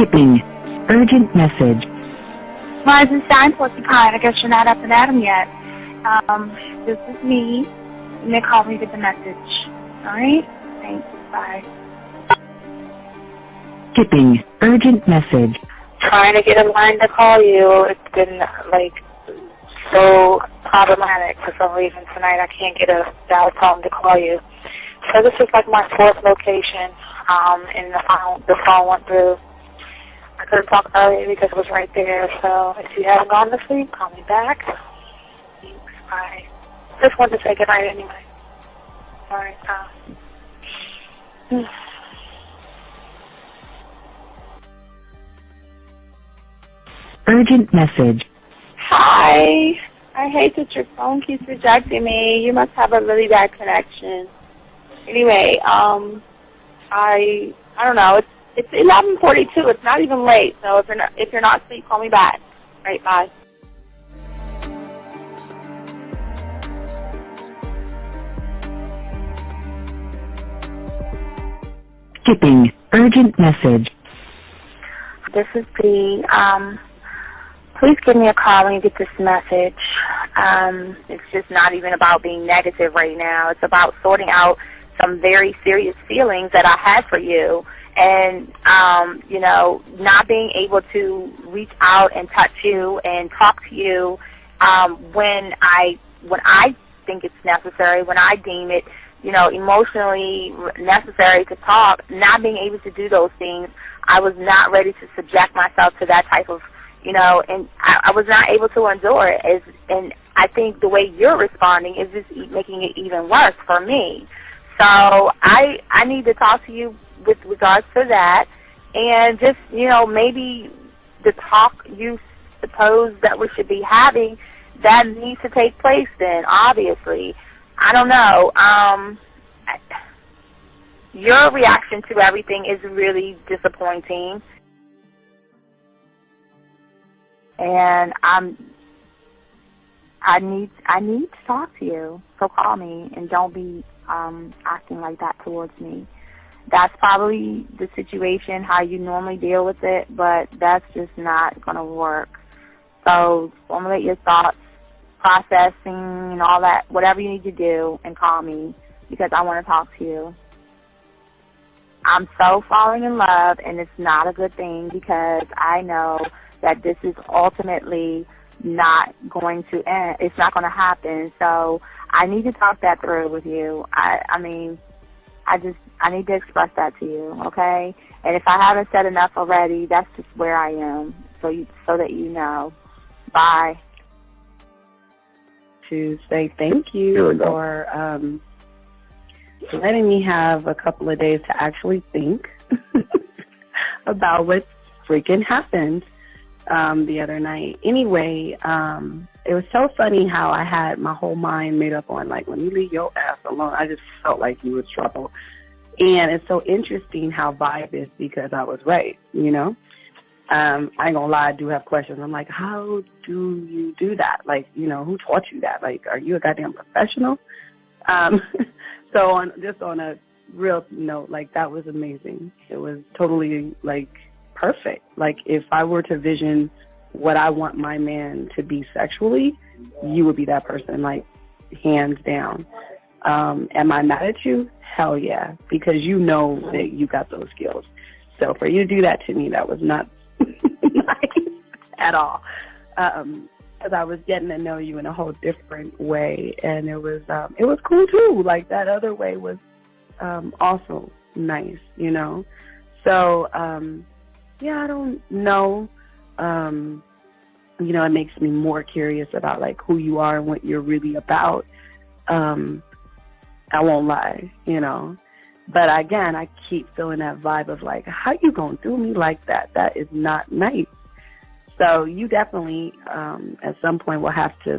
Skipping. Urgent message. Rise and shine, porcupine. I guess you're not up and at 'em yet. This is me. And they call me with the message. Alright? Thanks. Bye. Skipping. Urgent message. Trying to get a line to call you. It's been, so problematic for some reason tonight. I can't get a dial tone to call you. So this is my fourth location, and the phone went through. I couldn't talk earlier because it was right there, so if you haven't gone to sleep, call me back. Thanks, bye. Just wanted to say goodnight anyway. All right, Urgent message. Hi. I hate that your phone keeps rejecting me. You must have a really bad connection. Anyway, I don't know. It's 11:42. It's not even late. So if you're not asleep, call me back. All right, bye. Skipping. Urgent message. This is B. Please give me a call when you get this message. It's just not even about being negative right now. It's about sorting out some very serious feelings that I had for you, and not being able to reach out and touch you and talk to you when I think it's necessary, when I deem it emotionally necessary to talk. Not being able to do those things, I was not ready to subject myself to that type of and I was not able to endure it. And I think the way you're responding is just making it even worse for me. So I need to talk to you with regards to that, and just, maybe the talk you suppose that we should be having, that needs to take place then, obviously. I don't know. Your reaction to everything is really disappointing. And I need to talk to you. So call me, and don't be acting like that towards me. That's probably the situation, how you normally deal with it, but that's just not going to work. So formulate your thoughts, processing, and all that, whatever you need to do, and call me, because I want to talk to you. I'm so falling in love, and it's not a good thing, because I know that this is ultimately not going to end. It's not going to happen. So I need to talk that through with you. I need to express that to you, okay? And if I haven't said enough already, that's just where I am, so that you know. Bye. To say thank you for letting me have a couple of days to actually think about what freaking happened the other night. Anyway, it was so funny how I had my whole mind made up on, when you leave your ass alone, I just felt like you was trouble. And it's so interesting how vibe is, because I was right, I ain't gonna lie, I do have questions. I'm like, how do you do that? Who taught you that? Are you a goddamn professional? So on a real note, that was amazing. It was totally, perfect. If I were to vision what I want my man to be sexually, you would be that person, hands down. Am I mad at you? Hell yeah, because you know that you got those skills. So for you to do that to me, that was not nice at all. Because I was getting to know you in a whole different way, and it was cool too. That other way was also nice, So yeah, I don't know. It makes me more curious about who you are and what you're really about. I won't lie, But again, I keep feeling that vibe of how you gonna do me like that? That is not nice. So you definitely, at some point, will have to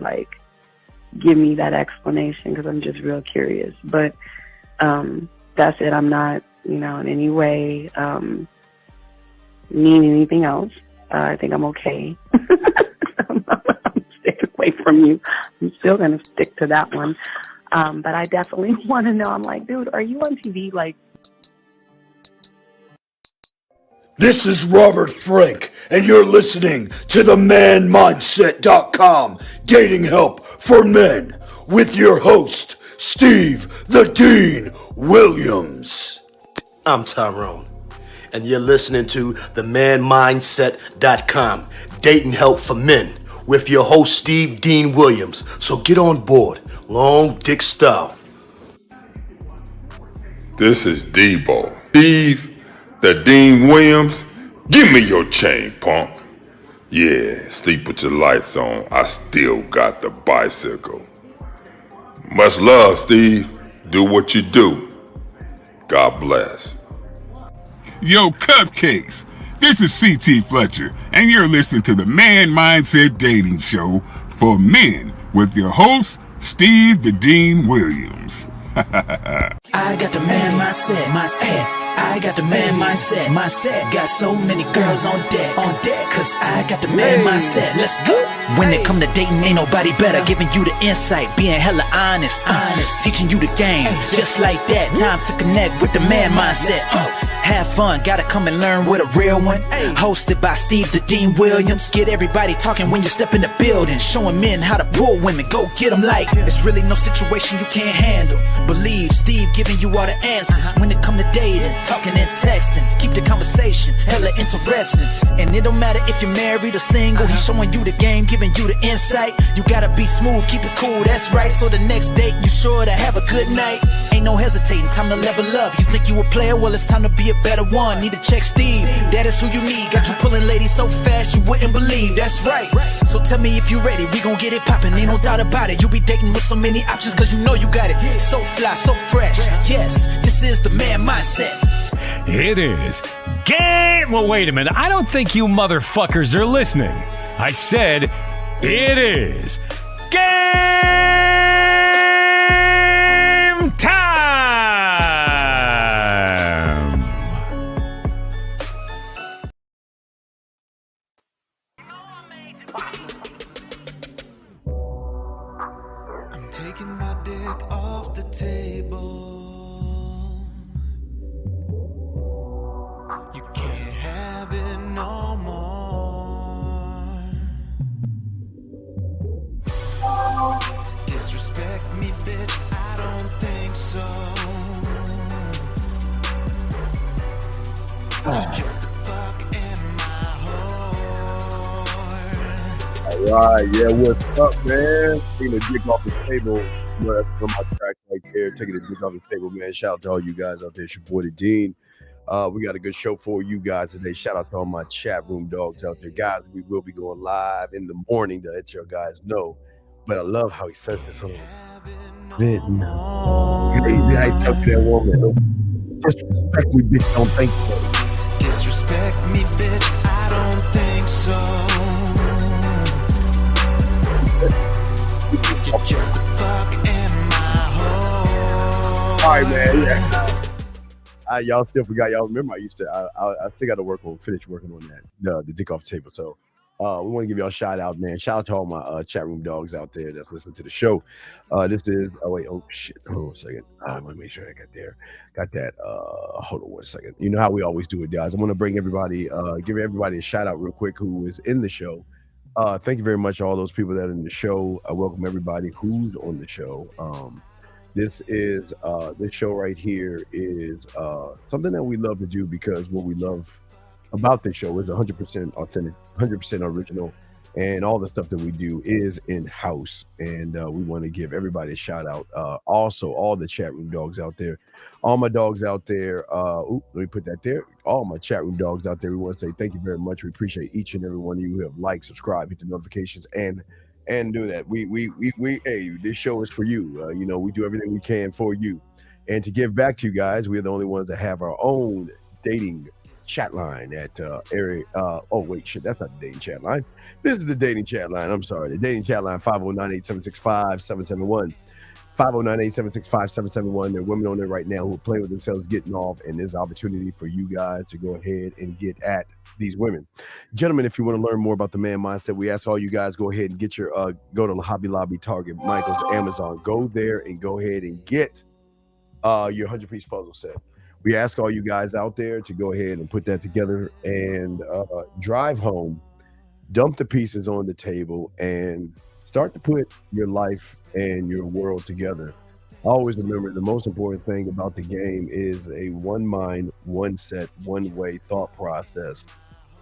give me that explanation, because I'm just real curious. But that's it. I'm not, in any way mean anything else. I think I'm okay. I'm staying away from you. I'm still gonna stick to that one. But I definitely want to know. I'm dude, are you on TV? This is Robert Frank, and you're listening to the ManMindset.com Dating Help for Men with your host, Steve the Dean Williams. I'm Tyrone, and you're listening to the ManMindset.com Dating Help for Men with your host, Steve Dean Williams. So get on board, long dick style. This is Debo. Steve the Dean Williams, give me your chain, punk. Yeah, sleep with your lights on. I still got the bicycle. Much love, Steve. Do what you do. God bless. Yo, cupcakes. This is C.T. Fletcher, and you're listening to the Man Mindset Dating Show for Men with your host, Steve the Dean Williams. I got the man mindset. I got the man mindset. Got so many girls on deck. Cause I got the man mindset. Let's go. When it come to dating, ain't nobody better. Giving you the insight, being hella honest. Teaching you the game, just like that. Time to connect with the man mindset. Have fun, gotta come and learn with a real one. Hosted by Steve the Dean Williams. Get everybody talking when you step in the building. Showing men how to pull women, go get them like it's really no situation you can't handle. Believe Steve giving you all the answers. When it come to dating, talking and texting, keep the conversation hella interesting. And it don't matter if you're married or single. He's showing you the game, giving you the insight. You gotta be smooth, keep it cool, that's right. So the next date, you sure to have a good night. Ain't no hesitating, time to level up. You think you a player? Well, it's time to be a better one. Need to check Steve, that is who you need. Got you pulling ladies so fast you wouldn't believe. That's right. So tell me if you ready, we gon' get it poppin'. Ain't no doubt about it. You be dating with so many options cause you know you got it. So fly, so fresh. Yes, this is the man mindset. It is. Well, wait a minute. I don't think you motherfuckers are listening. I said it is game time. I'm taking my dick off the table. You can't have it no more. Disrespect me, bitch, I don't think so. Just a fuck in my heart. Alright, yeah, what's up, man? Taking the dick off the table. You know, that's from my track right there. Taking the dick off the table, man. Shout out to all you guys out there. It's your boy, the Dean. We got a good show for you guys today. Shout out to all my chat room dogs out there. Guys, we will be going live in the morning to let you guys know. But I love how he says this on bit now. I talk to that woman. Disrespect me, bitch, don't think so. Disrespect me, bitch, I don't think so. You're just a fuck in my hole. All right, man, yeah. Y'all still forgot. Y'all remember I still got to finish working on that, the dick off the table. So we want to give y'all a shout out, man. Shout out to all my chat room dogs out there that's listening to the show. This is hold on a second. I want to make sure I got that. Hold on one second. You know how we always do it, guys. I want to bring everybody, give everybody a shout out real quick who is in the show. Thank you very much to all those people that are in the show. I welcome everybody who's on the show. This show right here is something that we love to do because what we love about this show is 100% authentic, 100% original, and all the stuff that we do is in-house. And we want to give everybody a shout out. Also, all the chat room dogs out there, all my dogs out there. Let me put that there. All my chat room dogs out there. We want to say thank you very much. We appreciate each and every one of you who have liked, subscribed, hit the notifications, and do that. Hey, this show is for you. We do everything we can for you. And to give back to you guys, we're the only ones that have our own dating chat line at area. Oh, wait, shit, that's not the dating chat line. This is the dating chat line. I'm sorry. The dating chat line, 509-876-5771. 509-876-5771. There are women on there right now who are playing with themselves, getting off, and there's an opportunity for you guys to go ahead and get at these women. Gentlemen, if you want to learn more about the man mindset, we ask all you guys go ahead and get your go to Hobby Lobby, Target, Michael's, Amazon. Go there and go ahead and get your 100-piece puzzle set. We ask all you guys out there to go ahead and put that together and drive home, dump the pieces on the table, and start to put your life and your world together. Always remember the most important thing about the game is a one mind, one set, one way thought process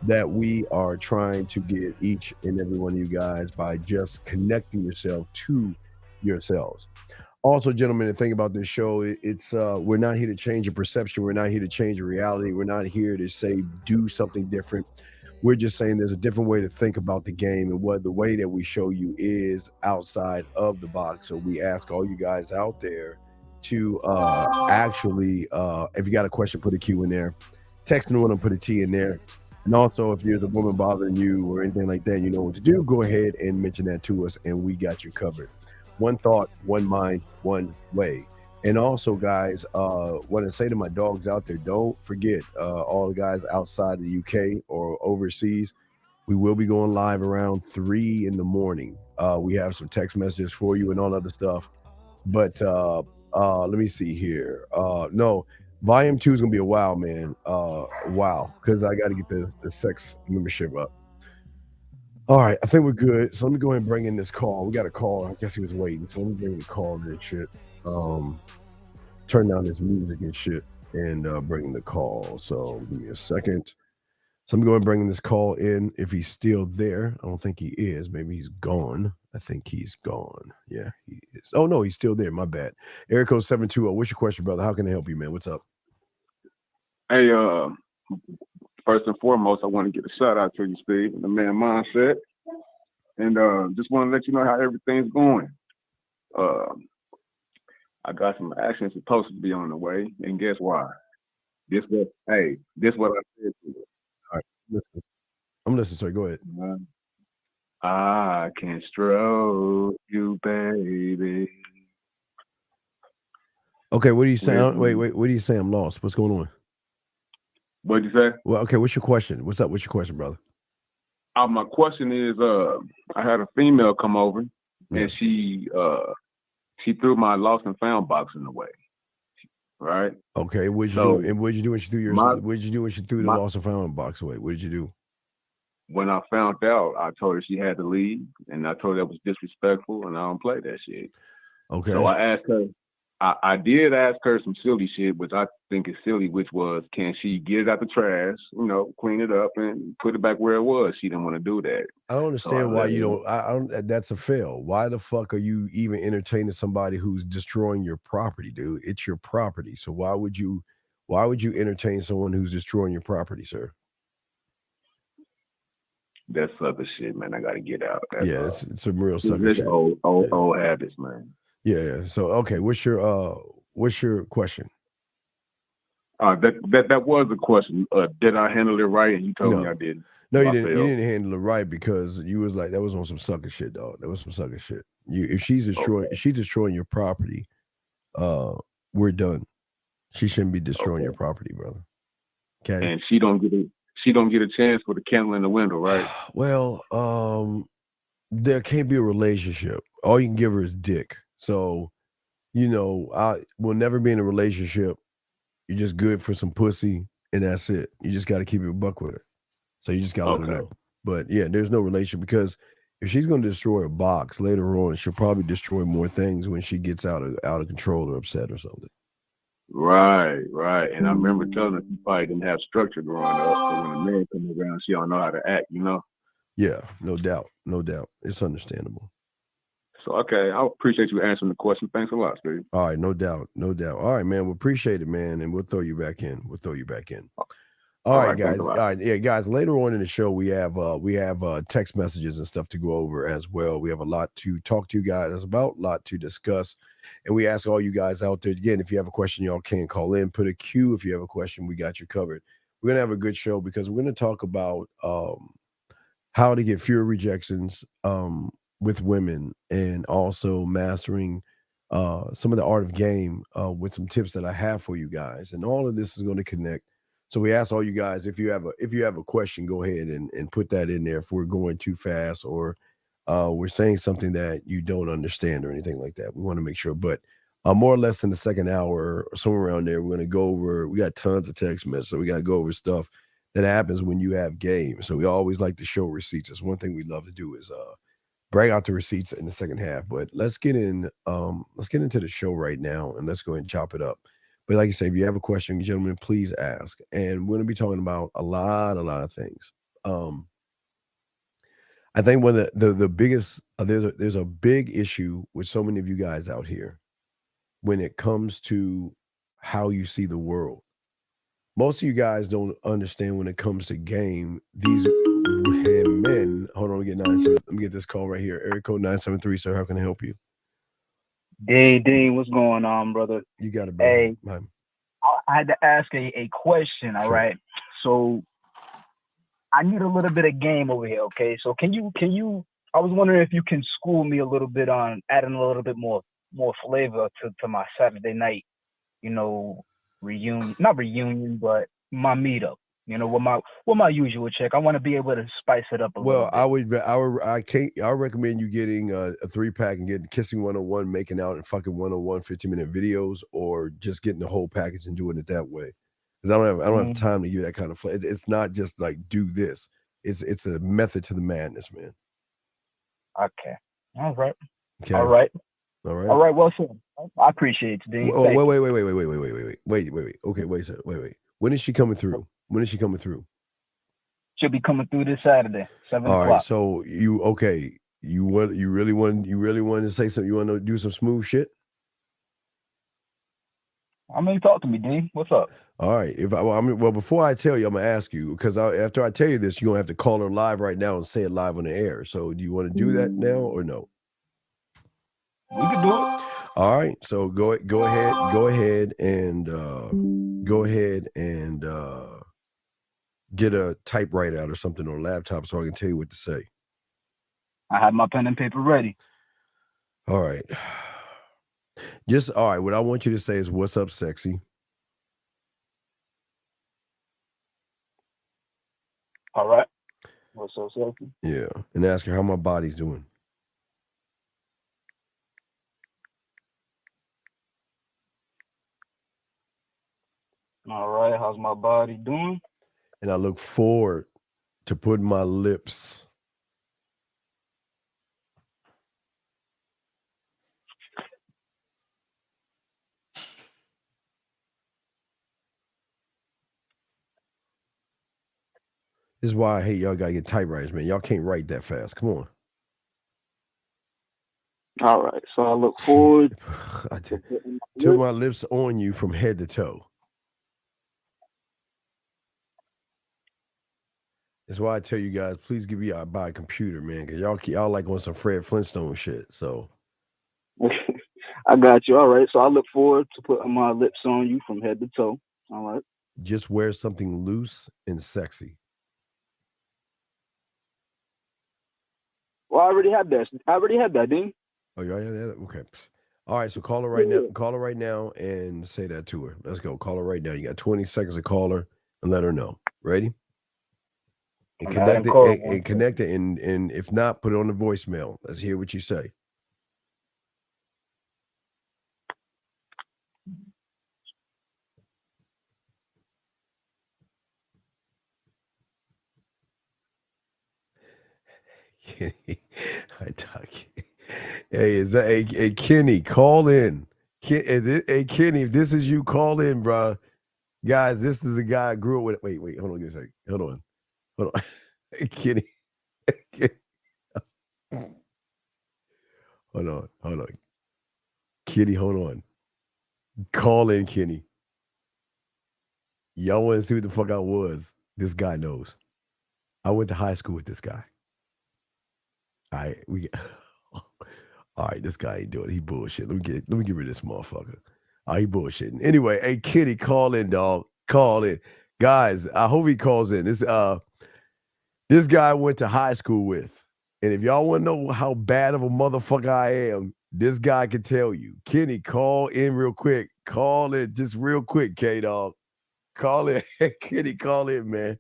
that we are trying to get each and every one of you guys by just connecting yourself to yourselves. Also, gentlemen, the thing about this show, it's we're not here to change your perception. We're not here to change your reality. We're not here to say do something different. We're just saying there's a different way to think about the game, and what the way that we show you is outside of the box. So we ask all you guys out there to actually, if you got a question, put a Q in there. Texting one, put a T in there. And also, if there's a woman bothering you or anything like that, you know what to do. Go ahead and mention that to us, and we got you covered. One thought, one mind, one way. And also, guys, want to say to my dogs out there, don't forget all the guys outside the UK or overseas. We will be going live around 3 in the morning. We have some text messages for you and all other stuff. But let me see here. No, volume 2 is gonna be a while, man. Wow, because I got to get the sex membership up. All right, I think we're good. So let me go ahead and bring in this call. We got a call. I guess he was waiting. So let me bring the call in and shit. Turn down this music and shit and bring the call. So give me a second. So I'm going to bring this call in if he's still there. I don't think he is. Maybe he's gone. I think he's gone. Yeah, he is. Oh, no, he's still there. My bad. Area code 720. What's your question, brother? How can I help you, man? What's up? Hey, first and foremost, I want to get a shout out to you, Steve, the man mindset. And just want to let you know how everything's going. I got some action supposed to be on the way, and guess why? This what I said to you. All right, listen. I'm listening, sir. Go ahead. I can stroke you, baby. Okay, what are you saying? Wait, what are you saying? I'm lost. What's going on? What'd you say? Well, okay, what's your question? What's up? What's your question, brother? My question is, I had a female come over, and she threw my lost and found box in the way. Right. Okay. What'd you do? And what'd you do when she threw what'd you do when she threw the lost and found box away? What did you do? When I found out, I told her she had to leave, and I told her that was disrespectful, and I don't play that shit. Okay. So I asked her. I did ask her some silly shit, which I think is silly, which was, can she get it out the trash, clean it up and put it back where it was? She didn't want to do that. I don't understand why you don't. I don't. That's a fail. Why the fuck are you even entertaining somebody who's destroying your property, dude? It's your property. So why would you entertain someone who's destroying your property, sir? That's other shit, man. I got to get out. That's, it's some real sucker shit. Old habits, man. Yeah. So okay, what's your question? That was the question. Did I handle it right? And you told me I didn't. No, you didn't. You didn't handle it right because you was like, that was on some sucker shit, dog. That was some sucker shit. If she's destroying your property, we're done. She shouldn't be destroying your property, brother. Okay. And she don't get a chance for the candle in the window, right? Well, there can't be a relationship. All you can give her is dick. So, I will never be in a relationship. You're just good for some pussy, and that's it. You just got to keep it a buck with her. So you just got to let her know. But yeah, there's no relation because if she's going to destroy a box later on, she'll probably destroy more things when she gets out of control or upset or something. Right. And I remember telling her she probably didn't have structure growing up. So when a man comes around, she don't know how to act, Yeah, no doubt. It's understandable. So, okay, I appreciate you answering the question. Thanks a lot, Steve. All right, no doubt. All right, man, we appreciate it, man, and we'll throw you back in. All right, guys. All right, yeah, guys. Later on in the show, we have text messages and stuff to go over as well. We have a lot to talk to you guys about, a lot to discuss, and we ask all you guys out there again. If you have a question, y'all can call in. Put a Q if you have a question. We got you covered. We're gonna have a good show because we're gonna talk about how to get fewer rejections with women, and also mastering some of the art of game with some tips that I have for you guys. And all of this is going to connect. So we ask all you guys, if you have a question, go ahead and put that in there if we're going too fast or we're saying something that you don't understand or anything like that. We want to make sure. But More or less in the second hour or somewhere around there, we're going to go over. We got tons of text messages, so we got to go over stuff that happens when you have games. So we always like to show receipts. That's one thing we love to do is brag out the receipts in the second half. But let's get into the show right now and let's go ahead and chop it up. But like I say, if you have a question, gentlemen, please ask. And we're going to be talking about a lot of things. I think one of the biggest there's a big issue with so many of you guys out here when it comes to how you see the world. Most of you guys don't understand when it comes to game. These men, hold on, let me get this call right here. Area code 973, sir. How can I help you? Hey, Dean, what's going on, brother? You got it, bro. Hey, I had to ask a question, all right? So I need a little bit of game over here, okay? So can you I was wondering if you can school me a little bit on adding a little bit more flavor to my Saturday night, reunion, not reunion, but my meetup. With my usual check. I want to be able to spice it up a little bit. I recommend you getting a 3-pack and getting Kissing 101, making out, and fucking 101 15-minute videos, or just getting the whole package and doing it that way. Because I don't have time to give that kind of flavor. It's not just like do this. It's a method to the madness, man. Okay. All right. Okay. All right. All right. All right. Well, sir, I appreciate it, Dean. Wait. Okay, wait, sir. Wait. When is she coming through? She'll be coming through this Saturday, 7 o'clock. All right. So you really want to say something? You want to do some smooth shit? I mean, talk to me, Dean. What's up? All right. Before I tell you, I'm gonna ask you because after I tell you this, you're gonna have to call her live right now and say it live on the air. So do you want to do that now or no? We can do it. All right. So go ahead and get a typewriter out or something on a laptop so I can tell you what to say. I have my pen and paper ready. All right. All right. What I want you to say is, "What's up, sexy?" All right. What's up, sexy? Yeah, and ask her how my body's doing. All right. How's my body doing? And I look forward to putting my lips This is why I hate y'all gotta get typewriters, man. Y'all can't write that fast. Come on. All right. So I look forward to my lips on you from head to toe. That's why I tell you guys, please give me buy a computer, man, because y'all like on some Fred Flintstone shit. So I got you. All right. So I look forward to putting my lips on you from head to toe. All right. Just wear something loose and sexy. Well, I already had that, Dean. Oh, you already had that? Okay. All right. So call her right now. Call her right now and say that to her. Let's go. Call her right now. You got 20 seconds to call her and let her know. Ready? And connect it, and if not, put it on the voicemail. Let's hear what you say. Hey, Kenny, call in. Hey, Kenny, if this is you, call in, bro. Guys, this is a guy I grew up with. Wait, hold on a second. Hold on. Hey, Kenny. Hold on. Kenny, hold on. Call in, Kenny. Y'all want to see what the fuck I was? This guy knows. I went to high school with this guy. All right, this guy ain't doing it. He bullshit. Let me get rid of this motherfucker. He bullshitting. Anyway, hey, Kitty, call in, dog. Call in. Guys, I hope he calls in. This guy I went to high school with. And if y'all want to know how bad of a motherfucker I am, this guy can tell you. Kenny, call in real quick. Call in just real quick, K-Dog. Call in. Kenny, call in, man.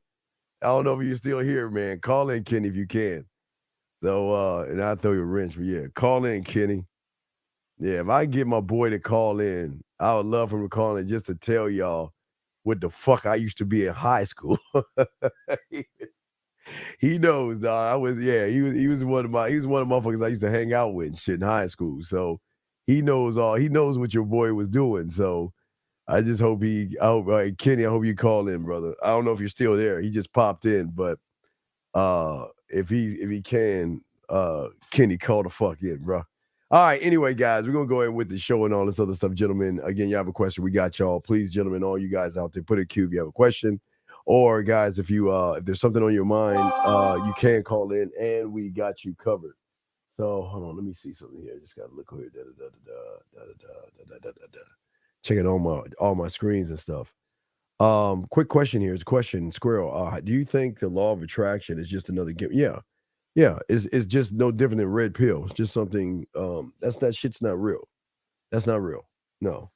I don't know if you're still here, man. Call in, Kenny, if you can. So, and I'll throw you a wrench, but yeah, call in, Kenny. Yeah, if I get my boy to call in, I would love him to call in just to tell y'all what the fuck I used to be in high school. He knows, dog. He was one of motherfuckers I used to hang out with and shit in high school. So he knows what your boy was doing. So I just hope Kenny, I hope you call in, brother. I don't know if you're still there. He just popped in, but if he can, Kenny, call the fuck in, bro. All right, anyway, guys, we're gonna go ahead with the show and all this other stuff. Gentlemen, again, you have a question, we got y'all. Please, gentlemen, all you guys out there, put a Q if you have a question. Or guys, if there's something on your mind, you can call in and we got you covered. So hold on, let me see something here. Just gotta look here. Checking all my screens and stuff. Quick question here. It's a question, Squirrel. Do you think the law of attraction is just another game? Yeah. It's just no different than red pill. It's just something that shit's not real. That's not real. No.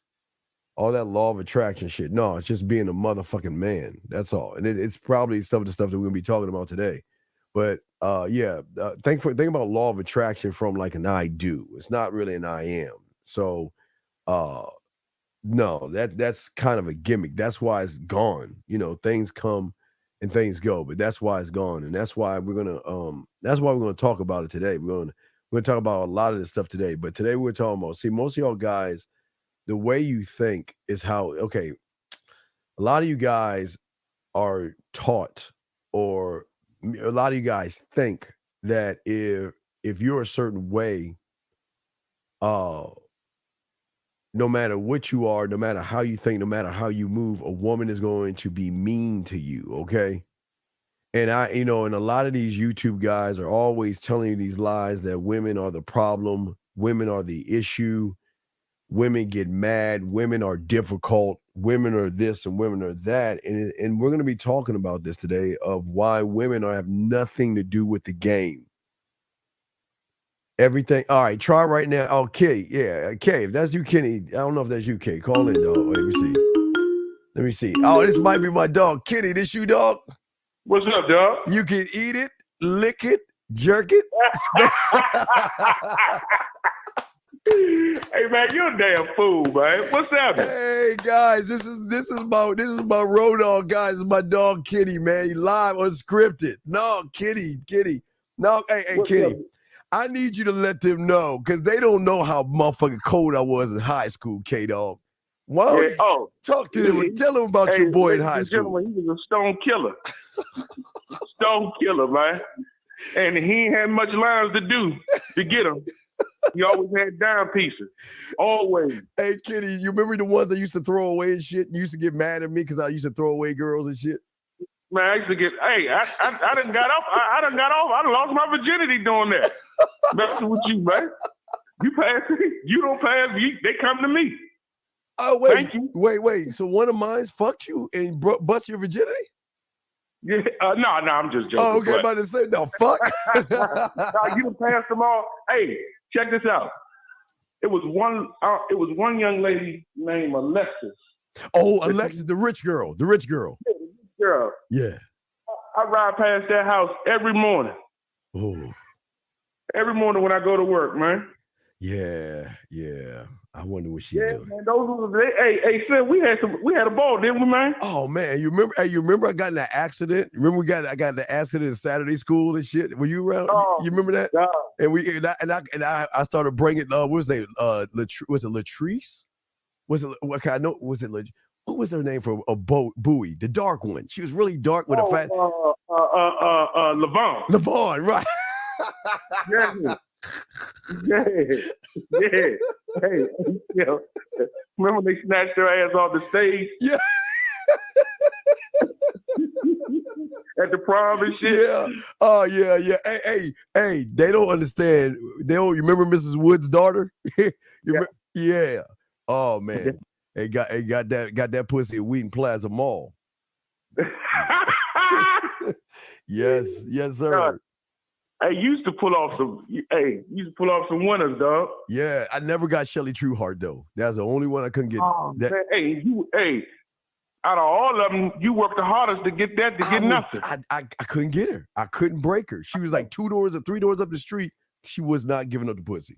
All that law of attraction shit. No, it's just being a motherfucking man. That's all. And it's probably some of the stuff that we're gonna be talking about today. But think about law of attraction from like an I do. It's not really an I am. So no, that's kind of a gimmick. That's why it's gone. You know, things come and things go, but that's why it's gone. And that's why we're gonna talk about it today. We're gonna talk about a lot of this stuff today. But today we're talking about, see, most of y'all guys, the way you think is how, okay, a lot of you guys are taught, or a lot of you guys think that if you're a certain way, no matter what you are, no matter how you think, no matter how you move, a woman is going to be mean to you, okay? And and a lot of these YouTube guys are always telling you these lies that women are the problem, women are the issue, women get mad, women are difficult, women are this and women are that. And we're going to be talking about this today, of why women have nothing to do with the game. Everything. All right, try right now. Oh, Kay. Yeah, Kay. If that's you, Kenny, I don't know if that's you, Kay. Call in, dog. Wait, let me see. Oh, this might be my dog. Kenny, this you, dog? What's up, dog? You can eat it, lick it, jerk it. Hey man, you're a damn fool, man. What's happening? Hey guys, this is my road dog, guys. This is my dog Kitty, man. He live unscripted. No, Kitty. No, hey, What's Kitty. up? I need you to let them know, because they don't know how motherfucking cold I was in high school, K-Dog. Why don't you talk to them and tell them about your boy in high school? He was a stone killer. Stone killer, man. And he ain't had much lines to do to get him. He always had down pieces. Always. Hey, Kitty, you remember the ones I used to throw away and shit? You used to get mad at me because I used to throw away girls and shit? Man, I used to get, I done got off. I done lost my virginity doing that. Messing with you, man. You pass it. You don't pass, they come to me. Oh, wait. Thank you. Wait. So one of mine fucked you and bust your virginity? Yeah, no, I'm just joking. Oh, okay, about to say, no, fuck. No, you done passed them all. Hey, check this out. It was one young lady named Alexis. Oh, Alexis, the rich girl. Yeah, the rich girl. Yeah. I ride past that house every morning. Oh. Every morning when I go to work, man. Yeah. I wonder what she's doing. Man, those were hey, Sid, we had a ball, didn't we, man? Oh man, you remember I got in that accident? Remember I got in the accident in Saturday school and shit? Were you around? You remember that? God. And I started bringing what was it Latrice? Was it okay? I know, was it what was her name for a Bowie? The dark one. She was really dark with a fat Levon, right? Yeah. Hey, remember they snatched her ass off the stage? Yeah. At the prom and shit. Yeah. Oh yeah. Hey. They don't understand. They don't. You remember Mrs. Wood's daughter? Yeah. Oh man. They got that pussy at Wheaton Plaza Mall. Yes, sir. God. Hey, you used to pull off some winners, dog. Yeah, I never got Shelley Trueheart though. That's the only one I couldn't get. Oh, man, out of all of them, you worked the hardest to get that to get nothing. I couldn't get her. I couldn't break her. She was like 2 doors or 3 doors up the street. She was not giving up the pussy.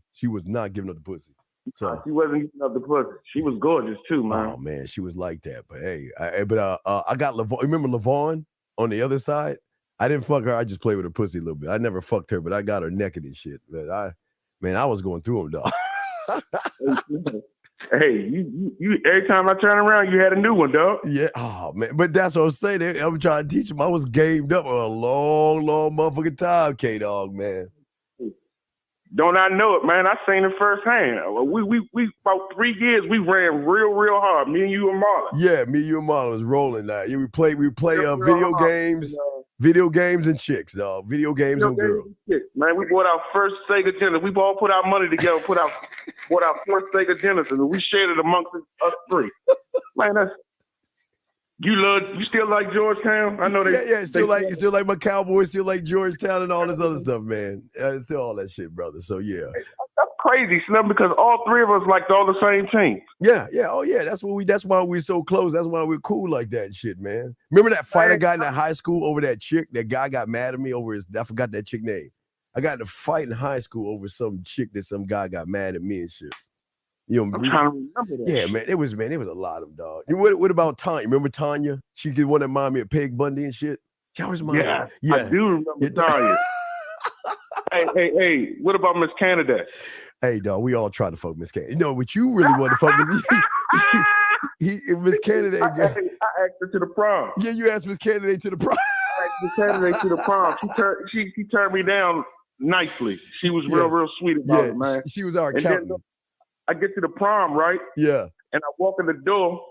So she wasn't eating up the pussy. She was gorgeous too, man. Oh man, she was like that. But hey, I got Lavon. Remember Lavon on the other side? I didn't fuck her. I just played with her pussy a little bit. I never fucked her, but I got her naked and shit. But I was going through them, dog. Hey, you every time I turn around, you had a new one, dog. Yeah. Oh man, but that's what I'm saying. I'm trying to teach him. I was gamed up for a long motherfucking time, K-Dog, man. Don't I know it, man? I seen it firsthand. We about 3 years we ran real hard. Me and you and Marlon. Yeah, me, you, and Marlon was rolling that. Yeah, we play video games and chicks, dog. Video games and girls. Man, we bought our first Sega Genesis. We all put our money together, bought our first Sega Genesis, and we shared it amongst us three. Man, that's you still like Georgetown? I know they. Yeah, still like my Cowboys, still like Georgetown and all this other stuff, man. Still all that shit, brother. So yeah. That's crazy, Slim, because all three of us liked all the same team. Yeah. Oh yeah. That's why we're so close. That's why we're cool like that shit, man. Remember that fight I got in that high school over that chick? That guy got mad at me over I forgot that chick name. I got in a fight in high school over some chick that some guy got mad at me and shit. You know, I'm trying to remember that. Yeah, man. It was a lot of them, dog. What about Tanya? Remember Tanya? She did one that reminded me of Peg Bundy and shit. Yeah, I do remember Tanya. Hey, what about Miss Canada? Hey, dog, we all try to fuck Miss Canada. You know what you really want to fuck with? Miss Canada. I asked her to the prom. Yeah, you asked Miss Canada to the prom. I asked Miss Canada to the prom. She turned me down nicely. She was real sweet about it, man. She was our accountant. Then I get to the prom, right? Yeah. And I walk in the door,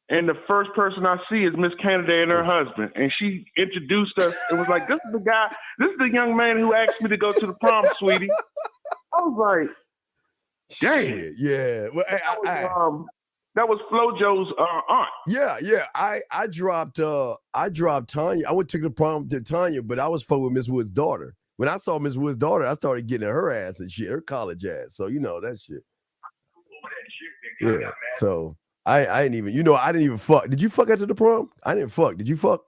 and the first person I see is Miss Canada and her husband. And she introduced us. It was like, this is the young man who asked me to go to the prom, sweetie. I was like, dang. Yeah. Well, that was FloJo's aunt. Yeah. I dropped Tanya. I went to the prom to Tanya, but I was fucking with Miss Wood's daughter. When I saw Miss Wood's daughter, I started getting her ass and shit, her college ass. So you know that shit. Yeah. So I didn't even fuck. Did you fuck after the prom? I didn't fuck. Did you fuck?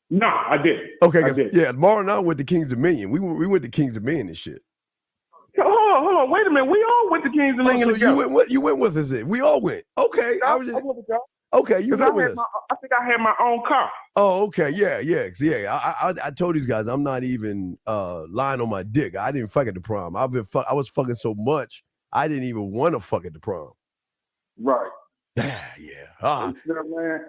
No, I didn't. Okay, I did. Yeah, Mara and I went to King's Dominion. We went to King's Dominion and shit. Hold on, wait a minute. We all went to King's Dominion together. You went with us. We all went. Okay. I went with y'all. Okay, you went with us. I think I had my own car. Oh, okay. Yeah. I told these guys I'm not even lying on my dick. I didn't fuck at the prom. I was fucking so much I didn't even want to fuck at the prom. Right. Yeah. Man.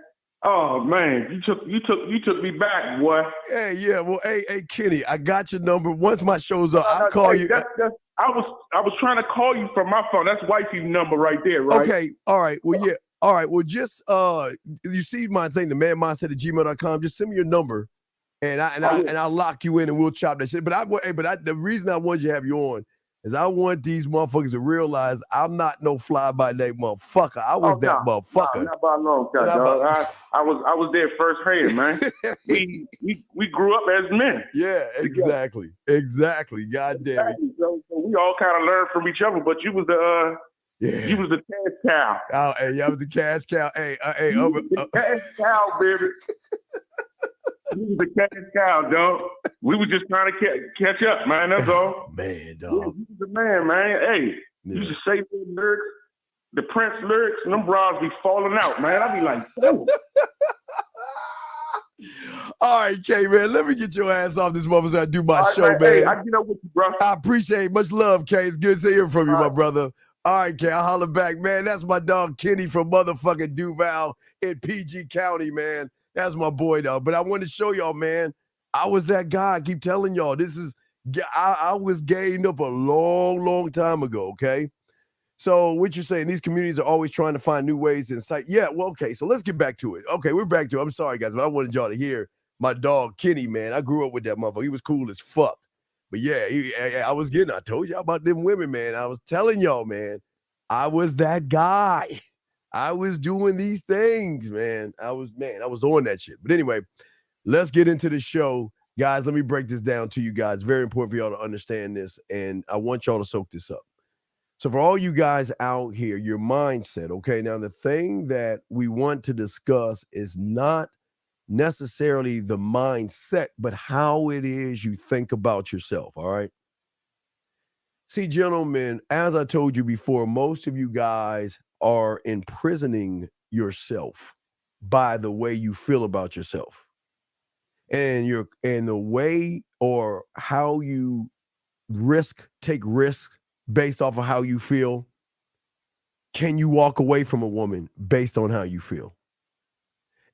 Oh man, you took me back, boy. Hey, yeah. Well, hey, Kenny, I got your number. Once my show's up, I'll call you. I was trying to call you from my phone. That's wifey's number right there, right? Okay. All right. Well, yeah. All right. Well, just you see my thing, the manmindset@gmail.com. Just send me your number, and I'll lock you in, and we'll chop that shit. But the reason I wanted you to have you on is I want these motherfuckers to realize I'm not no fly by night motherfucker. I was that motherfucker. Not by a long time, dog. I was there firsthand, man. we grew up as men. Yeah, exactly. God damn it. So we all kind of learned from each other, but you was the you was the cash cow. Oh, hey, I was the cash cow. Hey, the cash cow, baby. You was the cash cow, dog. We were just trying to catch up, man. That's all. Man, dog. Yeah, you was the man, man. Hey, you used to say the lyrics, the Prince lyrics, and them bras be falling out, man. I be like, oh. All right, K, man, let me get your ass off this motherfucker so I do my show, man. Hey, I get up with you, bro. I appreciate it. Much love, K. It's good to hear from you, my brother. All right, K, I'll holler back, man. That's my dog Kenny from motherfucking Duval in PG County, man. That's my boy, though. But I want to show y'all, man, I was that guy. I keep telling y'all, I was gained up a long time ago, okay? So what you're saying, these communities are always trying to find new ways to incite. Yeah, well, okay, so let's get back to it. Okay, we're back to it. I'm sorry, guys, but I wanted y'all to hear my dog Kenny, man. I grew up with that motherfucker. He was cool as fuck. But yeah, I told y'all about them women, man. I was telling y'all, man, I was that guy. I was doing these things, man. I was on that shit. But anyway, let's get into the show. Guys, let me break this down to you guys. Very important for y'all to understand this, and I want y'all to soak this up. So for all you guys out here, your mindset, okay? Now, the thing that we want to discuss is not necessarily the mindset, but how it is you think about yourself, all right? See, gentlemen, as I told you before, most of you guys are imprisoning yourself by the way you feel about yourself. And the way or how you take risk based off of how you feel. Can you walk away from a woman based on how you feel?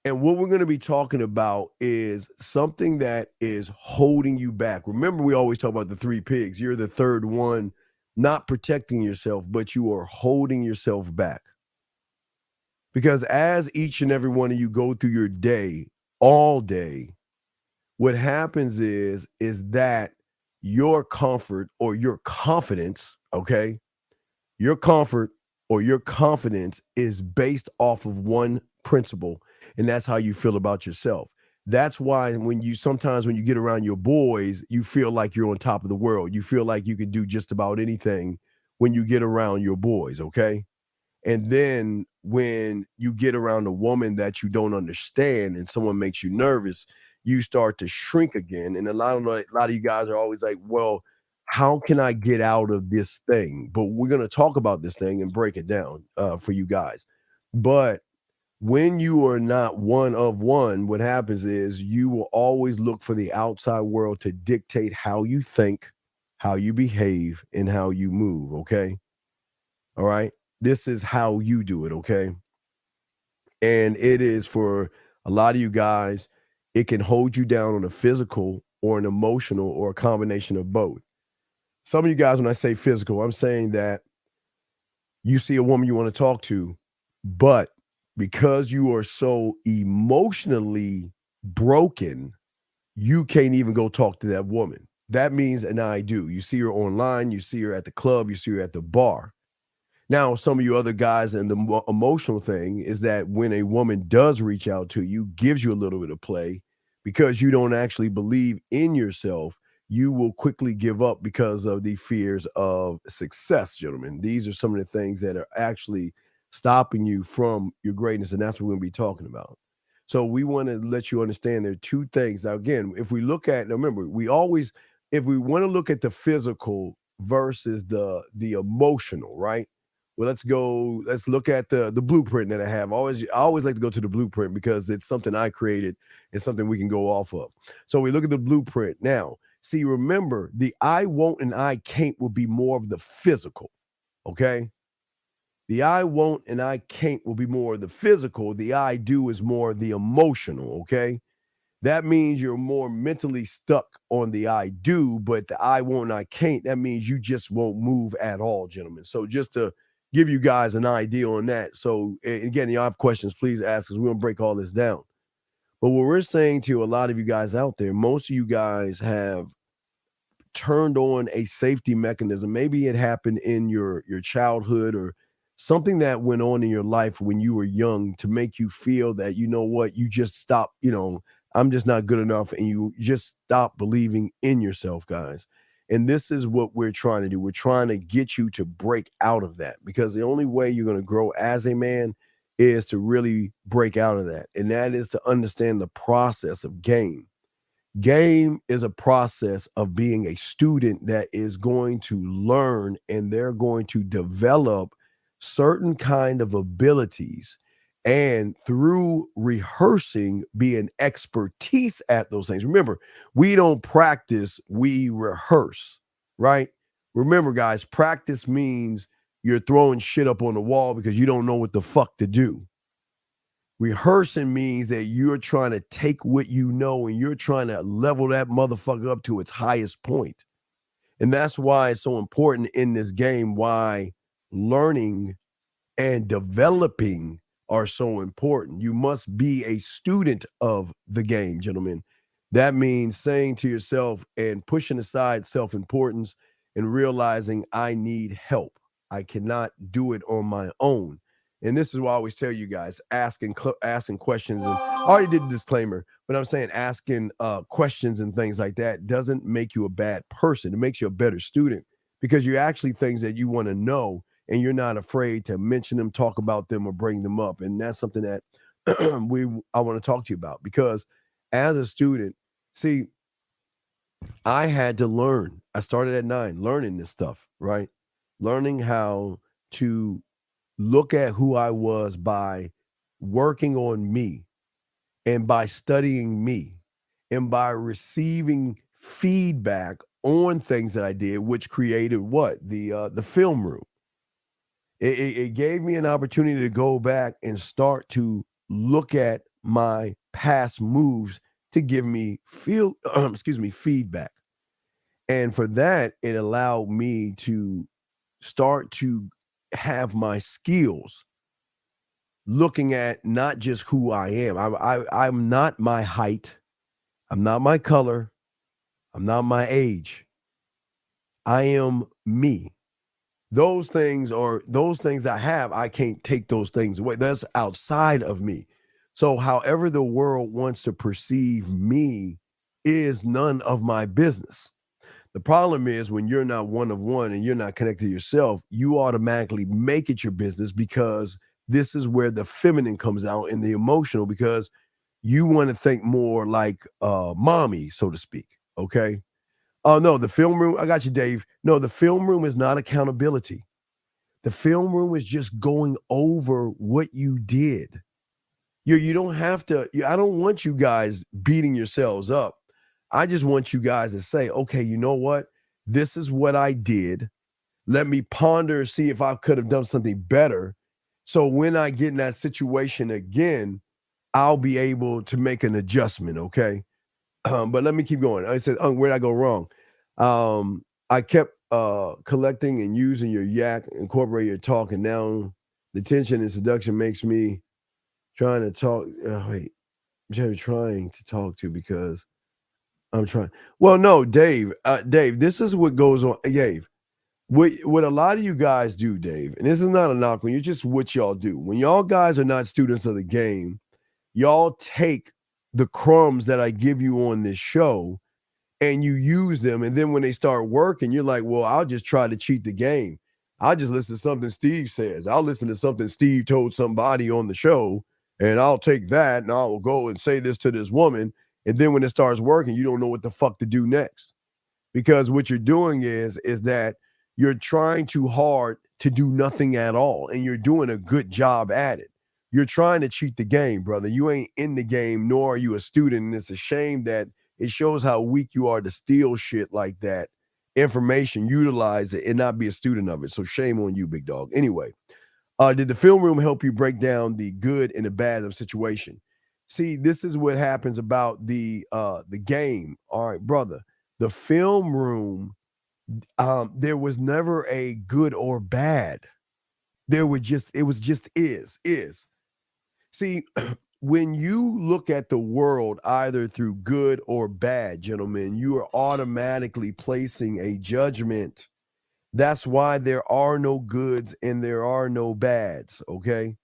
And what we're going to be talking about is something that is holding you back. Remember, we always talk about the three pigs. You're the third one, not protecting yourself, but you are holding yourself back. Because as each and every one of you go through your day, all day, what happens is that your comfort or your confidence, okay, your comfort or your confidence is based off of one principle, and that's how you feel about yourself. That's why sometimes when you get around your boys, you feel like you're on top of the world. You feel like you can do just about anything when you get around your boys, okay? And then when you get around a woman that you don't understand and someone makes you nervous, you start to shrink again. And a lot of you guys are always like, well, how can I get out of this thing? But we're going to talk about this thing and break it down for you guys. But when you are not one of one, what happens is you will always look for the outside world to dictate how you think, how you behave, and how you move. Okay. All right. This is how you do it. Okay. And it is for a lot of you guys, it can hold you down on a physical or an emotional or a combination of both. Some of you guys, when I say physical, I'm saying that you see a woman you want to talk to, but because you are so emotionally broken, you can't even go talk to that woman. That means an I do. You see her online, you see her at the club, you see her at the bar. Now, some of you other guys, and the emotional thing is that when a woman does reach out to you, gives you a little bit of play, because you don't actually believe in yourself, you will quickly give up because of the fears of success, gentlemen. These are some of the things that are actually stopping you from your greatness, and that's what we're going to be talking about. So we want to let you understand there are two things. Now, again, if we look at, now remember, if we want to look at the physical versus the emotional, right? Well, let's look at the blueprint that I have. I always like to go to the blueprint because it's something I created and something we can go off of. So we look at the blueprint. Now, see, remember, the I won't and I can't will be more of the physical, okay? The I won't and I can't will be more of the physical. The I do is more the emotional, okay? That means you're more mentally stuck on the I do, but the I won't and I can't, that means you just won't move at all, gentlemen. So just to give you guys an idea on that. So again, y'all have questions, please ask us. We're going to break all this down. But what we're saying to a lot of you guys out there, most of you guys have turned on a safety mechanism. Maybe it happened in your childhood or something that went on in your life when you were young to make you feel that, you know what, you just stop, I'm just not good enough, and you just stop believing in yourself, guys. And this is what we're trying to do. We're trying to get you to break out of that, because the only way you're going to grow as a man is to really break out of that. And that is to understand the process of game. Game is a process of being a student that is going to learn, and they're going to develop certain kind of abilities, and through rehearsing be an expertise at those things. Remember, we don't practice, we rehearse, right? Remember, guys, practice means you're throwing shit up on the wall because you don't know what the fuck to do. Rehearsing means that you're trying to take what you know and you're trying to level that motherfucker up to its highest point. And that's why it's so important in this game, why learning and developing are so important. You must be a student of the game, gentlemen. That means saying to yourself and pushing aside self-importance and realizing I need help. I cannot do it on my own. And this is why I always tell you guys, asking questions. And I already did the disclaimer, but I'm saying asking questions and things like that doesn't make you a bad person. It makes you a better student, because you're actually things that you want to know, and you're not afraid to mention them, talk about them, or bring them up. And that's something that I want to talk to you about, because as a student, see, I had to learn. I started at 9 learning this stuff, right? Learning how to look at who I was by working on me and by studying me and by receiving feedback on things that I did, which created what? The film room. It gave me an opportunity to go back and start to look at my past moves to give me feedback. And for that, it allowed me to start to have my skills looking at not just who I am. I'm not my height. I'm not my color. I'm not my age. I am me. Those things I have, I can't take those things away. That's outside of me. So however the world wants to perceive me is none of my business. The problem is when you're not one of one and you're not connected to yourself, you automatically make it your business because this is where the feminine comes out and the emotional, because you want to think more like mommy, so to speak. Okay. Oh, no, the film room. I got you, Dave. No, the film room is not accountability. The film room is just going over what you did. You don't have to. I don't want you guys beating yourselves up. I just want you guys to say, okay, you know what? This is what I did. Let me ponder, see if I could have done something better. So when I get in that situation again, I'll be able to make an adjustment. Okay. But let me keep going. I said, where'd I go wrong? I kept collecting and using your yak, incorporate your talk, and now the tension and seduction makes me trying to talk. Trying to talk to because I'm trying. Well, no, Dave. Dave, this is what goes on. Dave, what a lot of you guys do, Dave, and this is not a knock on you, just what y'all do. When y'all guys are not students of the game, y'all take the crumbs that I give you on this show and you use them. And then when they start working, you're like, well, I'll just try to cheat the game. I'll just listen to something Steve says. I'll listen to something Steve told somebody on the show, and I'll take that and I'll go and say this to this woman. And then when it starts working, you don't know what the fuck to do next. Because what you're doing is that you're trying too hard to do nothing at all, and you're doing a good job at it. You're trying to cheat the game, brother. You ain't in the game, nor are you a student, and it's a shame that it shows how weak you are to steal shit like that, information, utilize it, and not be a student of it. So shame on you, big dog. Anyway, did the film room help you break down the good and the bad of a situation? See, this is what happens about the game. All right, brother. The film room, there was never a good or bad. It was just is. See, when you look at the world either through good or bad, gentlemen, you are automatically placing a judgment. That's why there are no goods and there are no bads, okay?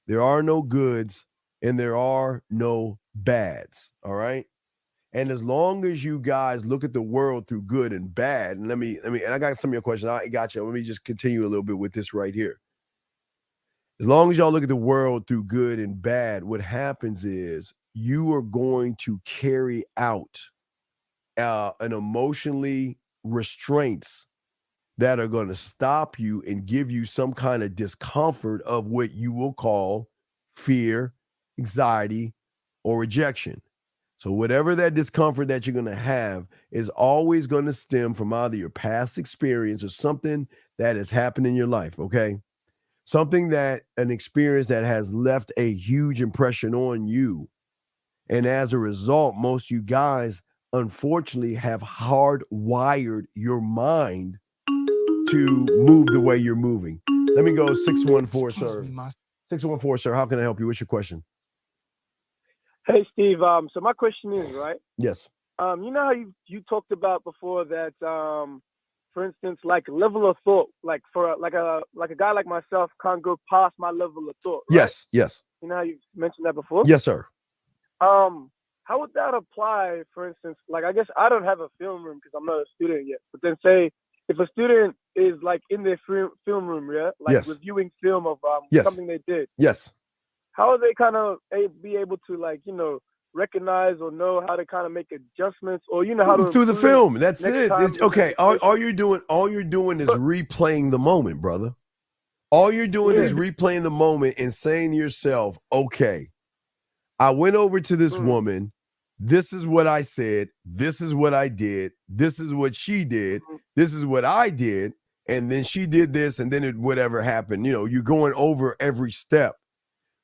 There are no goods and there are no bads, all right? And as long as you guys look at the world through good and bad, and and I got some of your questions. I got you. Let me just continue a little bit with this right here. As long as y'all look at the world through good and bad, what happens is you are going to carry out an emotionally restraints that are going to stop you and give you some kind of discomfort of what you will call fear, anxiety, or rejection. So whatever that discomfort that you're going to have is always going to stem from either your past experience or something that has happened in your life, okay? Something an experience that has left a huge impression on you. And as a result, most of you guys, unfortunately, have hardwired your mind to move the way you're moving. Let me go 614, sir. 614, sir. How can I help you? What's your question? Hey, Steve. So my question is, right? Yes. You know how you talked about before that, for instance, like level of thought, like for like a guy like myself can't go past my level of thought. Right? Yes. You know how you mentioned that before? Yes, sir. How would that apply, for instance? Like, I guess I don't have a film room because I'm not a student yet. But then say if a student is like in their film room, yeah, like reviewing film of something they did. Yes. How are they kind of be able to, like, recognize or know how to kind of make adjustments, or how to through the improve film. That's next it. time It's, in that okay, all situation? you're doing is replaying the moment, brother. All you're doing is Yeah. replaying the moment and saying to yourself, okay, I went over to this woman. This is what I said. This is what I did. This is what she did. This is what I did. And then she did this, and then whatever happened. You're going over every step.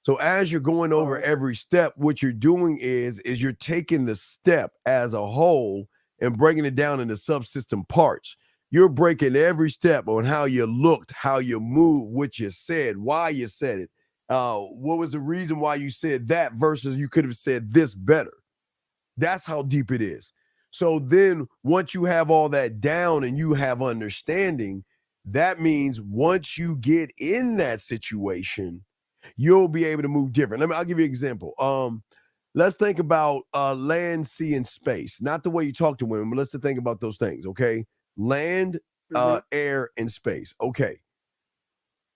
So as you're going over every step, what you're doing is you're taking the step as a whole and breaking it down into subsystem parts. You're breaking every step on how you looked, how you moved, what you said, why you said it. What was the reason why you said that versus you could have said this better? That's how deep it is. So then once you have all that down and you have understanding, that means once you get in that situation, you'll be able to move different. I'll give you an example. Let's think about land, sea, and space. Not the way you talk to women, but let's think about those things, okay? Land, air, and space. Okay.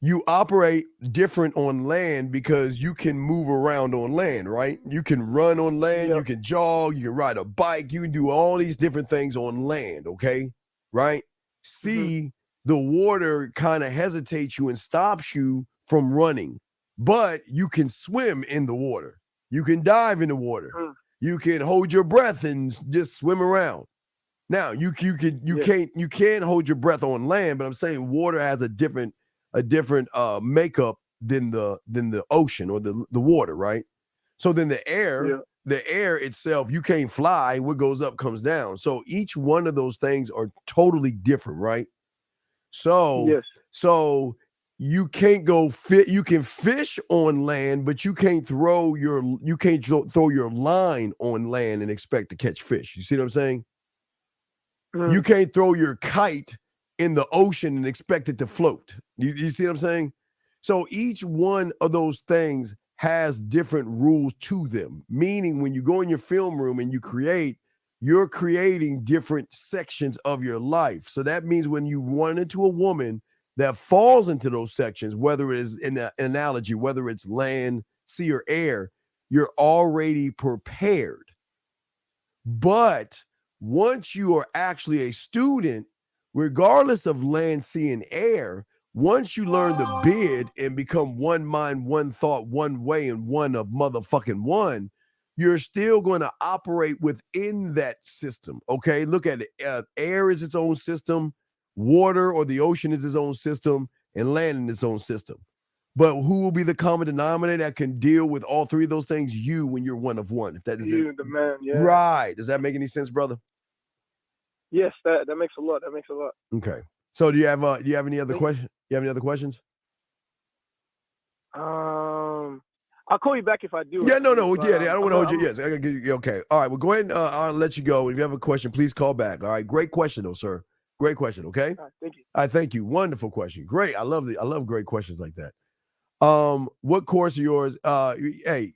You operate different on land because you can move around on land, right? You can run on land, you can jog, you can ride a bike, you can do all these different things on land, okay? Right? Sea, the water kind of hesitates you and stops you from running, but you can swim in the water. You can dive in the water. You can hold your breath and just swim around. Now, you can't hold your breath on land, but I'm saying water has a different makeup than the ocean or the water, right? So then the air itself, you can't fly. What goes up comes down. So each one of those things are totally different, right? So so you can't go fit. You can fish on land, but you can't throw your line on land and expect to catch fish. You see what I'm saying? You can't throw your kite in the ocean and expect it to float. You see what I'm saying? So each one of those things has different rules to them, meaning when you go in your film room and you're creating different sections of your life. So that means when you run into a woman that falls into those sections, whether it is in an analogy, whether it's land, sea, or air, you're already prepared. But once you are actually a student, regardless of land, sea, and air, once you learn to bid and become one mind, one thought, one way, and one of motherfucking one, you're still going to operate within that system. Okay, look at it. Air is its own system, water or the ocean is its own system, and land is its own system. But who will be the common denominator that can deal with all three of those things? You, when you're one of one. If that is You, the man, yeah. right. Does that make any sense, brother? Yes, that makes a lot. That makes a lot. Okay. So do you have any other questions? You have any other questions? I'll call you back if I do. Yeah, no. But, I don't want to hold you. Yes, I gotta give you. Okay. All right. Well, go ahead. I'll let you go. If you have a question, please call back. All right. Great question, though, sir. Great question. Okay. All right, thank you. All right. Thank you. Wonderful question. Great. I love great questions like that. What course of yours? You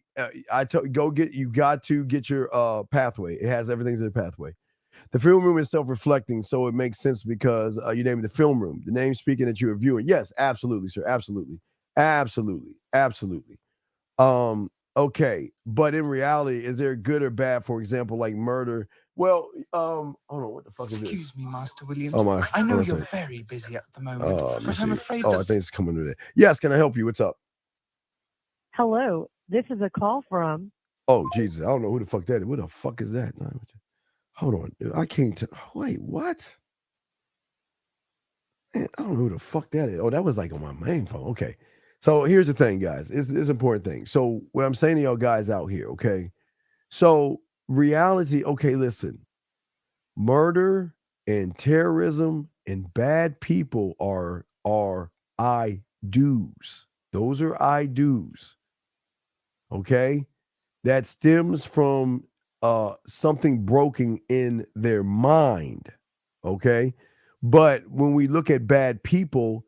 got to get your pathway. It has everything's in the pathway. The film room is self-reflecting, so it makes sense because you named it the film room. The name speaking that you are viewing. Yes, absolutely, sir. Absolutely. Okay. But in reality, is there good or bad, for example, like murder? Well, hold on, what the fuck is this? Excuse me, Master Williams. Oh my, I know hold on a you're second. very busy at the moment, Let me but I'm see. afraid I that think it's coming to that. Yes, can I help you? What's up? Hello, this is a call from. Oh, Jesus. I don't know who the fuck that is. What the fuck is that? Hold on. I can't wait, what? Man, I don't know who the fuck that is. Oh, that was like on my main phone. Okay. So here's the thing, guys. It's an important thing. So what I'm saying to y'all guys out here, okay? So reality, okay, listen. Murder and terrorism and bad people are I do's. Those are I do's. Okay? That stems from something broken in their mind. Okay? But when we look at bad people,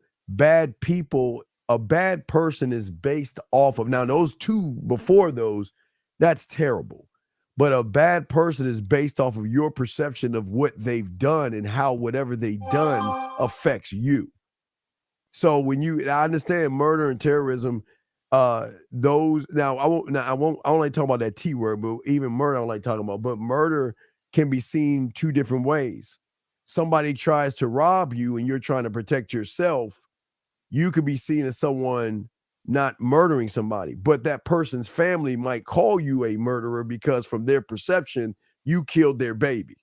a bad person is based off of, now those two before those, that's terrible. But a bad person is based off of your perception of what they've done and how whatever they've done affects you. So I understand murder and terrorism, Those now I won't like talk about that T word, but even murder I don't like talking about. But murder can be seen two different ways. Somebody tries to rob you and you're trying to protect yourself, you could be seen as someone not murdering somebody, but that person's family might call you a murderer because from their perception, you killed their baby.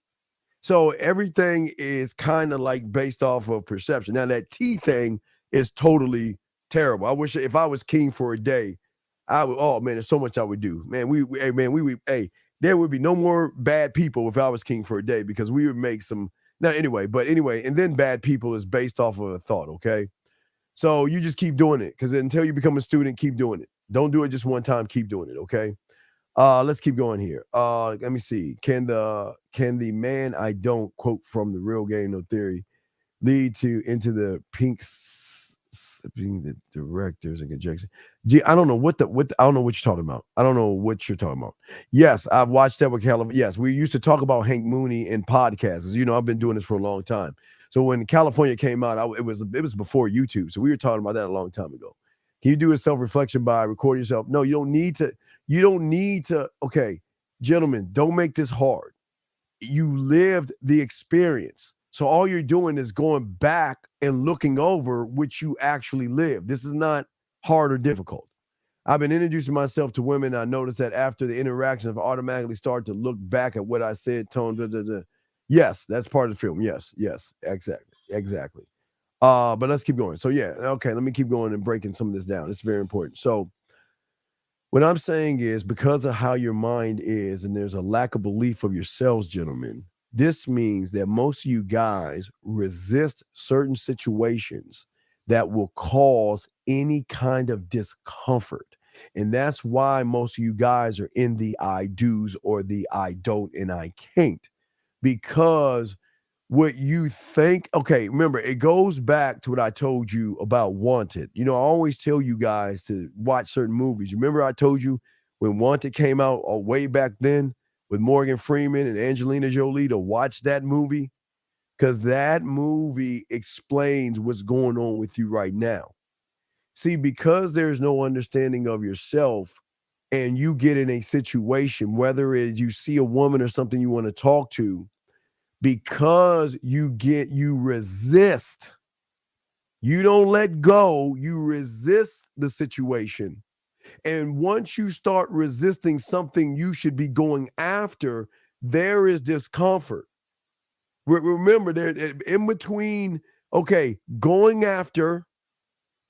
So everything is kind of like based off of perception. Now that T thing is totally terrible. I wish if I was king for a day, I would. Oh man, there's so much I would do. Man, hey, man, we would. Hey, there would be no more bad people if I was king for a day because we would make some. Now anyway, and then bad people is based off of a thought. Okay, so you just keep doing it because until you become a student, keep doing it. Don't do it just one time. Keep doing it. Okay. Let's keep going here. Let me see. Can the man I don't quote from the Real Game No Theory lead to into the being the directors and conjecture? Gee, I don't know I don't know what you're talking about. I don't know what you're talking about. Yes, I've watched that with California. Yes, we used to talk about Hank Mooney in podcasts. You know, I've been doing this for a long time. So when California came out, it was before YouTube. So we were talking about that a long time ago. Can you do a self-reflection by recording yourself? No, you don't need to. You don't need to. Okay, gentlemen, don't make this hard. You lived the experience. So all you're doing is going back and looking over what you actually lived. This is not hard or difficult. I've been introducing myself to women. I noticed that after the interaction, I've automatically started to look back at what I said, tone. Yes, that's part of the film. Yes, exactly. But let's keep going. So yeah, okay, let me keep going and breaking some of this down. It's very important. So what I'm saying is because of how your mind is, and there's a lack of belief of yourselves, gentlemen, this means that most of you guys resist certain situations that will cause any kind of discomfort. And that's why most of you guys are in the I do's or the I don't and I can't. Because what you think, okay, remember, it goes back to what I told you about Wanted. You know, I always tell you guys to watch certain movies. Remember, I told you when Wanted came out way back then with Morgan Freeman and Angelina Jolie to watch that movie? Because that movie explains what's going on with you right now. See, because there's no understanding of yourself and you get in a situation, whether it's you see a woman or something you want to talk to, because you resist, you don't let go, you resist the situation. And once you start resisting something you should be going after, there is discomfort. Remember, there in between, okay, going after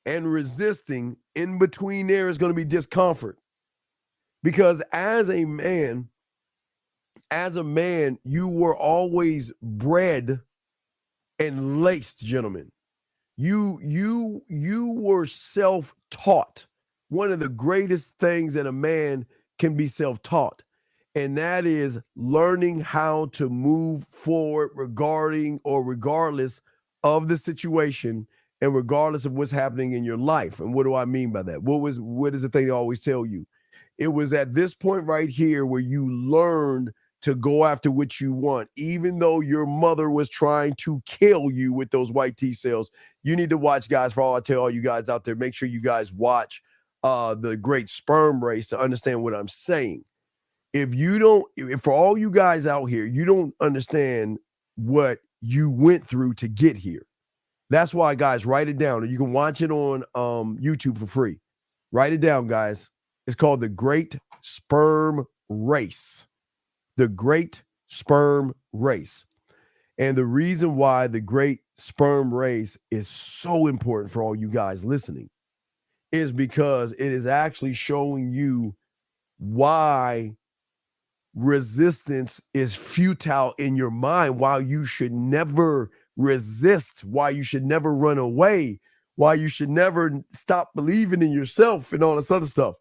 and resisting, in between there is going to be discomfort. Because as a man, you were always bred and laced, gentlemen. You were self-taught. One of the greatest things that a man can be self-taught, and that is learning how to move forward regardless of the situation and regardless of what's happening in your life. And what do I mean by that? What is the thing I always tell you? It was at this point right here where you learned to go after what you want, even though your mother was trying to kill you with those white T cells. You need to watch, guys. For all I tell all you guys out there, make sure you guys watch the Great Sperm Race to understand what I'm saying. If for all you guys out here, you don't understand what you went through to get here. That's why, guys, write it down. You can watch it on YouTube for free. Write it down, guys. It's called The Great Sperm Race. The Great Sperm Race. And the reason why the Great Sperm Race is so important for all you guys listening is because it is actually showing you why resistance is futile in your mind, why you should never resist, why you should never run away, why you should never stop believing in yourself and all this other stuff.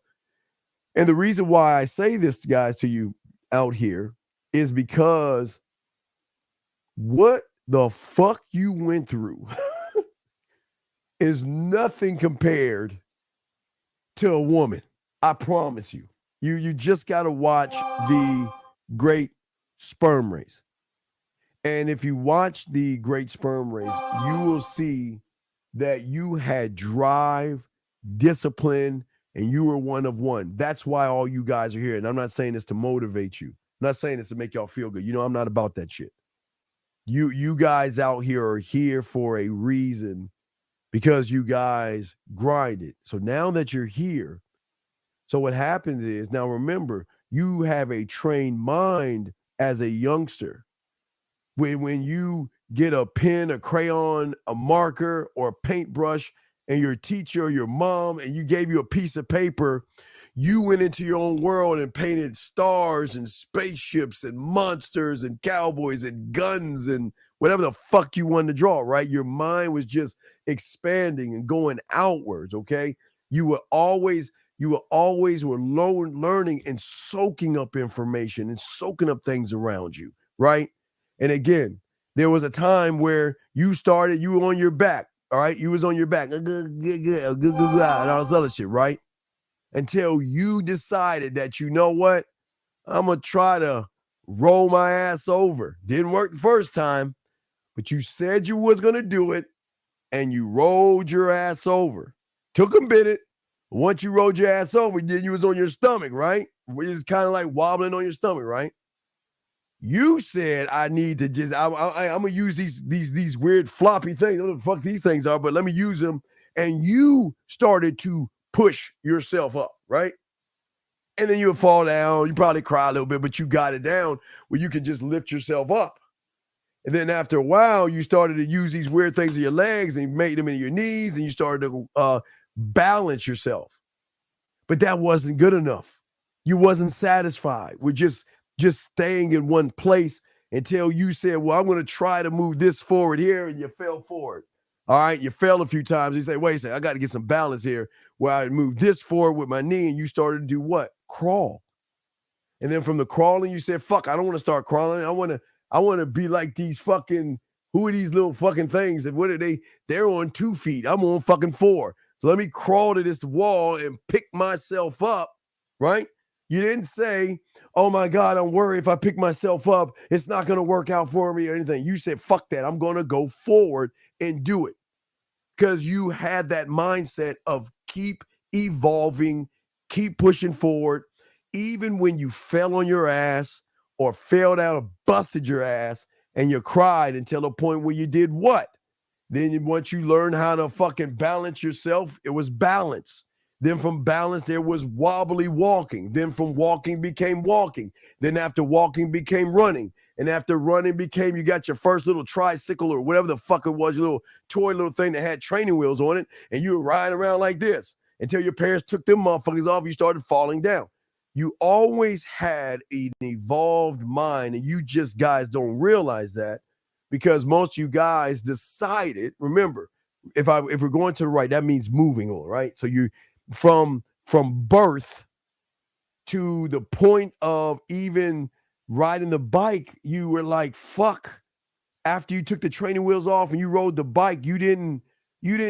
And the reason why I say this, guys, to you out here is because what the fuck you went through is nothing compared to a woman. I promise you. You just got to watch the Great Sperm Race. And if you watch the Great Sperm Race, you will see that you had drive, discipline, and you were one of one. That's why all you guys are here. And I'm not saying this to motivate you. I'm not saying this to make y'all feel good. You know, I'm not about that shit. You guys out here are here for a reason because you guys grinded. So now that you're here, so what happens is, now remember, you have a trained mind as a youngster. When you get a pen, a crayon, a marker, or a paintbrush, and your teacher or your mom, and you gave you a piece of paper, you went into your own world and painted stars and spaceships and monsters and cowboys and guns and whatever the fuck you wanted to draw, right? Your mind was just expanding and going outwards, okay? You were always learning and soaking up information and soaking up things around you, right? And again, there was a time where you were on your back, all right? You was on your back, and all this other shit, right? Until you decided that, you know what? I'm going to try to roll my ass over. Didn't work the first time, but you said you was going to do it, and you rolled your ass over. Took a minute. Once you rolled your ass over, then you was on your stomach, right? Which is kind of like wobbling on your stomach, right? You said, I need to just, I'm going to use these weird floppy things. I don't know what the fuck these things are, but let me use them. And you started to push yourself up, right? And then you would fall down. You probably cry a little bit, but you got it down where you can just lift yourself up. And then after a while, you started to use these weird things in your legs and you made them in your knees, and you started to balance yourself. But that wasn't good enough. You wasn't satisfied with just staying in one place until you said, well, I'm going to try to move this forward here, and you fell forward. All right, you fell a few times. You say, wait a second, I got to get some balance here where I move this forward with my knee, and you started to do what? Crawl. And then from the crawling, you said, fuck, I don't want to start crawling. I want to be like these fucking, who are these little fucking things? And what are they? They're on 2 feet. I'm on fucking 4. So let me crawl to this wall and pick myself up, right? You didn't say, oh my God, I'm worried if I pick myself up, it's not going to work out for me or anything. You said, fuck that. I'm going to go forward and do it. Because you had that mindset of keep evolving, keep pushing forward. Even when you fell on your ass or fell down or busted your ass and you cried until the point where you did what? Then once you learn how to fucking balance yourself, it was balance. Then from balance, there was wobbly walking. Then from walking became walking. Then after walking became running. And after running became, you got your first little tricycle or whatever the fuck it was, your little toy little thing that had training wheels on it. And you were riding around like this until your parents took them motherfuckers off. You started falling down. You always had an evolved mind, and you just guys don't realize that because most of you guys decided, remember, if we're going to the right, that means moving on, right? So you from birth to the point of even riding the bike, you were like, fuck. After you took the training wheels off and you rode the bike, you didn't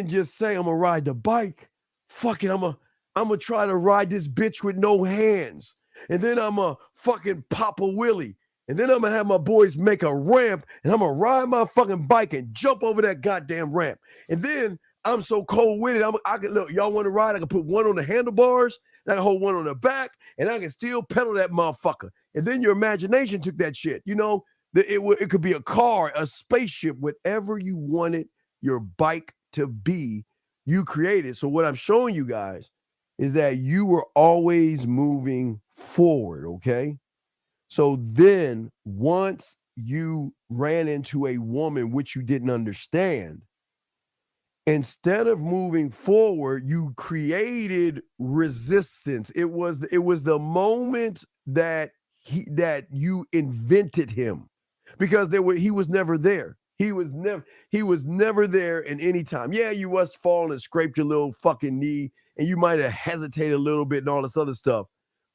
just say, I'm gonna ride the bike. Fuck it, I'm gonna try to ride this bitch with no hands. And then I'm gonna fucking pop a wheelie. And then I'm gonna have my boys make a ramp, and I'm gonna ride my fucking bike and jump over that goddamn ramp. And then I'm so cold with it, I can look, y'all want to ride? I can put one on the handlebars, and I can hold one on the back, and I can still pedal that motherfucker. And then your imagination took that shit. You know, it could be a car, a spaceship, whatever you wanted your bike to be, you created. So what I'm showing you guys is that you were always moving forward, okay? So then once you ran into a woman which you didn't understand, instead of moving forward, you created resistance. It was the moment that you invented him, because he was never there. He was never there in any time. Yeah, you was falling and scraped your little fucking knee, and you might have hesitated a little bit and all this other stuff.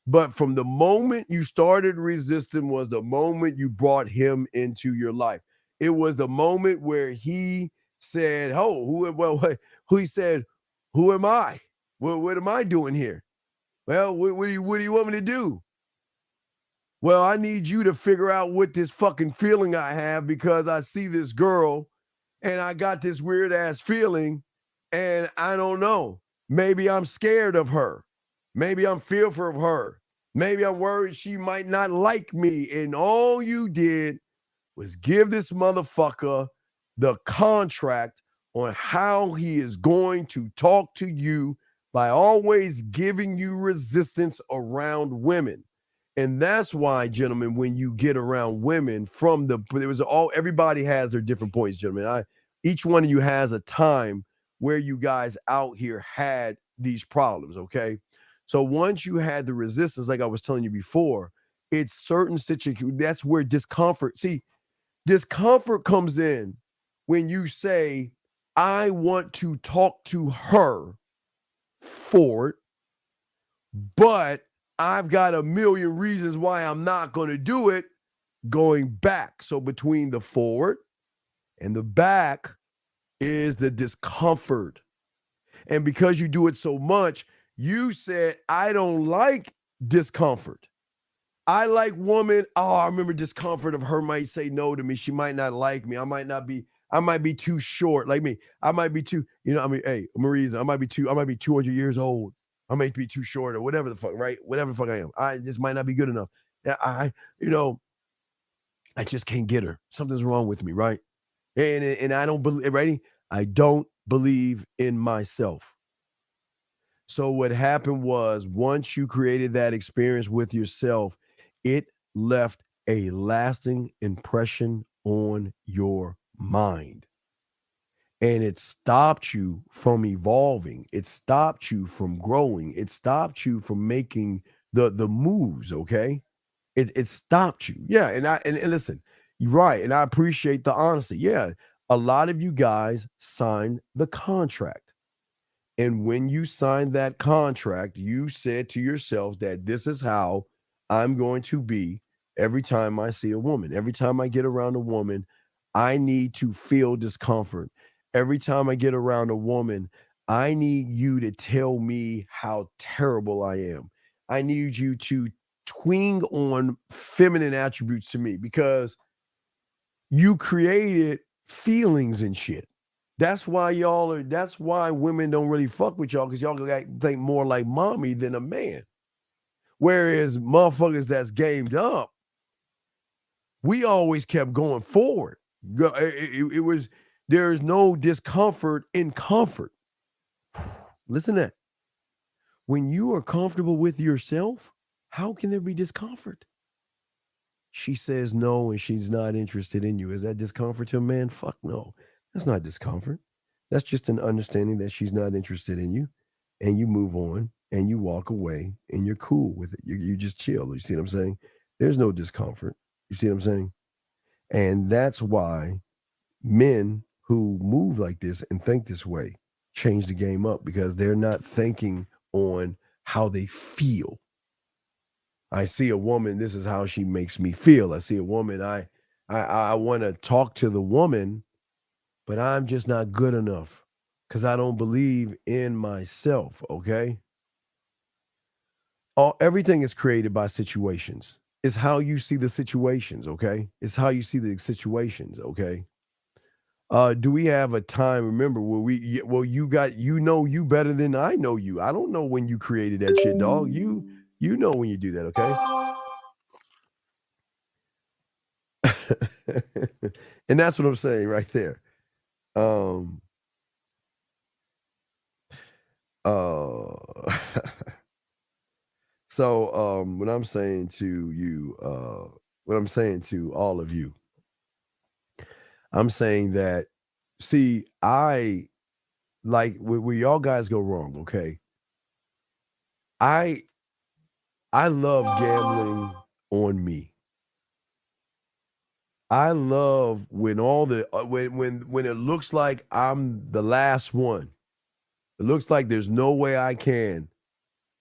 But from the moment you started resisting was the moment you brought him into your life. It was the moment where he said, "Oh, who he said, who am I? What am I doing here? Well, what do you want me to do? Well, I need you to figure out what this fucking feeling I have, because I see this girl and I got this weird ass feeling and I don't know. Maybe I'm scared of her. Maybe I'm fearful of her. Maybe I'm worried she might not like me. And all you did was give this motherfucker the contract on how he is going to talk to you by always giving you resistance around women. And that's why, gentlemen, when you get around women everybody has their different points, gentlemen. Each one of you has a time where you guys out here had these problems, okay? So once you had the resistance, like I was telling you before, it's certain situations. That's where discomfort. See, discomfort comes in when you say, I want to talk to her forward, but I've got a million reasons why I'm not going to do it going back. So between the forward and the back is the discomfort. And because you do it so much, you said, I don't like discomfort. I like woman. Oh, I remember discomfort of her might say no to me. She might not like me. I might be too short. Like me. I might be too, hey, Marisa, I might be 200 years old. I might be too short or whatever the fuck, right? Whatever the fuck I am. I just might not be good enough. Yeah, I just can't get her. Something's wrong with me, right? And I don't believe, ready? I don't believe in myself. So what happened was once you created that experience with yourself, it left a lasting impression on your mind. And it stopped you from evolving. It stopped you from growing. It stopped you from making the moves, okay? It stopped you. Yeah, and listen, you're right. And I appreciate the honesty. Yeah, a lot of you guys signed the contract. And when you signed that contract, you said to yourself that this is how I'm going to be every time I see a woman. Every time I get around a woman, I need to feel discomfort. Every time I get around a woman, I need you to tell me how terrible I am. I need you to twing on feminine attributes to me because you created feelings and shit. That's why women don't really fuck with y'all, because y'all think more like mommy than a man. Whereas motherfuckers that's gamed up, we always kept going forward. It was, there is no discomfort in comfort. Listen to that. When you are comfortable with yourself, how can there be discomfort? She says no and she's not interested in you. Is that discomfort to a man? Fuck no. That's not discomfort. That's just an understanding that she's not interested in you. And you move on and you walk away and you're cool with it. You just chill. You see what I'm saying? There's no discomfort. You see what I'm saying? And that's why men who move like this and think this way change the game up, because they're not thinking on how they feel. I see a woman, this is how she makes me feel. I see a woman, I want to talk to the woman, but I'm just not good enough because I don't believe in myself, okay? Everything is created by situations. It's how you see the situations, okay? It's how you see the situations, okay? Do we have a time, remember, where you better than I know you. I don't know when you created that shit, dog. You know when you do that, okay? And that's what I'm saying right there. So what I'm saying to you, what I'm saying to all of you, I'm saying that, see, I like where y'all guys go wrong, okay? I love gambling on me. I love when all the when it looks like I'm the last one. It looks like there's no way I can.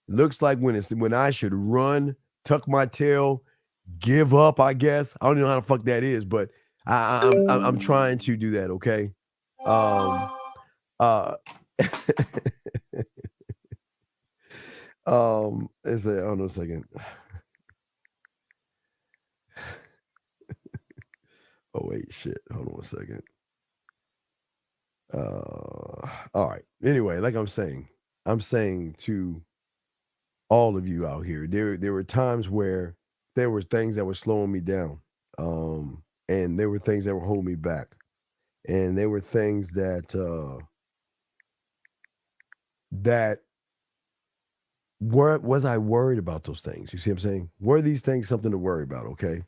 It looks like when I should run, tuck my tail, give up, I guess. I don't even know how the fuck that is, but I'm trying to do that, okay? Uh let's say, hold on a second. Oh wait, shit. Hold on a second. All right. Anyway, like I'm saying to all of you out here. There were times where there were things that were slowing me down, and there were things that were holding me back, and there were things that was I worried about those things? You see what I'm saying? Were these things something to worry about? Okay,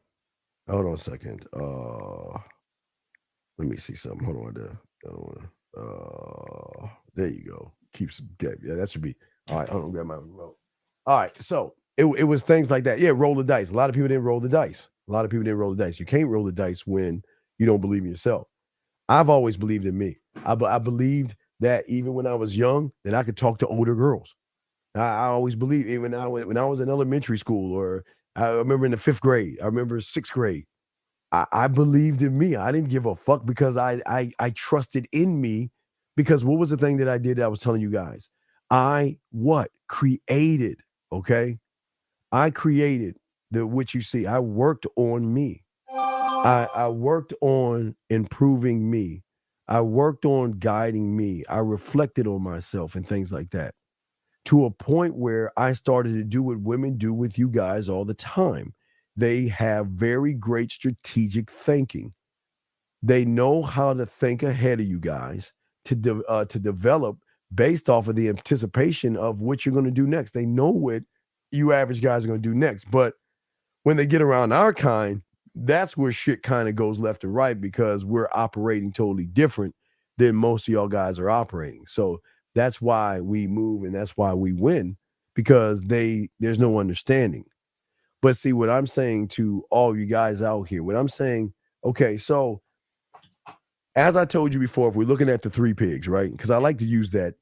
hold on a second. Let me see something. Hold on. There you go. Keeps dead. Yeah, that should be all right. Hold on, grab my remote. All right, so it was things like that. Yeah, roll the dice. A lot of people didn't roll the dice. You can't roll the dice when you don't believe in yourself. I've always believed in me. I believed that even when I was young, that I could talk to older girls. I always believed, even when I was in elementary school, or I remember in the 5th grade, I remember 6th grade. I believed in me. I didn't give a fuck because I trusted in me. Because what was the thing that I did that I was telling you guys? I created, okay? I created what you see. I worked on me. I worked on improving me. I worked on guiding me. I reflected on myself and things like that, to a point where I started to do what women do with you guys all the time. They have very great strategic thinking. They know how to think ahead of you guys to develop based off of the anticipation of what you're going to do next. They know what you average guys are going to do next. But when they get around our kind, that's where shit kind of goes left and right, because we're operating totally different than most of y'all guys are operating. So that's why we move and that's why we win, because there's no understanding. But see, what I'm saying to all you guys out here, what I'm saying, okay, so as I told you before, if we're looking at the 3 pigs, right? Because I like to use that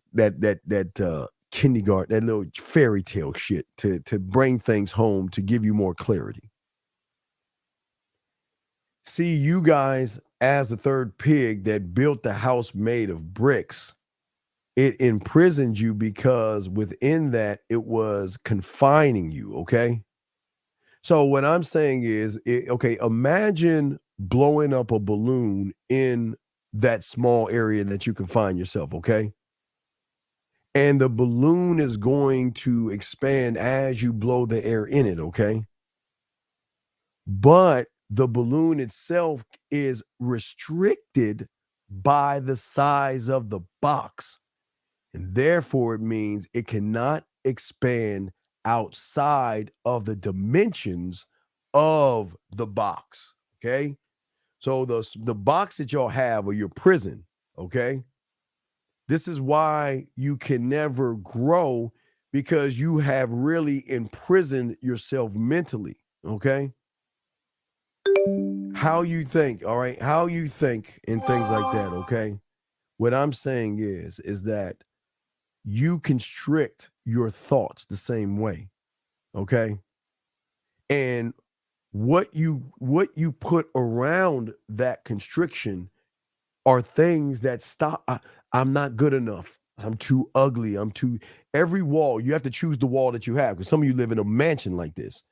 kindergarten, that little fairy tale shit to bring things home, to give you more clarity. See, you guys as the 3rd pig that built the house made of bricks, it imprisoned you because within that it was confining you, okay? So what I'm saying is, okay, imagine blowing up a balloon in that small area that you can find yourself, okay? And the balloon is going to expand as you blow the air in it, okay? But the balloon itself is restricted by the size of the box. And therefore, it means it cannot expand outside of the dimensions of the box. Okay. So the box that y'all have, or your prison, okay? This is why you can never grow, because you have really imprisoned yourself mentally. Okay. How you think, all right? How you think and things like that, okay? What I'm saying is that you constrict your thoughts the same way, okay? And what you put around that constriction are things that stop. I'm not good enough. I'm too ugly. Every wall, you have to choose the wall that you have, because some of you live in a mansion like this.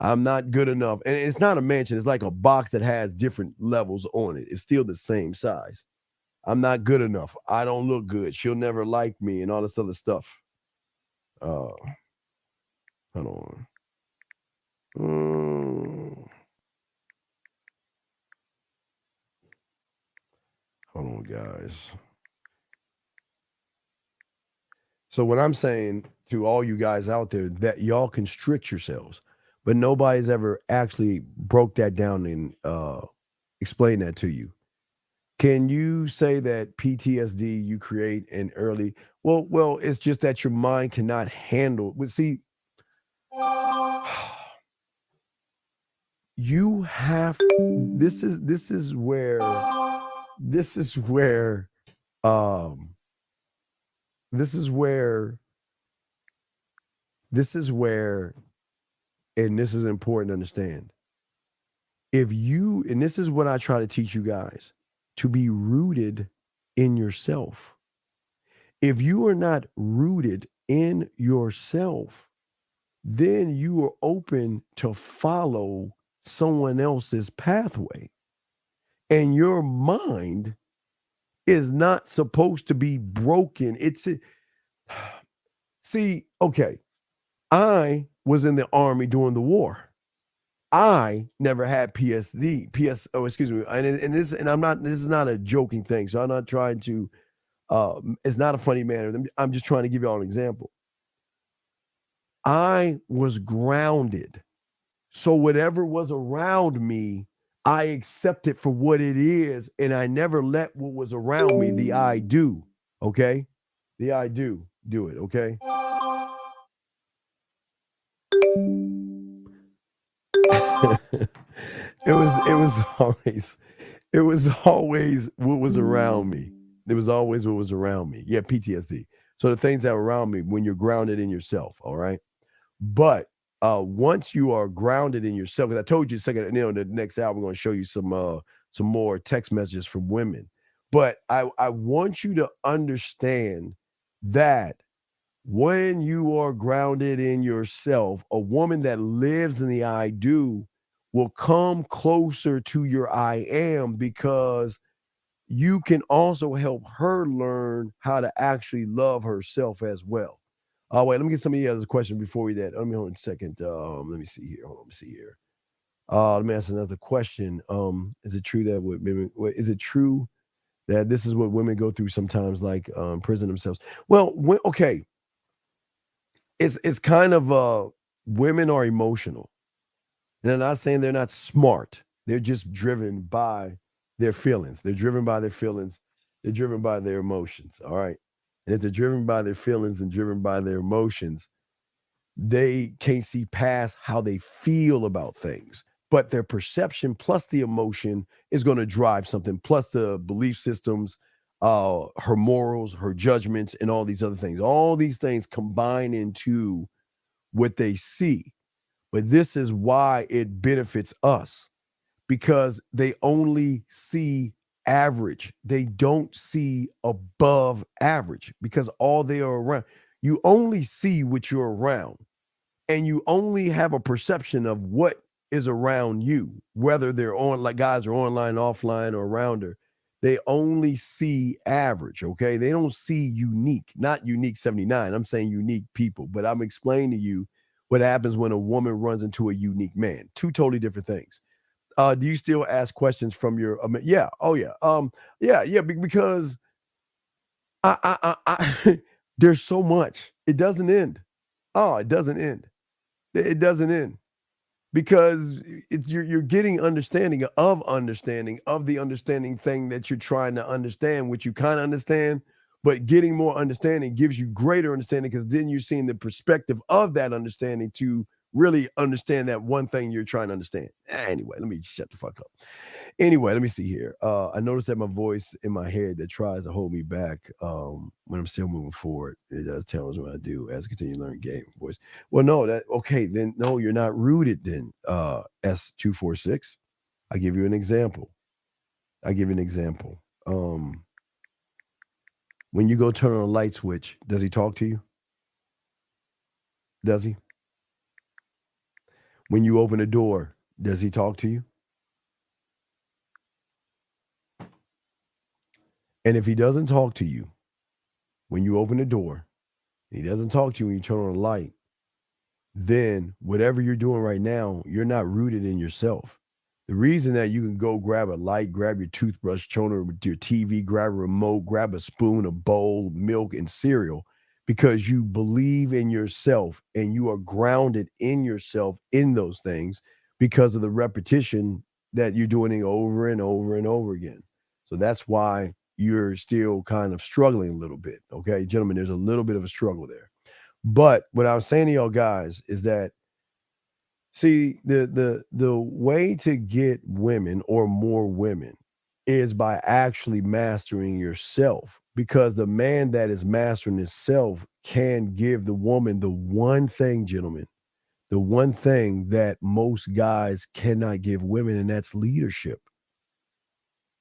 I'm not good enough. And it's not a mansion. It's like a box that has different levels on it. It's still the same size. I'm not good enough. I don't look good. She'll never like me, and all this other stuff. Hold on. Hold on, guys. So what I'm saying to all you guys out there, that y'all constrict yourselves, but nobody's ever actually broke that down and explained that to you. Can you say that PTSD you create in early? Well, it's just that your mind cannot handle. But see, you have. This is where. This is where. This is where. This is where, and this is important to understand. If you, and this is what I try to teach you guys, to be rooted in yourself. If you are not rooted in yourself, then you are open to follow someone else's pathway. And your mind is not supposed to be broken. See, okay. I was in the Army during the war. I never had PSD, oh, excuse me. And I'm not, this is not a joking thing. So I'm not trying to, it's not a funny manner. I'm just trying to give you all an example. I was grounded. So whatever was around me, I accept it for what it is. And I never let what was around me, the I do. Okay. The I do it. Okay. It was always what was around me. It was always what was around me. Yeah, PTSD. So the things that were around me when you're grounded in yourself, all right? But once you are grounded in yourself, because I told you a second, the next hour we're going to show you some more text messages from women. But I want you to understand that when you are grounded in yourself, a woman that lives in the I do will come closer to your I am, because you can also help her learn how to actually love herself as well. Oh, wait, let me get some of you guys a question before we that. Let me hold on a second. Let me see here. Hold on, let me see here. Let me ask another question. Is it true that is it true that this is what women go through sometimes, like prison themselves? Well, okay, it's kind of women are emotional. And I'm not saying they're not smart. They're just driven by their feelings. They're driven by their feelings. They're driven by their emotions. All right. And if they're driven by their feelings and driven by their emotions, they can't see past how they feel about things. But their perception plus the emotion is going to drive something, plus the belief systems, her morals, her judgments, and all these other things. All these things combine into what they see. But this is why it benefits us, because they only see average. They don't see above average, because all they are around. You only see what you're around, and you only have a perception of what is around you, whether they're on, like guys are online, offline, or around her. They only see average. Okay. They don't see unique, not unique 79. I'm saying unique people, but I'm explaining to you what happens when a woman runs into a unique man. Two totally different things. Do you still ask questions from your? Yeah. Oh yeah. Yeah. Because I there's so much. It doesn't end. Oh, it doesn't end. It doesn't end, because you're getting understanding of the understanding thing that you're trying to understand, which you kind of understand, but getting more understanding gives you greater understanding, because then you're seeing the perspective of that understanding to really understand that one thing you're trying to understand. Anyway, let me shut the fuck up. Anyway, let me see here. I noticed that my voice in my head that tries to hold me back when I'm still moving forward. It does tell us what I do as I continue to learn game voice. Well, no, then no, you're not rooted then. S246. I give you an example. When you go turn on a light switch, does he talk to you? Does he? When you open a door, does he talk to you? And if he doesn't talk to you when you open the door, he doesn't talk to you when you turn on a light, then whatever you're doing right now, you're not rooted in yourself. The reason that you can go grab a light, grab your toothbrush, turn on your TV, grab a remote, grab a spoon, a bowl, milk, and cereal, because you believe in yourself and you are grounded in yourself in those things, because of the repetition that you're doing it over and over and over again. So that's why you're still kind of struggling a little bit. Okay, gentlemen, there's a little bit of a struggle there. But what I was saying to y'all guys is that, see, the way to get women or more women is by actually mastering yourself, because the man that is mastering himself can give the woman the one thing, gentlemen, the one thing that most guys cannot give women, and that's leadership.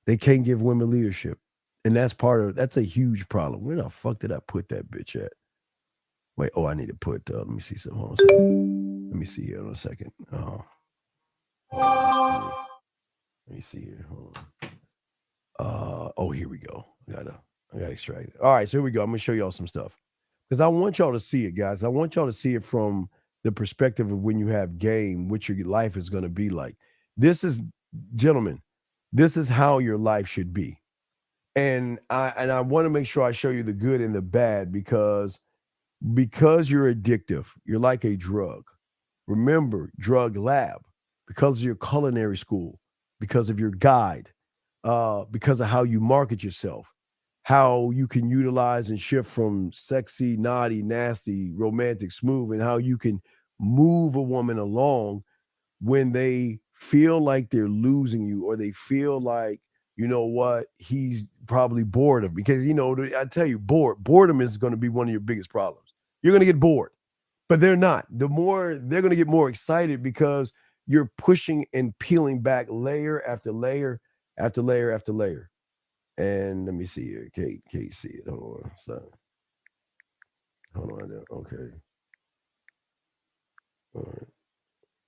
They can't give women leadership. And that's a huge problem. Where the fuck did I put that bitch at? Wait, I need to put, let me see something. Hold on a second. Let me see here in a second. Let me see here. Hold on. Here we go. I gotta extract it. All right, so here we go. I'm gonna show y'all some stuff, because I want y'all to see it, guys. I want y'all to see it from the perspective of when you have game, what your life is going to be like. This is, gentlemen, this is how your life should be. And I want to make sure I show you the good and the bad because you're addictive. You're like a drug. Remember, drug lab, because of your culinary school, because of your guide, because of how you market yourself, how you can utilize and shift from sexy, naughty, nasty, romantic, smooth, and how you can move a woman along when they feel like they're losing you or they feel like, you know what, he's probably bored of, because I tell you, boredom is going to be one of your biggest problems. You're going to get bored, but they're not. The more they're going to get more excited because you're pushing and peeling back layer after layer after layer after layer. And let me see here. Can't see it. Hold on. So, hold on. Okay. All right.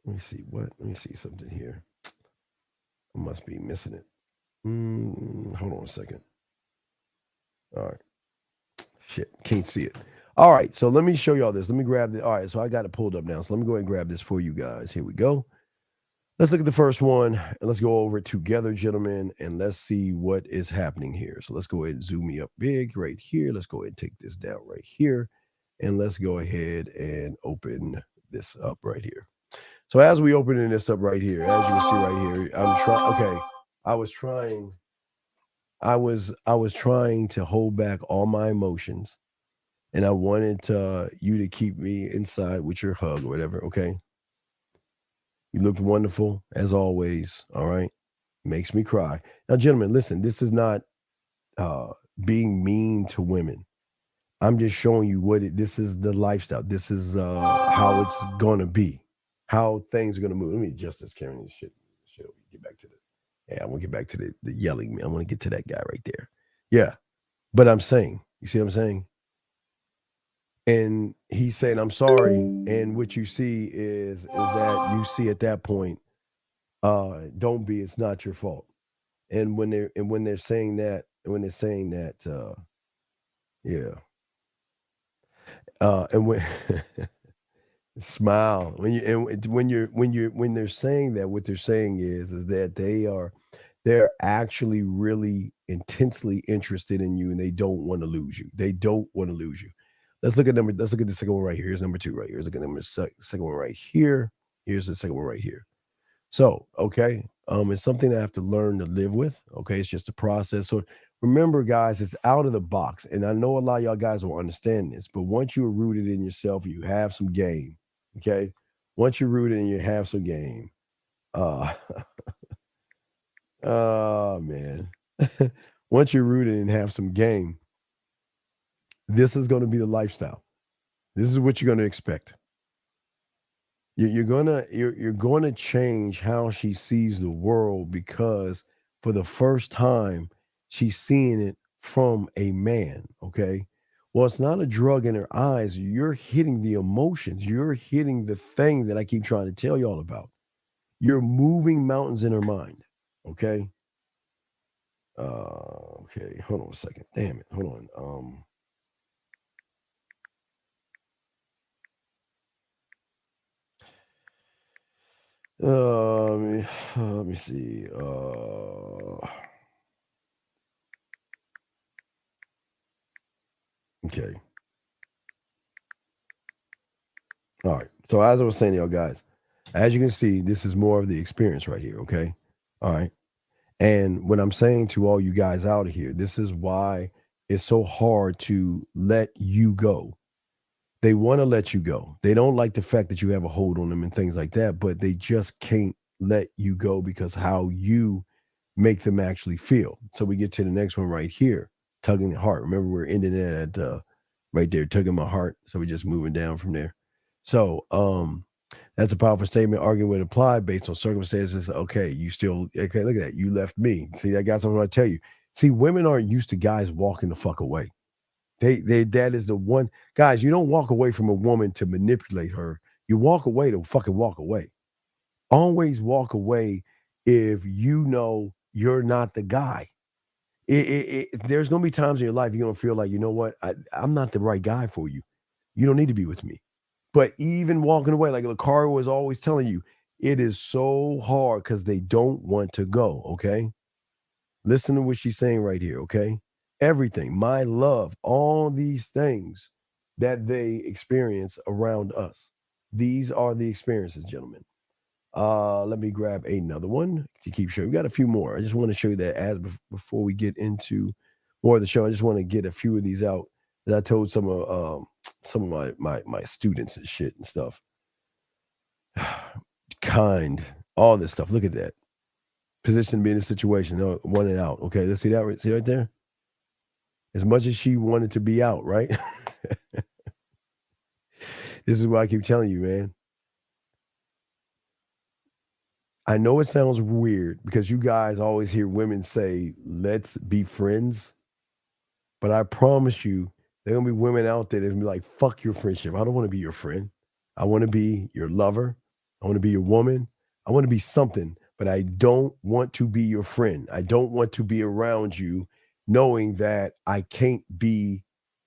Let me see what. Let me see something here. I must be missing it. Hold on a second. All right. Shit. Can't see it. All right. So let me show y'all this. Let me grab the. All right. So I got it pulled up now. So let me go ahead and grab this for you guys. Here we go. Let's look at the first one and let's go over it together, gentlemen, and let's see what is happening here. So let's go ahead and zoom me up big right here. Let's go ahead and take this down right here. And let's go ahead and open this up right here. So as we opening this up right here, as you can see right here, I'm trying. Okay, I was trying to hold back all my emotions, and I wanted you to keep me inside with your hug or whatever. Okay, you looked wonderful as always. All right, makes me cry. Now, gentlemen, listen. This is not uh, being mean to women. I'm just showing you this is the lifestyle. This is how it's gonna be, how things are gonna move. Let me adjust this camera and shit. Get back to I want to get back to the yelling. I want to get to that guy right there. Yeah, but I'm saying, you see what I'm saying? And he's saying, I'm sorry. And what you see is that you see at that point, don't be. It's not your fault. And when they're saying that, yeah. And when smile when they're saying that, what they're saying is that they're actually really intensely interested in you and they don't want to lose you. They don't want to lose you. Let's look at the second one right here. Here's number two right here. Let's look at second one right here. Here's the second one right here. So, okay, it's something I have to learn to live with. Okay, it's just a process. So remember, guys, it's out of the box. And I know a lot of y'all guys will understand this, but once you're rooted in yourself, you have some game. Okay. Once you're rooted and you have some game, uh oh man. Once you're rooted and have some game, this is going to be the lifestyle. This is what you're going to expect. You're gonna change how she sees the world because for the first time she's seeing it from a man. Okay, well, it's not a drug in her eyes. You're hitting the emotions. You're hitting the thing that I keep trying to tell y'all about. You're moving mountains in her mind. Okay. Okay. Hold on a second. Damn it. Hold on. Let me see. Okay. All right. So as I was saying to y'all guys, as you can see, this is more of the experience right here. Okay. All right. And what I'm saying to all you guys out here, this is why it's so hard to let you go. They want to let you go. They don't like the fact that you have a hold on them and things like that, but they just can't let you go because how you make them actually feel. So we get to the next one right here, tugging the heart. Remember, we're ending it at right there, tugging my heart. So we're just moving down from there. So that's a powerful statement. Arguing would apply based on circumstances. Okay, you still okay, look at that. You left me. See, that guy's what I tell you. See, women aren't used to guys walking the fuck away. They that is the one guys, you don't walk away from a woman to manipulate her. You walk away to fucking walk away. Always walk away if you know you're not the guy. There's gonna be times in your life you're gonna feel like, you know what, I'm not the right guy for you. You don't need to be with me. But even walking away, like Lakari was always telling you, it is so hard because they don't want to go. Okay. Listen to what she's saying right here. Okay. Everything, my love, all these things that they experience around us. These are the experiences, gentlemen. Let me grab another one to keep showing. We got a few more. I just want to show you that as before we get into more of the show. I just want to get a few of these out that I told some of my students and shit and stuff. Kind, all this stuff. Look at that. Position to be in a situation, one and out. Okay, let's see that. See right there. As much as she wanted to be out, right? This is what I keep telling you, man. I know it sounds weird because you guys always hear women say, let's be friends. But I promise you, there are going to be women out there that be like, fuck your friendship. I don't want to be your friend. I want to be your lover. I want to be your woman. I want to be something, but I don't want to be your friend. I don't want to be around you knowing that I can't be,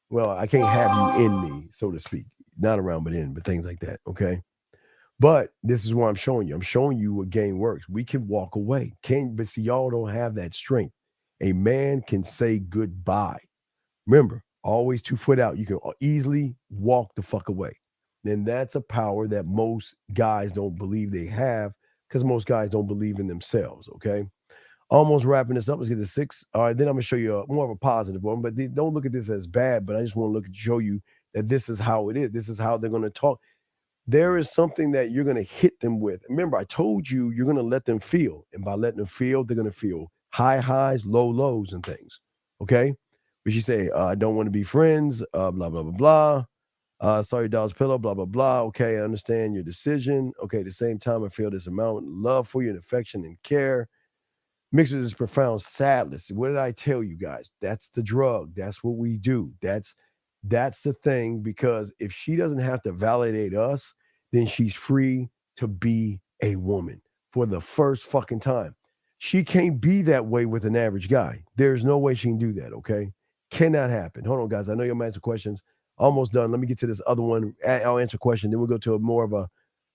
well, I can't have you in me, so to speak. Not around, but in, but things like that. Okay. But this is what I'm showing you. I'm showing you what game works. We can walk away. But see, y'all don't have that strength. A man can say goodbye. Remember, always 2 foot out. You can easily walk the fuck away. And that's a power that most guys don't believe they have because most guys don't believe in themselves. Okay. Almost wrapping this up. Let's get to 6. All right. Then I'm going to show you more of a positive one, but don't look at this as bad. But I just want to show you that this is how it is. This is how they're going to talk. There is something that you're going to hit them with. Remember, I told you you're going to let them feel. And by letting them feel, they're going to feel high highs, low lows, and things. Okay. But you say, I don't want to be friends, blah, blah, blah, blah. Sorry, dog's pillow, blah, blah, blah. Okay, I understand your decision. Okay, at the same time, I feel this amount of love for you and affection and care. Mixed with this profound sadness. What did I tell you guys? That's the drug. That's what we do. That's the thing, because if she doesn't have to validate us, then she's free to be a woman for the first fucking time. She can't be that way with an average guy. There's no way she can do that, okay? Cannot happen. Hold on, guys. I know you'll answer questions. Almost done. Let me get to this other one. I'll answer a question. Then we'll go to a more of a,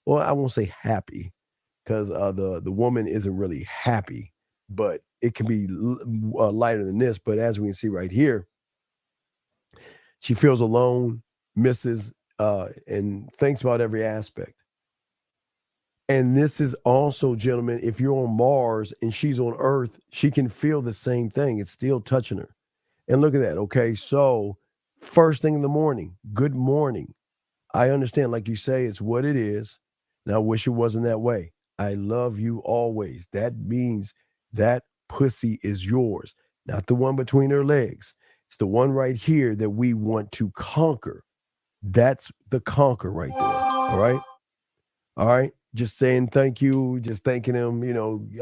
well, I won't say happy, because the woman isn't really happy, but it can be lighter than this. But as we can see right here, she feels alone, misses, and thinks about every aspect. And this is also, gentlemen, if you're on Mars and she's on Earth, she can feel the same thing. It's still touching her. And look at that. Okay. So, first thing in the morning, good morning. I understand, like you say, it's what it is. And I wish it wasn't that way. I love you always. That means that pussy is yours, not the one between her legs. It's the one right here that we want to conquer. That's the conquer right there. All right. All right. Just saying thank you, just thanking him,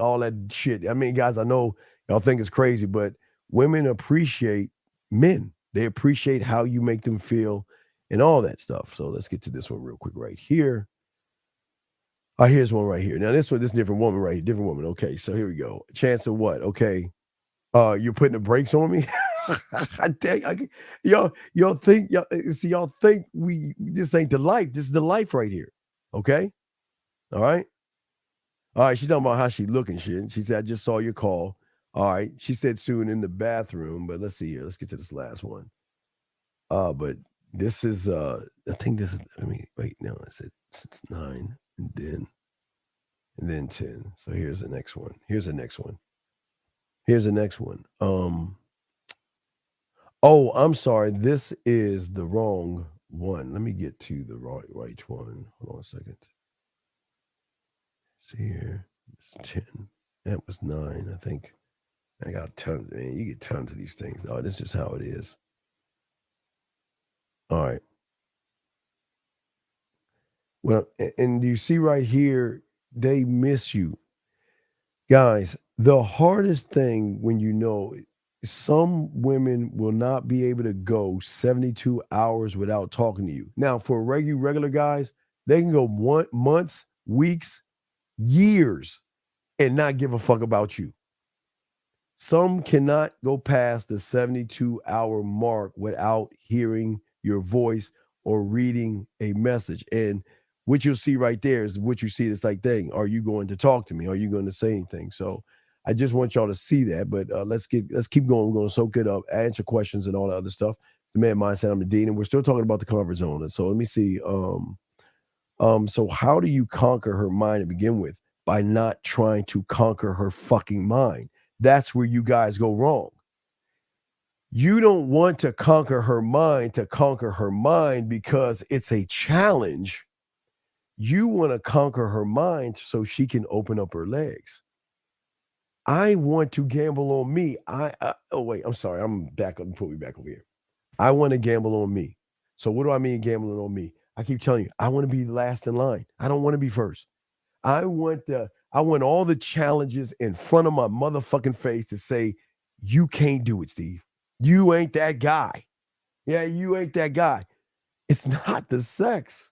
all that shit. I mean, guys, I know y'all think it's crazy, but women appreciate men. They appreciate how you make them feel and all that stuff. So let's get to this one real quick right here. Here's one right here. Now, this different woman right here. Different woman. Okay, so here we go. Chance of what? Okay. You're putting the brakes on me? I tell you, y'all think this ain't the life. This is the life right here. Okay? All right. All right. She's talking about how she looking shit. She said, I just saw your call. All right. She said soon in the bathroom, but let's see here. Let's get to this last one. But this is I think this is, wait, no, I said 9 and then 10. So here's the next one. Here's the next one. Oh, I'm sorry. This is the wrong one. Let me get to the right one. Hold on a second. See here, it's 10. That was 9, I think. I got tons, man. You get tons of these things. Oh, this is how it is. All right. Well, and you see right here, they miss you. Guys, the hardest thing when some women will not be able to go 72 hours without talking to you. Now, for regular guys, they can go months, weeks, years, and not give a fuck about you. Some cannot go past the 72-hour mark without hearing your voice or reading a message. And what you'll see right there is what you see this like thing. Are you going to talk to me? Are you going to say anything? So I just want y'all to see that. But let's keep going. We're going to soak it up, answer questions and all that other stuff. The man mindset, I'm the dean, and we're still talking about the comfort zone. And so let me see. So how do you conquer her mind to begin with? By not trying to conquer her fucking mind. That's where you guys go wrong. You don't want to conquer her mind because it's a challenge. You want to conquer her mind so she can open up her legs. I want to gamble on me. Oh wait, I'm sorry. I'm back up. Put me back over here. I want to gamble on me. So what do I mean gambling on me? I keep telling you, I want to be last in line. I don't want to be first. I want all the challenges in front of my motherfucking face to say, you can't do it, Steve. You ain't that guy. Yeah, you ain't that guy. It's not the sex.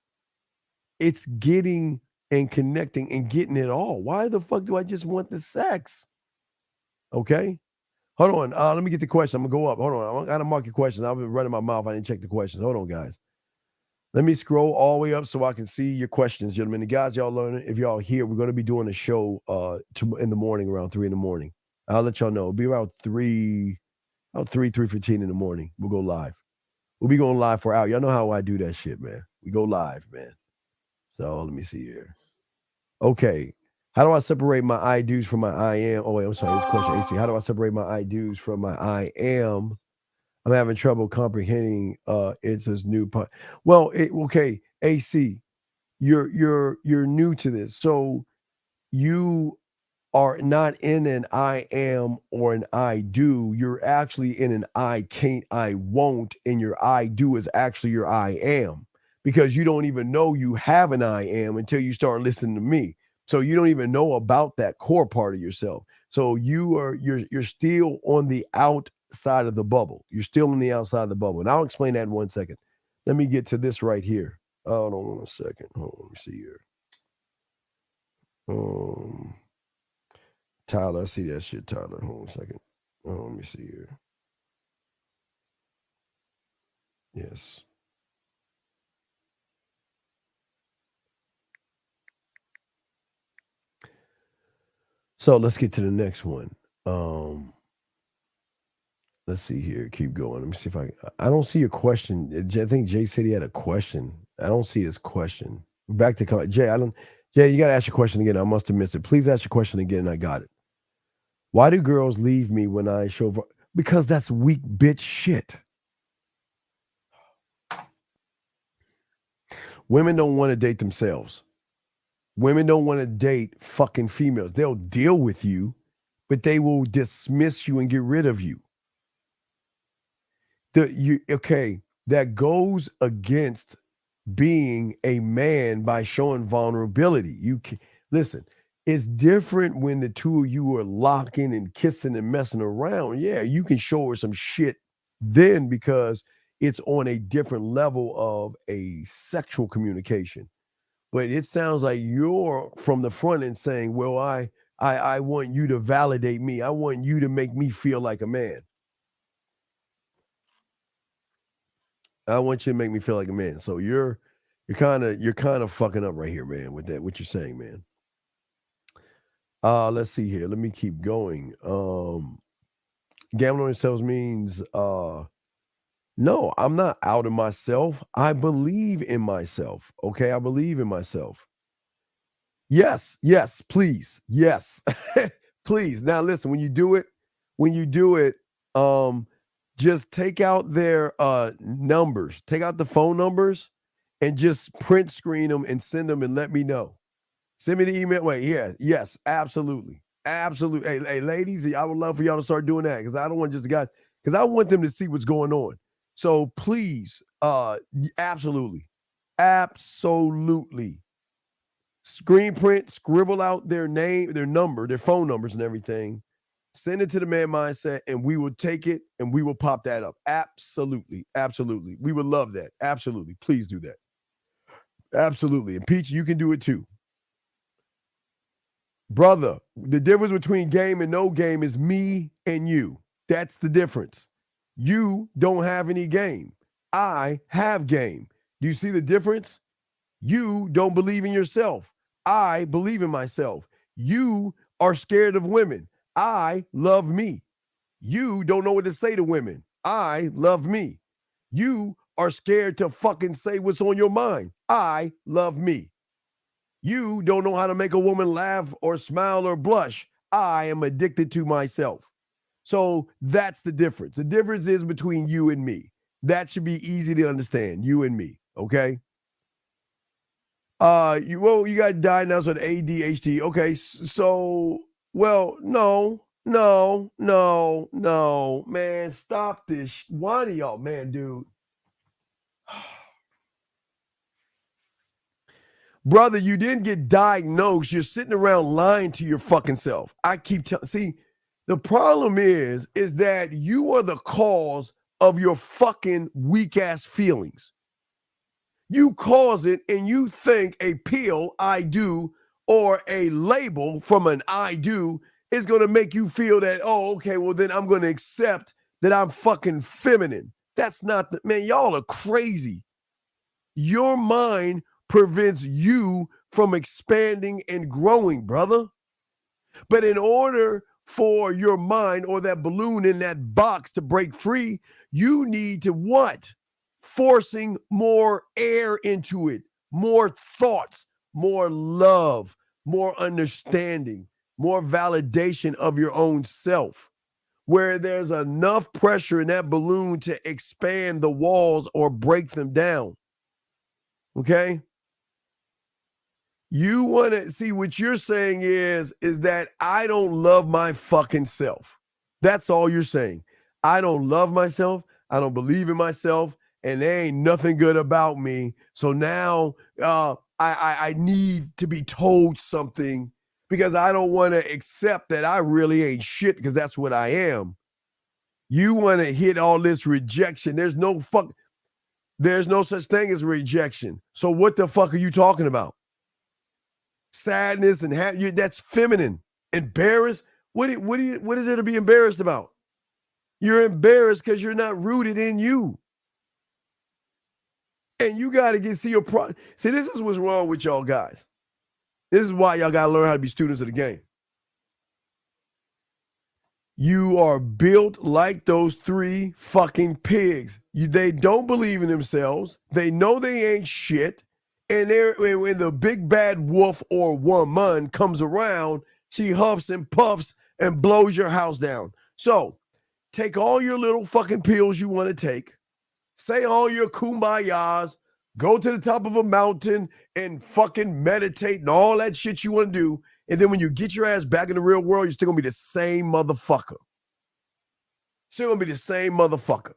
It's getting and connecting and getting it all. Why the fuck do I just want the sex? Okay. Hold on. Let me get the question. I'm going to go up. Hold on. I got to mark your questions. I've been running my mouth. I didn't check the questions. Hold on, guys. Let me scroll all the way up so I can see your questions, gentlemen. The guys, y'all learning. If y'all here, we're going to be doing a show in the morning, around 3 in the morning. I'll let y'all know. It'll be around 3:15 in the morning. We'll go live. We'll be going live for an hour. Y'all know how I do that shit, man. We go live, man. So let me see here. Okay. How do I separate my I do's from my I am? Oh, wait, I'm sorry. This question, AC. How do I separate my I do's from my I am? I'm having trouble comprehending it's this new part. Well, okay, AC, you're new to this. So you are not in an I am or an I do. You're actually in an I can't, I won't, and your I do is actually your I am, because you don't even know you have an I am until you start listening to me. So you don't even know about that core part of yourself. So you're still on the outside of the bubble. You're still on the outside of the bubble. And I'll explain that in 1 second. Let me get to this right here. Hold on 1 second. Hold on, let me see here. Tyler, I see that shit, Tyler. Hold on a second. Let me see here. Yes. So let's get to the next one. Let's see here. Keep going. Let me see if I don't see a question. I think Jay said he had a question. I don't see his question. Back to Jay. Jay, you gotta ask your question again. I must have missed it. Please ask your question again. I got it. Why do girls leave me when I show? Because that's weak bitch shit. Women don't want to date themselves. Women don't want to date fucking females. They'll deal with you, but they will dismiss you and get rid of you. That goes against being a man by showing vulnerability. Listen, it's different when the two of you are locking and kissing and messing around. Yeah, you can show her some shit then because it's on a different level of a sexual communication. But it sounds like you're from the front end saying, well, I want you to validate me. I want you to make me feel like a man. I want you to make me feel like a man. So you're kind of fucking up right here, man, with that, what you're saying, man. Let's see here. Let me keep going. Gambling on yourselves means no, I'm not out of myself. I believe in myself. Okay, I believe in myself. Yes, please. Yes. Please. Now listen, when you do it, just take out their numbers, take out the phone numbers and just print screen them and send them and let me know. Send me the email. Wait, yeah, yes, absolutely. Absolutely. Hey, ladies, I would love for y'all to start doing that because I don't want just the guys, because I want them to see what's going on. So please, absolutely. Absolutely. Screen print, scribble out their name, their number, their phone numbers and everything. Send it to the Man Mindset and we will take it and we will pop that up. Absolutely. Absolutely. We would love that. Absolutely. Please do that. Absolutely. And Peach, you can do it too. Brother, the difference between game and no game is me and you. That's the difference. You don't have any game. I have game. Do you see the difference? You don't believe in yourself. I believe in myself. You are scared of women. I love me. You don't know what to say to women. I love me. You are scared to fucking say what's on your mind. I love me. You don't know how to make a woman laugh or smile or blush. I am addicted to myself. So that's the difference. The difference is between you and me. That should be easy to understand. You and me, okay? You got diagnosed with ADHD. Okay, so no, man, stop this. Why do y'all, man, dude? Brother, you didn't get diagnosed. You're sitting around lying to your fucking self. I keep telling. See, the problem is that you are the cause of your fucking weak ass feelings. You cause it and you think a pill, I do, or a label from an I do is going to make you feel that, oh, okay, well, then I'm going to accept that I'm fucking feminine. That's not the, man, y'all are crazy. Your mind prevents you from expanding and growing, brother. But in order for your mind or that balloon in that box to break free, you need to what? Forcing more air into it, more thoughts, more love, more understanding, more validation of your own self, where there's enough pressure in that balloon to expand the walls or break them down. Okay? You want to see what you're saying is that I don't love my fucking self. That's all you're saying. I don't love myself. I don't believe in myself, and there ain't nothing good about me. So now I need to be told something because I don't want to accept that I really ain't shit because that's what I am. You want to hit all this rejection. There's no such thing as rejection. So what the fuck are you talking about? Sadness and that's feminine. Embarrassed? What is there to be embarrassed about? You're embarrassed because you're not rooted in you. And you got to see your see, this is what's wrong with y'all guys. This is why y'all got to learn how to be students of the game. You are built like those three fucking pigs. They don't believe in themselves. They know they ain't shit. And when the big bad wolf or woman comes around, she huffs and puffs and blows your house down. So take all your little fucking pills you want to take, say all your kumbayas, go to the top of a mountain and fucking meditate and all that shit you want to do. And then when you get your ass back in the real world, you're still going to be the same motherfucker. Still going to be the same motherfucker.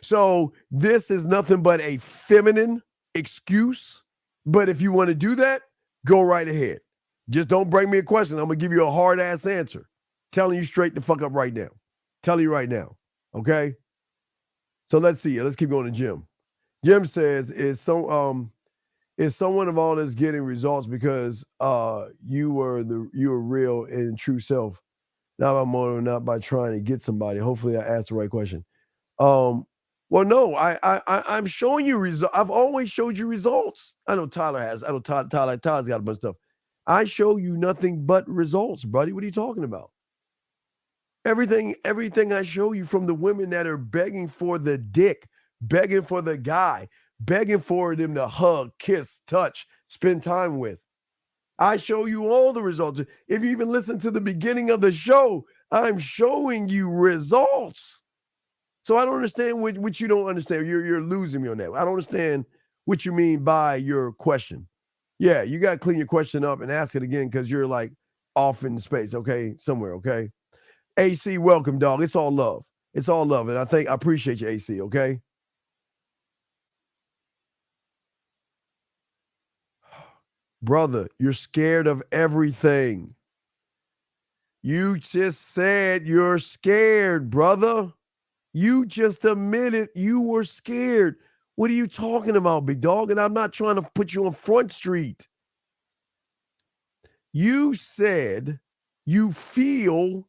So this is nothing but a feminine excuse. But if you want to do that, go right ahead. Just don't bring me a question. I'm going to give you a hard ass answer. Telling you straight the fuck up right now. Telling you right now. Okay? So let's see. Let's keep going to Jim. Jim says, is someone of all this getting results because you were real and true self, not by motive, not by trying to get somebody. Hopefully I asked the right question. Well, no, I'm showing you results. I've always showed you results. I know Tyler has. I know Tyler's got a bunch of stuff. I show you nothing but results, buddy. What are you talking about? Everything I show you, from the women that are begging for the dick, begging for the guy, begging for them to hug, kiss, touch, spend time with. I show you all the results. If you even listen to the beginning of the show, I'm showing you results. So I don't understand what you don't understand. You're losing me on that. I don't understand what you mean by your question. Yeah, you got to clean your question up and ask it again because you're like off in space, okay? Somewhere, okay? AC, welcome, dog. It's all love. It's all love. And I appreciate you, AC, okay? Brother, you're scared of everything. You just said you're scared, brother. You just admitted you were scared. What are you talking about, big dog? And I'm not trying to put you on Front Street. You said you feel.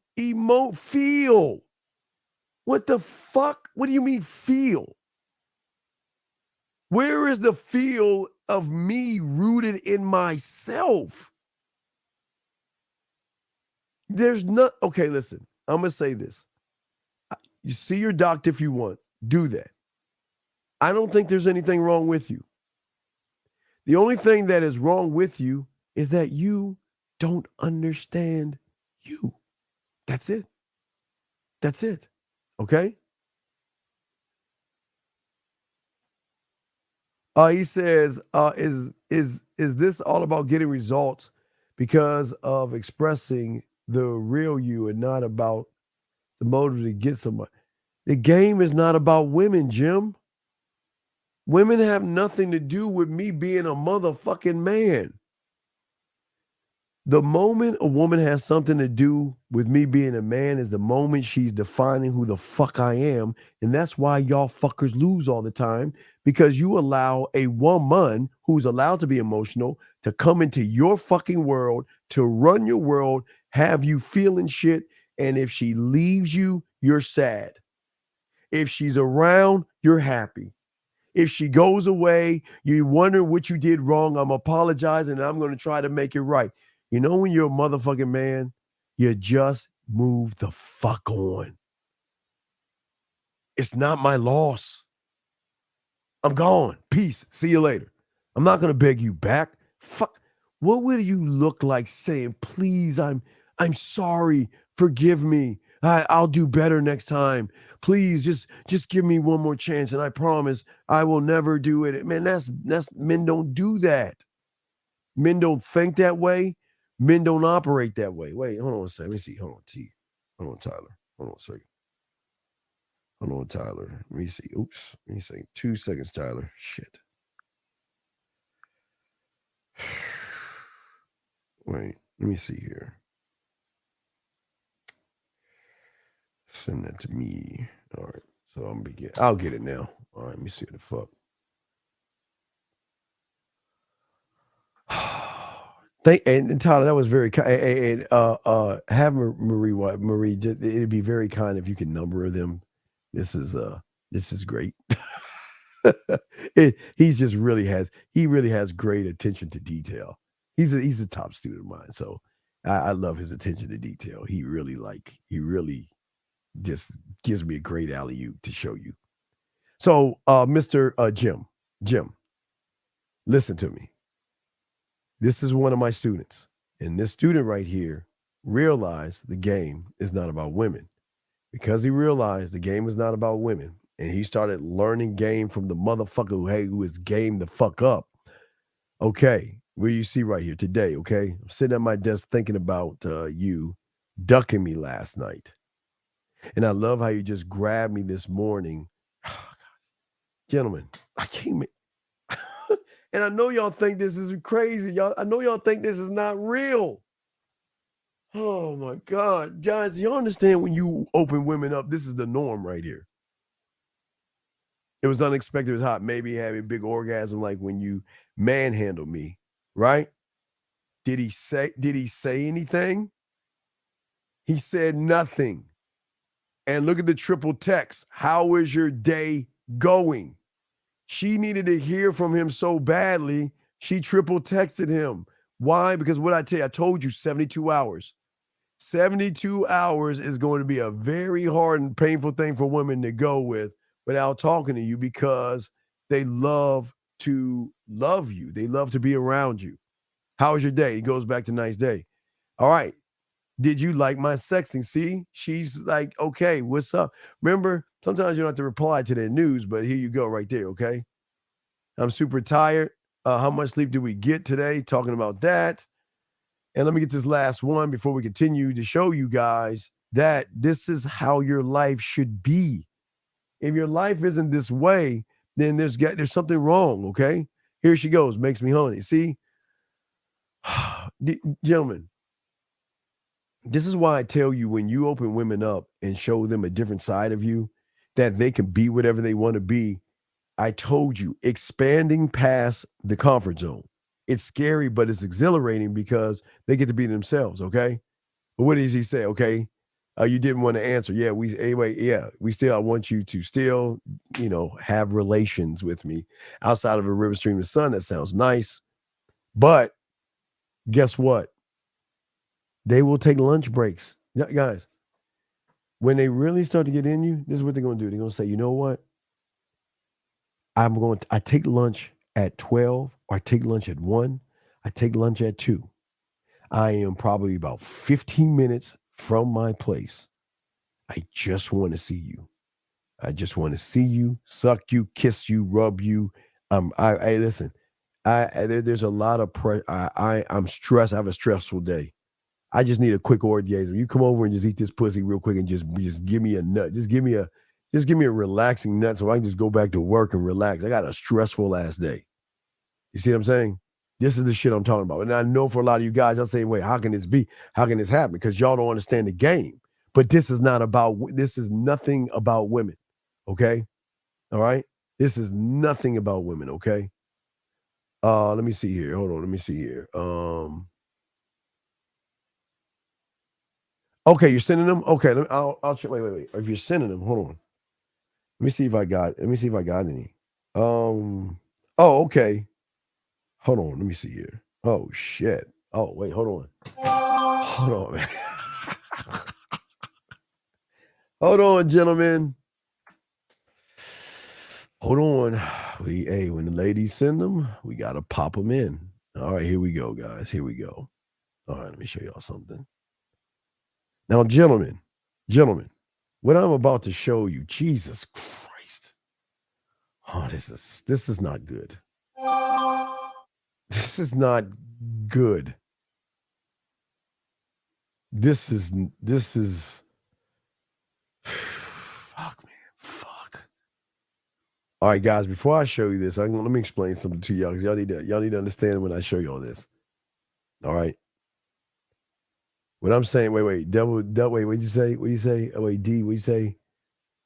What the fuck? What do you mean feel? Where is the feel of me rooted in myself? There's not. Okay, listen. I'm going to say this. You see your doctor if you want. Do that. I don't think there's anything wrong with you. The only thing that is wrong with you is that you don't understand you. That's it. That's it. Okay? He says, is this all about getting results because of expressing the real you and not about the motive to get somebody? The game is not about women, Jim. Women have nothing to do with me being a motherfucking man. The moment a woman has something to do with me being a man is the moment she's defining who the fuck I am. And that's why y'all fuckers lose all the time, because you allow a woman who's allowed to be emotional to come into your fucking world, to run your world, have you feeling shit. And if she leaves you, you're sad. If she's around, you're happy. If she goes away, you wonder what you did wrong. I'm apologizing and I'm going to try to make it right. You know, when you're a motherfucking man, you just move the fuck on. It's not my loss. I'm gone. Peace. See you later. I'm not going to beg you back. Fuck. What would you look like saying, please, I'm sorry. Forgive me. I'll do better next time. Please just give me one more chance. And I promise I will never do it. Man, that's men don't do that. Men don't think that way. Men don't operate that way. Wait, hold on a second. Let me see. Hold on, T. Hold on, Tyler. Hold on a second. Hold on, Tyler. Let me see. Oops. Let me see. 2 seconds, Tyler. Shit. Wait, let me see here. Send that to me. All right. So I'm begin. I'll get it now. All right. Let me see what the fuck. And Tyler, that was very kind. And have Marie. It'd be very kind if you can number them. This is great. He's just really has great attention to detail. He's a top student of mine, so I love his attention to detail. He really just gives me a great alley-oop to show you. So, Mr. Jim, listen to me. This is one of my students, and this student right here realized the game is not about women. Because he realized the game is not about women, and he started learning game from the motherfucker who is game the fuck up. Okay, where you see right here today, okay? I'm sitting at my desk thinking about you ducking me last night. And I love how you just grabbed me this morning. Gentlemen, I came in. And I know y'all think this is crazy. I know y'all think this is not real. Oh my God. Guys, you understand when you open women up, this is the norm right here. It was unexpected, it was hot. Maybe having a big orgasm like when you manhandled me, right? Did he say anything? He said nothing. And look at the triple text. How is your day going? She needed to hear from him so badly, she triple texted him. Why? Because what I tell you, I told you 72 hours. 72 hours is going to be a very hard and painful thing for women to go with without talking to you, because they love to love you. They love to be around you. How was your day? He goes back to nice day. All right. Did you like my sexting? See, she's like, okay, what's up? Remember, sometimes you don't have to reply to their news, but here you go right there, okay? I'm super tired. How much sleep did we get today? Talking about that. And let me get this last one before we continue to show you guys that this is how your life should be. If your life isn't this way, then there's something wrong, okay? Here she goes, makes me horny. See? Gentlemen, this is why I tell you, when you open women up and show them a different side of you, that they can be whatever they want to be. I told you, expanding past the comfort zone. It's scary, but it's exhilarating because they get to be themselves, okay? But what does he say, okay? You didn't want to answer. Yeah, we still, I want you to still, have relations with me outside of a river, stream, and sun. That sounds nice. But guess what? They will take lunch breaks. Yeah, guys, when they really start to get in you, this is what they're going to do. They're going to say, you know what? I take lunch at 12, or I take lunch at 1, I take lunch at 2. I am probably about 15 minutes from my place. I just want to see you. I just want to see you, suck you, kiss you, rub you. Listen. There's a lot of I'm stressed. I have a stressful day. I just need a quick orgasm. You come over and just eat this pussy real quick and just give me a nut. Just give me a relaxing nut so I can just go back to work and relax. I got a stressful ass day. You see what I'm saying? This is the shit I'm talking about. And I know for a lot of you guys, y'all saying, wait, how can this be? How can this happen? Because y'all don't understand the game. But this is nothing about women. Okay? All right? This is nothing about women, okay? Let me see here. Hold on. Let me see here. Okay, you're sending them? Okay, I'll check. Wait. If you're sending them, hold on. Let me see if I got any. Okay. Hold on. Let me see here. Oh shit. Oh, wait, hold on. Hold on, man. Hold on, gentlemen. Hold on. When the ladies send them, we gotta pop them in. All right, here we go, guys. Here we go. All right, let me show y'all something. Now, gentlemen, what I'm about to show you, Jesus Christ. Oh, this is not good. This is not good. This is fuck, man. Fuck. All right, guys, before I show you this, let me explain something to y'all, because y'all need to understand when I show y'all this. All right. What I'm saying, wait, what'd you say? What'd you say? Oh, wait, D, what'd you say?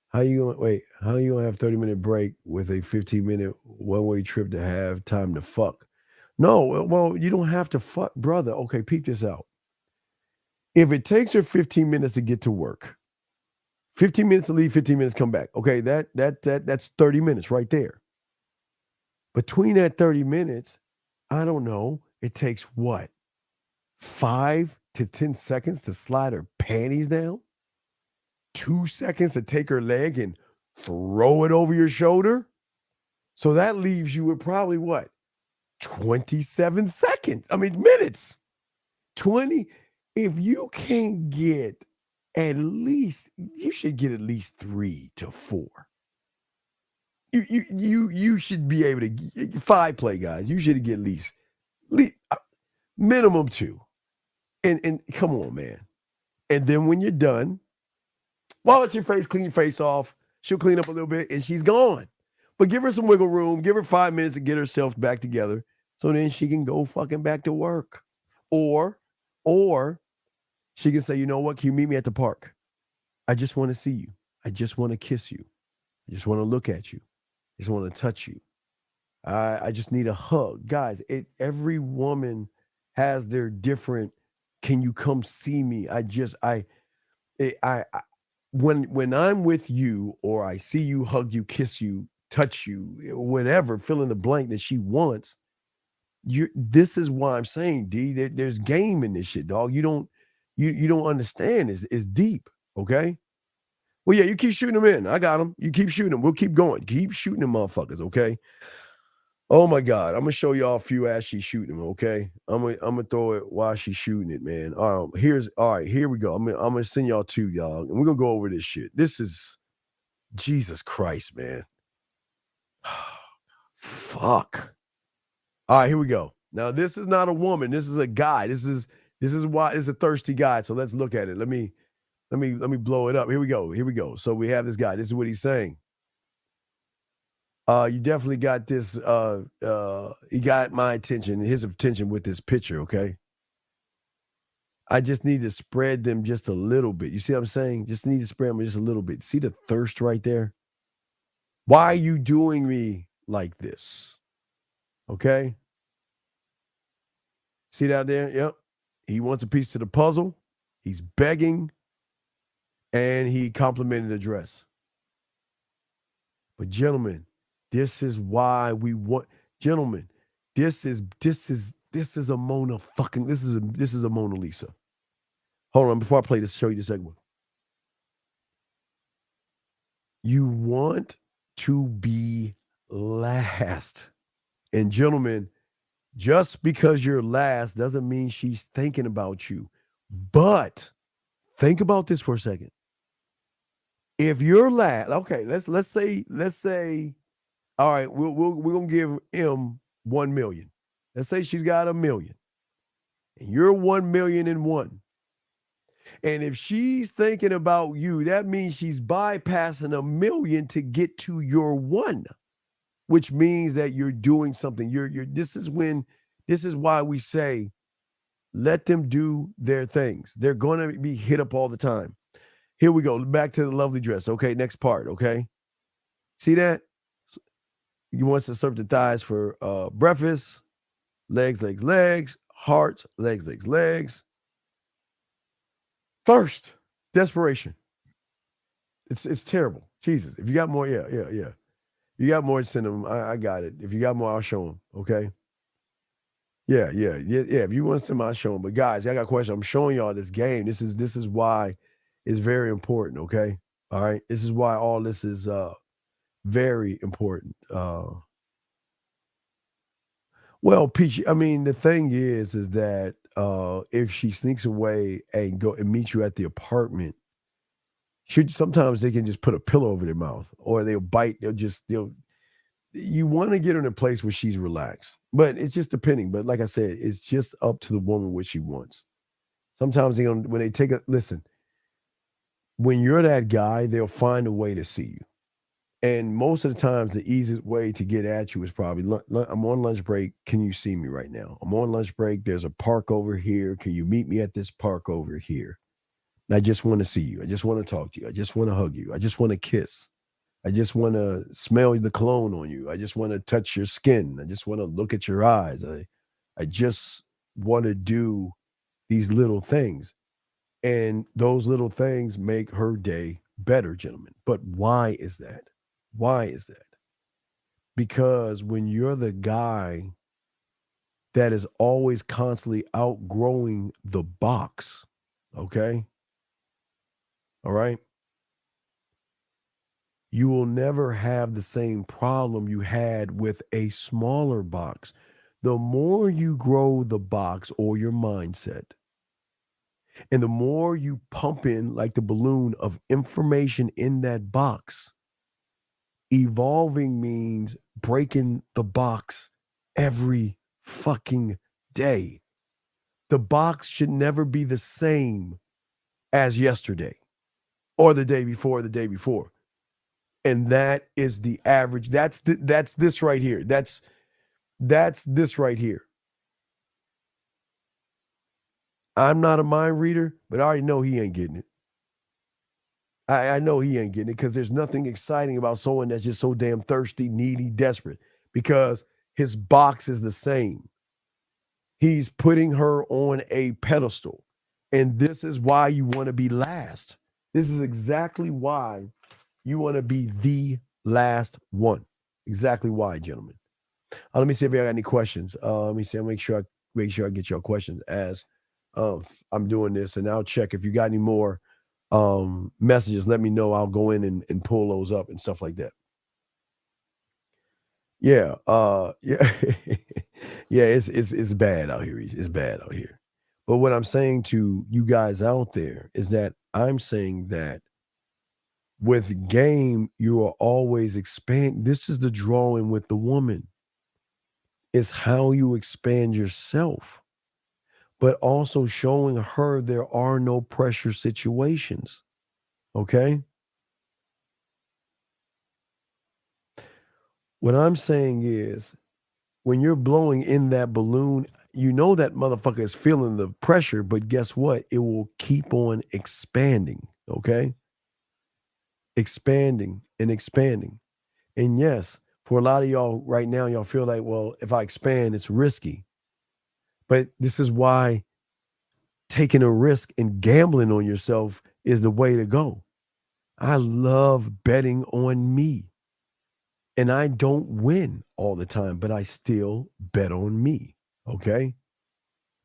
How you gonna have 30-minute break with a 15-minute one-way trip to have time to fuck? No, well, you don't have to fuck, brother. Okay, peep this out. If it takes her 15 minutes to get to work, 15 minutes to leave, 15 minutes come back. Okay, that's 30 minutes right there. Between that 30 minutes, I don't know, it takes what? 5 to 10 seconds to slide her panties down? 2 seconds to take her leg and throw it over your shoulder? So that leaves you with probably what? 27 seconds. I mean, minutes. 20. If you can't get you should get at least 3 to 4. You should be able to 5 play, guys. You should get at least minimum 2. And come on, man. And then when you're done, wash your face, clean your face off. She'll clean up a little bit and she's gone. But give her some wiggle room. Give her 5 minutes to get herself back together so then she can go fucking back to work. Or she can say, you know what? Can you meet me at the park? I just want to see you. I just want to kiss you. I just want to look at you. I just want to touch you. I just need a hug. Guys, every woman has their different, can you come see me? When I'm with you or I see you, hug you, kiss you, touch you, whatever, fill in the blank that she wants, this is why I'm saying, D, there's game in this shit, dog. You don't understand. It's deep, okay? Well, yeah, you keep shooting them in. I got them. You keep shooting them. We'll keep going. Keep shooting them motherfuckers, okay? Oh my God, I'm gonna show y'all a few as she's shooting them, okay? I'm gonna throw it while she's shooting it, man. All right, here we go. I'm gonna send y'all 2, y'all, and we're gonna go over this shit. This is Jesus Christ, man. Fuck. All right, here we go. Now, this is not a woman. This is a guy. This is why it's a thirsty guy. So let's look at it. Let me blow it up. Here we go. So we have this guy. This is what he's saying. You definitely got this. He got my attention, his attention with this picture, okay? I just need to spread them just a little bit. You see what I'm saying? Just need to spread them just a little bit. See the thirst right there? Why are you doing me like this? Okay? See that there? Yep. He wants a piece to the puzzle. He's begging. And he complimented the dress. But gentlemen, this is why we want gentlemen, this is a Mona fucking this is a Mona Lisa. Hold on, before I play this, show you the segment. You want to be last. And gentlemen, just because you're last doesn't mean she's thinking about you. But think about this for a second. If you're last, okay, let's say, all right, we're gonna give M 1 million. Let's say she's got $1 million, and you're 1,000,001. And if she's thinking about you, that means she's bypassing $1 million to get to your one, which means that you're doing something. This is why we say, let them do their things. They're going to be hit up all the time. Here we go. Back to the lovely dress. Okay, next part. Okay, see that? He wants to serve the thighs for breakfast. Legs, legs, legs. Hearts, legs, legs, legs. Thirst, desperation. It's terrible. Jesus, if you got more, yeah. You got more, send them. I got it. If you got more, I'll show them. Okay. Yeah. If you want to send them, I'll show them. But guys, I got a question. I'm showing y'all this game. This is why it's very important. Okay. All right. This is why all this is very important. Well, Peach, I mean, the thing is that if she sneaks away and go and meet you at the apartment, sometimes they can just put a pillow over their mouth, or they'll bite. You want to get her in a place where she's relaxed, but it's just depending. But like I said, it's just up to the woman what she wants. Sometimes when they take listen, when you're that guy, they'll find a way to see you. And most of the times, the easiest way to get at you is probably, I'm on lunch break. Can you see me right now? I'm on lunch break. There's a park over here. Can you meet me at this park over here? I just want to see you. I just want to talk to you. I just want to hug you. I just want to kiss. I just want to smell the cologne on you. I just want to touch your skin. I just want to look at your eyes. I just want to do these little things. And those little things make her day better, gentlemen. But why is that? Why is that? Because when you're the guy that is always constantly outgrowing the box, okay? All right? You will never have the same problem you had with a smaller box. The more you grow the box or your mindset, and the more you pump in like the balloon of information in that box, evolving means breaking the box every fucking day. The box should never be the same as yesterday or the day before or the day before. And that is the average. That's this right here. That's this right here. I'm not a mind reader, but I already know he ain't getting it. I know he ain't getting it because there's nothing exciting about someone that's just so damn thirsty, needy, desperate, because his box is the same. He's putting her on a pedestal. And this is why you want to be last. This is exactly why you want to be the last one. Exactly why, gentlemen. Let me see if I got any questions. Let me see. I'll make sure I get your questions as I'm doing this, and I'll check if you got any more messages. Let me know. I'll go in and pull those up and stuff like that. Yeah, yeah, yeah. It's bad out here. It's bad out here. But what I'm saying to you guys out there is that I'm saying that with game, you are always expand. This is the drawing with the woman. It's how you expand yourself, but also showing her there are no pressure situations. Okay. What I'm saying is, when you're blowing in that balloon, you know that motherfucker is feeling the pressure, but guess what? It will keep on expanding. Okay. Expanding and expanding. And yes, for a lot of y'all right now, y'all feel like, well, if I expand, it's risky. But this is why taking a risk and gambling on yourself is the way to go. I love betting on me. And I don't win all the time, but I still bet on me. Okay?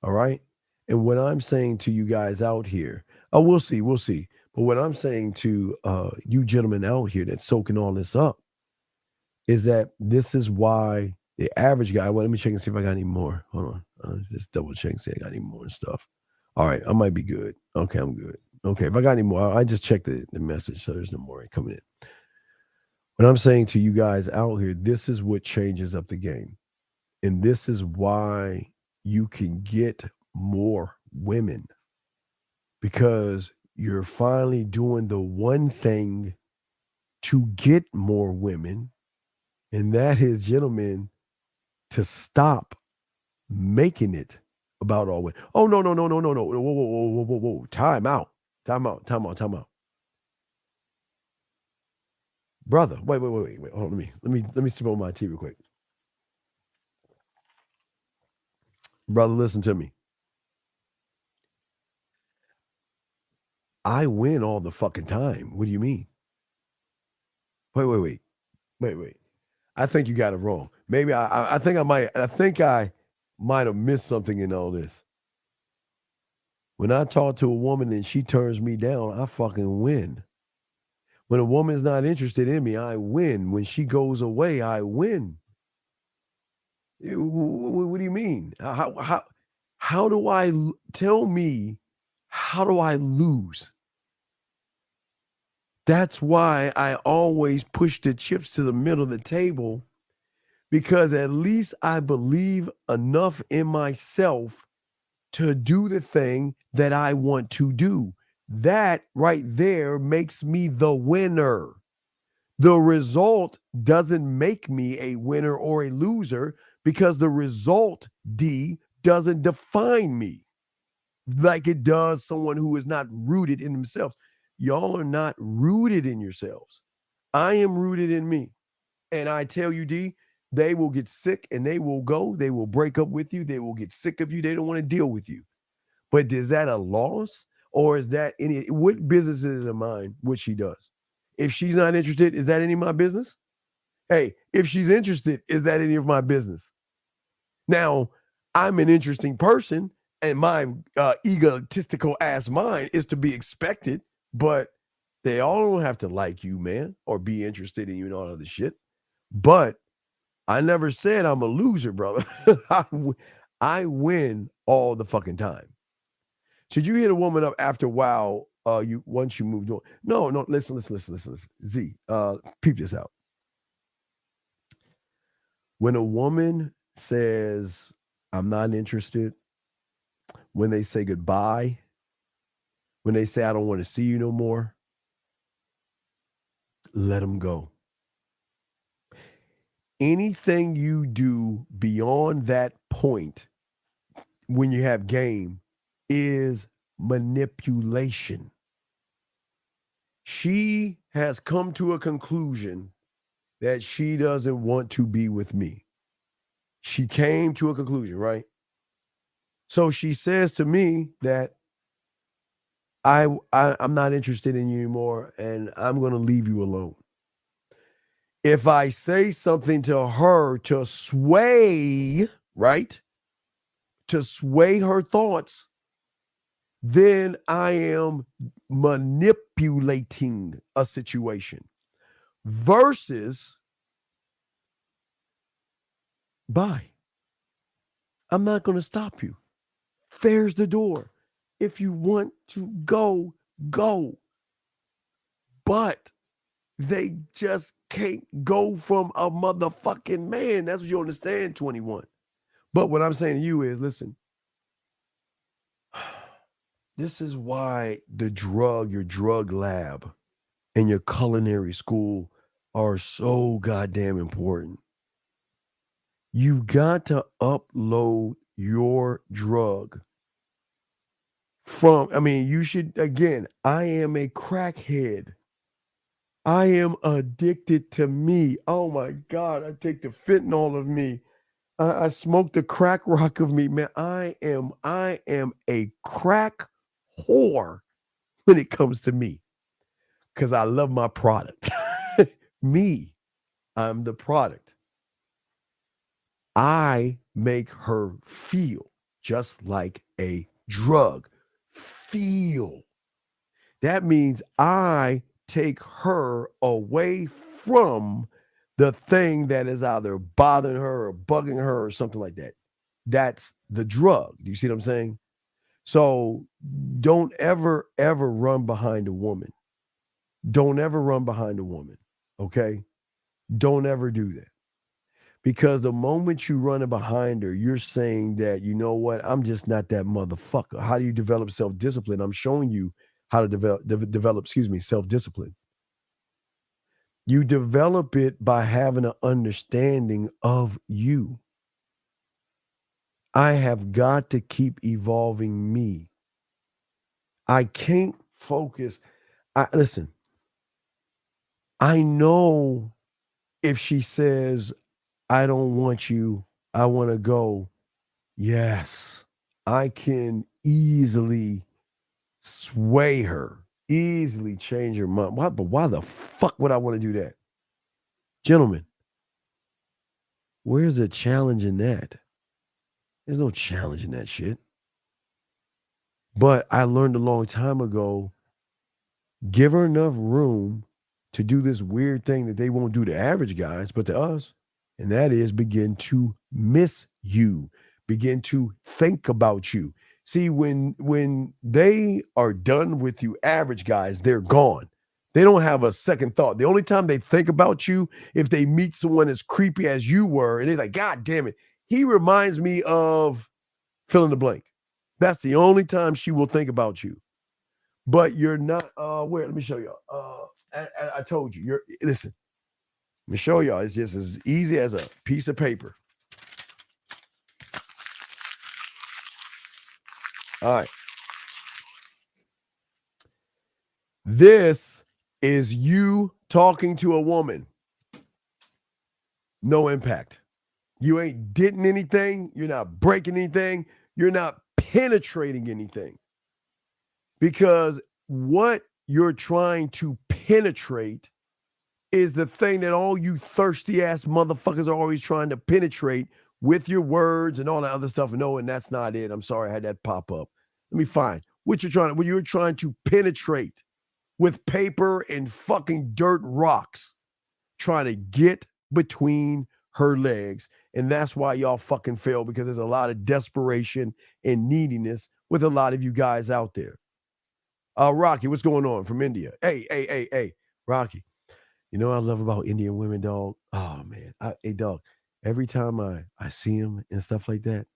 All right? And what I'm saying to you guys out here, oh, we'll see, we'll see. But what I'm saying to you gentlemen out here that's soaking all this up is that this is why the average guy, well, let me check and see if I got any more. Hold on. Just double check and see if I got any more stuff. All right, I might be good. Okay, I'm good. Okay, if I got any more, I just checked the message, so there's no more coming in. What I'm saying to you guys out here, this is what changes up the game. And this is why you can get more women, because you're finally doing the one thing to get more women, and that is, gentlemen, to stop making it about all women. Oh, no, no, no, no, no, no. Whoa, whoa, whoa, whoa, whoa, whoa. Time out. Time out. Time out. Time out. Brother, wait. Hold on, let me sip on my tea real quick. Brother, listen to me. I win all the fucking time. What do you mean? Wait. I think you got it wrong. Maybe I think I might have missed something in all this. When I talk to a woman and she turns me down, I fucking win. When a woman's not interested in me, I win. When she goes away, I win. What do you mean? How do I tell me? How do I lose? That's why I always push the chips to the middle of the table, because at least I believe enough in myself to do the thing that I want to do. That right there makes me the winner. The result doesn't make me a winner or a loser, because the result, D, doesn't define me like it does someone who is not rooted in themselves. Y'all are not rooted in yourselves. I am rooted in me. And I tell you, D, they will get sick and they will go. They will break up with you. They will get sick of you. They don't want to deal with you. But is that a loss? Or is that what business is of mine what she does? If she's not interested, is that any of my business? Hey, if she's interested, is that any of my business? Now, I'm an interesting person, and my egotistical ass mind is to be expected, but they all don't have to like you, man, or be interested in you and all of this shit. But I never said I'm a loser, brother. I win all the fucking time. Should you hit a woman up after a while? Once you moved on? No. Listen. Z, peep this out. When a woman says, I'm not interested, when they say goodbye, when they say, I don't want to see you no more, let them go. Anything you do beyond that point when you have game is manipulation. She has come to a conclusion that she doesn't want to be with me. She came to a conclusion, right? So she says to me that I'm not interested in you anymore, and I'm going to leave you alone. If I say something to her to sway, right? To sway her thoughts, then I am manipulating a situation versus bye. I'm not going to stop you. There's the door. If you want to go, go. But they just can't go from a motherfucking man. That's what you understand, 21. But what I'm saying to you is, listen, this is why your drug lab and your culinary school are so goddamn important. You've got to upload your drug you should, again, I am a crackhead. I am addicted to me. Oh my God, I take the fentanyl of me. I smoke the crack rock of me, man. I am a crack whore. when it comes to me because I love my product. Me, I'm the product. I make her feel just like a drug. Feel. That means I take her away from the thing that is either bothering her or bugging her or something like that. That's the drug. Do you see what I'm saying? So don't ever, ever run behind a woman. Don't ever run behind a woman. Okay? Don't ever do that. Because the moment you run behind her, you're saying that, you know what, I'm just not that motherfucker. How do you develop self-discipline? I'm showing you how to develop, self-discipline. You develop it by having an understanding of you. I have got to keep evolving me. I can't focus. Listen, I know if she says, I don't want you, I want to go, yes, I can easily sway her, easily change her mind. But why the fuck would I want to do that? Gentlemen, where's the challenge in that? There's no challenge in that shit. But I learned a long time ago, give her enough room to do this weird thing that they won't do to average guys, but to us. And that is begin to miss you, begin to think about you. See, when they are done with you, average guys, they're gone. They don't have a second thought. The only time they think about you, if they meet someone as creepy as you were, and they're like, God damn it, he reminds me of fill in the blank. That's the only time she will think about you. But you're not, where? Let me show y'all. I told you, listen, let me show y'all. It's just as easy as a piece of paper. All right. This is you talking to a woman. No impact. You ain't did anything. You're not breaking anything. You're not penetrating anything. Because what you're trying to penetrate is the thing that all you thirsty ass motherfuckers are always trying to penetrate with your words and all that other stuff. No, and that's not it. I'm sorry I had that pop up. Let me find what you're trying to penetrate with paper and fucking dirt rocks, trying to get between her legs. And that's why y'all fucking fail, because there's a lot of desperation and neediness with a lot of you guys out there. Rocky, what's going on from India? Hey, Rocky. You know what I love about Indian women, dog? Oh, man. Hey, dog, every time I see them and stuff like that,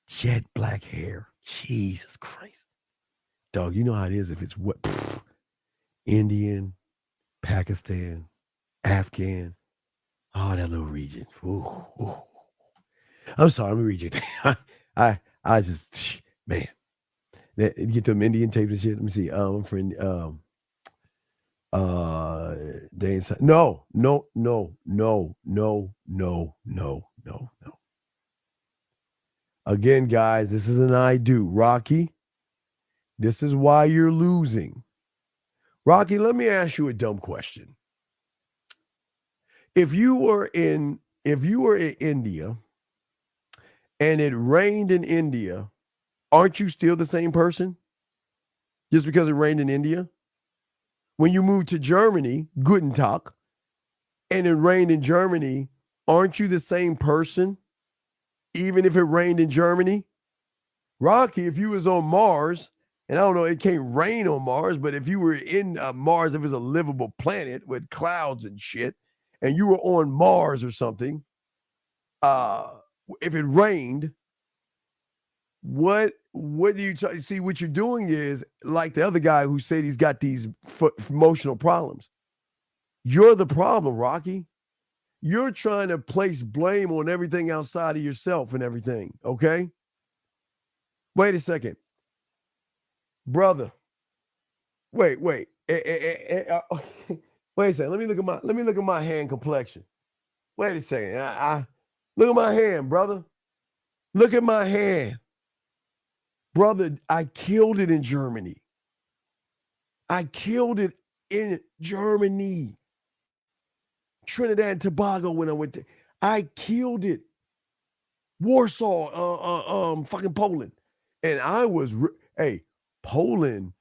jet black hair. Jesus Christ. Dog, you know how it is if it's what? Indian, Pakistan, Afghan. Oh, that little region. Ooh. I'm sorry, let me read you. I just, man. Get them Indian tapes and shit. Let me see. I'm friend. They inside. No. Again, guys, this is an I do. Rocky, this is why you're losing. Rocky, let me ask you a dumb question. If you were in India and it rained in India, aren't you still the same person? Just because it rained in India? When you move to Germany, Guten Tag, and it rained in Germany, aren't you the same person, even if it rained in Germany? Rocky, if you was on Mars, and I don't know, it can't rain on Mars, but if you were in Mars, if it's a livable planet with clouds and shit, and you were on Mars or something, if it rained, what do you see? What you're doing is like the other guy who said he's got these emotional problems. You're the problem, Rocky. You're trying to place blame on everything outside of yourself and everything, okay? Wait a second. Brother. Wait. Wait a second. Let me look at my hand complexion. Wait a second. Look at my hand, brother. Look at my hand. Brother, I killed it in Germany. I killed it in Germany. Trinidad and Tobago when I went there. I killed it. Warsaw, fucking Poland. And I was, hey, Poland,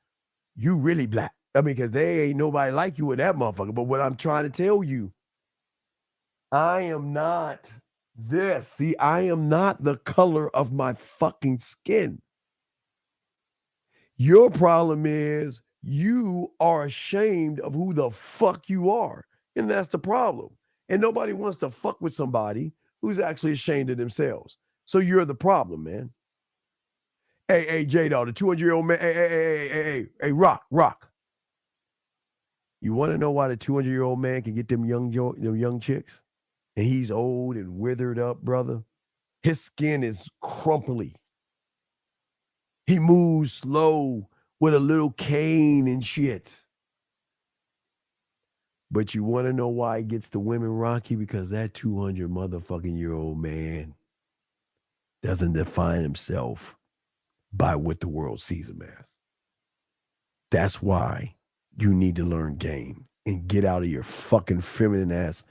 you really black. I mean, because they ain't nobody like you with that motherfucker. But what I'm trying to tell you, I am not this. See, I am not the color of my fucking skin. Your problem is you are ashamed of who the fuck you are. And that's the problem. And nobody wants to fuck with somebody who's actually ashamed of themselves. So you're the problem, man. Hey, J-Dog, the 200-year-old man. Hey, Rock. You want to know why the 200-year-old man can get them young chicks? And he's old and withered up, brother. His skin is crumply. He moves slow with a little cane and shit. But you want to know why he gets the women, Rocky? Because that 200 motherfucking year old man doesn't define himself by what the world sees him as. That's why you need to learn game and get out of your fucking feminine ass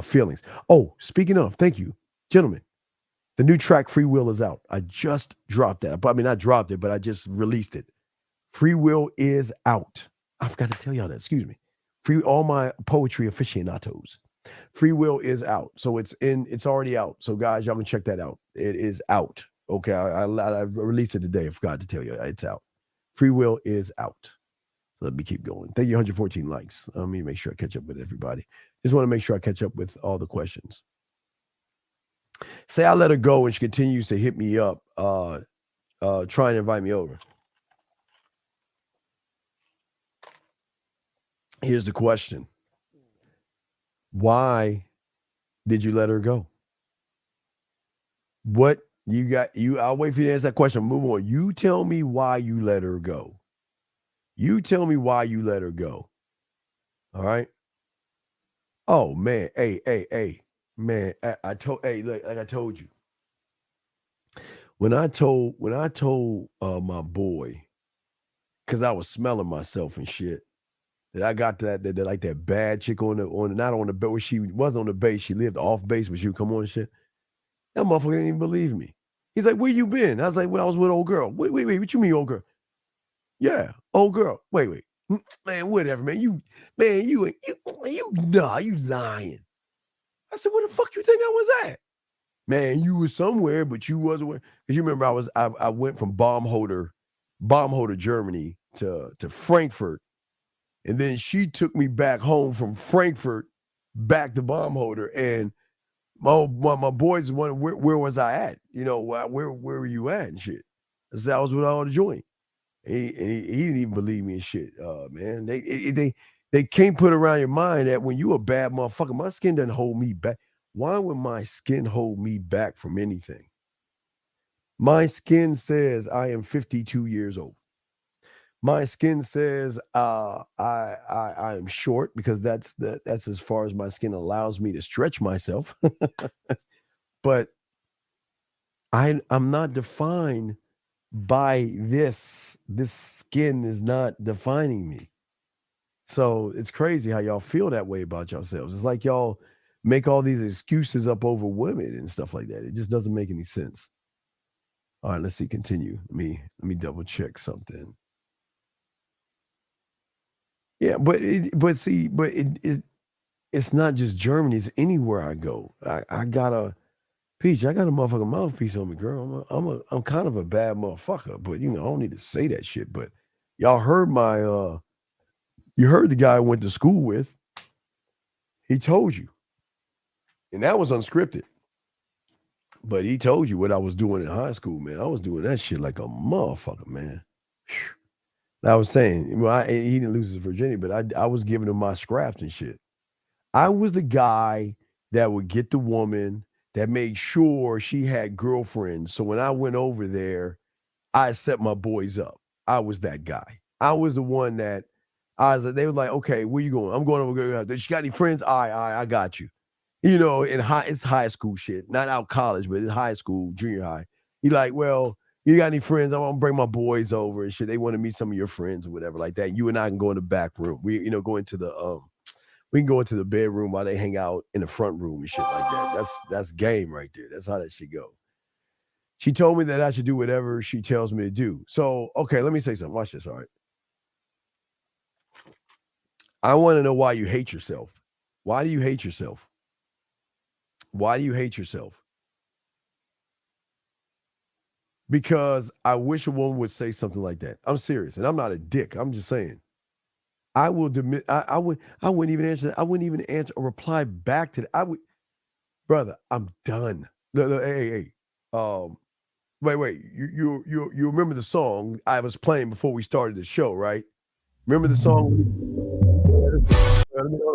feelings. Oh, speaking of, thank you, gentlemen. The new track Free Will is out. I just dropped that. I mean, I dropped it, but I just released it. Free Will is out. I forgot to tell y'all that. Excuse me. All my poetry aficionados. Free Will is out. So it's already out. So guys, y'all can check that out. It is out. Okay. I released it today. I forgot to tell you. It's out. Free Will is out. So let me keep going. Thank you, 114 likes. Let me make sure I catch up with everybody. Just want to make sure I catch up with all the questions. Say I let her go and she continues to hit me up, trying to invite me over. Here's the question. Why did you let her go? What you got? I'll wait for you to answer that question. Move on. You tell me why you let her go. You tell me why you let her go. All right. Oh man. Hey. Man, like I told you. When I told my boy, because I was smelling myself and shit, that I got that like that bad chick on not on the base, where she was on the base, she lived off base, but she would come on and shit. That motherfucker didn't even believe me. He's like, "Where you been?" I was like, "Well, I was with old girl." Wait, what you mean, old girl? Yeah, old girl. Wait. Man, whatever, man. You lying. I said, "Where the fuck you think I was at?" Man, you was somewhere, but you wasn't where. Because you remember I went from Baumholder, Germany to Frankfurt. And then she took me back home from Frankfurt back to Baumholder. And my boys wondered where was I at? You know, where were you at and shit? I said I was with all the joint. He didn't even believe me and shit. Man, they can't put around your mind that when you a bad motherfucker, my skin doesn't hold me back. Why would my skin hold me back from anything? My skin says I am 52 years old. My skin says I am short because that's as far as my skin allows me to stretch myself. But I'm not defined by this. This skin is not defining me. So it's crazy how y'all feel that way about yourselves. It's like y'all make all these excuses up over women and stuff like that. It just doesn't make any sense. All right, let's see. Continue. Let me double check something. Yeah, but it's not just Germany. It's anywhere I go. I got a motherfucking mouthpiece on me, girl. I'm kind of a bad motherfucker, but I don't need to say that shit. But y'all heard you heard the guy I went to school with. He told you, and that was unscripted. But he told you what I was doing in high school, man. I was doing that shit like a motherfucker, man. I was saying, well, he didn't lose his virginity, but I was giving him my scraps and shit. I was the guy that would get the woman that made sure she had girlfriends. So when I went over there, I set my boys up. I was that guy. I was the one that they were like, okay, where you going? I'm going over. She got any friends? All right, I got you. It's high school shit, not out college, but it's high school, junior high. He like, well, You got any friends? I want to bring my boys over and shit. They want to meet some of your friends or whatever like that. You and I can go in the back room. We go into the we can go into the bedroom while they hang out in the front room and shit like that. That's game right there. That's how that should go. She told me that I should do whatever she tells me to do. So, okay, let me say something. Watch this, all right? I want to know why you hate yourself. Why do you hate yourself? Why do you hate yourself? Because I wish a woman would say something like that. I'm serious, and I'm not a dick. I'm just saying. I will demit. I wouldn't even answer that. I wouldn't even answer or reply back to that. I would, brother. I'm done. No, hey. Wait. You remember the song I was playing before we started the show, right? Remember the song?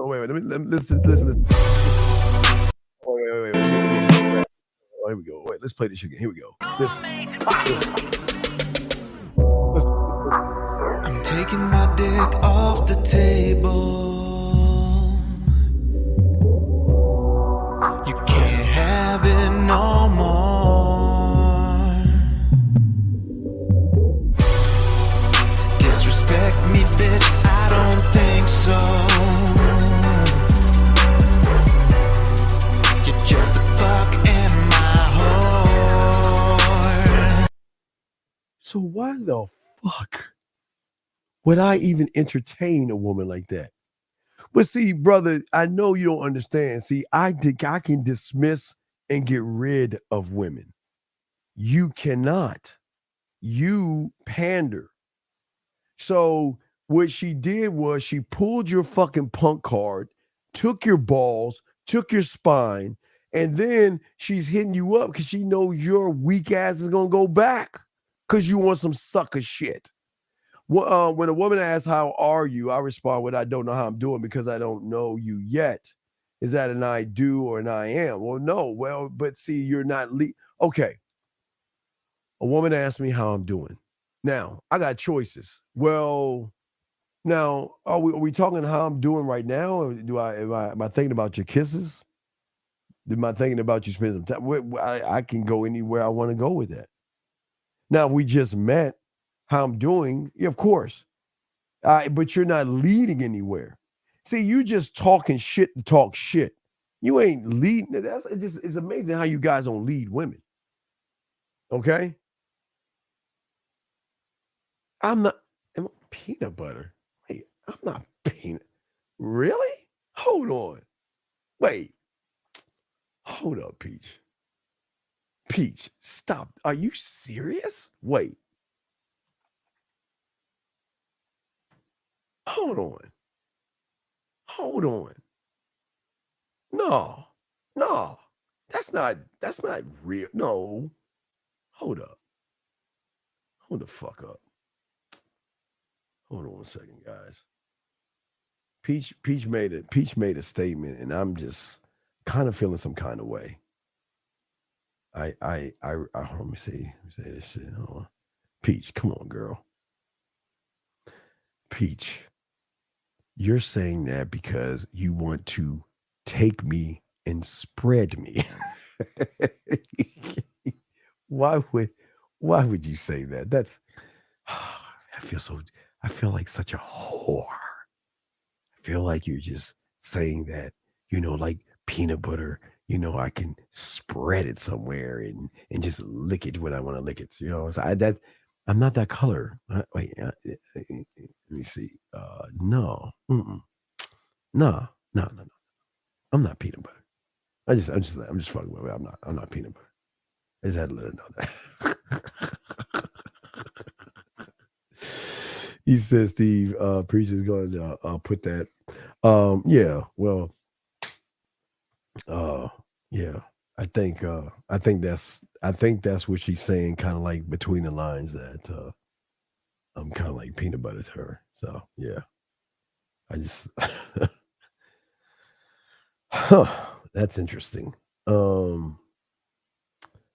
Wait. Let me listen. Wait. Oh, here we go. Wait, let's play this again. Here we go. Listen. I'm taking my dick off the table. You can't have it no more. Disrespect me, bitch, I don't think so. You're just a fuck in my heart. So why the fuck would I even entertain a woman like that? But see, brother, I know you don't understand. See, I can dismiss and get rid of women. You cannot. You pander. So what she did was she pulled your fucking punk card, took your balls, took your spine, and then she's hitting you up because she knows your weak ass is gonna go back because you want some sucker shit. Well, when a woman asks, how are you? I respond with, I don't know how I'm doing because I don't know you yet. Is that an I do or an I am? Well, no. Well, but see, you're not okay. A woman asked me how I'm doing. Now, I got choices. Well, now, are we talking how I'm doing right now? Or am I thinking about your kisses? Am I thinking about you spending some time? I can go anywhere I want to go with that. Now, we just met. How I'm doing, yeah, of course. But you're not leading anywhere. See, you just talking shit to talk shit. You ain't leading. It's amazing how you guys don't lead women. Okay? I'm not peanut butter. Wait, I'm not peanut. Really? Hold on. Wait. Hold up, Peach. Peach, stop. Are you serious? Wait. Hold on. No. That's not real. No. Hold up. Hold the fuck up. Hold on a second, guys. Peach made a statement, and I'm just kind of feeling some kind of way. Let me see. Let me say this shit. Hold on. Peach, come on, girl. Peach, you're saying that because you want to take me and spread me. Why would you say that? That's I feel like such a whore. I feel like you're just saying that, like peanut butter, I can spread it somewhere and just lick it when I want to lick it. So I'm not that color. Wait, let me see. No. No. I'm not peanut butter. I'm just fucking with it. I'm not peanut butter. I just had to let her know that. He says Steve Preacher's going to put that. Yeah, well, yeah. I think that's what she's saying, kind of like between the lines, that I'm kind of like peanut butter to her. So yeah, I just that's interesting.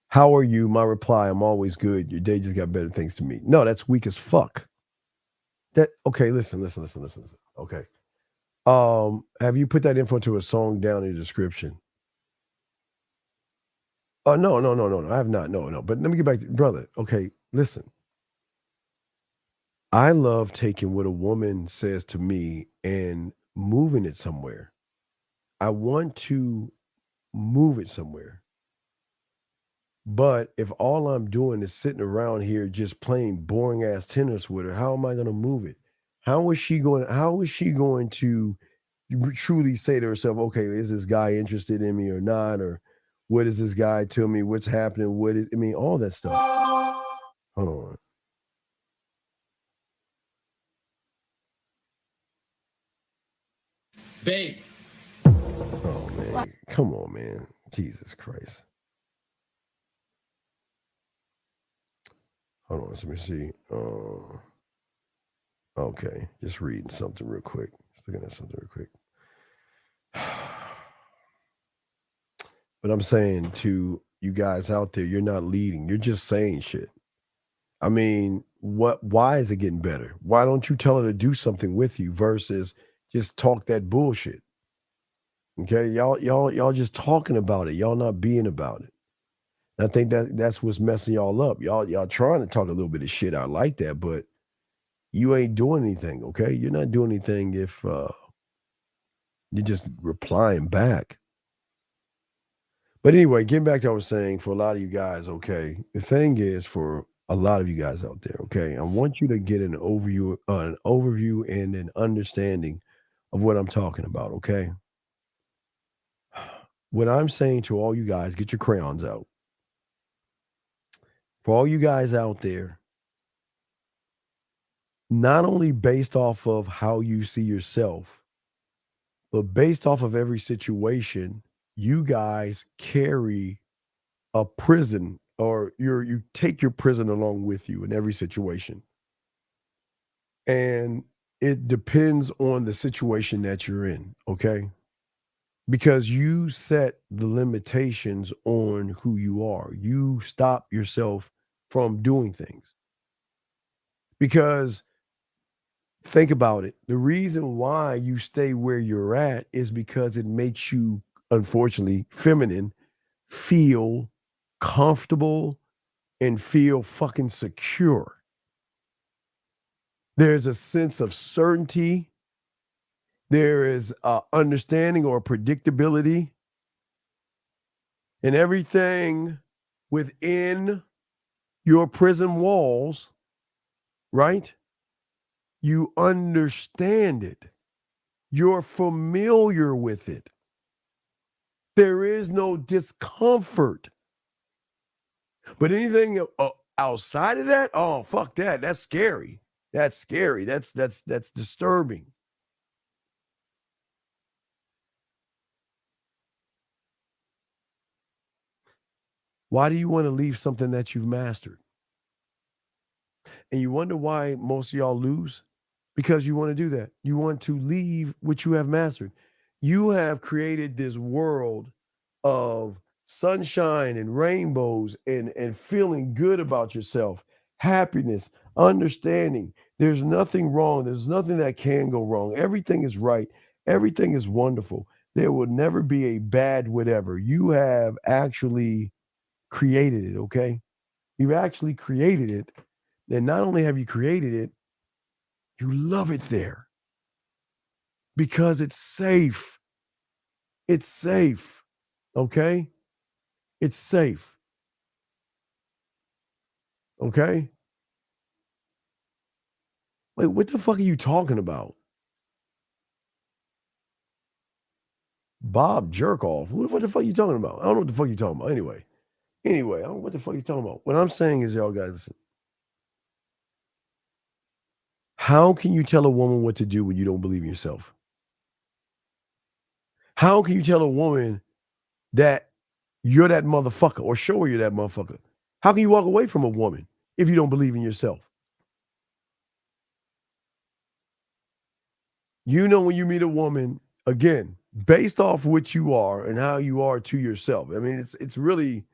How are you? My reply, I'm always good. Your day just got better thanks to me. No, that's weak as fuck. Okay, listen. Okay. Have you put that info to a song down in the description? Oh, no. I have not. No. But let me get back to brother. Okay. Listen, I love taking what a woman says to me and moving it somewhere. I want to move it somewhere. But if all I'm doing is sitting around here just playing boring ass tennis with her, how am I going to move it? How is she going to truly say to herself, okay, is this guy interested in me or not? Or what is this guy to me? What's happening? All that stuff. Hold on. Babe. Oh man. Come on, man. Jesus Christ. Hold on, let me see. Okay, just reading something real quick. Just looking at something real quick. But I'm saying to you guys out there, you're not leading. You're just saying shit. I mean, why is it getting better? Why don't you tell her to do something with you versus just talk that bullshit? Okay, y'all just talking about it. Y'all not being about it. And I think that's what's messing y'all up. Y'all trying to talk a little bit of shit out like that, but you ain't doing anything, okay? You're not doing anything if you're just replying back. But anyway, getting back to what I was saying, for a lot of you guys, okay, the thing is for a lot of you guys out there, okay, I want you to get an overview and an understanding of what I'm talking about, okay? What I'm saying to all you guys, get your crayons out. For all you guys out there, not only based off of how you see yourself, but based off of every situation, you guys carry a prison, or you take your prison along with you in every situation. And it depends on the situation that you're in, okay? Because you set the limitations on who you are. You stop yourself from doing things. Because think about it. The reason why you stay where you're at is because it makes you, unfortunately, feminine, feel comfortable and feel fucking secure. There's a sense of certainty. There is understanding or predictability. And everything within your prison walls, right? You understand it. You're familiar with it. There is no discomfort. But anything outside of that, oh fuck that. That's scary. That's scary. That's disturbing. Why do you want to leave something that you've mastered? And you wonder why most of y'all lose? Because you want to do that. You want to leave what you have mastered. You have created this world of sunshine and rainbows and feeling good about yourself, happiness, understanding. There's nothing wrong. There's nothing that can go wrong. Everything is right. Everything is wonderful. There will never be a bad whatever. You have actually created it, okay? You've actually created it. And not only have you created it, you love it there because it's safe. It's safe. Okay? It's safe. Okay? Wait, what the fuck are you talking about? Bob Jerkoff. What the fuck are you talking about? I don't know what the fuck you're talking about. Anyway, I don't know what the fuck you're talking about. What I'm saying is, y'all guys, listen. How can you tell a woman what to do when you don't believe in yourself? How can you tell a woman that you're that motherfucker or show her you're that motherfucker? How can you walk away from a woman if you don't believe in yourself? You know, when you meet a woman, again, based off what you are and how you are to yourself. I mean, it's really,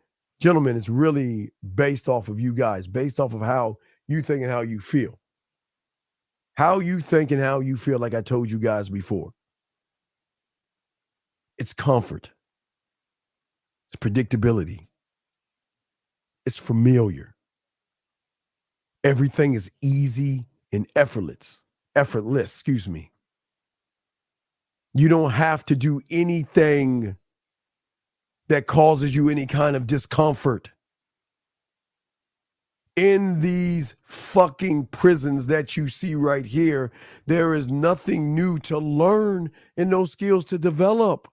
gentlemen, it's really based off of you guys, based off of how you think and how you feel. How you think and how you feel, like I told you guys before. It's comfort. It's predictability. It's familiar. Everything is easy and effortless, excuse me. You don't have to do anything that causes you any kind of discomfort. In these fucking prisons that you see right here, there is nothing new to learn and no skills to develop.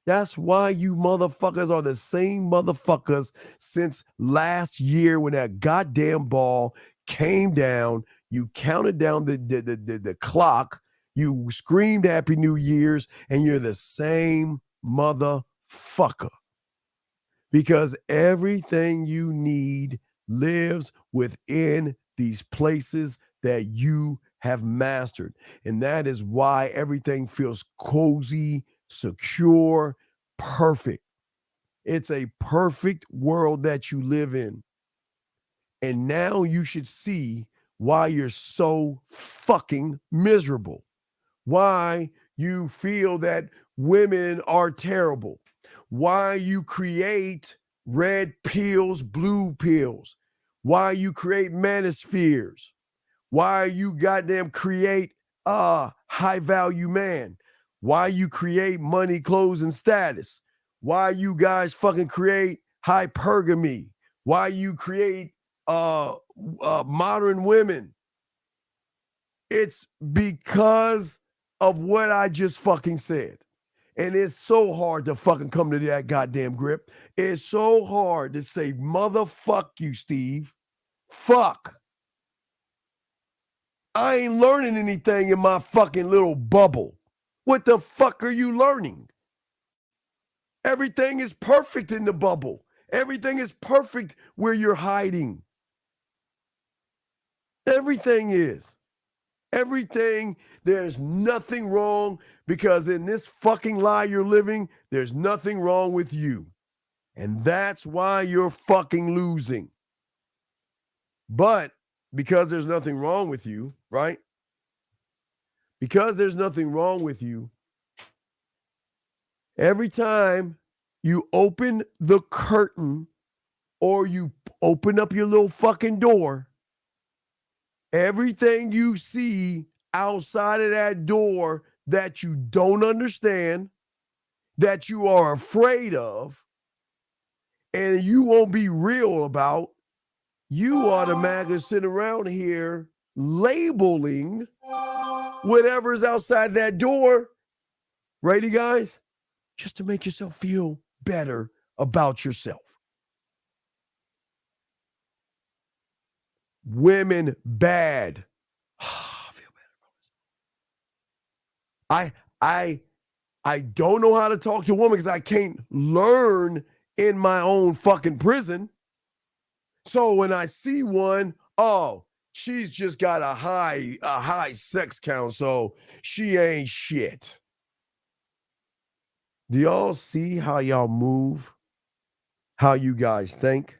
That's why you motherfuckers are the same motherfuckers since last year when that goddamn ball came down. You counted down the clock. You screamed Happy New Year's, and you're the same motherfucker. Because everything you need lives within these places that you have mastered. And that is why everything feels cozy, secure, perfect. It's a perfect world that you live in. And now you should see why you're so fucking miserable. Why you feel that women are terrible. Why you create red pills, blue pills. Why you create manospheres. Why you goddamn create a high value man. Why you create money, clothes, and status. Why you guys fucking create hypergamy. Why you create modern women. It's because of what I just fucking said. And it's so hard to fucking come to that goddamn grip. It's so hard to say, motherfuck you, Steve. Fuck. I ain't learning anything in my fucking little bubble. What the fuck are you learning? Everything is perfect in the bubble. Everything is perfect where you're hiding. Everything is. Everything, there's nothing wrong because in this fucking lie you're living, there's nothing wrong with you. And that's why you're fucking losing. But because there's nothing wrong with you, right? Because there's nothing wrong with you, every time you open the curtain or you open up your little fucking door, everything you see outside of that door that you don't understand, that you are afraid of, and you won't be real about, you automatically sit around here labeling whatever's outside that door. Ready, guys? Just to make yourself feel better about yourself. Women bad. I feel better about I don't know how to talk to a woman because I can't learn in my own fucking prison. So when I see one, oh, she's just got a high sex count, so she ain't shit. Do y'all see how y'all move, how you guys think,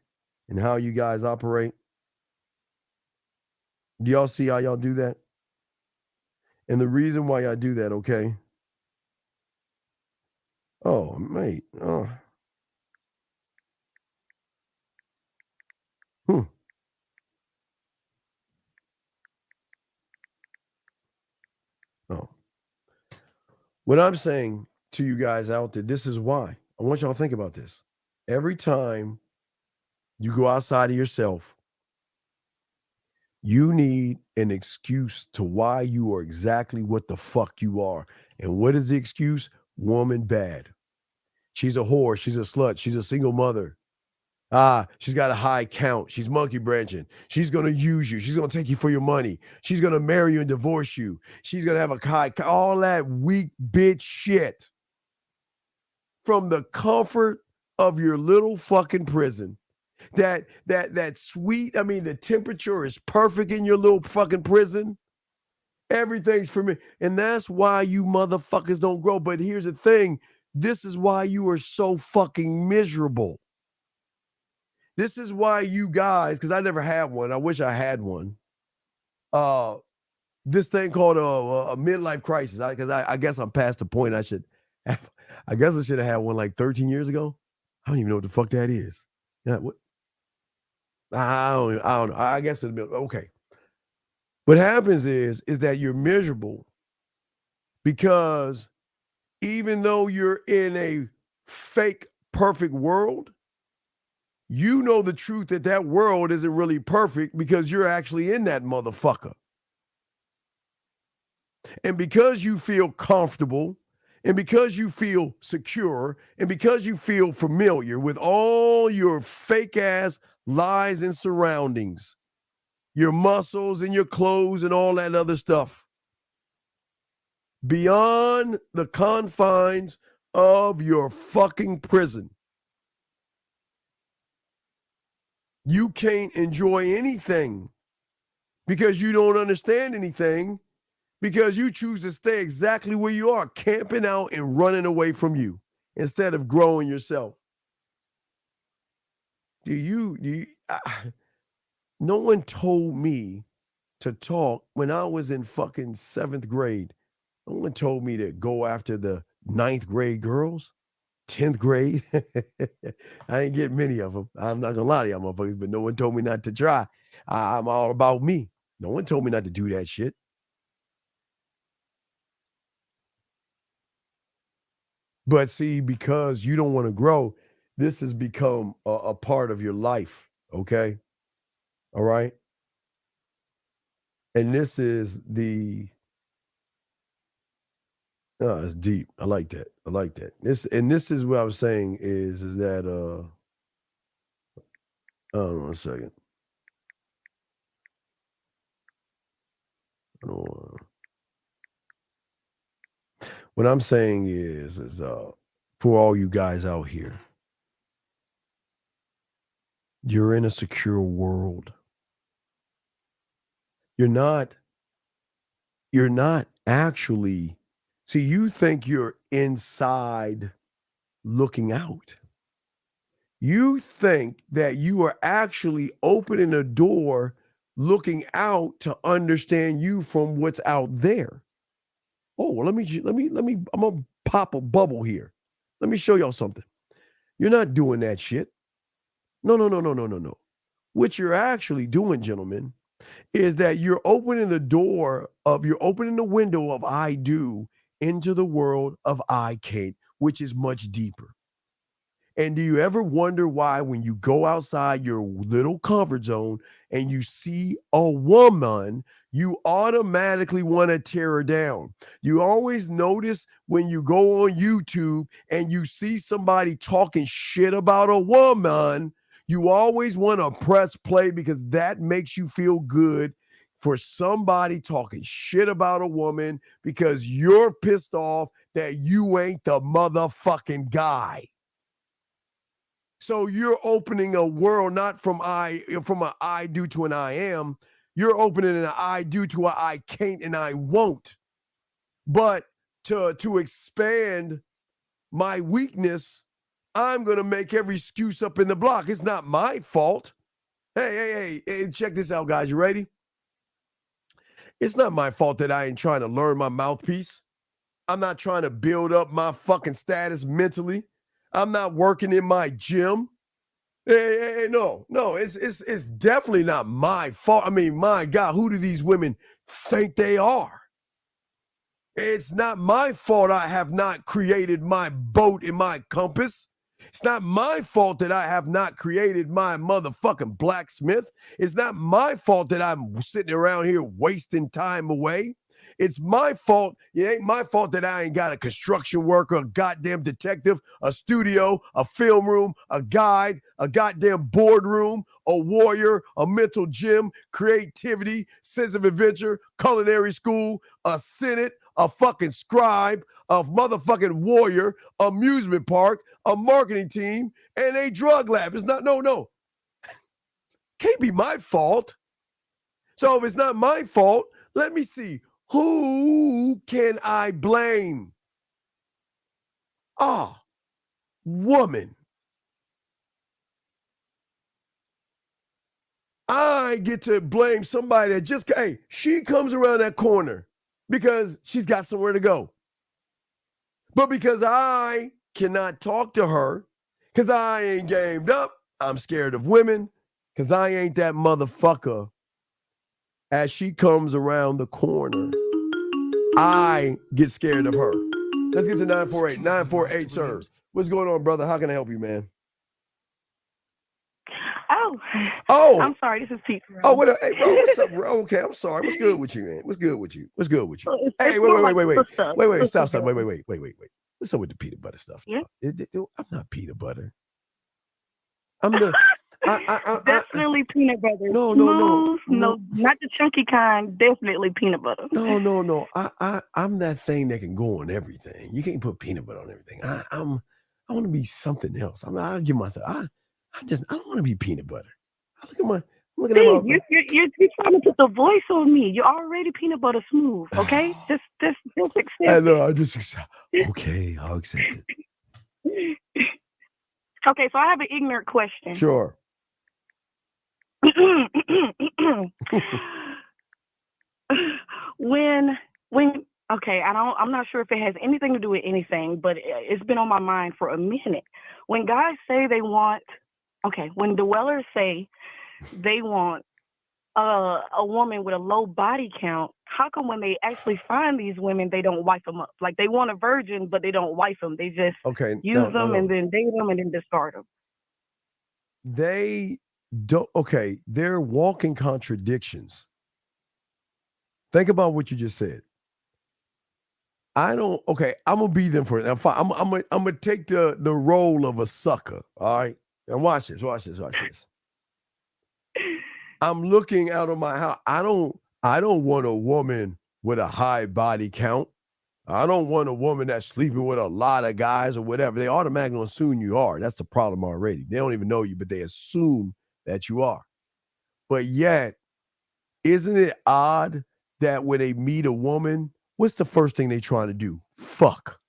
and how you guys operate? Do y'all see how y'all do that? And the reason why I do that, okay? Oh, mate. Oh. Oh. What I'm saying to you guys out there, this is why. I want y'all to think about this. Every time you go outside of yourself, you need an excuse to why you are exactly what the fuck you are. And what is the excuse? Woman bad. She's a whore. She's a slut. She's a single mother. She's got a high count. She's monkey branching. She's going to use you. She's going to take you for your money. She's going to marry you and divorce you. She's going to have a high, all that weak bitch shit. From the comfort of your little fucking prison. That sweet, I mean, the temperature is perfect in your little fucking prison. Everything's for me. And that's why you motherfuckers don't grow. But here's the thing. This is why you are so fucking miserable. This is why you guys, because I never had one. I wish I had one. This thing called a midlife crisis. Because I guess I'm past the point I should have. I guess I should have had one like 13 years ago. I don't even know what the fuck that is. Yeah, what? I don't know. I guess it'll be okay. What happens is that you're miserable because even though you're in a fake perfect world, you know the truth that world isn't really perfect because you're actually in that motherfucker. And because you feel comfortable, and because you feel secure, and because you feel familiar with all your fake ass lies and surroundings, your muscles and your clothes and all that other stuff, beyond the confines of your fucking prison, you can't enjoy anything because you don't understand anything, because you choose to stay exactly where you are, camping out and running away from you instead of growing yourself. No one told me to talk when I was in fucking 7th grade. No one told me to go after the 9th grade girls, 10th grade. I didn't get many of them. I'm not gonna lie to y'all motherfuckers, but no one told me not to try. I'm all about me. No one told me not to do that shit. But see, because you don't want to grow, this has become a part of your life. Okay. All right. And this is it's deep. I like that. I like that. This is what I was saying is that hold on a second. What I'm saying is for all you guys out here, you're in a secure world. You're not actually, see, you think you're inside looking out. You think that you are actually opening a door looking out to understand you from what's out there. Oh, well, let me, I'm gonna pop a bubble here. Let me show y'all something. You're not doing that shit. No. What you're actually doing, gentlemen, is that you're opening the window of I do into the world of I Kate, which is much deeper. And do you ever wonder why, when you go outside your little comfort zone and you see a woman, you automatically want to tear her down? You always notice when you go on YouTube and you see somebody talking shit about a woman, you always want to press play because that makes you feel good for somebody talking shit about a woman because you're pissed off that you ain't the motherfucking guy. So you're opening a world not from an I do to an I am. You're opening an I do to a I can't and I won't. But to expand my weakness, I'm gonna make every excuse up in the block. It's not my fault. Hey, check this out, guys. You ready? It's not my fault that I ain't trying to learn my mouthpiece. I'm not trying to build up my fucking status mentally. I'm not working in my gym. Hey, no, it's definitely not my fault. I mean, my God, who do these women think they are? It's not my fault I have not created my boat in my compass. It's not my fault that I have not created my motherfucking blacksmith. It's not my fault that I'm sitting around here wasting time away. It's my fault. It ain't my fault that I ain't got a construction worker, a goddamn detective, a studio, a film room, a guide, a goddamn boardroom, a warrior, a mental gym, creativity, sense of adventure, culinary school, a senate, a fucking scribe, a motherfucking warrior, amusement park, a marketing team, and a drug lab. It's not, no. Can't be my fault. So if it's not my fault, let me see. Who can I blame? Woman. I get to blame somebody that just, hey, she comes around that corner because she's got somewhere to go. But because I cannot talk to her, because I ain't gamed up, I'm scared of women, Because I ain't that motherfucker. As she comes around the corner, I get scared of her. Let's get to 948. 948, sir. What's going on, brother? How can I help you, man? Oh, I'm sorry. This is Pete. Oh, hey, bro, what's up, bro? Okay, I'm sorry. What's good with you, man? What's good with you? What's good with you? Hey, wait. Stop. Wait. What's up with the peanut butter stuff? Yeah. I'm not peanut butter. I'm the definitely peanut butter. No, not the chunky kind. Definitely peanut butter. No. I'm that thing that can go on everything. You can't put peanut butter on everything. I want to be something else. I'll give myself. I don't want to be peanut butter. You're trying to put the voice on me. You're already peanut butter smooth. Okay, just accept it. No, I just okay. I'll accept it. Okay, so I have an ignorant question. Sure. when I'm not sure if it has anything to do with anything, but it's been on my mind for a minute. When guys say they want, when dwellers say they want a woman with a low body count, how come when they actually find these women, they don't wife them up? Like they want a virgin, but they don't wife them. They just use them and then date them and then discard them. They don't. Okay, they're walking contradictions. Think about what you just said. I don't. Okay, I'm gonna be them for it. I'm fine. I'm gonna take the role of a sucker. All right, and watch this. I'm looking out of my house. I don't want a woman with a high body count. I don't want a woman that's sleeping with a lot of guys or whatever. They automatically assume you are. That's the problem already. They don't even know you, but they assume that you are. But yet, isn't it odd that when they meet a woman, what's the first thing they trying to do? Fuck.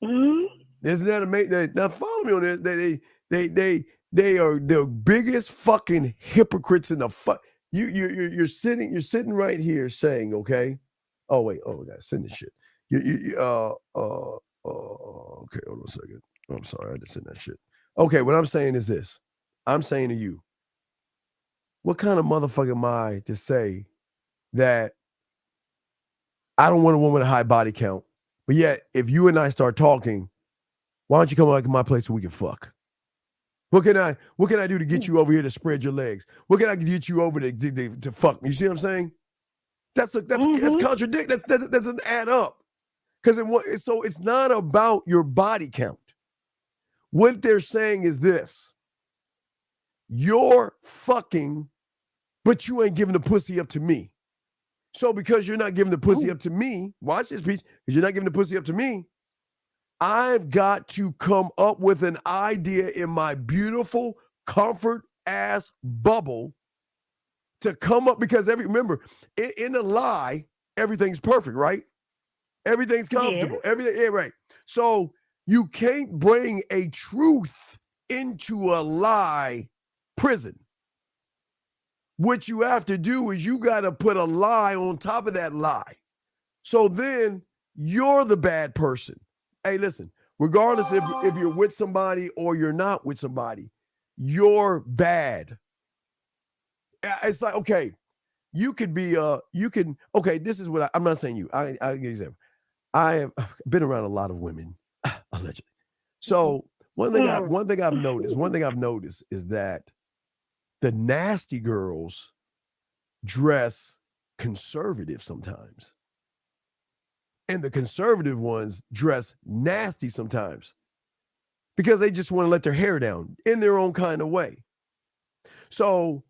Mm-hmm. Isn't that amazing? Now follow me on this. They are the biggest fucking hypocrites in the fuck. You're sitting right here saying, okay. Oh wait, we gotta send this shit. Okay, hold on a second. I'm sorry, I had to send that shit. Okay, what I'm saying is this. I'm saying to you, what kind of motherfucker am I to say that I don't want a woman with a high body count, but yet if you and I start talking, why don't you come back to my place so we can fuck? What can I do to get you over here to spread your legs? What can I get you over to fuck me? You see what I'm saying? That's contradict. That doesn't add up. Because it's not about your body count. What they're saying is this: you're fucking, but you ain't giving the pussy up to me. So because you're not giving the pussy up to me, watch this piece. Because you're not giving the pussy up to me, I've got to come up with an idea in my beautiful comfort ass bubble to come up, because remember, in a lie, everything's perfect, right? Everything's comfortable. Yeah. Everything, yeah, right. So you can't bring a truth into a lie prison. What you have to do is you got to put a lie on top of that lie. So then you're the bad person. Hey, listen, regardless if you're with somebody or you're not with somebody, you're bad. It's like, okay, you could be, this is what I'm not saying you. I'll give you an example. I have been around a lot of women, allegedly. So one thing I've noticed is that the nasty girls dress conservative sometimes. And the conservative ones dress nasty sometimes because they just want to let their hair down in their own kind of way. So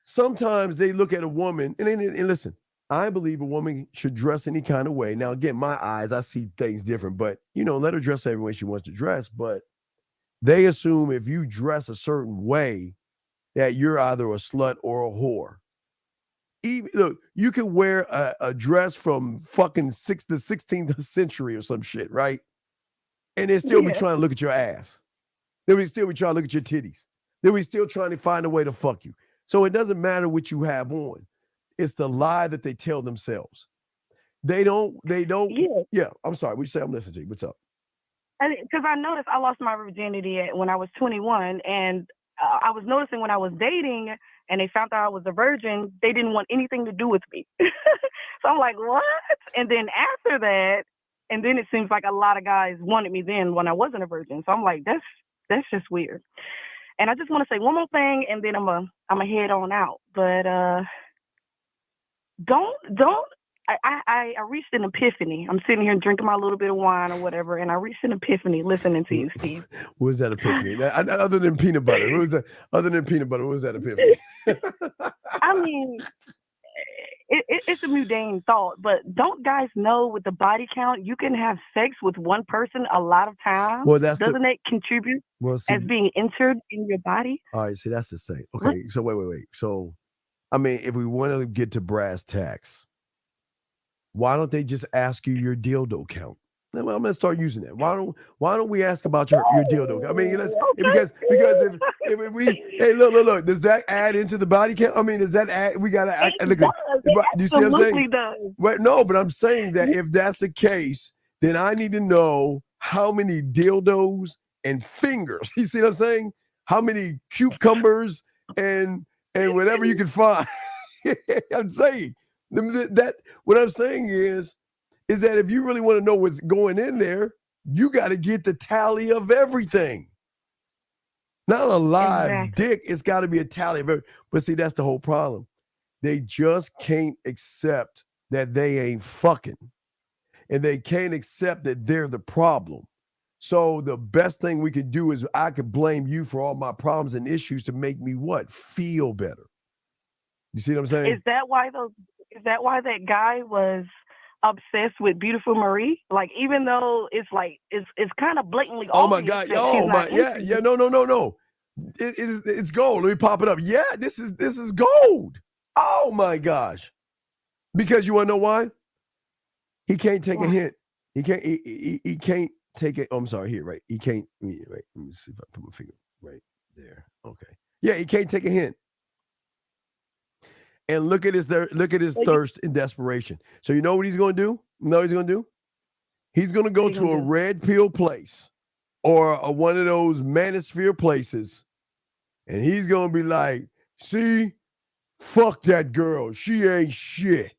sometimes they look at a woman and listen, I believe a woman should dress any kind of way. Now, again, my eyes, I see things different, but let her dress every way she wants to dress. But they assume if you dress a certain way that you're either a slut or a whore. Even look, you can wear a dress from fucking the 16th century or some shit, right? And they still be trying to look at your ass. They would still be trying to look at your titties. They would still trying to find a way to fuck you. So it doesn't matter what you have on. It's the lie that they tell themselves. They don't. Yeah, I'm sorry. What you say? I'm listening to you. What's up? Because I noticed I lost my virginity when I was 21, and I was noticing when I was dating and they found out I was a virgin, they didn't want anything to do with me. So I'm like, what? And then after that, and then it seems like a lot of guys wanted me then when I wasn't a virgin. So I'm like, that's just weird. And I just want to say one more thing, and then I'm a head on out. But don't. I reached an epiphany. I'm sitting here drinking my little bit of wine or whatever, and I reached an epiphany listening to you, Steve. What was that epiphany? Other than peanut butter, what was that? Other than peanut butter, what was that epiphany? I mean, it's a mundane thought, but don't guys know with the body count, you can have sex with one person a lot of times? Well, doesn't it contribute see, as being entered in your body? all right, see, that's the thing. Okay, so wait. So, I mean, if we want to get to brass tacks, why don't they just ask you your dildo count? I'm gonna start using that. Why don't we ask about your dildo? I mean, because if we look, does that add into the body count? I mean, does that add? We gotta act. Look, do you see what I'm saying? Does. Wait, no, but I'm saying that if that's the case, then I need to know how many dildos and fingers. You see what I'm saying? How many cucumbers and whatever you can find. I'm saying that what I'm saying is that if you really want to know what's going in there, you got to get the tally of everything. Not a live dick. It's got to be a tally of everything. But see, that's the whole problem. They just can't accept that they ain't fucking. And they can't accept that they're the problem. So the best thing we could do is I could blame you for all my problems and issues to make me what? Feel better. You see what I'm saying? Is that why that guy was obsessed with Beautiful Marie? Like, even though it's kind of blatantly oh my obvious God. that Oh she's my, not yeah. No. It's gold. Let me pop it up. Yeah, this is gold. Oh my gosh. Because you want to know why? He can't take a hint. He can't take it. Oh, I'm sorry. Here, right? He can't. Right. Let me see if I put my finger right there. Okay. Yeah, he can't take a hint. And look at his thirst and desperation. So you know what he's going to do? You know what he's going to do? He's going to go to a red pill place or one of those manosphere places, and he's going to be like, see, fuck that girl. She ain't shit.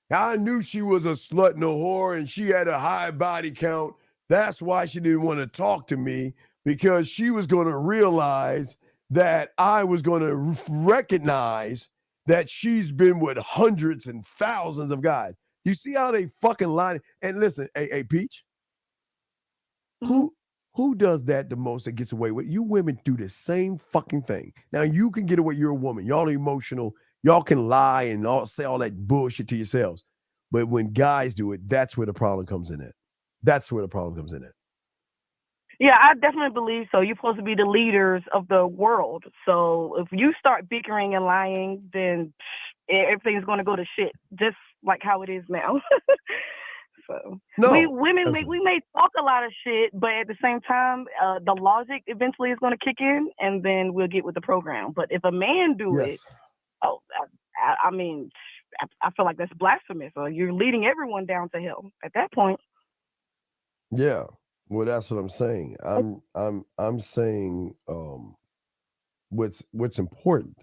I knew she was a slut and a whore, and she had a high body count. That's why she didn't want to talk to me, because she was going to realize that I was going to recognize that she's been with hundreds and thousands of guys. You see how they fucking lie? And listen, hey, Peach, who does that the most that gets away with? You women do the same fucking thing. Now you can get away. You're a woman. Y'all are emotional. Y'all can lie and say all that bullshit to yourselves. But when guys do it, that's where the problem comes in at. That's where the problem comes in at. Yeah, I definitely believe so. You're supposed to be the leaders of the world. So if you start bickering and lying, then everything's going to go to shit, just like how it is now. So we may talk a lot of shit, but at the same time, the logic eventually is going to kick in, and then we'll get with the program. But if a man do it, I mean, I feel like that's blasphemous. Or you're leading everyone down to hell at that point. Yeah. Well, that's what I'm saying. I'm saying what's important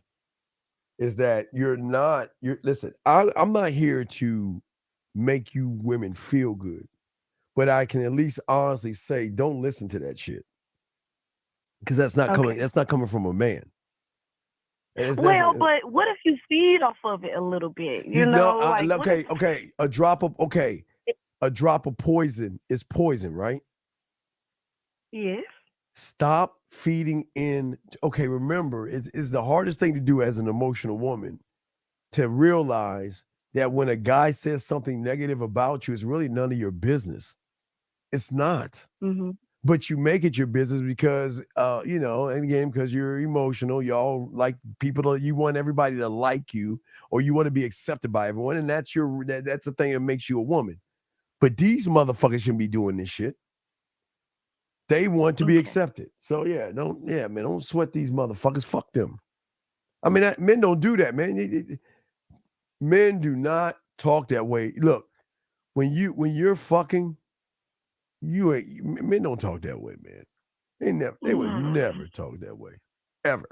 is that listen, I'm not here to make you women feel good, but I can at least honestly say, don't listen to that shit. Because that's not coming from a man. But what if you feed off of it a little bit? Okay. A drop of poison is poison, right? Yes. Stop feeding in. Okay, remember, it's the hardest thing to do as an emotional woman, to realize that when a guy says something negative about you, it's really none of your business. It's not. Mm-hmm. But you make it your business because, and again, because you're emotional, y'all like people, you want everybody to like you, or you want to be accepted by everyone. And that's the thing that makes you a woman. But these motherfuckers shouldn't be doing this shit. They want to be accepted. So don't sweat these motherfuckers. Fuck them. I mean, men don't do that, man. Men do not talk that way. Look, when you're fucking, men don't talk that way, man. They would never talk that way. ever.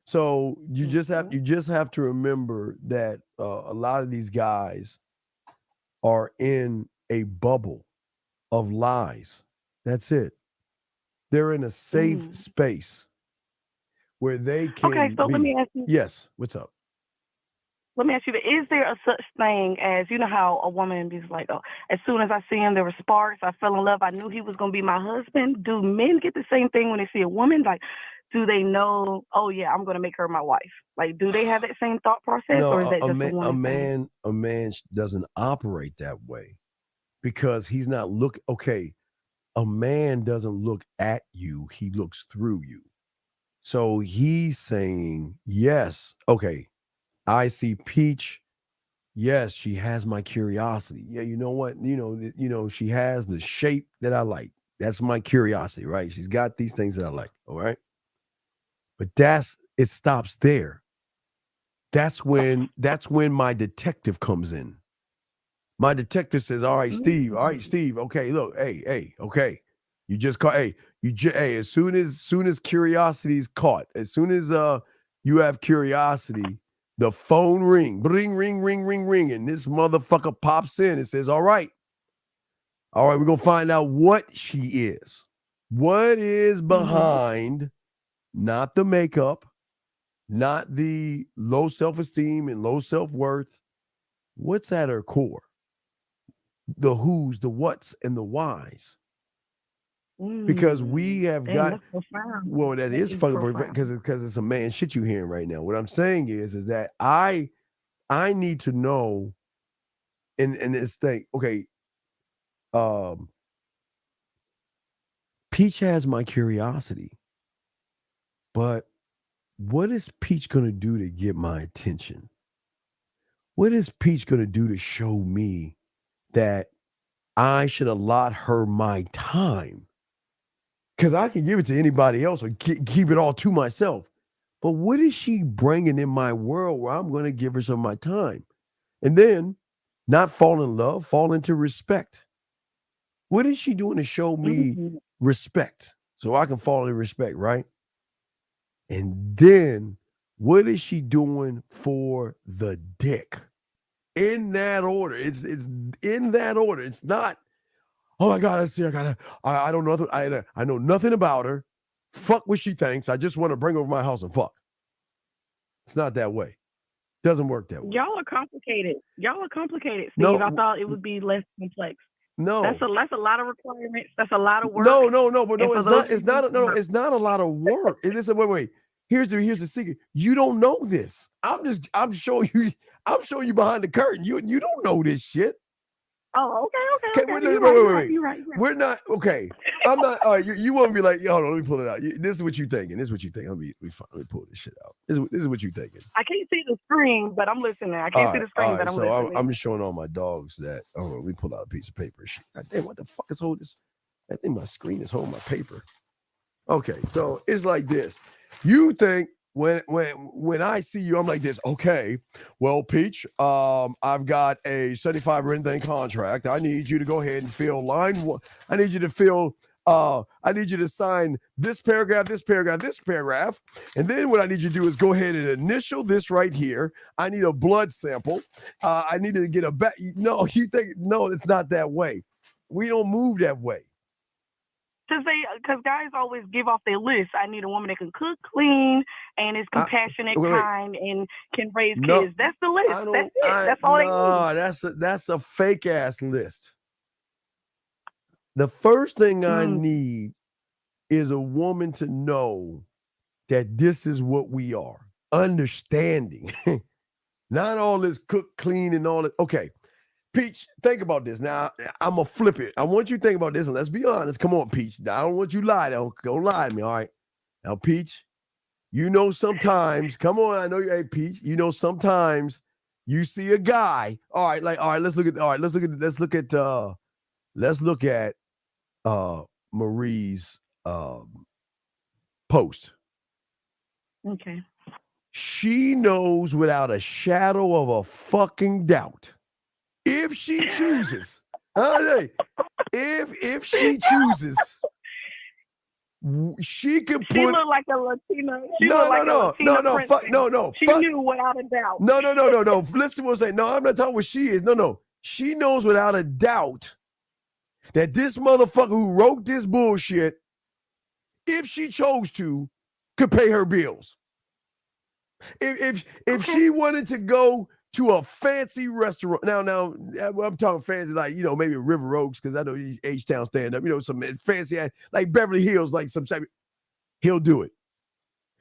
So you just have to remember that a lot of these guys are in a bubble of lies. That's it. They're in a safe space where they can Okay, so be. let me ask you. Yes, what's up? Let me ask you, is there a such thing as, you know how a woman is like, oh, as soon as I see him, there were sparks, I fell in love, I knew he was going to be my husband? Do men get the same thing when they see a woman? Like, do they know, oh, yeah, I'm going to make her my wife? Like, do they have that same thought process, or is that just a woman thing? A man doesn't operate that way because he's not okay, a man doesn't look at you, he looks through you. So he's saying, yes, okay, I see Peach. Yes, she has my curiosity. Yeah, you know what? She has the shape that I like. That's my curiosity, right? She's got these things that I like. All right. But it stops there. That's when my detective comes in. My detective says, all right, Steve, okay, look, hey, okay. You just caught, as soon as curiosity is caught, as soon as you have curiosity, the phone ring, ring, and this motherfucker pops in and says, all right, we're gonna find out what she is. What is behind, not the makeup, not the low self-esteem and low self-worth. What's at her core? The who's, the what's, and the whys. Because we have got, well, that is fucking because it's a man shit you hearing right now. What I'm saying is that I need to know in this thing. Okay, Peach has my curiosity, but what is Peach gonna do to get my attention? What is Peach gonna do to show me that I should allot her my time? Because I can give it to anybody else or keep it all to myself. But what is she bringing in my world where I'm going to give her some of my time? And then not fall in love, fall into respect. What is she doing to show me respect so I can fall in respect, right? And then what is she doing for the dick? In that order. It's in that order. It's not, oh my God, I don't know. I know nothing about her. Fuck what she thinks. I just want to bring her over my house and fuck. It's not that way. Doesn't work that way. Y'all are complicated, Steve. No, I thought it would be less complex. No. That's a lot of requirements. That's a lot of work. No, but no, it's not a lot of work. Wait. Here's the secret. You don't know this. I'm showing you behind the curtain. You don't know this shit. Oh, okay. Wait. You're right. We're not okay. I'm not. All right, you want to be like, hold on, let me pull it out. This is what you thinking. Let me pull this shit out. This is what you thinking. I can't see the screen, but I'm listening. I can't see the screen, but I'm listening. I'm just showing all my dogs that. Oh, let me pull out a piece of paper. God damn, what the fuck is holding this? I think my screen is holding my paper. Okay, so it's like this. You think when I see you, I'm like this. Okay, well, Peach, I've got a 75 written thing contract. I need you to go ahead and fill line one. I need you to fill. I need you to sign this paragraph, and then what I need you to do is go ahead and initial this right here. I need a blood sample. I need to get a back. No, you think no? It's not that way. We don't move that way. Because guys always give off their list. I need a woman that can cook, clean, and is compassionate, kind, and can raise kids. That's the list. That's it. That's all they need. That's a fake ass list. The first thing I need is a woman to know that this is what we are. Understanding. Not all this cook, clean, and all that. Okay. Peach, think about this. Now, I'm going to flip it. I want you to think about this, and let's be honest. Come on, Peach. I don't want you to lie. Don't lie to me, all right? Now, Peach, you know sometimes, come on, I know you, hey, Peach, you know sometimes you see a guy, let's look at Marie's post. Okay. She knows without a shadow of a fucking doubt. If she chooses, if she chooses, She can put. She looked like a Latina. She No, looked like a Latina princess. no. She knew without a doubt. No. Listen to what I'm saying. No, I'm not talking what she is. No. She knows without a doubt that this motherfucker who wrote this bullshit, if she chose to, could pay her bills. If she wanted to go to a fancy restaurant, now I'm talking fancy like maybe River Oaks because I know he's H-Town stand up, some fancy like Beverly Hills, like some type. He'll do it.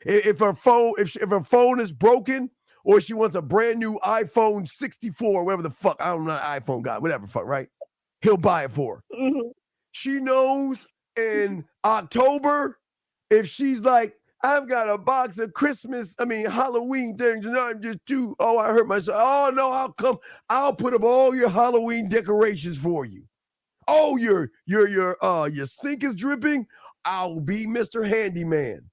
If her phone is broken or she wants a brand new iPhone 64, whatever the fuck, I don't know, iPhone guy, whatever fuck, right? He'll buy it for her. Mm-hmm. She knows in October, if she's like, I've got a box of Halloween things, and I'm just I hurt myself. Oh no, I'll put up all your Halloween decorations for you. Oh, your sink is dripping. I'll be Mr. Handyman.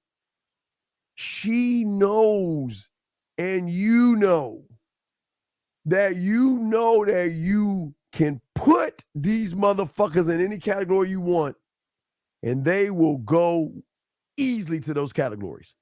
She knows, and that you can put these motherfuckers in any category you want, and they will go easily to those categories.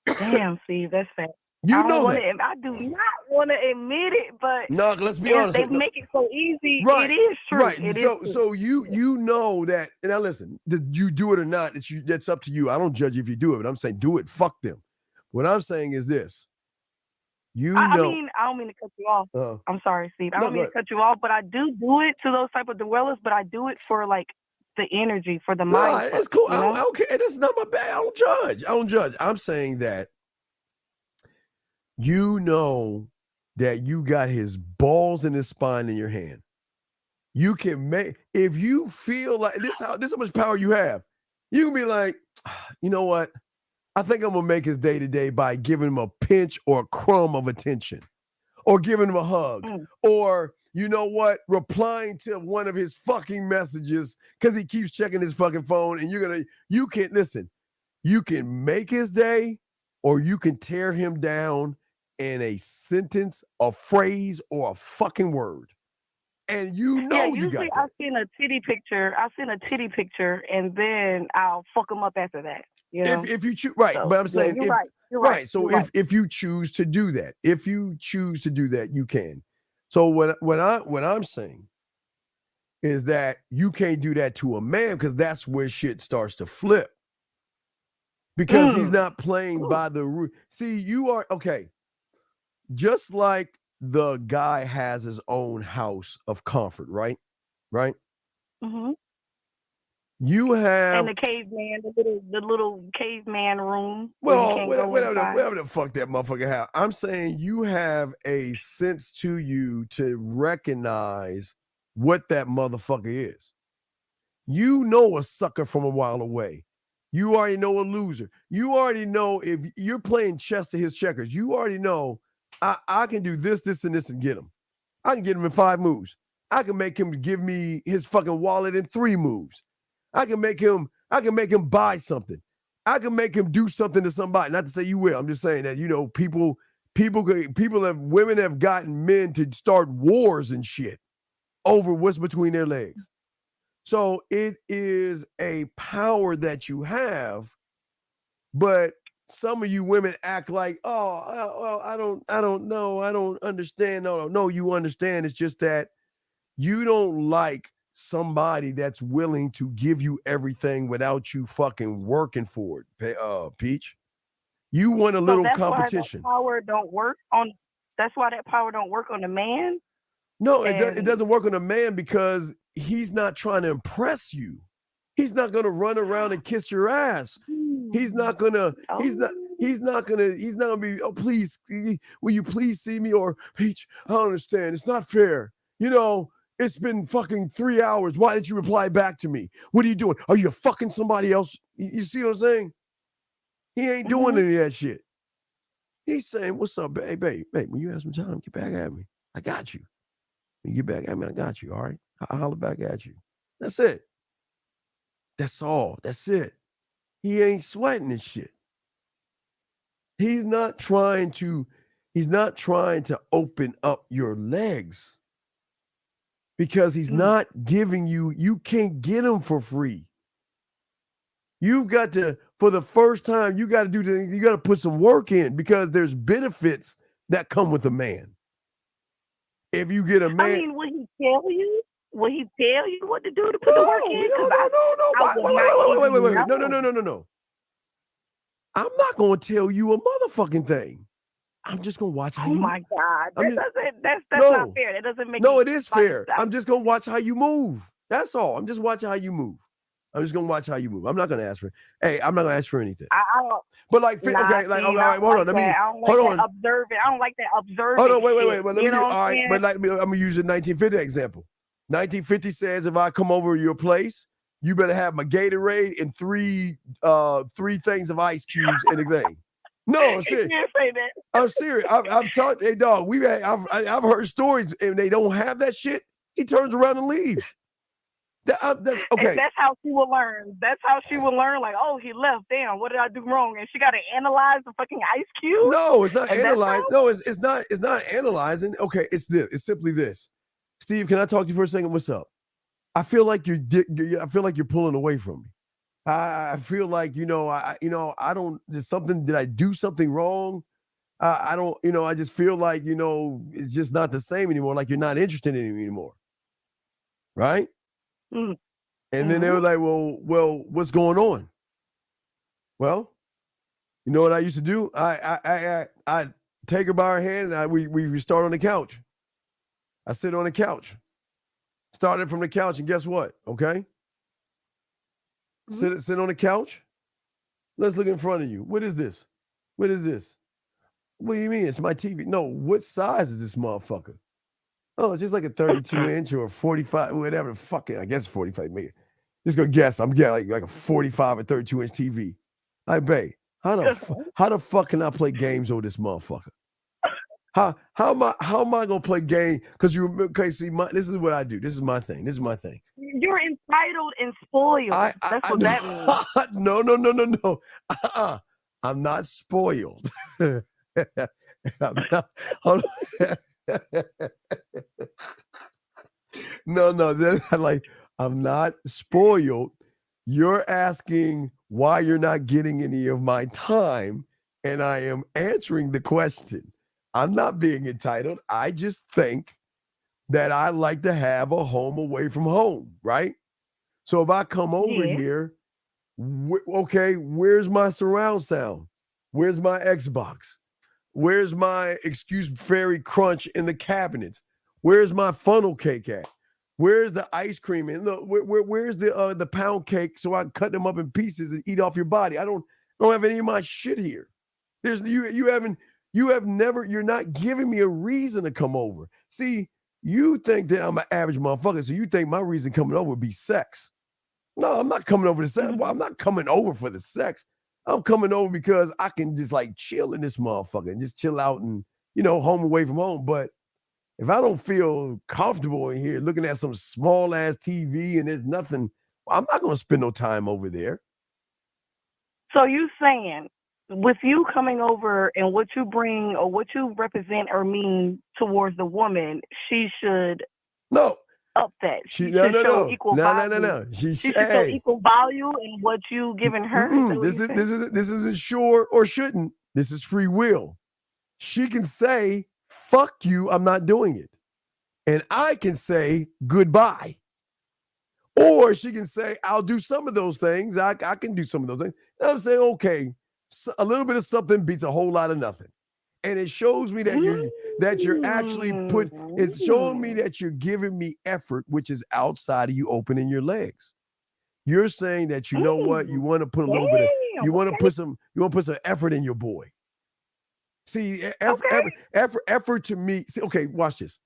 Damn, Steve, that's fat. You know that. I do not want to admit it, but no, let's be honest. They make it so easy. Right, it is true. Right. It so is true. you know that. And now listen, did you do it or not? That's up to you. I don't judge if you do it, but I'm saying do it. Fuck them. What I'm saying is this. I don't mean to cut you off. I'm sorry, Steve. I don't mean to cut you off, but I do it to those type of dwellers, but I do it for like the energy, for the mind. It's cool. I don't care. It's not my bad. I don't judge. I'm saying that you know that you got his balls and his spine in your hand. You can make, if you feel like this how much power you have. You can be like, you know what? I think I'm gonna make his day to day by giving him a pinch or a crumb of attention, or giving him a hug, or you know what, replying to one of his fucking messages because he keeps checking his fucking phone. And you can make his day, or you can tear him down in a sentence, a phrase, or a fucking word. And you got usually that. I've seen a titty picture, and then I'll fuck them up after that. You know? If you choose, right? So, but I'm saying, you're right. So if you choose to do that, you can. So what I'm saying is that you can't do that to a man, because that's where shit starts to flip. Because he's not playing by the rule. See, you are okay. Just like the guy has his own house of comfort, right? Right. Mm-hmm. You have and the caveman, the little caveman room. Well, whatever the fuck that motherfucker have. I'm saying you have a sense to you to recognize what that motherfucker is. You know a sucker from a while away. You already know a loser. You already know if you're playing chess to his checkers. You already know I can do this, and this, and get him. I can get him in 5 moves. I can make him give me his fucking wallet in 3 moves. I can make him buy something. I can make him do something to somebody. Not to say you will. I'm just saying that, women have gotten men to start wars and shit over what's between their legs. So it is a power that you have, but some of you women act like, I don't know. I don't understand. No, you understand. It's just that you don't like somebody that's willing to give you everything without you fucking working for it, Peach. You want a little competition. That's why that power don't work on the man. No, it doesn't work on a man because he's not trying to impress you. He's not gonna run around and kiss your ass. He's not gonna be, oh, please, will you please see me? Or, Peach, I don't understand. It's not fair. It's been fucking 3 hours. Why didn't you reply back to me? What are you doing? Are you fucking somebody else? You see what I'm saying? He ain't doing any of that shit. He's saying, what's up, babe, when you have some time, get back at me. I got you. When you get back at me, I got you, all right? I'll holler back at you. That's it. That's all. That's it. He ain't sweating this shit. He's not trying to open up your legs. Because he's not giving you can't get him for free. You've got to, for the first time, you got to put some work in because there's benefits that come with a man. If you get a man, I mean, will he tell you? Will he tell you what to do to put the work in? No. No. I'm not going to tell you a motherfucking thing. I'm just going to watch how you. Oh my God, that's No. not fair. That doesn't make. No, it is fair. I'm just going to watch how you move. That's all. I'm just watching how you move. I'm just gonna watch how you move. I'm not gonna ask for. Hey, I'm not gonna ask for anything. I don't. But like, Nah, okay, like, see, all right, hold on. Let me hold hold on. Observing. I don't like that observing. Hold on, wait. shit, But let me. all All right, but like, I'm gonna use the 1950 example. 1950 says if I come over to your place, you better have my Gatorade and three things of ice cubes and a thing. No, I'm serious. You can't say that. I'm serious. I've talked. Hey, dog, I've heard stories and they don't have that shit. He turns around and leaves. That's okay. And that's how she will learn. That's how she will learn. Like, oh, he left. Damn, what did I do wrong? And she got to analyze the fucking ice cube. No, it's not analyzing. No, it's not. It's not analyzing. Okay, it's this. It's simply this. Steve, can I talk to you for a second? What's up? I feel like I feel like you're pulling away from me. I feel like I don't. There's something. Did I do something wrong? I don't. I just feel like it's just not the same anymore. Like you're not interested in me anymore. Right? Mm. And then they were like, well, what's going on? Well, you know what I used to do? I take her by her hand and we start on the couch. I sit on the couch. Started from the couch, and guess what? Okay. Sit on the couch. Let's look in front of you. What is this? What is this? What do you mean? It's my TV. No, what size is this motherfucker? Oh, it's just like a 32-inch or 45, whatever. Fuck it. I guess 45. Maybe. Just gonna guess. I'm getting like a 45 or 32-inch TV. I bet. How the fuck can I play games over this motherfucker? How am I gonna play game? Because you remember, okay, see, this is what I do. This is my thing. You're entitled and spoiled. That's what that means. No. I'm not spoiled. I'm not. Hold on. No, that's like I'm not spoiled. You're asking why you're not getting any of my time, and I am answering the question. I'm not being entitled. I just think that I like to have a home away from home, right? So if I come over here, okay, where's my surround sound? Where's my Xbox? Where's my excuse fairy crunch in the cabinets? Where's my funnel cake at? Where's the ice cream? And look, where's the pound cake so I can cut them up in pieces and eat off your body? I don't have any of my shit here. There's you're not giving me a reason to come over. See, you think that I'm an average motherfucker, so you think my reason coming over would be sex. No, I'm not coming over to sex. Well, I'm not coming over for the sex. I'm coming over because I can just like chill in this motherfucker and just chill out and, home away from home. But if I don't feel comfortable in here looking at some small ass TV and there's nothing, I'm not going to spend no time over there. So you saying with you coming over and what you bring or what you represent or mean towards the woman, she should up that. She should show equal value. No. She should show equal value in what you giving her. This isn't sure or shouldn't. This is free will. She can say, fuck you, I'm not doing it. And I can say goodbye. Or she can say, I'll do some of those things. I can do some of those things. And I'm saying, okay, so a little bit of something beats a whole lot of nothing. And it shows me that you're actually it's showing me that you're giving me effort, which is outside of you opening your legs. You're saying that you know what, you want to put a little bit of, you want to put some effort in your boy. See, effort to me. See, okay, watch this.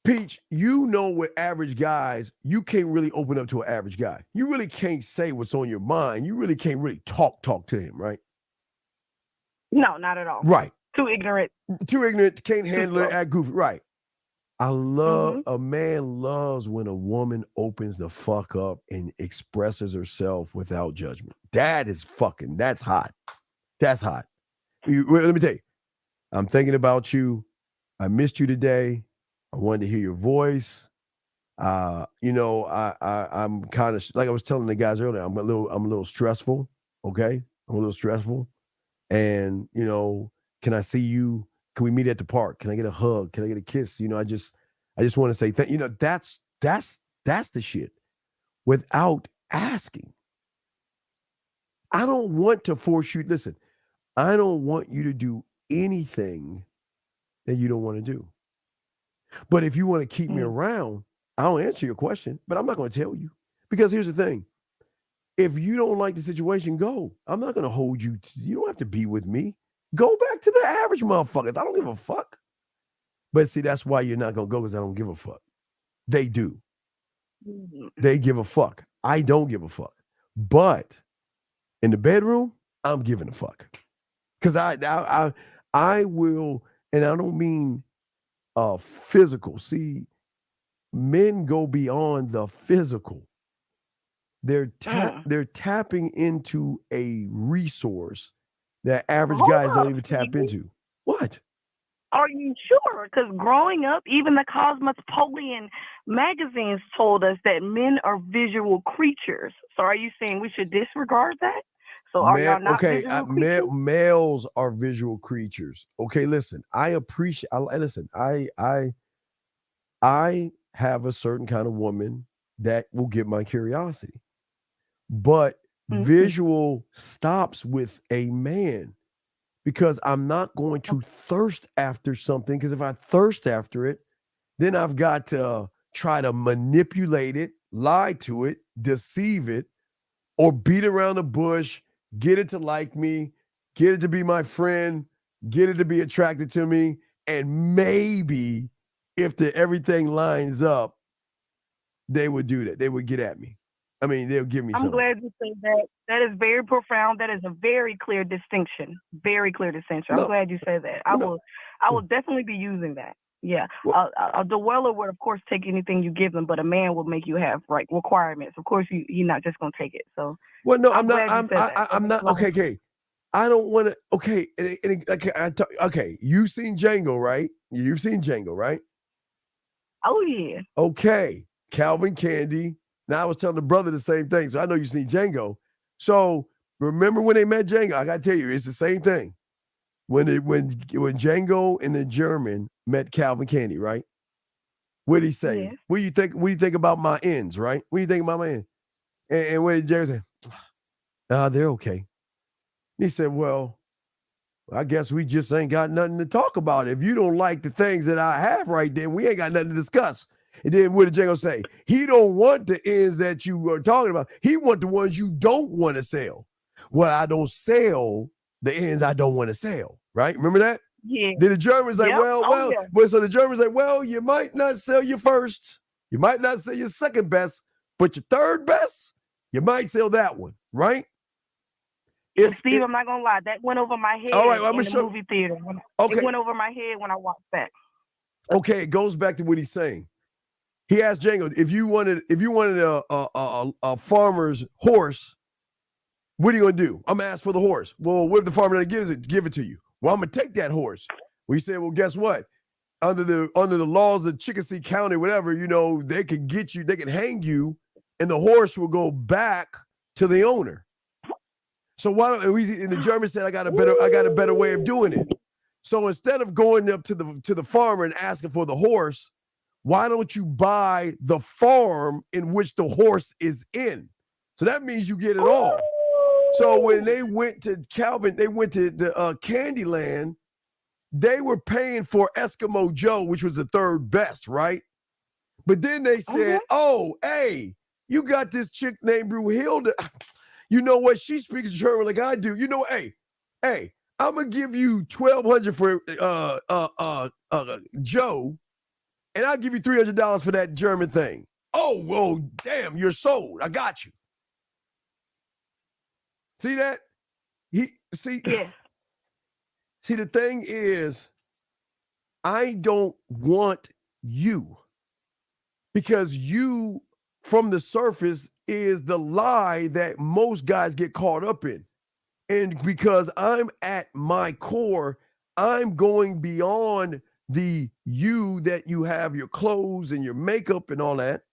Peach, with average guys, you can't really open up to an average guy. You really can't say what's on your mind. You really can't really talk to him, right? No, not at all. Right. Too ignorant, can't handle it, act goofy. Right. I love, a man loves when a woman opens the fuck up and expresses herself without judgment. That's hot. That's hot. Let me tell you, I'm thinking about you. I missed you today. I wanted to hear your voice. I'm kind of like I was telling the guys earlier. I'm a little stressful. Okay, I'm a little stressful, and can I see you? Can we meet at the park? Can I get a hug? Can I get a kiss? I just want to say thank. That's the shit. Without asking, I don't want to force you. Listen, I don't want you to do anything that you don't want to do. But if you want to keep me around, I'll answer your question, but I'm not going to tell you. Because here's the thing. If you don't like the situation, go. I'm not going to hold you. You don't have to be with me. Go back to the average motherfuckers. I don't give a fuck. But see, that's why you're not going to go, because I don't give a fuck. They do. They give a fuck. I don't give a fuck. But in the bedroom, I'm giving a fuck. Because I will, and I don't mean physical. See, men go beyond the physical. They're tapping into a resource that average guys don't even tap into. What? Are you sure? Because growing up, even the Cosmopolitan magazines told us that men are visual creatures. So are you saying we should disregard that? So are y'all not visual creatures? Males are visual creatures. Okay, listen. I appreciate. Listen. I have a certain kind of woman that will get my curiosity, but visual stops with a man, because I'm not going to thirst after something. Because if I thirst after it, then I've got to try to manipulate it, lie to it, deceive it, or beat around the bush, get it to like me, get it to be my friend, get it to be attracted to me. And maybe if everything lines up, they would do that. They would get at me. I mean, they'll give me I'm something. glad you said that. That is very profound. That is a very clear distinction. Very clear distinction. I'm glad you said that. I will definitely be using that. Yeah. A dweller would, of course, take anything you give them, but a man will make you have requirements. Of course, you're not just going to take it. So, well, no, I'm not. Okay. I don't want to. Okay. Okay. You've seen Django, right? You've seen Django, right? Oh, yeah. Okay. Calvin Candy. Now I was telling the brother the same thing. So I know you've seen Django. So remember when they met Django? I got to tell you, it's the same thing. When Django and the German met Calvin Candy, right? What did he say? Yes. What do you think about my ends, right? What do you think about my ends? And what did Django say? They're okay. He said, well, I guess we just ain't got nothing to talk about. If you don't like the things that I have right then, we ain't got nothing to discuss. And then what did Django say? He don't want the ends that you were talking about. He want the ones you don't want to sell. Well, I don't sell the ends I don't want to sell, right? Remember that? Yeah. Then the German's like, so the German's like, well, you might not sell your first. You might not sell your second best, but your third best, you might sell that one, right? Steve, I'm not going to lie. That went over my head in the movie theater. It went over my head when I watched that. Okay, it goes back to what he's saying. He asked Django, if you wanted a farmer's horse, what are you gonna do? I'm gonna ask for the horse. Well, what if the farmer doesn't give it to you? Well, I'm gonna take that horse. We said, well, guess what? Under the laws of Chickasee County, whatever, they can get you, they can hang you, and the horse will go back to the owner. So why don't we? And the German said, I got a better way of doing it. So instead of going up to the farmer and asking for the horse, why don't you buy the farm in which the horse is in? So that means you get it all. So when they went to the Candyland, they were paying for Eskimo Joe, which was the third best, right? But then they said, oh, hey, you got this chick named Brunhilde. You know what? She speaks German like I do. You know, hey, I'm gonna give you $1,200 for Joe. And I'll give you $300 for that German thing. Oh, well, damn, you're sold. I got you. See that? See, the thing is, I don't want you, because you, from the surface, is the lie that most guys get caught up in. And because I'm at my core, I'm going beyond the you that you have your clothes and your makeup and all that.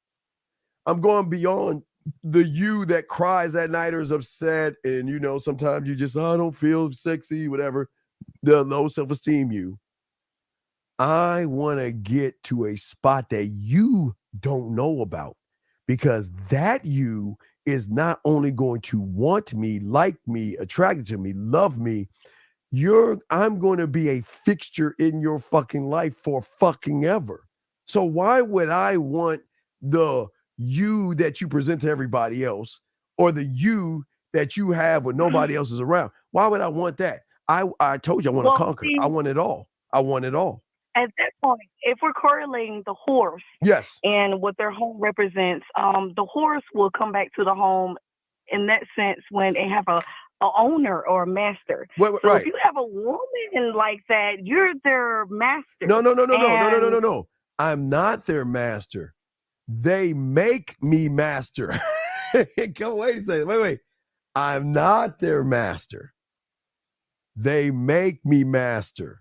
I'm going beyond the you that cries at night or is upset. And, you know, sometimes you just, I don't feel sexy, whatever. The low self-esteem you. I want to get to a spot that you don't know about, because that you is not only going to want me, like me, attracted to me, love me. I'm going to be a fixture in your fucking life for fucking ever. So why would I want the you that you present to everybody else, or the you that you have when nobody else is around? Why would I want that? I told you I want to Well, conquer. see, I want it all. I want it all. at that point, if we're correlating the horse Yes. and what their home represents, the horse will come back to the home in that sense when they have a owner or a master. So Right. if you have a woman like that, you're their master. No. I'm not their master. They make me master. Go wait a second. Wait. I'm not their master. They make me master.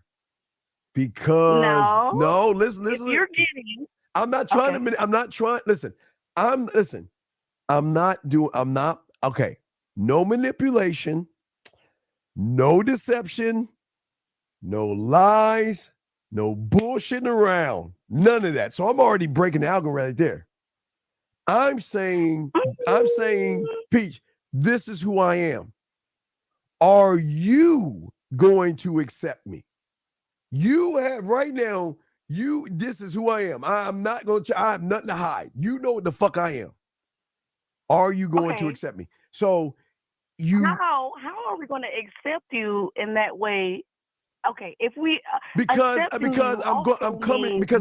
Because no, listen. If you're getting, I'm not trying to. I'm not trying. Listen. I'm not. Okay. No manipulation. No deception. No lies. No bullshitting around. None of that. So I'm already breaking the algorithm right there. I'm saying, Peach, this is who I am. Are you going to accept me? You have right now, this is who I am. I'm not going to, I have nothing to hide. You know what the fuck I am. Are you going to accept me? So how are we going to accept you in that way? Okay, if we because I'm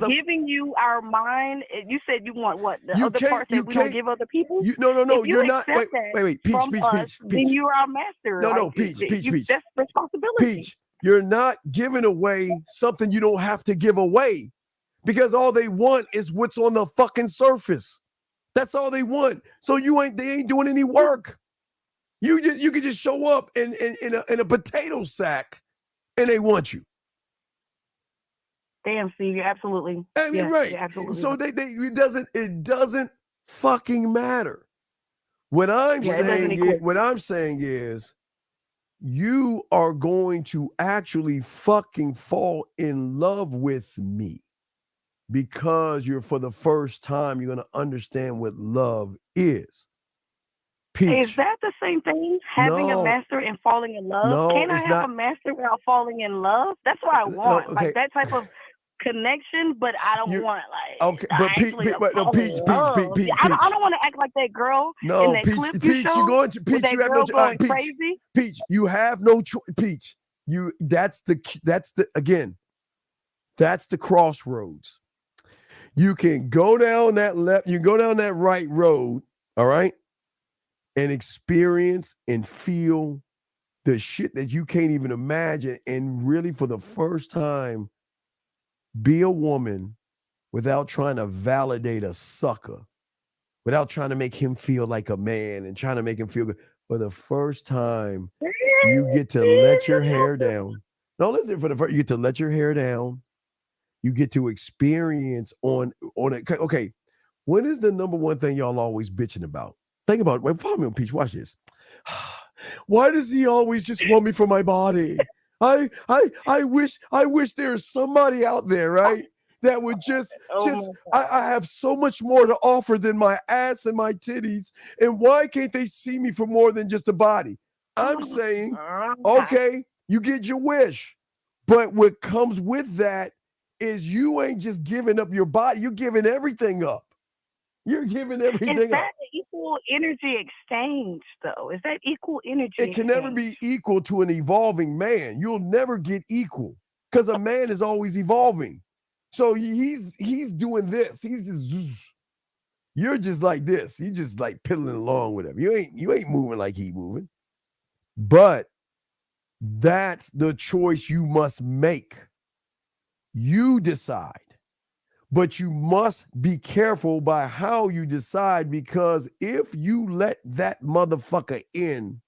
giving you our mind. You said you want what the other parts that we don't give other people. No. If You're not. Wait, Peach, from us, then you're our master. No, Peach. That's responsibility. Peach, you're not giving away something you don't have to give away, because all they want is what's on the fucking surface. That's all they want. So they ain't doing any work. You could just show up in a potato sack, and they want you. Damn, Steve, you're absolutely. I mean, right. Absolutely so right. It doesn't fucking matter. What I'm saying is you are going to actually fucking fall in love with me, because for the first time, you're going to understand what love is. Peach. Is that the same thing? Having a master and falling in love? No, Can I have a master without falling in love? That's what I want. Okay. Like that type of connection, but I don't want okay. But Peach. I don't want to act like that girl in that clip you showed. You're going to Peach. You have no choice. Crazy. Peach, you have no choice. Peach, that's the crossroads. You can go down that left. You go down that right road. All right. And experience and feel the shit that you can't even imagine. And really, for the first time, be a woman without trying to validate a sucker, without trying to make him feel like a man and trying to make him feel good. For the first time, you get to let your hair down. No, listen, you get to let your hair down. You get to experience on it. Okay, what is the number one thing y'all always bitching about? Think about it. Wait, follow me on Peach. Watch this. Why does he always just want me for my body? I wish there's somebody out there, right? That would I have so much more to offer than my ass and my titties. And why can't they see me for more than just a body? I'm saying, okay, you get your wish. But what comes with that is you ain't just giving up your body. You're giving everything up. You're giving everything up. Is that equal energy exchange, though? Is that equal energy It can never be equal to an evolving man. You'll never get equal, because a man is always evolving. So he's doing this. He's just, you're just like this. You just like piddling along with him. You ain't moving like he moving. But that's the choice you must make. You decide. But you must be careful by how you decide, because if you let that motherfucker in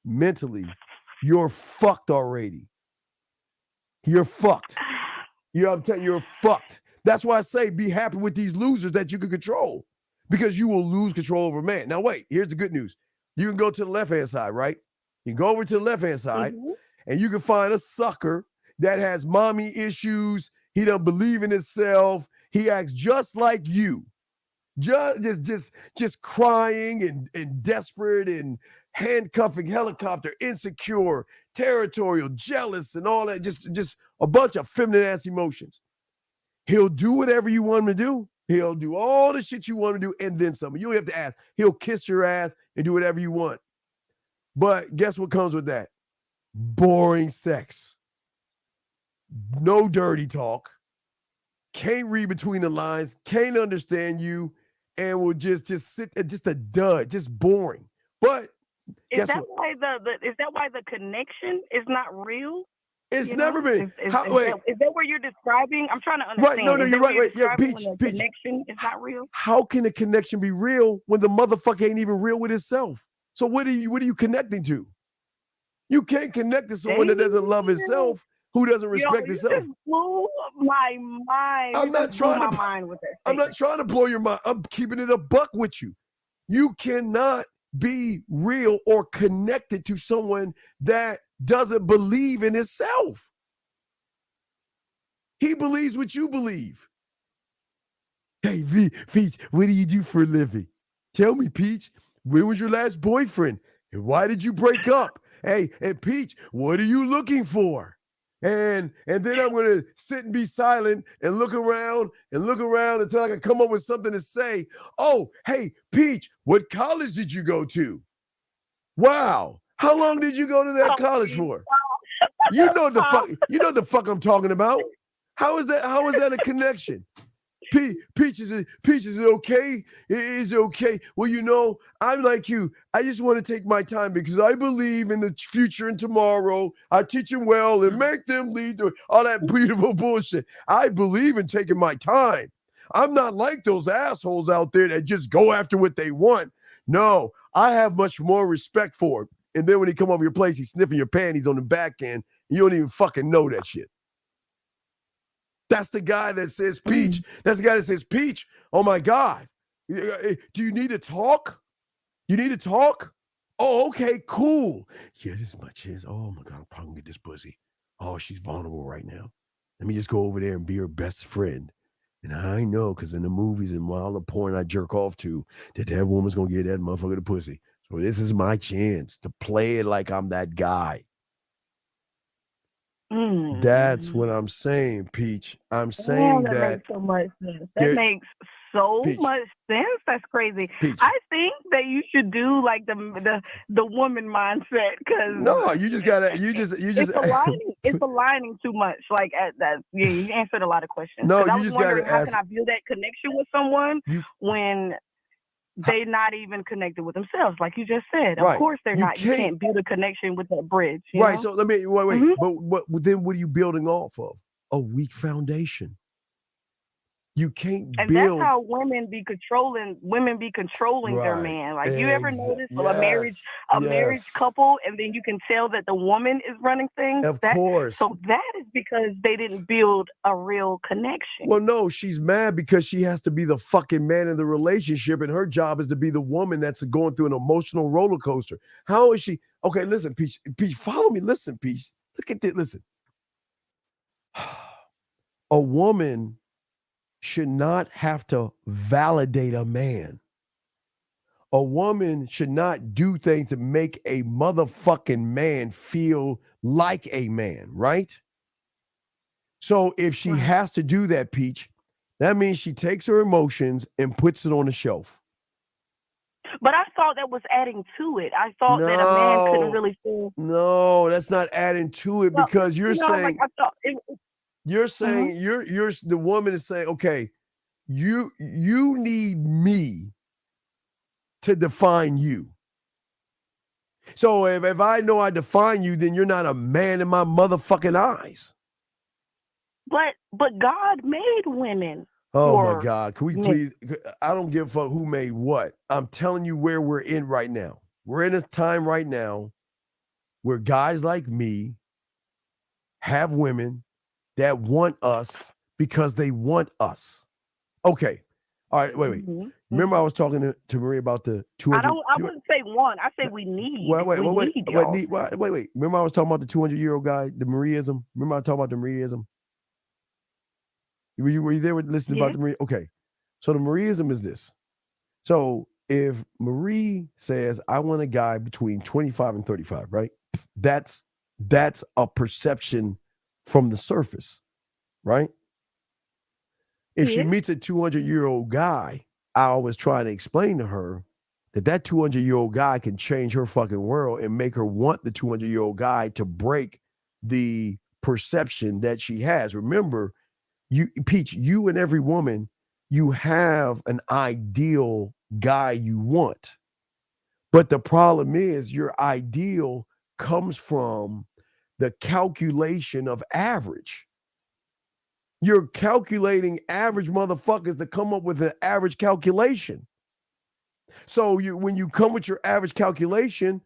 mentally, you're fucked already. You're fucked. You know what I'm telling you? You're fucked. That's why I say be happy with these losers that you can control, because you will lose control over a man. Now, wait, here's the good news. You can go to the left-hand side, right? You can go over to the left-hand side, and you can find a sucker that has mommy issues. He doesn't believe in himself. He acts just like you. Just crying and desperate and handcuffing, helicopter, insecure, territorial, jealous, and all that. Just a bunch of feminine ass emotions. He'll do whatever you want him to do. He'll do all the shit you want to do and then some. You don't have to ask. He'll kiss your ass and do whatever you want. But guess what comes with that? Boring sex. No dirty talk. Can't read between the lines. Can't understand you. And will just sit just a dud, just boring. But is that why the connection is not real? It's never been. Is that what you're describing? I'm trying to understand. Right, no, you're right. Right. Yeah, Peach. Connection is not real. How can a connection be real when the motherfucker ain't even real with himself? So what are you connecting to? You can't connect to someone that doesn't love himself, who doesn't respect himself. You just blew my mind. I'm not trying to blow your mind. I'm keeping it a buck with you. You cannot be real or connected to someone that doesn't believe in himself. He believes what you believe. Hey, Peach, what do you do for a living? Tell me, Peach, when was your last boyfriend? And why did you break up? Hey, and Peach, what are you looking for? And then I'm going to sit and be silent and look around until I can come up with something to say. Oh, hey, Peach, what college did you go to? Wow. How long did you go to that college for? You know the fuck I'm talking about. How is that a connection? Peach is okay. It is okay. Well, I'm like you. I just want to take my time because I believe in the future and tomorrow. I teach them well and make them lead to all that beautiful bullshit. I believe in taking my time. I'm not like those assholes out there that just go after what they want. No, I have much more respect for him. And then when he come over your place, he's sniffing your panties on the back end. And you don't even fucking know that shit. That's the guy that says Peach. That's the guy that says Peach. Oh my God. Do you need to talk? You need to talk? Oh, okay, cool. Yeah, this is my chance. Oh my God, I'm probably gonna get this pussy. Oh, she's vulnerable right now. Let me just go over there and be her best friend. And I know, because in the movies and all the porn I jerk off to, that woman's gonna get that motherfucker the pussy. So this is my chance to play it like I'm that guy. That's what I'm saying, Peach. I'm saying that makes so much sense. That makes so much sense. That's crazy. Peach. I think that you should do like the woman mindset because no, you just it's aligning too much. Like you answered a lot of questions. No, I you was just gotta wondering how ask. can I build that connection with someone when they're not even connected with themselves, like you just said. Of course, they're not. You can't build a connection with that bridge. You know? So let me wait. But then what are you building off of? A weak foundation. You can't and build. That's how women be controlling their man. Like you ever notice a marriage couple, and then you can tell that the woman is running things. Of course. So that is because they didn't build a real connection. Well, no, she's mad because she has to be the fucking man in the relationship, and her job is to be the woman that's going through an emotional roller coaster. How is she? Okay, listen, Peach, follow me. Listen, Peach, look at this. Listen, a woman should not have to validate a man. A woman should not do things to make a motherfucking man feel like a man, right? So if she has to do that, Peach, that means she takes her emotions and puts it on the shelf. But I thought that was adding to it. I thought that a man couldn't really feel. No, that's not adding to it because you're saying. You're saying you're the woman is saying, okay, you need me to define you. So if I know I define you, then you're not a man in my motherfucking eyes. But God made women. Oh my God. Can we please? I don't give a fuck who made what. I'm telling you where we're in right now. We're in a time right now where guys like me have women that want us because they want us. Okay, All right, wait. Mhm. Remember I was talking to Marie about the 200. I wouldn't say want. I say we need. Wait, we need y'all. wait. Remember I was talking about the 200-year-old guy, the Marieism? Remember I talked about the Marieism? Were you there with listening about the Marie? Okay. So the Marieism is this. So if Marie says, I want a guy between 25 and 35, right? That's a perception from the surface, right? If she meets a 200-year-old guy, I was trying to explain to her that 200-year-old guy can change her fucking world and make her want the 200-year-old guy to break the perception that she has. Remember, Peach, you and every woman, you have an ideal guy you want. But the problem is your ideal comes from the calculation of average. You're calculating average motherfuckers to come up with an average calculation. So when you come with your average calculation,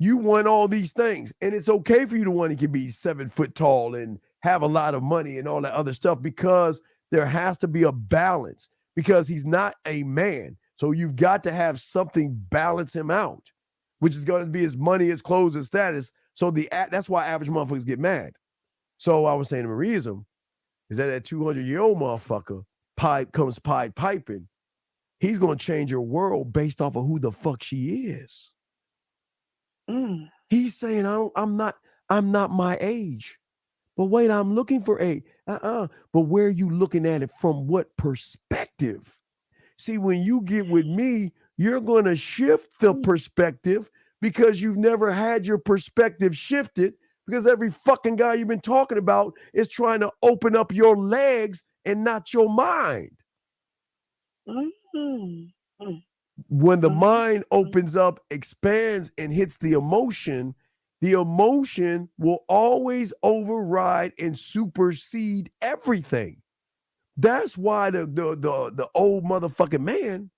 you want all these things. And it's okay for you to want to be 7 foot tall and have a lot of money and all that other stuff, because there has to be a balance, because he's not a man. So you've got to have something balance him out, which is going to be his money, his clothes, his status. So that's why average motherfuckers get mad. So I was saying the reason is that 200-year-old motherfucker comes Pied Piping. He's going to change your world based off of who the fuck she is. He's saying, I'm not my age. But wait, I'm looking for a But where are you looking at it from? What perspective? See, when you get with me, you're going to shift the perspective, because you've never had your perspective shifted, because every fucking guy you've been talking about is trying to open up your legs and not your mind. When the mind opens up, expands, and hits the emotion will always override and supersede everything. That's why the old motherfucking man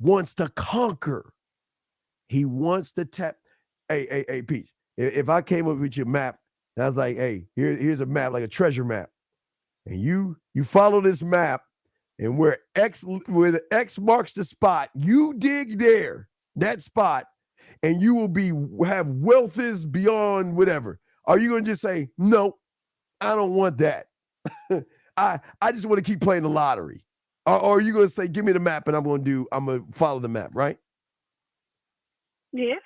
wants to conquer. He wants to tap. Hey, Peach, if I came up with your map, and I was like, hey, here's a map, like a treasure map, and you follow this map, and where the X marks the spot, you dig there, that spot, and you will have wealth is beyond whatever. Are you going to just say, no, I don't want that? I just want to keep playing the lottery. Or are you going to say, give me the map and I'm going to follow the map, right? Yes.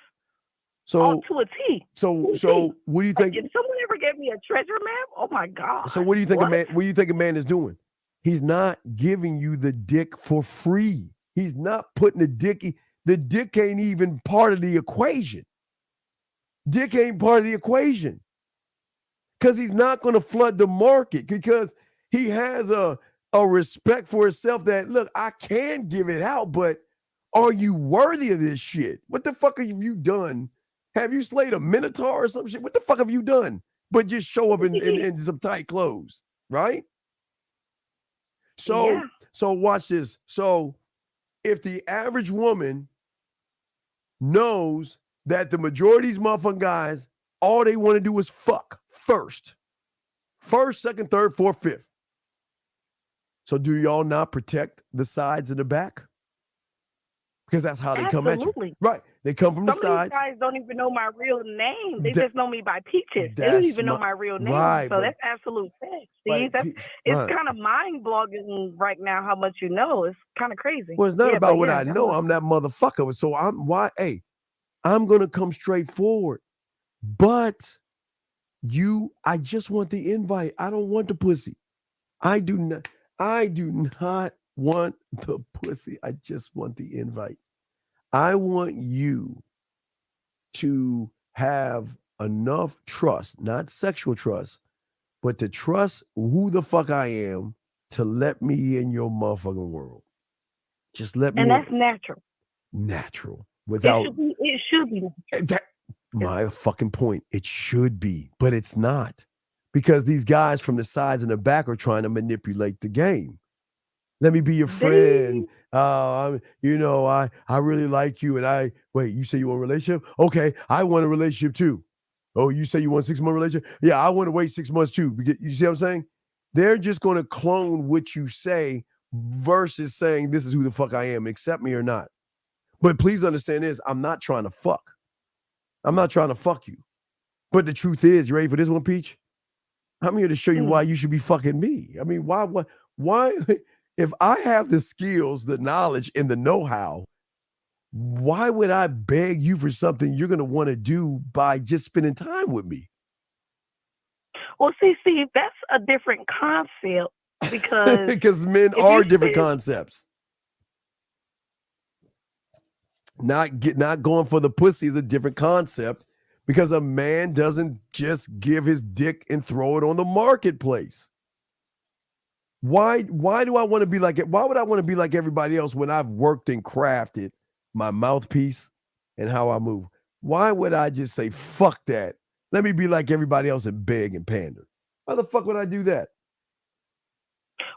So to a T. So what do you think? If someone ever gave me a treasure map, oh my God. So what do you think a man is doing? He's not giving you the dick for free. He's not putting the dick ain't even part of the equation. Dick ain't part of the equation. Because he's not going to flood the market, because he has a respect for himself that, look, I can give it out, but are you worthy of this shit? What the fuck have you done? Have you slayed a minotaur or some shit? What the fuck have you done? But just show up in some tight clothes, right? So watch this. So if the average woman knows that the majority of these motherfucking guys, all they want to do is fuck first, second, third, fourth, fifth. So do y'all not protect the sides and the back? Because that's how they come at you. Right. They come from the sides. Some of these guys don't even know my real name. They just know me by Peaches. They don't even know my real name. Right, so that's absolute facts. See, it's kind of mind-blogging right now how much you know. It's kind of crazy. Well, it's not about what I know. I'm that motherfucker. So I'm going to come straight forward. But I just want the invite. I don't want the pussy. I do not want the pussy. I just want the invite. I want you to have enough trust, not sexual trust, but to trust who the fuck I am to let me in your motherfucking world. Just let me in. And that's natural. Natural. Without it should be natural. My fucking point. It should be, but it's not. Because these guys from the sides and the back are trying to manipulate the game. Let me be your friend. I really like you. And you say you want a relationship? Okay, I want a relationship too. Oh, you say you want a 6-month relationship? Yeah, I want to wait 6 months too. You see what I'm saying? They're just going to clone what you say, versus saying this is who the fuck I am, accept me or not. But please understand this, I'm not trying to fuck. I'm not trying to fuck you. But the truth is, you ready for this one, Peach? I'm here to show you why you should be fucking me. I mean, why if I have the skills, the knowledge, and the know-how, why would I beg you for something you're gonna want to do by just spending time with me? Well, see, that's a different concept because Because men are different concepts. Not going for the pussy is a different concept because a man doesn't just give his dick and throw it on the marketplace. Why do I want to be like it? Why would I want to be like everybody else when I've worked and crafted my mouthpiece and how I move? Why would I just say, fuck that? Let me be like everybody else and beg and pander. Why the fuck would I do that?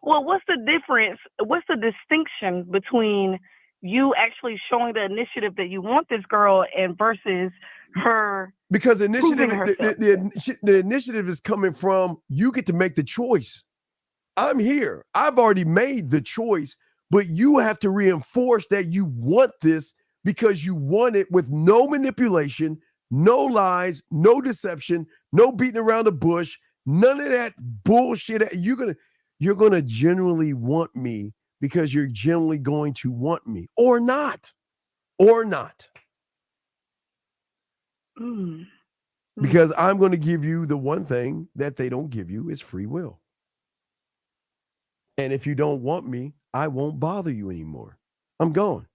Well, what's the difference? What's the distinction between you actually showing the initiative that you want this girl and versus her? Because the initiative is coming from you get to make the choice. I'm here. I've already made the choice, but you have to reinforce that you want this because you want it with no manipulation, no lies, no deception, no beating around the bush, none of that bullshit. You're gonna genuinely want me because you're generally going to want me or not. Because I'm going to give you the one thing that they don't give you is free will. And if you don't want me, I won't bother you anymore. I'm gone.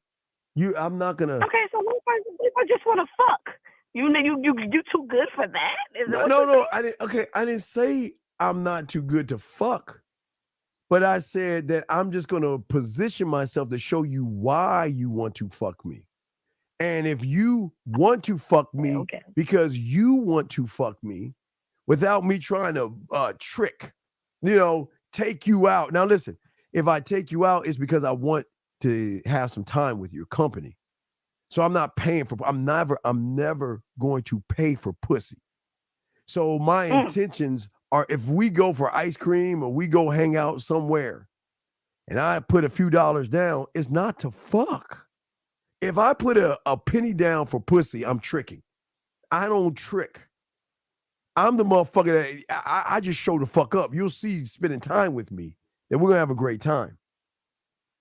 I'm not gonna. Okay, so what if I just want to fuck? You too good for that? No. I didn't say I'm not too good to fuck. But I said that I'm just going to position myself to show you why you want to fuck me. And if you want to fuck me because you want to fuck me without me trying to trick, take you out. Now, listen, if I take you out, it's because I want to have some time with your company. So I'm not paying for, I'm never going to pay for pussy. So my intentions are if we go for ice cream or we go hang out somewhere and I put a few dollars down, it's not to fuck. If I put a penny down for pussy, I'm tricking. I don't trick. I'm the motherfucker that I just show the fuck up. You'll see spending time with me that we're going to have a great time.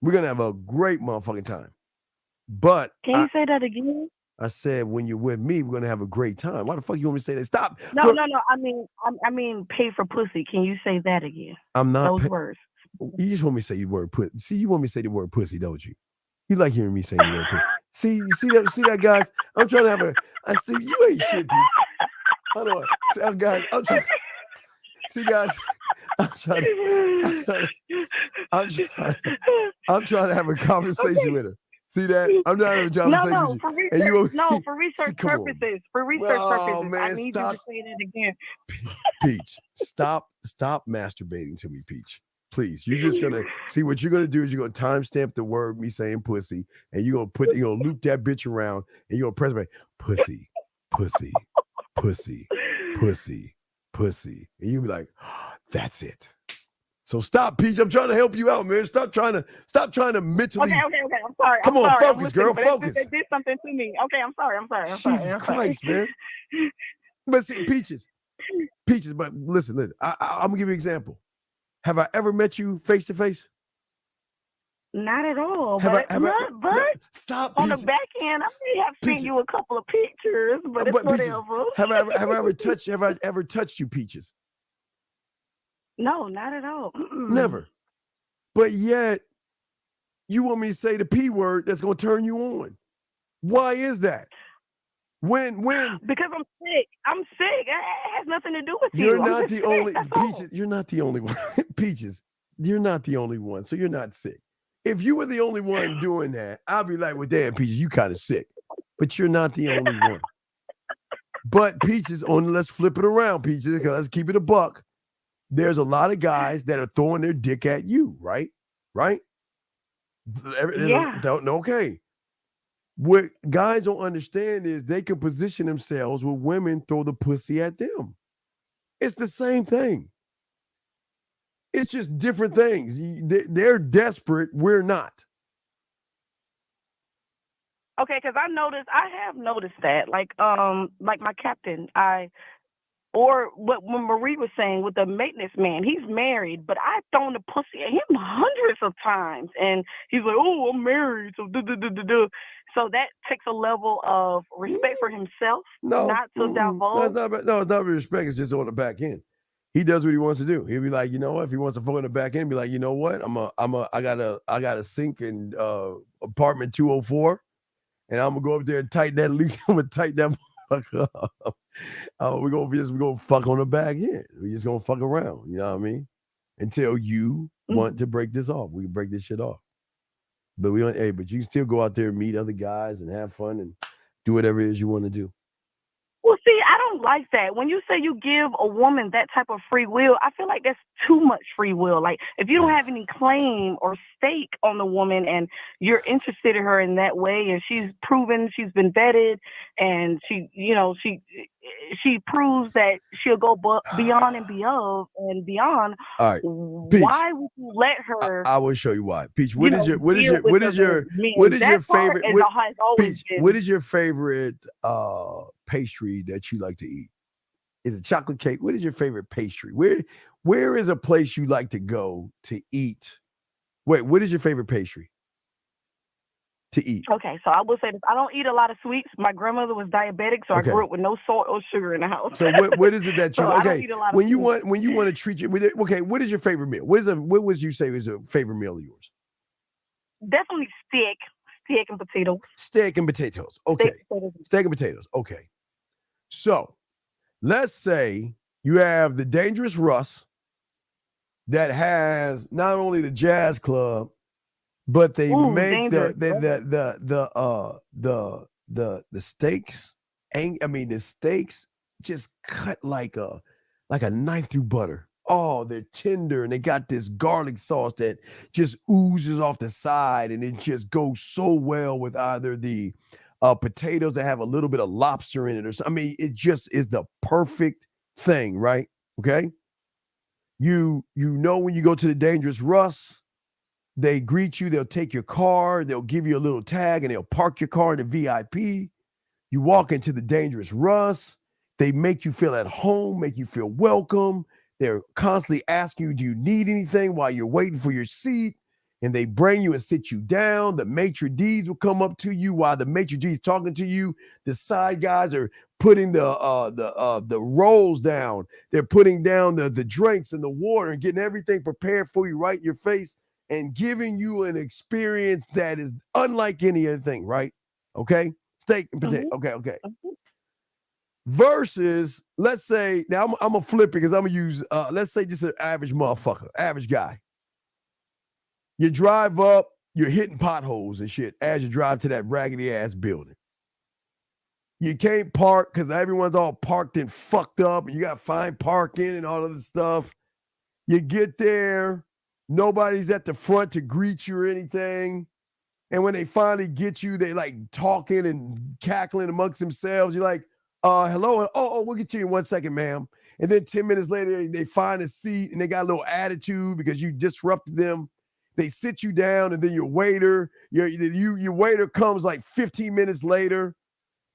We're going to have a great motherfucking time. But can you say that again? I said, when you're with me, we're going to have a great time. Why the fuck you want me to say that? Stop. No. I mean, pay for pussy. Can you say that again? I'm not. Those words. You just want me to say the word pussy. See, you want me to say the word pussy, don't you? You like hearing me say the word pussy. See that, guys? I'm trying to have you ain't shit, dude. Hold on. See, guys, I'm trying to have a conversation with her. See that? I'm not having a conversation with you. For research purposes. For research purposes. Man, I need you to say that again. Peach, stop masturbating to me, Peach. Please. You're just gonna see what you're gonna do is you're gonna timestamp the word me saying pussy, and you're gonna loop that bitch around and you're gonna press me pussy, pussy, pussy, pussy, pussy. And you'll be like, oh, that's it. So stop, Peach. I'm trying to help you out, man. Stop trying to mentally. Okay. I'm sorry. Come on, focus, girl. Focus. They did something to me. Okay, I'm sorry. Jesus Christ, man. But see, Peaches. But listen. I'm gonna give you an example. Have I ever met you face to face? Not at all. Stop. On the back end, I may have seen you a couple of pictures, but it's whatever. Have I ever touched you, Peaches? No, not at all. Never. But yet, you want me to say the P word that's going to turn you on. Why is that? When? Because I'm sick. It has nothing to do with you. You're not the only Peaches. You're not the only one. Peaches, you're not the only one. So you're not sick. If you were the only one doing that, I'll be like, well, damn, Peaches, you kind of sick. But you're not the only one. But Peaches, let's flip it around, Peaches, because let's keep it a buck. There's a lot of guys that are throwing their dick at you, right? Yeah. Okay. What guys don't understand is they can position themselves where women throw the pussy at them. It's the same thing. It's just different things. They're desperate. We're not. Okay, because I have noticed that, like my captain, or when Marie was saying with the maintenance man, he's married, but I've thrown the pussy at him hundreds of times, and he's like, "Oh, I'm married," so So that takes a level of respect for himself, not to divulge. It's not respect. It's just on the back end. He does what he wants to do. He'll be like, you know what? If he wants to fuck on the back end, be like, you know what? I got a sink in apartment 204, and I'm gonna go up there and tighten that loose. I'm gonna tighten that motherfucker up. We're gonna fuck on the back end. We're just gonna fuck around. You know what I mean? Until you want to break this off, we can break this shit off. But but you can still go out there and meet other guys and have fun and do whatever it is you want to do. Well, see, I don't like that. When you say you give a woman that type of free will, I feel like that's too much free will. Like, if you don't have any claim or stake on the woman and you're interested in her in that way, and she's proven, she's been vetted, and she proves that she'll go beyond and beyond. All right, Peach, why would you let her? I will show you why. Peach, what is your favorite? Peach, what is your favorite pastry that you like to eat? Is it chocolate cake? What is your favorite pastry? Where is a place you like to go to eat? Wait, what is your favorite pastry to eat? Okay, so I will say this. I don't eat a lot of sweets. My grandmother was diabetic, so Okay. I grew up with no salt or sugar in the house. So what is it that you I don't eat a lot of when you sweets. want to treat you with it? Okay, what is your favorite meal? What would you say is a favorite meal of yours? Definitely steak and potatoes. Steak and potatoes. Okay. Steak and potatoes. Okay. So let's say you have the Dangerous Russ that has not only the jazz club, but they make the steaks. The steaks just cut like a knife through butter. Oh, they're tender, and they got this garlic sauce that just oozes off the side, and it just goes so well with either the potatoes that have a little bit of lobster in it or something. I mean, it just is the perfect thing, right? Okay. You know, when you go to the Dangerous Russ, they greet you, they'll take your car, they'll give you a little tag, and they'll park your car in the VIP. You walk into the Dangerous Russ, they make you feel at home, make you feel welcome. They're constantly asking you, do you need anything while you're waiting for your seat? And they bring you and sit you down. The maitre d's will come up to you while the maitre d's talking to you. The side guys are putting the rolls down. They're putting down the drinks and the water and getting everything prepared for you right in your face and giving you an experience that is unlike any other thing, right? Okay? Steak and potato. Okay. Versus, let's say, now I'm going to flip it because I'm going to use, let's say just an average motherfucker, average guy. You drive up, you're hitting potholes and shit as you drive to that raggedy ass building. You can't park because everyone's all parked and fucked up, and you got to find parking and all of this stuff. You get there, nobody's at the front to greet you or anything. And when they finally get you, they like talking and cackling amongst themselves. You're like, hello. Oh, we'll get to you in 1 second, ma'am. And then 10 minutes later, they find a seat and they got a little attitude because you disrupted them. They sit you down, and then your waiter comes like 15 minutes later,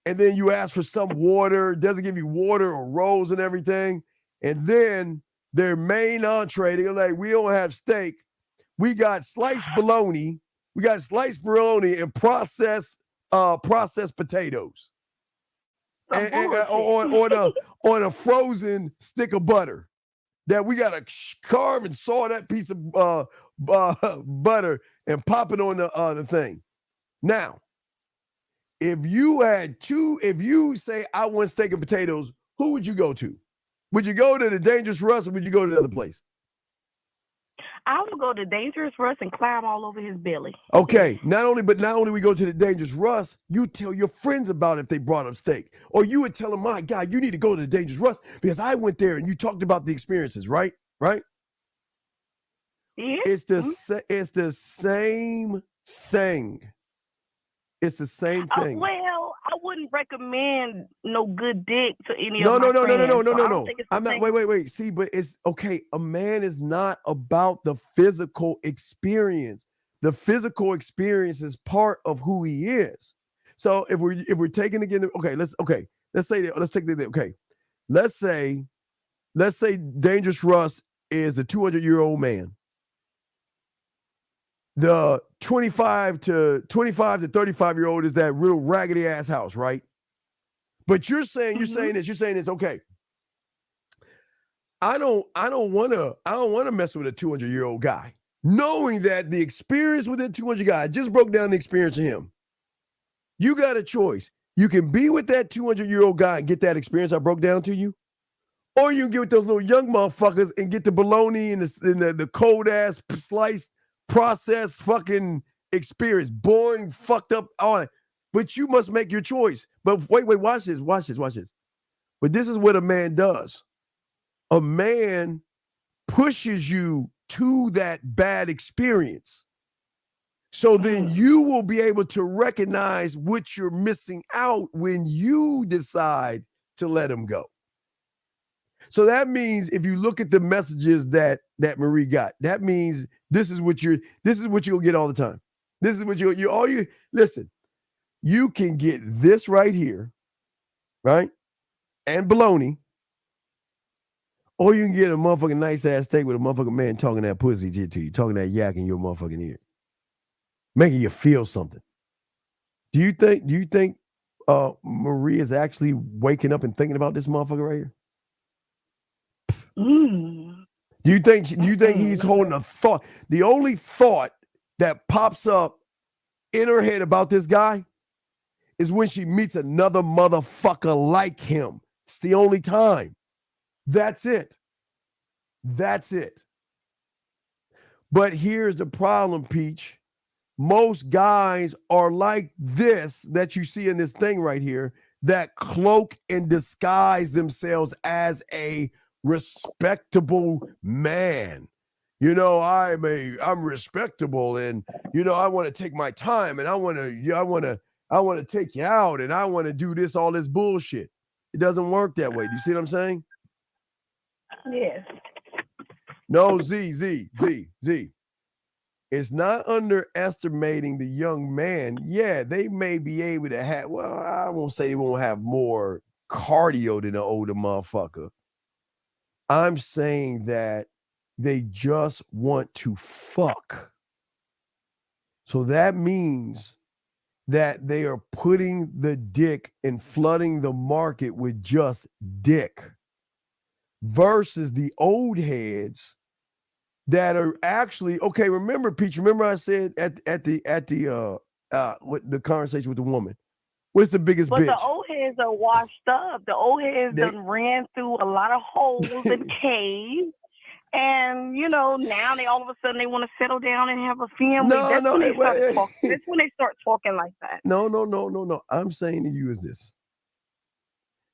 and then you ask for some water, doesn't give you water or rolls and everything. And then their main entree, they're like, we don't have steak. We got sliced bologna. We got sliced bologna and processed potatoes. And on a frozen stick of butter that we got to carve and saw that piece of butter and pop it on the thing. Now, if you say I want steak and potatoes, who would you go to? Would you go to the Dangerous Russ or would you go to the other place? I would go to Dangerous Russ and climb all over his belly. Okay, not only we go to the Dangerous Russ, you tell your friends about it if they brought up steak. Or you would tell them, my God, you need to go to the Dangerous Russ because I went there and you talked about the experiences, right? Right? Yeah. It's the same thing. It's the same thing. Well, wouldn't recommend no good dick to any No, of my no, no, no, no, friends. no, no, so no, I don't no. think it's I'm the not. same. Wait. See, but it's okay. A man is not about the physical experience. The physical experience is part of who he is. So if we're taking again, let's say that, let's take that. Okay, let's say Dangerous Russ is the 200-year-old man. The 25 to 35-year-old is that real raggedy ass house, right? But you're saying this. Okay, I don't want to mess with a 200-year-old guy, knowing that the experience with that 200 guy, I just broke down the experience of him. You got a choice. You can be with that 200-year-old guy and get that experience I broke down to you, or you can get with those little young motherfuckers and get the bologna and the cold ass sliced processed fucking experience, boring, fucked up, all that. But you must make your choice. But wait, watch this. But this is what a man does. A man pushes you to that bad experience. So then you will be able to recognize what you're missing out when you decide to let him go. So that means if you look at the messages that Marie got, that means this is what you'll get all the time. This is what listen, you can get this right here, right? And baloney. Or you can get a motherfucking nice ass steak with a motherfucking man talking that pussy shit to you, talking that yak in your motherfucking ear, making you feel something. Do you think Marie is actually waking up and thinking about this motherfucker right here? Do you think he's holding a thought? The only thought that pops up in her head about this guy is when she meets another motherfucker like him. It's the only time. That's it. But here's the problem, Peach. Most guys are like this that you see in this thing right here, that cloak and disguise themselves as a respectable man. I'm respectable, and I want to take my time, and I want to take you out, and I want to do all this bullshit. It doesn't work that way. Do you see what I'm saying? Yes. No, Z. It's not underestimating the young man. Yeah, they may be able to have, well, I won't say they won't have more cardio than an older motherfucker. I'm saying that they just want to fuck. So that means that they are putting the dick and flooding the market with just dick versus the old heads that are actually okay. Remember, Peach. Remember, I said at the with the conversation with the woman, what's the biggest bitch? The old heads are washed up. The old heads done ran through a lot of holes and caves, and now they all of a sudden they want to settle down and have a family. That's when they start talking like that. No. I'm saying to you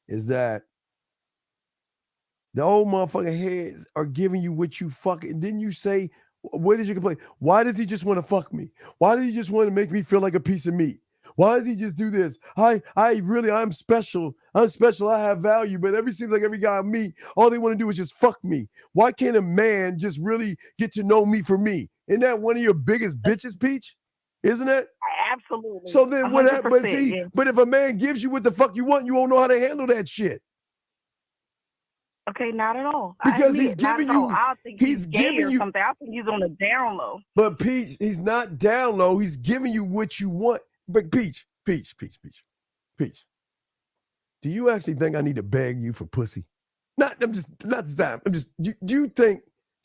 is that the old motherfucking heads are giving you what you fucking. Didn't you say, what did you complain? Why does he just want to fuck me? Why does he just want to make me feel like a piece of meat? Why does he just do this? I'm special. I'm special. I have value. But seems like every guy I meet, all they want to do is just fuck me. Why can't a man just really get to know me for me? Isn't that one of your biggest bitches, Peach? Isn't it? Absolutely. So then what happens? Yeah. But if a man gives you what the fuck you want, you won't know how to handle that shit. Okay, not at all. Because he's giving you, I think he's giving you something. I think he's on the down low. But Peach, he's not down low. He's giving you what you want. But Peach. Do you actually think I need to beg you for pussy? Not this time. Do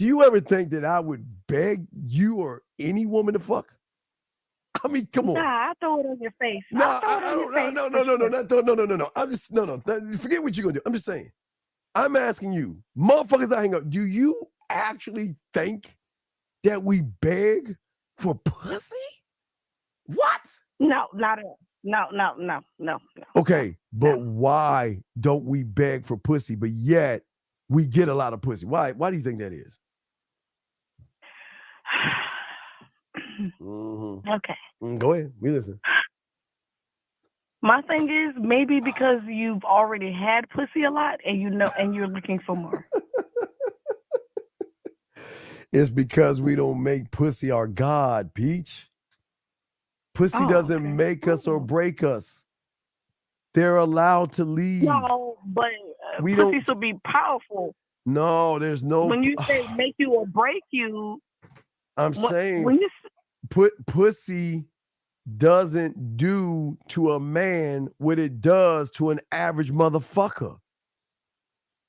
you ever think that I would beg you or any woman to fuck? I mean, come on. Nah, I throw it on your face. No. Forget what you're gonna do. I'm just saying. I'm asking you, motherfuckers I hang up, do you actually think that we beg for pussy? What? No, not at all. No. Okay, but why don't we beg for pussy, but yet we get a lot of pussy? Why do you think that is? Okay. Go ahead. We listen. My thing is maybe because you've already had pussy a lot and and you're looking for more. It's because we don't make pussy our God, Peach. Pussy doesn't make us or break us. They're allowed to leave. No, but We pussy don't- should be powerful. No, there's no. When you say make you or break you, I'm saying when you pussy doesn't do to a man what it does to an average motherfucker.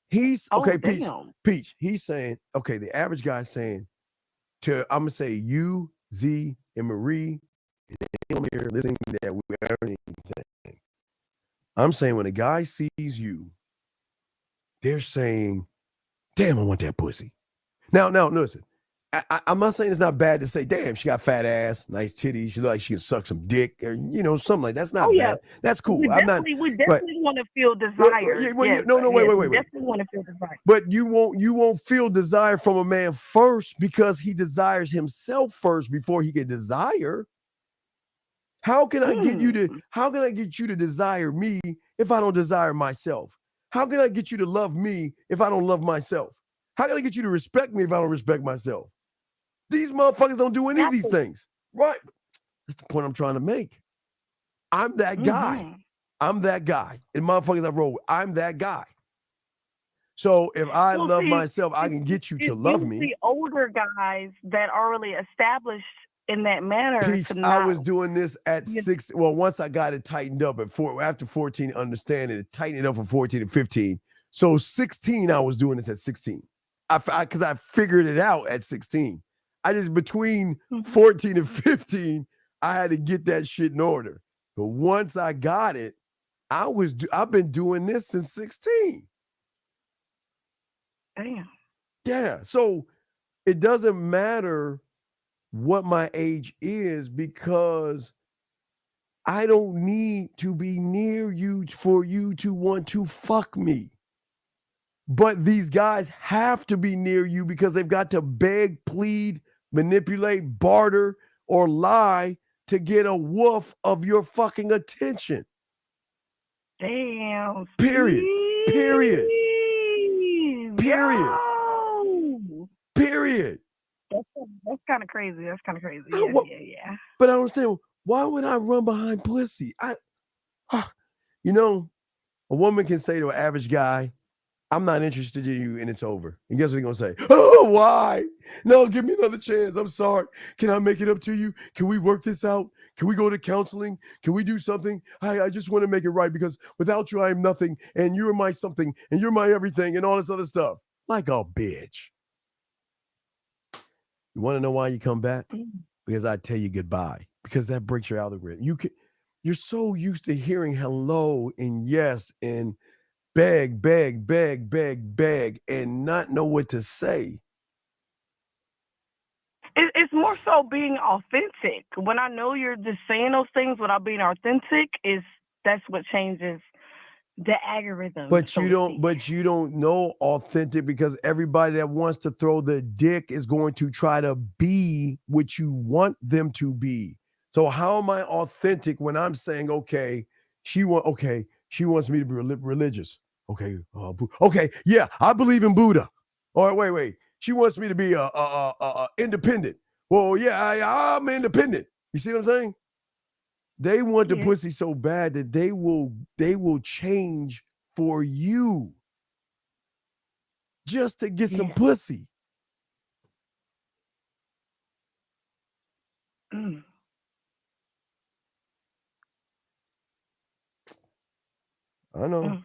He's okay, Peach. damn. Peach. He's saying, okay, the average guy's saying to I'm gonna say you, Z, and Marie, and here listening that we are anything. I'm saying when a guy sees you, they're saying, damn, I want that pussy. Now, listen. I'm not saying it's not bad to say, damn, she got fat ass, nice titties, she look like she can suck some dick, or something like that. That's not bad. That's cool. We definitely want to feel desire. Wait. We definitely want to feel desire. But you won't feel desire from a man first because he desires himself first before he can desire. How can I get you to desire me if I don't desire myself? How can I get you to love me if I don't love myself? How can I get you to respect me if I don't respect myself? These motherfuckers don't do any of these things. Right. That's the point I'm trying to make. I'm that guy. I'm that guy. And motherfuckers I roll with, I'm that guy. So if I love myself, I can get you to love me. You see older guys that are already established in that manner. Peach, I was doing this at 6. Well, once I got it tightened up after 14, understanding it, tightened it up from 14 to 15. So 16, I was doing this at 16. Because I figured it out at 16. I just between 14 and 15, I had to get that shit in order. But once I got it, I've been doing this since 16. Damn. Yeah. So it doesn't matter what my age is because I don't need to be near you for you to want to fuck me. But these guys have to be near you because they've got to beg, plead, manipulate, barter, or lie to get a woof of your fucking attention. Damn. Period. Period. Period. Yo. Period. That's kind of crazy. That's kind of crazy. Yeah. But I don't understand. Why would I run behind pussy? A woman can say to an average guy, I'm not interested in you, and it's over. And guess what he's going to say? Oh, why? No, give me another chance. I'm sorry. Can I make it up to you? Can we work this out? Can we go to counseling? Can we do something? I just want to make it right because without you, I am nothing, and you're my something, and you're my everything, and all this other stuff. Like a bitch. You want to know why you come back? Because I tell you goodbye. Because that breaks your algorithm. You're so used to hearing hello and yes and beg, and not know what to say. It's more so being authentic. When I know you're just saying those things without being authentic, that's what changes the algorithm. But you don't know authentic because everybody that wants to throw the dick is going to try to be what you want them to be. So how am I authentic when I'm saying, she wants me to be religious. Okay. Yeah, I believe in Buddha. All right, wait. She wants me to be independent. Well, yeah, I'm independent. You see what I'm saying? They want the pussy so bad that they will change for you just to get some pussy. I know.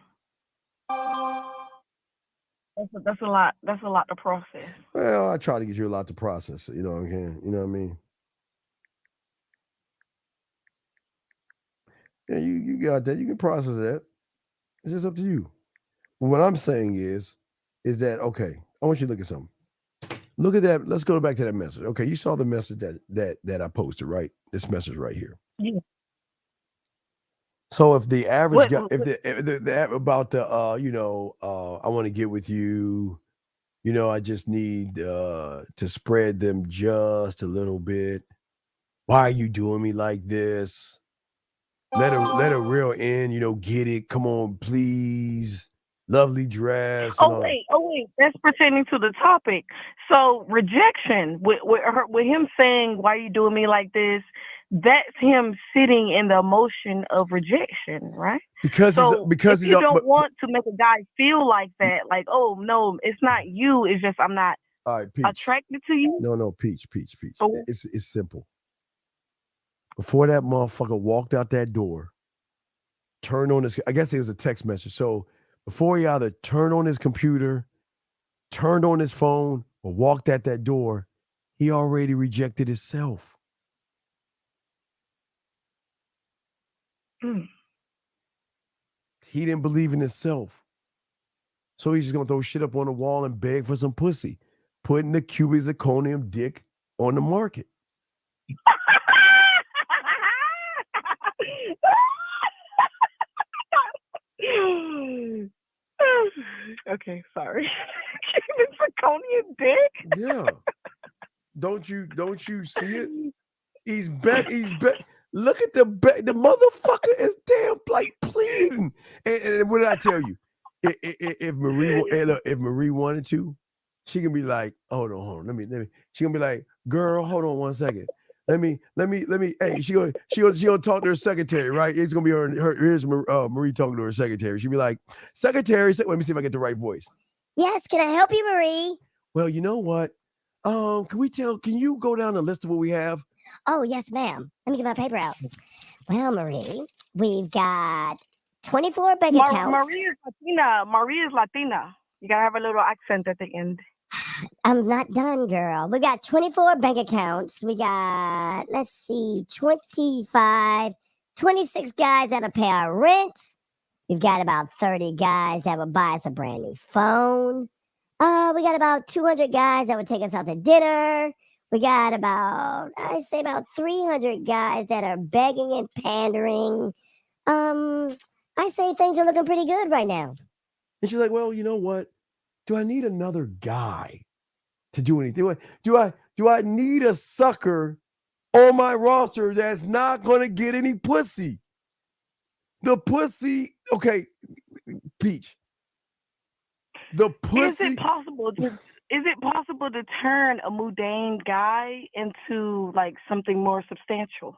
That's a lot. That's a lot to process. Well, I try to get you a lot to process. You know what I mean? You know what I mean? Yeah, you got that. You can process that. It's just up to you. What I'm saying is that I want you to look at something. Look at that. Let's go back to that message. Okay, you saw the message that I posted, right? This message right here. Yeah. So if the average guy, about the I want to get with you, I just need to spread them just a little bit. Why are you doing me like this? let her real in, get it. Come on, please. Lovely dress and Oh all. wait, that's pertaining to the topic. So rejection with him saying, "Why you doing me like this?" That's him sitting in the emotion of rejection, right? Because So if you don't but, want to make a guy feel like that, like, oh no, it's not you, it's just I'm not all right, Peach. attracted to you. No, Peach. Oh. It's simple. Before that motherfucker walked out that door, turned on his, I guess it was a text message. So before he either turned on his computer, turned on his phone, or walked at that door, he already rejected himself. Hmm. He didn't believe in himself. So he's just gonna throw shit up on the wall and beg for some pussy, putting the cubic zirconium dick on the market. Okay, sorry. Cuban zirconium dick. Yeah. Don't you see it? He's back. Look at the motherfucker is damn like pleading. And what did I tell you? If Marie wanted to, she can be like, hold on. Let me. She gonna be like, girl, hold on 1 second. Let me. Hey, she gonna talk to her secretary, right? It's gonna be here's Marie talking to her secretary. She'll be like, secretary, let me see if I get the right voice. Yes, can I help you, Marie? Well, you know what? Can you go down the list of what we have? Oh, yes, ma'am. Let me get my paper out. Well, Marie, we've got 24 bank accounts. Maria is Latina. You gotta have a little accent at the end. I'm not done, girl. We got 24 bank accounts. We got, 26 guys that'll pay our rent. We've got about 30 guys that would buy us a brand new phone. We got about 200 guys that would take us out to dinner. We got about 300 guys that are begging and pandering. I say things are looking pretty good right now. And she's like, well, you know what? Do I need another guy to do anything? Do I need a sucker on my roster that's not going to get any pussy? The pussy, okay, Peach. The pussy. Is it possible to turn a mundane guy into like something more substantial?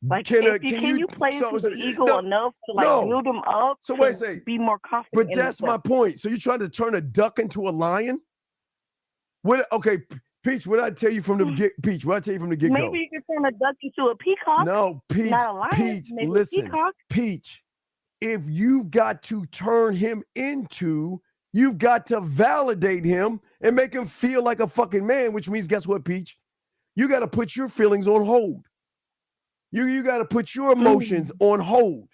Like, can you play into the ego enough to build him up? So wait a second. Be more confident. But that's my point. So you're trying to turn a duck into a lion? Okay, Peach, what did I tell you from the get-go? Maybe you could turn a duck into a peacock. No, Peach. Not a lion, Peach, maybe listen. a peacock. Peach, if you've got to turn him into, you've got to validate him and make him feel like a fucking man, which means, guess what, Peach? You got to put your feelings on hold. You got to put your emotions on hold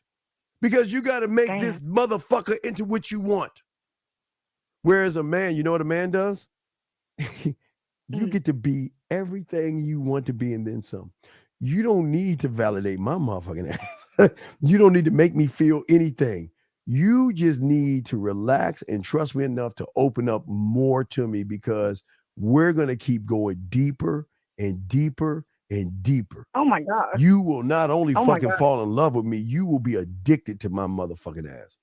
because you got to make this motherfucker into what you want. Whereas a man, you know what a man does? You get to be everything you want to be and then some. You don't need to validate my motherfucking ass. You don't need to make me feel anything. You just need to relax and trust me enough to open up more to me because we're going to keep going deeper and deeper and deeper. Oh my God. You will not only fucking fall in love with me, you will be addicted to my motherfucking ass.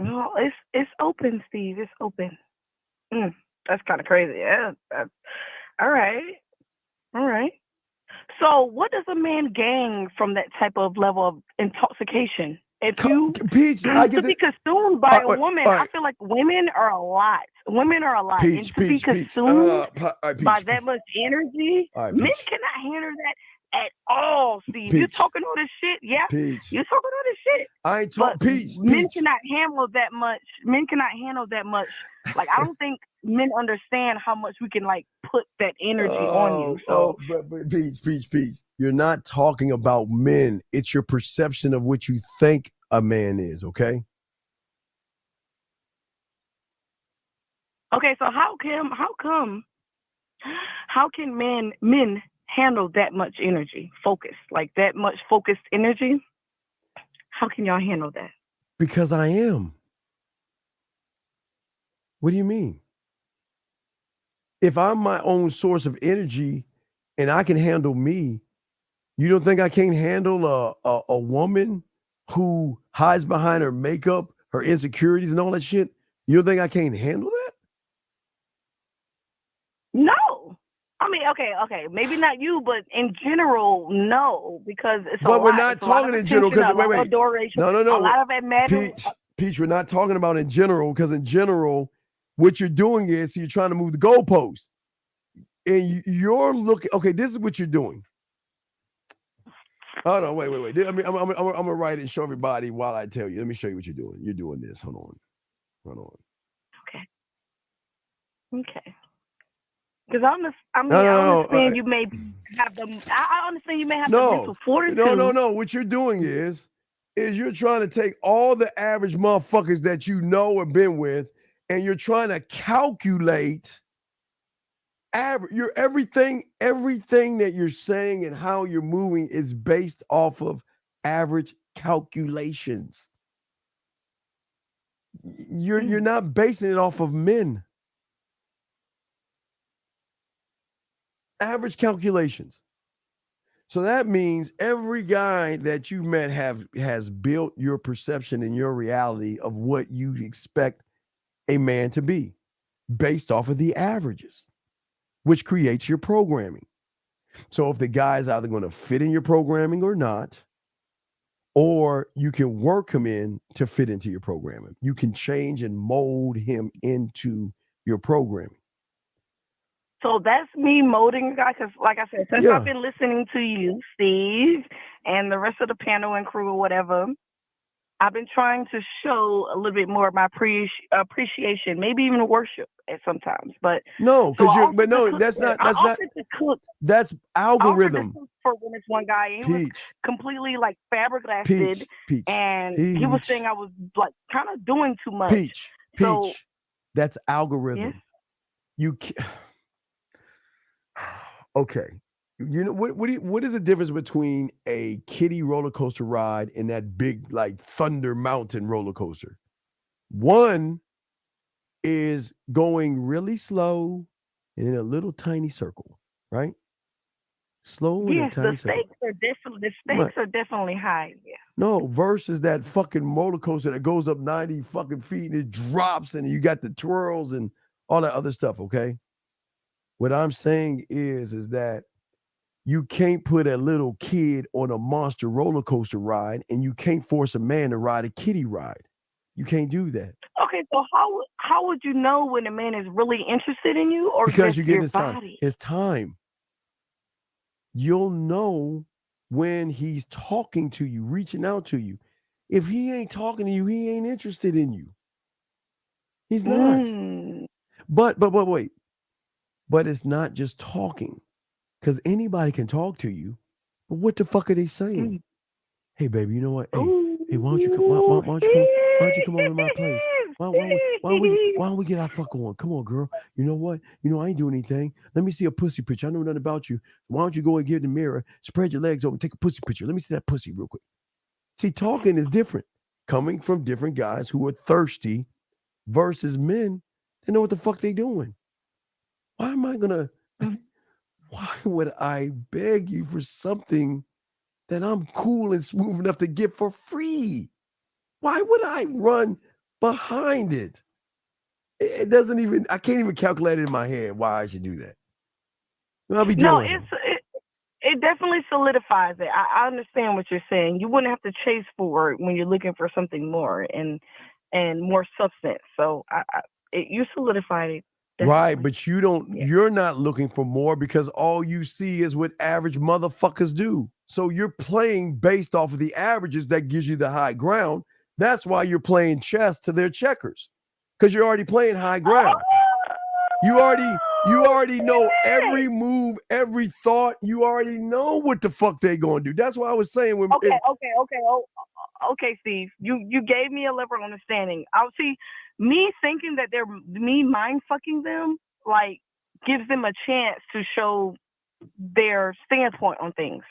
No, it's open, Steve. It's open. That's kind of crazy. Yeah. All right. So what does a man gain from that type of level of intoxication? If you Peach, to be consumed by a woman, I feel like women are a lot. Peach, and to be consumed by that much energy, men cannot handle that at all, Steve. You talking all this shit? Yeah. You're talking all this shit. I ain't talking Peach. Men cannot handle that much. Men cannot handle that much. Like, I don't think men understand how much we can like put that energy on you. So but Peach. You're not talking about men. It's your perception of what you think a man is, okay? Okay, so how can men handle that much energy, like that much focused energy? How can y'all handle that? Because I am. What do you mean? If I'm my own source of energy and I can handle me, You don't think I can't handle a woman who hides behind her makeup, her insecurities, and all that shit? You don't think I can't handle that? No. I mean, okay, maybe not you, but in general, no, because it's But a we're lot. not It's a lot talking of in general attention, because a lot wait, of adoration, no, a lot of imagination. Peach, we're not talking about in general because in general, what you're doing is you're trying to move the goalpost, and you're looking. Okay, this is what you're doing. Oh no, wait. I mean, I'm gonna write it and show everybody while I tell you. Let me show you what you're doing. You're doing this. Hold on. Okay. Because I understand you may have the. I understand you may have the mental fortitude. No. What you're doing is you're trying to take all the average motherfuckers that you know or been with, and you're trying to calculate average. Everything that you're saying and how you're moving is based off of average calculations. You're not basing it off of men. Average calculations. So that means every guy that you met has built your perception and your reality of what you expect a man to be based off of the averages, which creates your programming. So if the guy is either going to fit in your programming or not, or you can work him in to fit into your programming. You can change and mold him into your programming. So that's me molding a guy, because like I said, since I've been listening to you, Steve, and the rest of the panel and crew or whatever, I've been trying to show a little bit more of my appreciation, maybe even worship at sometimes. But no, because that's algorithm. I for this one guy, and he was completely like flabbergasted, and he was saying I was like kind of doing too much. Peach, that's algorithm. You can't. Okay. You know what is the difference between a kiddie roller coaster ride and that big like Thunder Mountain roller coaster? One is going really slow and in a little tiny circle, right? Slow in a tiny circle. The stakes are definitely high. Yeah. No, versus that fucking roller coaster that goes up 90 fucking feet and it drops and you got the twirls and all that other stuff, okay? What I'm saying is that you can't put a little kid on a monster roller coaster ride, and you can't force a man to ride a kiddie ride. You can't do that. Okay, so how would you know when a man is really interested in you, or because just you get your his body? time. His time. You'll know when he's talking to you, reaching out to you. If he ain't talking to you, he ain't interested in you. He's not. But wait. But it's not just talking, because anybody can talk to you. But what the fuck are they saying? Hey, baby, you know what? Hey, why don't you come? Why don't you come over to my place? Why don't we get our fuck on? Come on, girl. You know what? I ain't doing anything. Let me see a pussy picture. I know nothing about you. Why don't you go and get in the mirror, spread your legs over, take a pussy picture. Let me see that pussy real quick. See, talking is different. Coming from different guys who are thirsty versus men that know what the fuck they doing. Why would I beg you for something that I'm cool and smooth enough to get for free? Why would I run behind it? It doesn't even, I can't even calculate it in my head why I should do that. I'll be doing it definitely solidifies it. I understand what you're saying. You wouldn't have to chase for it when you're looking for something more and more substance. So you solidified it. Definitely. Right, but you're not looking for more because all you see is what average motherfuckers do. So you're playing based off of the averages that gives you the high ground. That's why you're playing chess to their checkers, because you're already playing high ground. You already know every move, every thought. You already know what the fuck they gonna do. That's why I was saying when. Okay, Steve. You gave me a level of understanding. I'll see. Me thinking that me mind fucking them like gives them a chance to show their standpoint on things.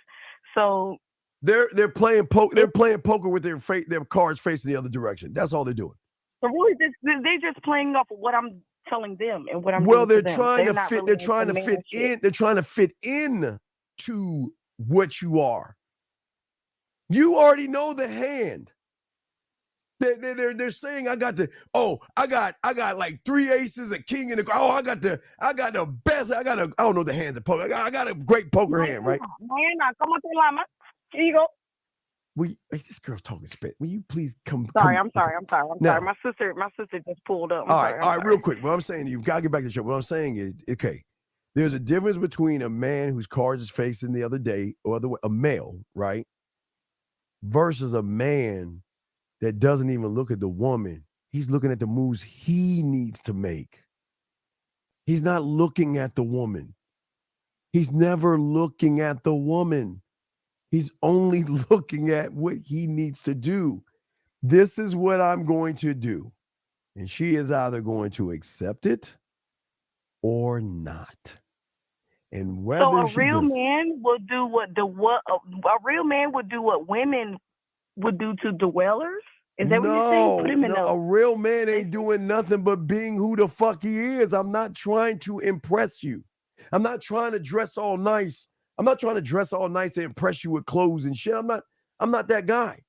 So they're playing poker. They're playing poker with their cards facing the other direction. That's all they're doing. So really, they're just playing off of what I'm telling them and what I'm. Well, doing they're to them. They're trying to fit in. They're trying to fit in to what you are. You already know the hand. They're saying I got like 3 aces, a king, and I got the best. I don't know the hands of poker. I got a great poker hand, right? Here you go. This girl's talking spit. Will you please come? Sorry, come, I'm sorry. Now, My sister just pulled up. All right, real quick. What I'm saying to you, gotta get back to the show. What I'm saying is, okay, there's a difference between a man whose cards is facing the other day, or a male, right, versus a man that doesn't even look at the woman. He's looking at the moves he needs to make. He's not looking at the woman. He's never looking at the woman. He's only looking at what he needs to do. This is what I'm going to do. And she is either going to accept it or not. And whether so a real man would do what a real man would do what women would do to dwellers? Is that what you're saying? Put him in a real man ain't doing nothing but being who the fuck he is. I'm not trying to impress you. I'm not trying to dress all nice. I'm not trying to dress all nice to impress you with clothes and shit. I'm not that guy.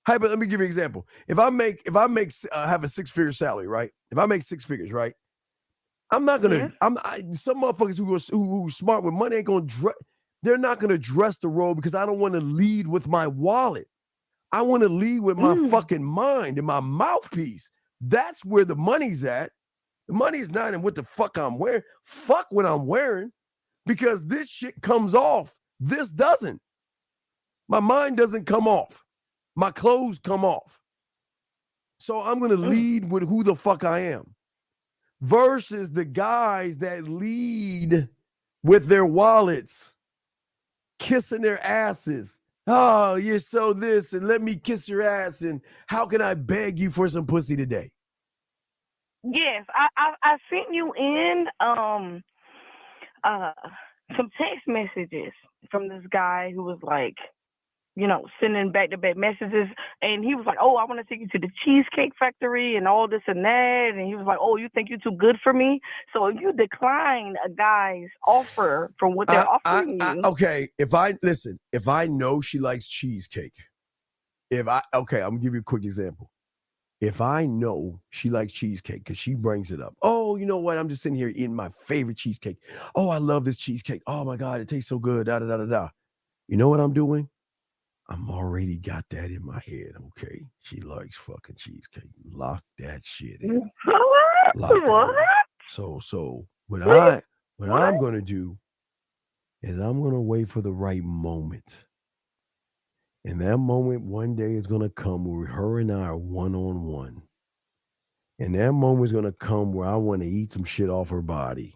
Hey, but let me give you an example. If I have a 6-figure salary, right? If I make 6 figures, right? I'm not gonna. Some motherfuckers who are smart with money ain't gonna dress. They're not gonna dress the role because I don't want to lead with my wallet. I want to lead with my fucking mind and my mouthpiece. That's where the money's at. The money's not in what the fuck I'm wearing. Fuck what I'm wearing, because this shit comes off. This doesn't. My mind doesn't come off. My clothes come off. So I'm going to lead with who the fuck I am versus the guys that lead with their wallets, kissing their asses. Oh, you're so this, and let me kiss your ass, and how can I beg you for some pussy today? Yes, I sent you in some text messages from this guy who was like, sending back-to-back messages, and he was like, "Oh, I want to take you to the Cheesecake Factory and all this and that," and he was like, "Oh, you think you're too good for me?" So if you decline a guy's offer from what they're offering you, okay. If I know she likes cheesecake, I'm gonna give you a quick example. If I know she likes cheesecake because she brings it up, oh, you know what? I'm just sitting here eating my favorite cheesecake. Oh, I love this cheesecake. Oh my God, it tastes so good. Da da da da da. You know what I'm doing? I'm already got that in my head. Okay, she likes fucking cheesecake. Lock that shit in. What? So what I'm gonna do is I'm gonna wait for the right moment. And that moment one day is gonna come where her and I are one-on-one. And that moment is gonna come where I want to eat some shit off her body.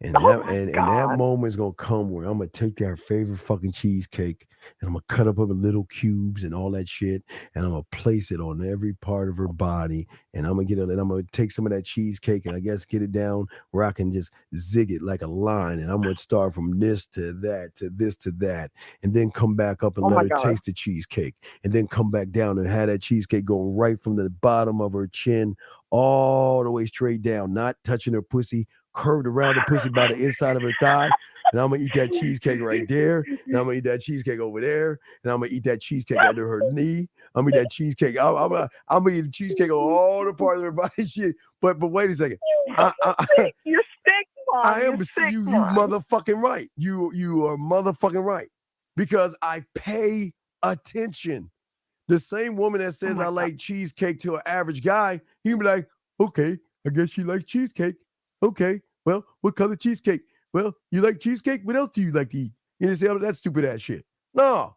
And that moment is gonna come where I'm gonna take that favorite fucking cheesecake and I'm gonna cut up in little cubes and all that shit, and I'm gonna place it on every part of her body, and I'm gonna take some of that cheesecake and I guess get it down where I can just zig it like a line, and I'm gonna start from this to that to this to that, and then come back up and let her taste the cheesecake, and then come back down and have that cheesecake go right from the bottom of her chin all the way straight down, not touching her pussy, curved around the pussy by the inside of her thigh. And I'm gonna eat that cheesecake right there. And I'm gonna eat that cheesecake over there. And I'm gonna eat that cheesecake under her knee. I'm gonna eat that cheesecake. I'm gonna eat the cheesecake on all the parts of her body. Shit. But wait a second. You're sick, Mom. I am you motherfucking right. You are motherfucking right. Because I pay attention. The same woman that says I like cheesecake to an average guy, he'd be like, okay, I guess she likes cheesecake. Okay, well, what color cheesecake? Well, you like cheesecake? What else do you like to eat? You say, oh, that's stupid ass shit. No,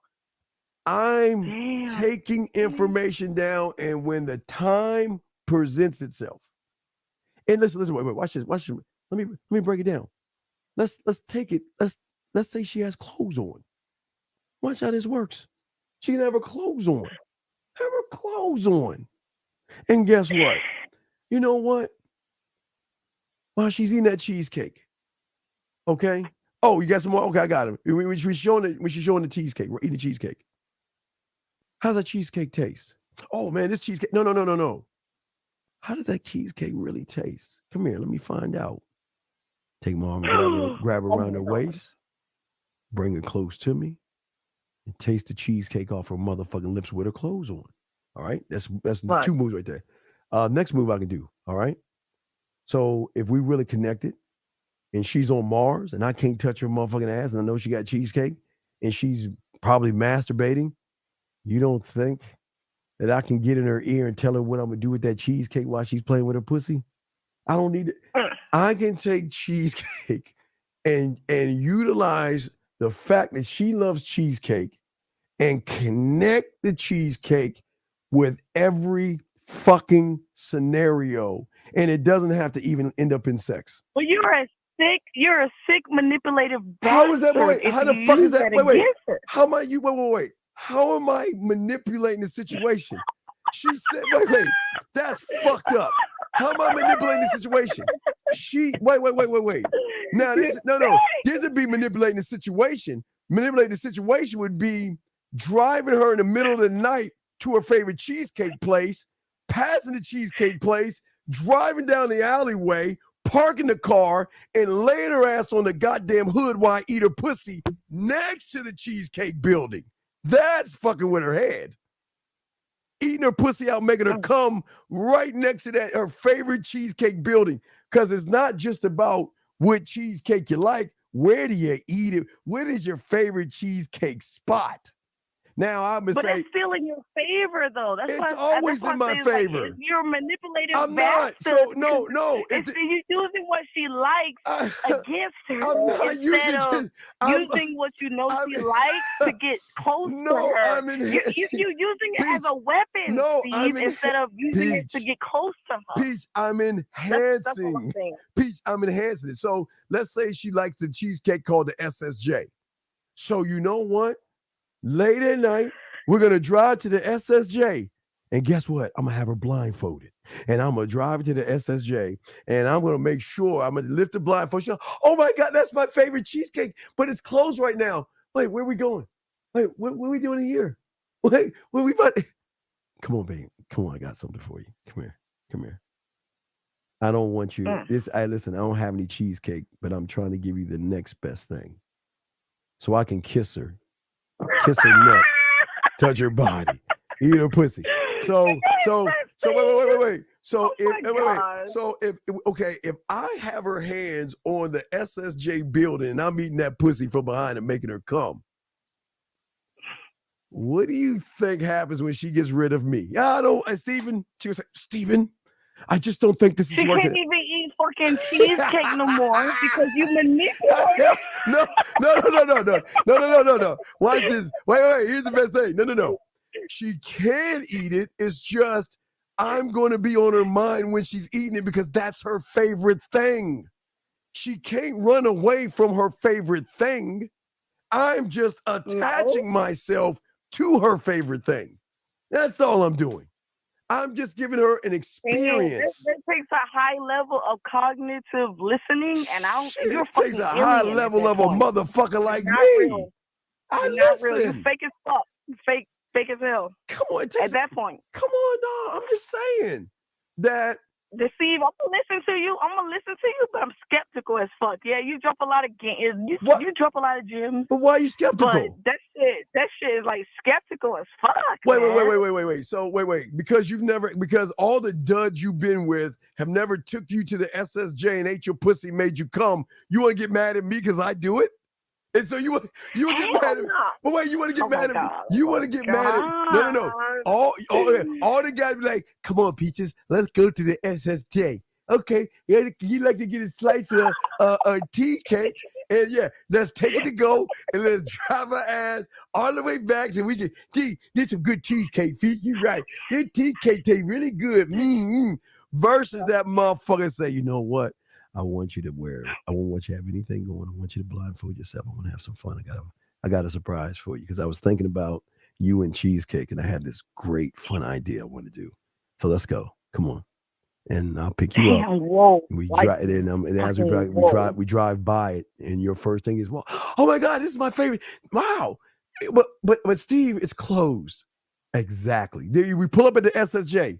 I'm taking information down, and when the time presents itself, and listen, wait, watch this. Let me break it down. Let's take it. Let's say she has clothes on. Watch how this works. She can have her clothes on. Have her clothes on. And guess what? You know what? While she's eating that cheesecake. Okay. Oh, you got some more? Okay, I got him. When she's showing the cheesecake, we're eating cheesecake. How's that cheesecake taste? Oh man, this cheesecake. No. How does that cheesecake really taste? Come here, let me find out. Take my arm and grab her around her waist. bring her close to me, and taste the cheesecake off her motherfucking lips with her clothes on. All right, that's Right. 2 moves right there. Next move I can do. All right. So if we really connected, and she's on Mars, and I can't touch her motherfucking ass, and I know she got cheesecake, and she's probably masturbating, you don't think that I can get in her ear and tell her what I'm gonna do with that cheesecake while she's playing with her pussy? I don't need it. I can take cheesecake and utilize the fact that she loves cheesecake and connect the cheesecake with every fucking scenario, and it doesn't have to even end up in sex. Well, you're a sick manipulative bastard. How is that? Wait, if how the you fuck is use that? that Wait. against her. How am I? Wait. How am I manipulating the situation? She said, wait. That's fucked up. How am I manipulating the situation? Wait. Now this would be manipulating the situation. Manipulating the situation would be driving her in the middle of the night to her favorite cheesecake place, passing the cheesecake place, driving down the alleyway, parking the car, and laying her ass on the goddamn hood while I eat her pussy next to the cheesecake building. That's fucking with her head. Eating her pussy out, making her come right next to that her favorite cheesecake building. Because it's not just about what cheesecake you like. Where do you eat it? What is your favorite cheesecake spot? Now I'm gonna But say that's still in your favor, though. That's it's why, always that's in why I my say, favor. Like, you're manipulative. I'm not. bastard. So no. It's you're using what she likes against her. I'm not instead of using what you know she likes to get close to her. I'm in. You're using it as a weapon, No, Steve, I'm in, instead of using it to Peach. get close to her. Peach, I'm That's what I'm enhancing. saying. Peach, I'm enhancing it. So let's say she likes the cheesecake called the SSJ. So you know what? Late at night, we're gonna drive to the SSJ. And guess what? I'm gonna have her blindfolded. And I'm gonna drive to the SSJ. And I'm gonna make sure I'm gonna lift the blindfold. She'll, oh my God, that's my favorite cheesecake, but it's closed right now. Wait, where are we going? Wait, what are we doing here? Wait, what are we about? Come on, babe. Come on, I got something for you. Come here. I don't want you. Listen, I don't have any cheesecake, but I'm trying to give you the next best thing. So I can kiss her neck, touch her body, eat her pussy. So wait. So if I have her hands on the SSJ building and I'm eating that pussy from behind and making her come, what do you think happens when she gets rid of me? I don't, Stephen. She was like, Stephen, I just don't think this is She working. can't even eat fucking cheesecake no more because you manipulate. No. Watch this. Wait. Here's the best thing. No. She can eat it. It's just I'm going to be on her mind when she's eating it because that's her favorite thing. She can't run away from her favorite thing. I'm just attaching myself to her favorite thing. That's all I'm doing. I'm just giving her an experience. That takes a high level of cognitive listening, and you're It fucking takes a high alien at level that of a point. motherfucker like Not me. real. You're not real. You're fake as fuck. Fake as hell. Come on, at that point. Come on, no. I'm just saying that. Deceive. I'm gonna listen to you, but I'm skeptical as fuck. Yeah, you drop a lot of you drop a lot of gems. But why are you skeptical? But that shit is like skeptical as fuck. Wait. So wait. Because all the duds you've been with have never took you to the SSJ and ate your pussy, made you come. You want to get mad at me because I do it? And so you get mad at me. But wait, you want to get mad at me? You want to get mad at me? No. All the guys be like, come on, Peaches, let's go to the SSJ. Okay, you like to get a slice of a tea cake. And yeah, let's take it to go and let's drive our ass all the way back so we can get some good cheesecake, Pete. You're right. Your tea cake tastes really good. Versus that motherfucker say, you know what? I want you to I won't want you to have anything going. I want you to blindfold yourself. I want to have some fun. I got a surprise for you because I was thinking about you and cheesecake and I had this great fun idea I want to do. So let's go. Come on. And I'll pick you up. Whoa, we drive it in, and as we drive by it, and your first thing is, well, oh my God, this is my favorite. Wow, but Steve, it's closed. Exactly. We pull up at the SSJ.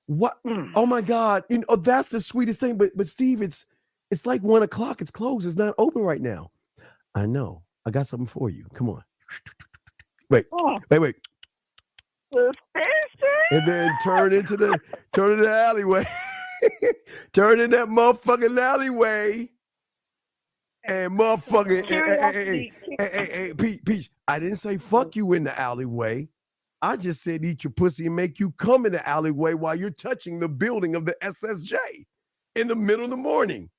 What? Oh my God, that's the sweetest thing. But Steve, it's like 1:00. It's closed. It's not open right now. I know. I got something for you. Come on. Wait. Oh. Wait. And then turn into the alleyway. Turn in that motherfucking alleyway. And motherfucking hey, Peach. I didn't say fuck you in the alleyway. I just said eat your pussy and make you come in the alleyway while you're touching the building of the SSJ in the middle of the morning.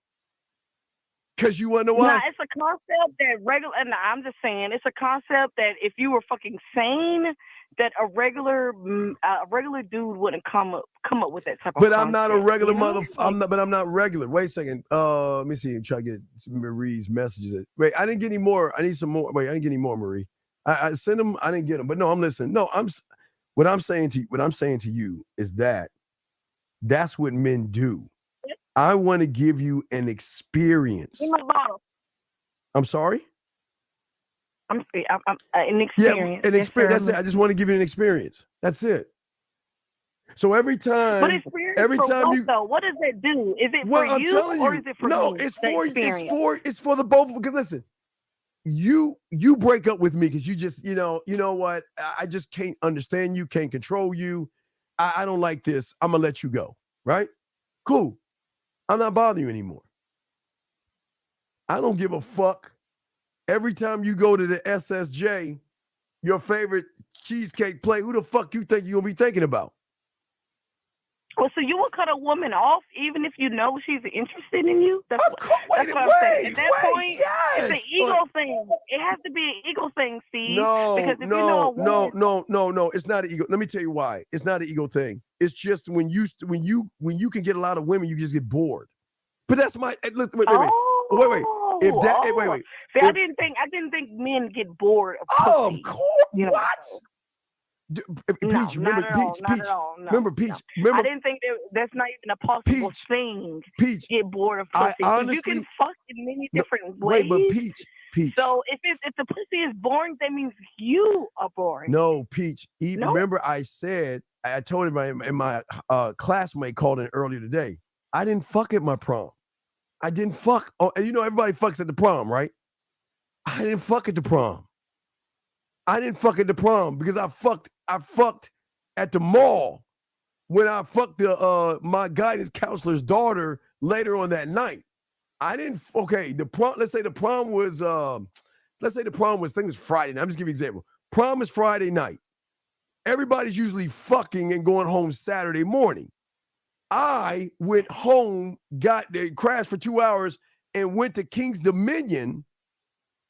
Because you want to know why? Nah, it's a concept that regular. And I'm just saying, it's a concept that if you were fucking sane, that a regular dude wouldn't come up with that type of. But I'm not a concept, regular you know? motherfucker. But I'm not regular. Wait a second. Let me see. Try to get some Marie's messages. Wait, I didn't get any more. I need some more. Wait, I didn't get any more, Marie. I sent them. I didn't get them. But no, I'm listening. No, what I'm saying to you is that's what men do. I want to give you an experience. I'm sorry? I'm an experience. Yeah, an experience. That's it. I just want to give you an experience. That's it. So every time, But experience for what, though? What does it do? Is it for you or is it for no? me? It's for the both. Because listen, you break up with me because you just you know what? I just can't understand you. Can't control you. I don't like this. I'm gonna let you go. Right? Cool. I'm not bothering you anymore. I don't give a fuck. Every time you go to the SSJ, your favorite cheesecake plate, who the fuck you think you're going to be thinking about? Well, so you will cut a woman off even if you know she's interested in you? That's what I'm saying. At that point, it's an ego thing. It has to be an ego thing, Steve. Because if you know a woman, No. It's not an ego. Let me tell you why. It's not an ego thing. It's just when you can get a lot of women, you just get bored. But that's my look. Wait. If that wait. See, I didn't think men get bored of pussy. Oh, of course. What? Peach, remember Peach. Remember Peach. Remember, I didn't think that's not even a possible thing. Peach, get bored of pussy. Honestly, you can fuck in many different ways. Wait, but Peach. So if the pussy is boring, that means you are boring. No, Peach. Remember, I told him in my classmate called in earlier today. I didn't fuck at my prom. I didn't fuck. Oh, and everybody fucks at the prom, right? I didn't fuck at the prom. I didn't fuck at the prom because I fucked at the mall when I fucked my guidance counselor's daughter later on that night. I didn't. Okay, the prom. Let's say the prom was. I think it was Friday night. I'm just giving you an example. Prom is Friday night. Everybody's usually fucking and going home Saturday morning. I went home, crashed for 2 hours, and went to King's Dominion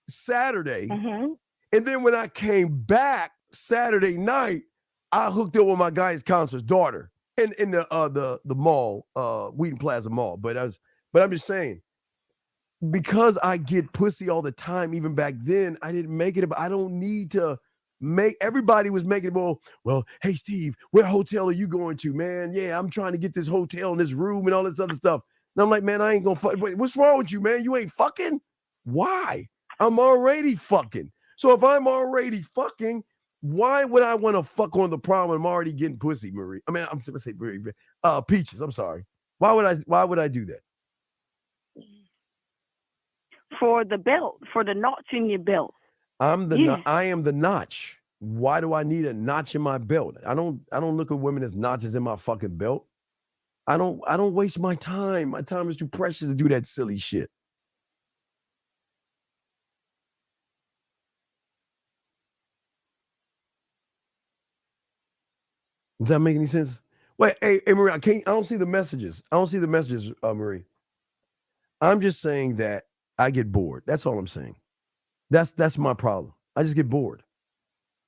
Saturday. Mm-hmm. And then when I came back Saturday night, I hooked up with my guidance counselor's daughter in the mall, Wheaton Plaza Mall. But I'm just saying, because I get pussy all the time, even back then, I didn't make it. I don't need to. Everybody was making it well, hey Steve, what hotel are you going to, man? Yeah, I'm trying to get this hotel and this room and all this other stuff. And I'm like, man, I ain't gonna fuck. Wait, what's wrong with you, man? You ain't fucking? Why? I'm already fucking. So if I'm already fucking, why would I want to fuck on the prom when I'm already getting pussy, Marie? I mean, I'm gonna say Marie, Peaches. I'm sorry. Why would I do that? For the belt, for the notch in your belt. I am the notch. Why do I need a notch in my belt? I don't look at women as notches in my fucking belt. I don't waste my time. My time is too precious to do that silly shit. Does that make any sense? Wait, hey Marie, I don't see the messages. Marie. I'm just saying that I get bored. That's all I'm saying. That's my problem. I just get bored.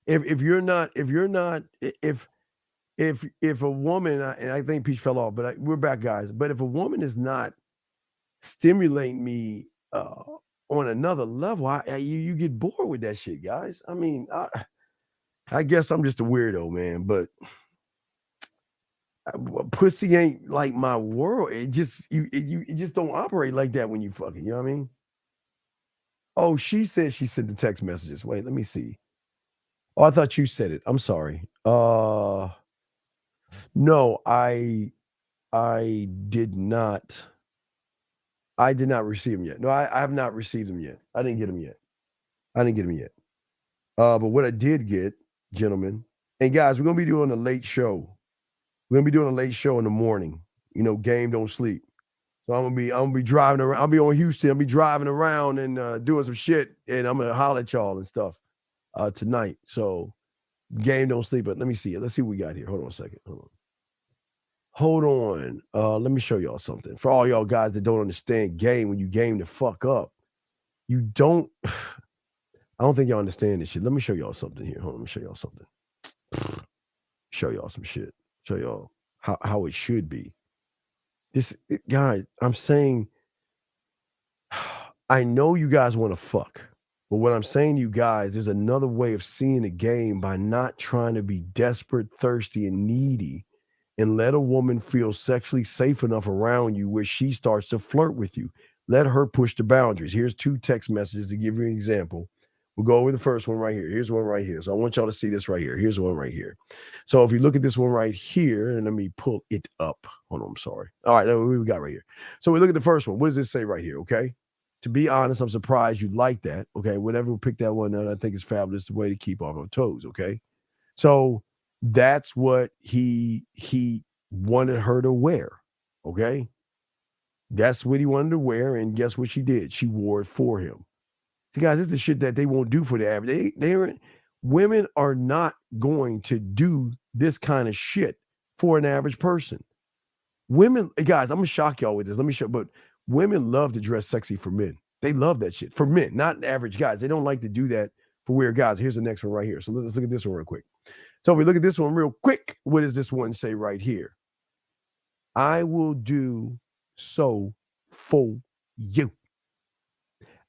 If a woman, and I think Peach fell off, but we're back, guys. But if a woman is not stimulating me on another level, you get bored with that shit, guys. I mean, I guess I'm just a weirdo, man. But pussy ain't like my world. It just you just don't operate like that when you fucking. You know what I mean? Oh, she said she sent the text messages. Wait, let me see. Oh, I thought you said it. I'm sorry. No, I did not. I did not receive them yet. No, I have not received them yet. I didn't get them yet. I didn't get them yet. But what I did get, gentlemen, and guys, we're gonna be doing a late show. We're gonna be doing a late show in the morning. You know, game don't sleep. So I'm gonna be driving around. I'll be on Houston. I'll be driving around and doing some shit, and I'm gonna holler at y'all and stuff tonight. So game don't sleep. But let me see it. Let's see what we got here. Hold on a second. Hold on. Let me show y'all something. For all y'all guys that don't understand game, when you game the fuck up, you don't. I don't think y'all understand this shit. Let me show y'all something here. Hold on, let me show y'all something. Show y'all some shit. Show y'all how it should be. Guys, I'm saying, I know you guys want to fuck, but what I'm saying to you guys, there's another way of seeing the game by not trying to be desperate, thirsty, and needy, and let a woman feel sexually safe enough around you where she starts to flirt with you. Let her push the boundaries. Here's 2 text messages to give you an example. We'll go over the first one right here. Here's one right here. So I want y'all to see this right here. Here's one right here. So if you look at this one right here, and let me pull it up. Hold on, I'm sorry. All right, what we got right here. So we look at the first one. What does this say right here, okay? To be honest, I'm surprised you like that, okay? Whatever, we'll pick that one out. I think it's fabulous, the way to keep off our toes, okay? So that's what he wanted her to wear, okay? That's what he wanted to wear, and guess what she did? She wore it for him. See, guys, this is the shit that they won't do for the average. Women are not going to do this kind of shit for an average person. Women, guys, I'm gonna shock y'all with this. Let me show, but women love to dress sexy for men. They love that shit for men, not average guys. They don't like to do that for weird guys. Here's the next one right here. So let's look at this one real quick. So if we look at this one real quick, what does this one say right here? I will do so for you.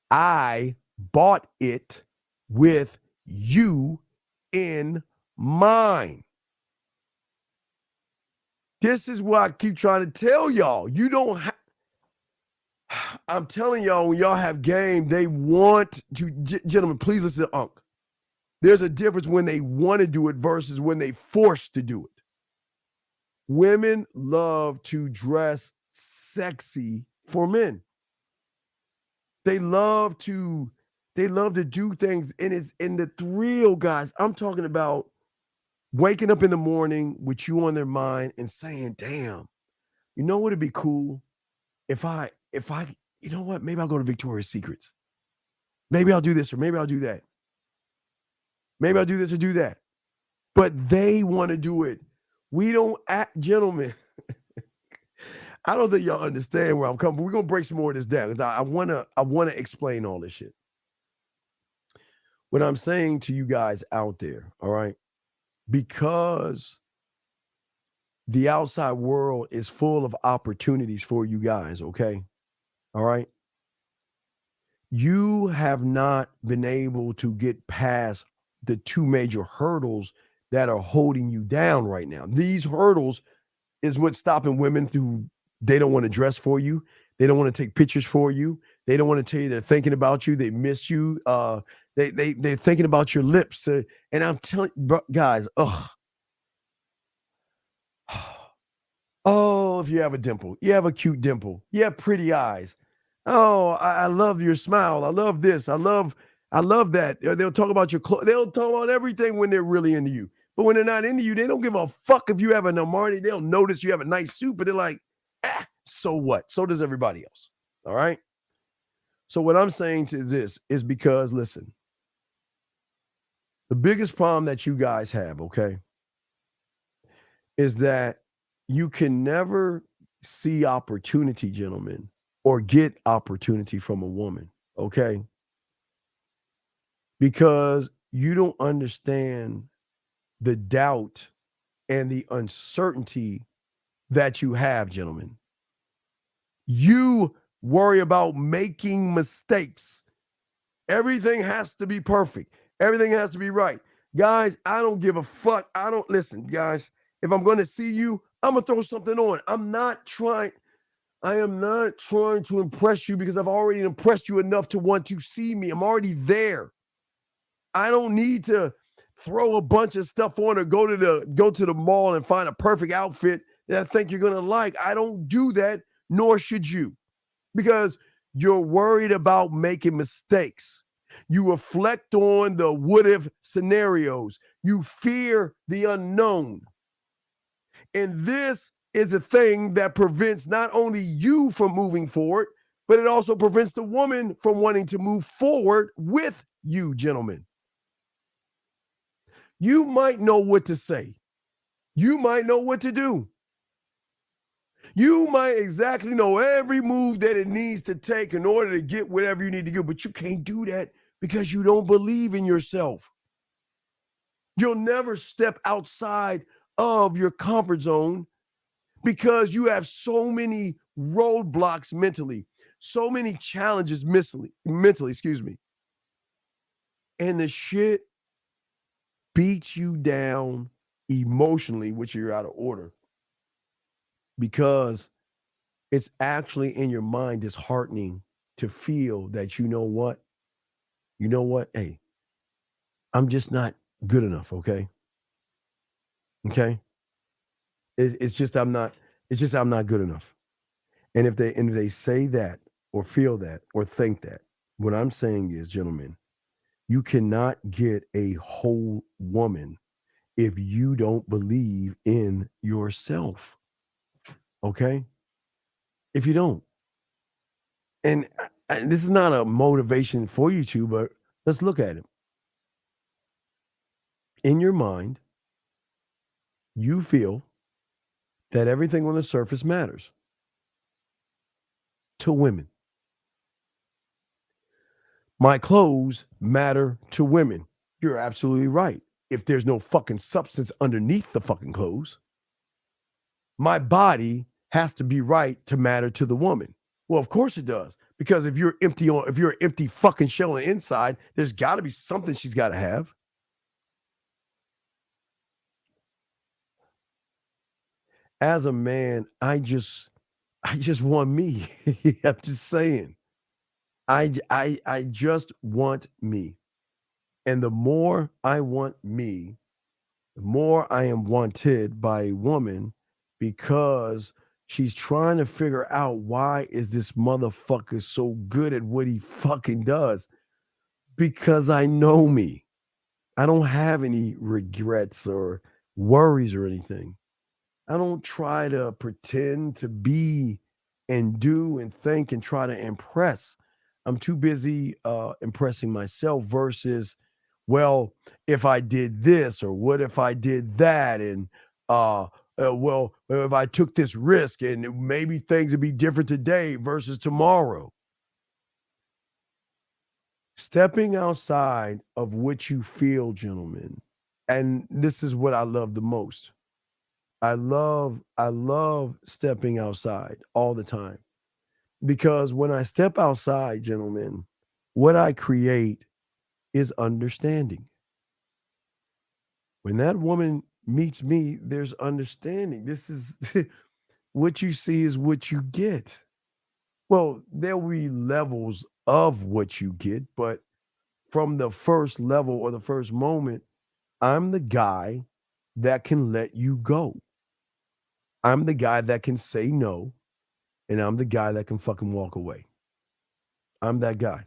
I bought it with you in mind. This is what I keep trying to tell y'all. You don't have, I'm telling y'all, when y'all have game, they want to, gentlemen, please listen to Unc. There's a difference when they want to do it versus when they forced to do it. Women love to dress sexy for men. They love to do things, and it's in the thrill, guys. I'm talking about waking up in the morning with you on their mind and saying, damn, you know what would be cool? If I, you know what? Maybe I'll go to Victoria's Secrets. Maybe I'll do this or maybe I'll do that. Maybe I'll do this or do that. But they want to do it. We don't act, gentlemen. I don't think y'all understand where I'm coming from. We're gonna break some more of this down because I wanna explain all this shit. What I'm saying to you guys out there, all right, because the outside world is full of opportunities for you guys, okay? All right. You have not been able to get past the 2 major hurdles that are holding you down right now. These hurdles is what's stopping women through. They don't want to dress for you. They don't want to take pictures for you. They don't want to tell you they're thinking about you. They miss you. They're thinking about your lips. And I'm telling guys, oh, if you have a dimple, you have a cute dimple, you have pretty eyes. Oh, I love your smile. I love this. I love that. They'll talk about your clothes. They'll talk about everything when they're really into you. But when they're not into you, they don't give a fuck if you have an Armani. They'll notice you have a nice suit, but they're like, so what? So does everybody else. All right. So what I'm saying to this is because, listen, the biggest problem that you guys have, okay, is that you can never see opportunity, gentlemen, or get opportunity from a woman, okay? Because you don't understand the doubt and the uncertainty that you have, gentlemen. You worry about making mistakes. Everything has to be perfect. Everything has to be right. Guys, I don't give a fuck. Listen, guys, if I'm going to see you, I'm going to throw something on. I am not trying to impress you because I've already impressed you enough to want to see me. I'm already there. I don't need to throw a bunch of stuff on or go to the mall and find a perfect outfit that I think you're going to like. I don't do that, nor should you, because you're worried about making mistakes. You reflect on the what if scenarios. You fear the unknown. And this is a thing that prevents not only you from moving forward, but it also prevents the woman from wanting to move forward with you, gentlemen. You might know what to say. You might know what to do. You might exactly know every move that it needs to take in order to get whatever you need to get, but you can't do that because you don't believe in yourself. You'll never step outside of your comfort zone because you have so many roadblocks mentally, so many challenges mentally, excuse me. And the shit beats you down emotionally, which you're out of order, because it's actually in your mind disheartening to feel that you know what, hey, I'm just not good enough, okay? Okay? It's just I'm not good enough. And if they say that or feel that or think that, what I'm saying is, gentlemen, you cannot get a whole woman if you don't believe in yourself. Okay? If you don't. And this is not a motivation for you to, but let's look at it. In your mind, you feel that everything on the surface matters to women. My clothes matter to women. You're absolutely right. If there's no fucking substance underneath the fucking clothes, my body has to be right to matter to the woman. Well, of course it does. Because if you're an empty fucking shell on the inside, there's got to be something she's got to have. As a man, I just want me. I'm just saying. I just want me. And the more I want me, the more I am wanted by a woman, because she's trying to figure out, why is this motherfucker so good at what he fucking does? Because I know me. I don't have any regrets or worries or anything. I don't try to pretend to be and do and think and try to impress. I'm too busy impressing myself versus, well, if I did this or what if I did that, and well, if I took this risk and maybe things would be different today versus tomorrow. Stepping outside of what you feel, gentlemen, and this is what I love the most. I love stepping outside all the time, because when I step outside, gentlemen, what I create is understanding. When that woman meets me, there's understanding. This is what you see is what you get. Well, there will be levels of what you get, but from the first level or the first moment, I'm the guy that can let you go. I'm the guy that can say no, and I'm the guy that can fucking walk away. I'm that guy.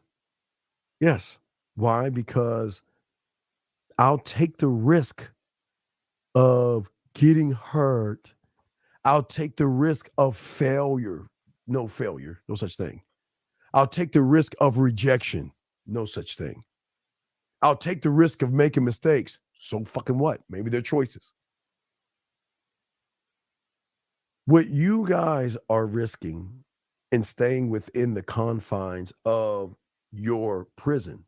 Yes. Why? Because I'll take the risk of getting hurt. I'll take the risk of failure. No failure, no such thing. I'll take the risk of rejection. No such thing. I'll take the risk of making mistakes. So fucking what? Maybe they're choices. What you guys are risking in staying within the confines of your prison,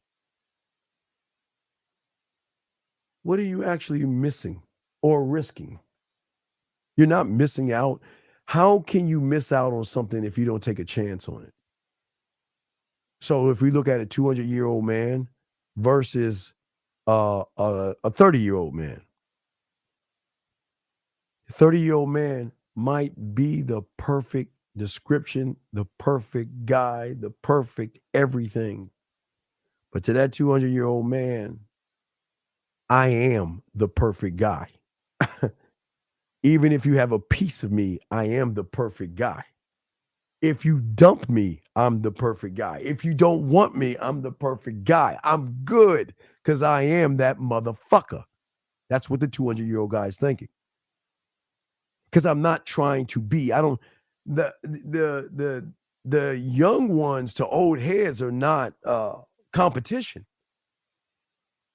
what are you actually missing or risking? You're not missing out. How can you miss out on something if you don't take a chance on it? So if we look at a 200-year-old man versus a 30-year-old man, a 30-year-old man might be the perfect description, the perfect guy, the perfect everything. But to that 200-year-old man, I am the perfect guy. Even if you have a piece of me, I am the perfect guy. If you dump me, I'm the perfect guy. If you don't want me, I'm the perfect guy. I'm good because I am that motherfucker. That's what the 200-year-old guy is thinking. Because I'm not trying to be. I don't. The young ones to old heads are not competition.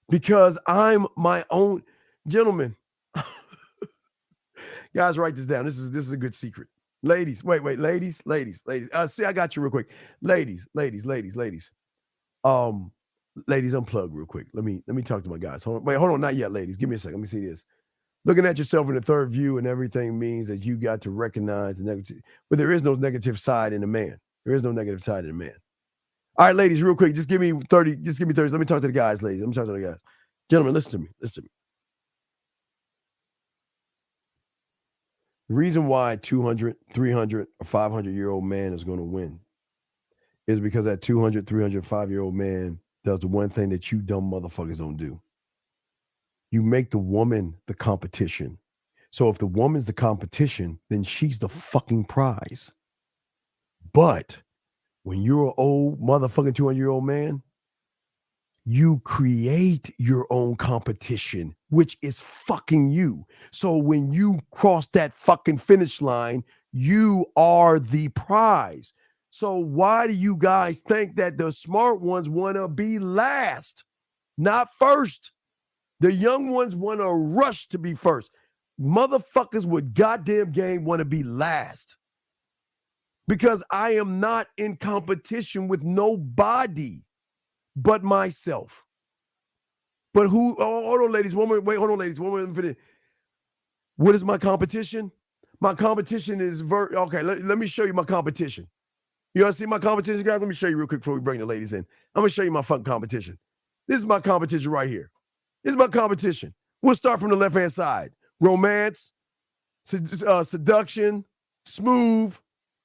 Because I'm my own gentleman. Guys, write this down. This is a good secret. Ladies, wait, ladies. See, I got you real quick. Ladies. Ladies, unplug real quick. Let me talk to my guys. Hold on, not yet, ladies. Give me a second. Let me see this. Looking at yourself in the third view and everything means that you got to recognize the negative, but there is no negative side in a man. There is no negative side in a man. All right, ladies, real quick, just give me 30. Just give me 30. Let me talk to the guys, ladies. Let me talk to the guys. Gentlemen, listen to me. The reason why 200, 300, or 500-year-old man is going to win is because that 200, 300, 5-year-old man does the one thing that you dumb motherfuckers don't do. You make the woman the competition. So if the woman's the competition, then she's the fucking prize. But when you're an old motherfucking 200-year-old man, you create your own competition, which is fucking you. So when you cross that fucking finish line, you are the prize. So why do you guys think that the smart ones want to be last, not first? The young ones want to rush to be first. Motherfuckers with goddamn game want to be last. Because I am not in competition with nobody but myself. But who? Oh, hold on, ladies. One minute. Wait, hold on, ladies. 1 minute. What is my competition? My competition is okay. Let me show you my competition. You want to see my competition, guys? Let me show you real quick before we bring the ladies in. I'm gonna show you my fucking competition. This is my competition right here. This is my competition. We'll start from the left-hand side. Romance, seduction, smooth,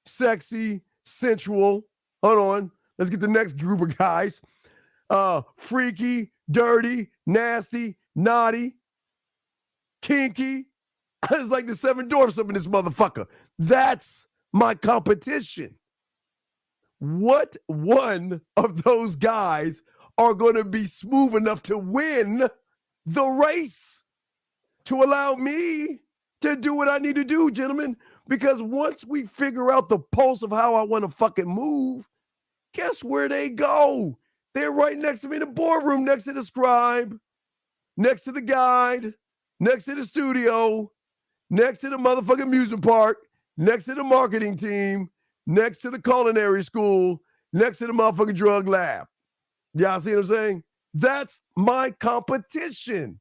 sexy, sensual. Hold on. Let's get the next group of guys. Freaky, dirty, nasty, naughty, kinky. It's like the seven dwarfs up in this motherfucker. That's my competition. What one of those guys are going to be smooth enough to win the race to allow me to do what I need to do, gentlemen? Because once we figure out the pulse of how I want to fucking move, guess where they go? They're right next to me in the boardroom, next to the scribe, next to the guide, next to the studio, next to the motherfucking amusement park, next to the marketing team, next to the culinary school, next to the motherfucking drug lab. Y'all see what I'm saying? That's my competition.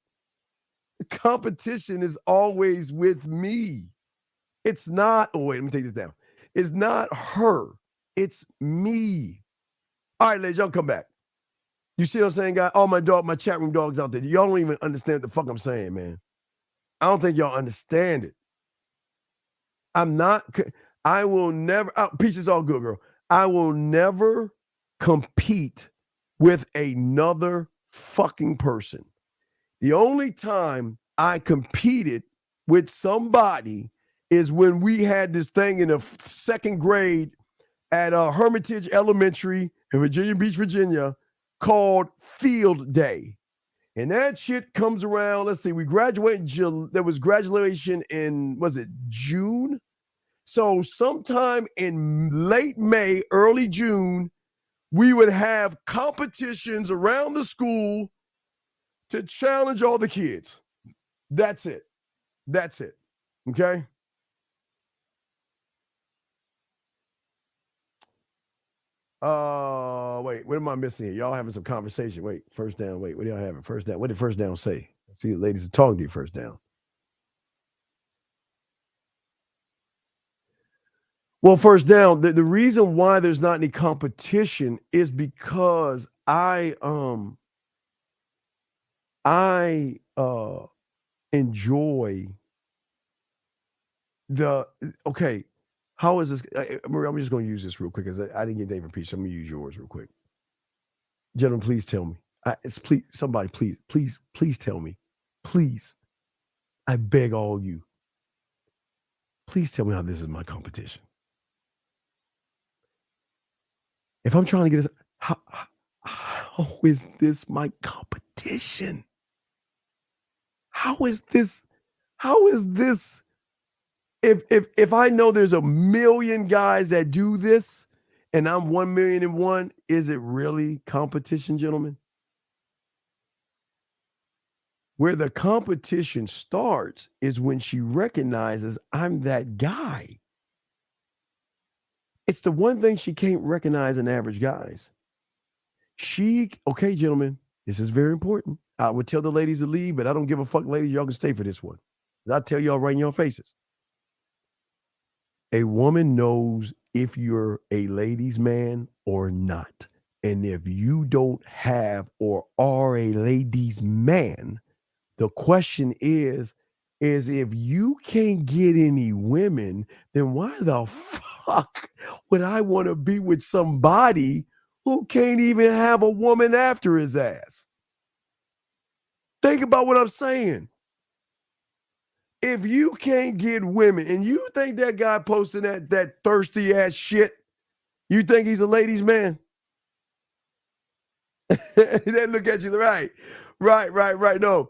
The competition is always with me. It's not, oh, wait, let me take this down. It's not her. It's me. All right, ladies, y'all come back. You see what I'm saying, guys? All my chat room dogs out there. Y'all don't even understand what the fuck I'm saying, man. I don't think y'all understand it. I will never, peace is all good, girl. I will never compete with another fucking person. The only time I competed with somebody is when we had this thing in the second grade at Hermitage Elementary in Virginia Beach, Virginia, called Field Day. And that shit comes around, let's see, we graduated, there was graduation in, was it June? So sometime in late May, early June, we would have competitions around the school to challenge all the kids. That's it. Okay? Wait, what am I missing here? Y'all having some conversation. Wait, first down. Wait, what are y'all having? First down. What did first down say? See, the ladies are talking to you first down. Well, first down, the reason why there's not any competition is because I enjoy how is this? I'm just going to use this real quick because I didn't get David Peach. I'm going to use yours real quick. Gentlemen, please tell me. Somebody, please tell me. Please. I beg all you. Please tell me how this is my competition. If I'm trying to get this, how is this my competition? How is this? How is this? If I know there's a million guys that do this and I'm 1,000,001, is it really competition, gentlemen? Where the competition starts is when she recognizes I'm that guy. It's the one thing she can't recognize in average guys. Okay, gentlemen, this is very important. I would tell the ladies to leave, but I don't give a fuck, ladies. Y'all can stay for this one. I'll tell y'all right in your faces. A woman knows if you're a ladies' man or not. And if you don't have or are a ladies' man, the question is if you can't get any women, then why the fuck would I want to be with somebody who can't even have a woman after his ass? Think about what I'm saying. If you can't get women and you think that guy posting that thirsty ass shit, you think he's a ladies' man? They look at you, right. No.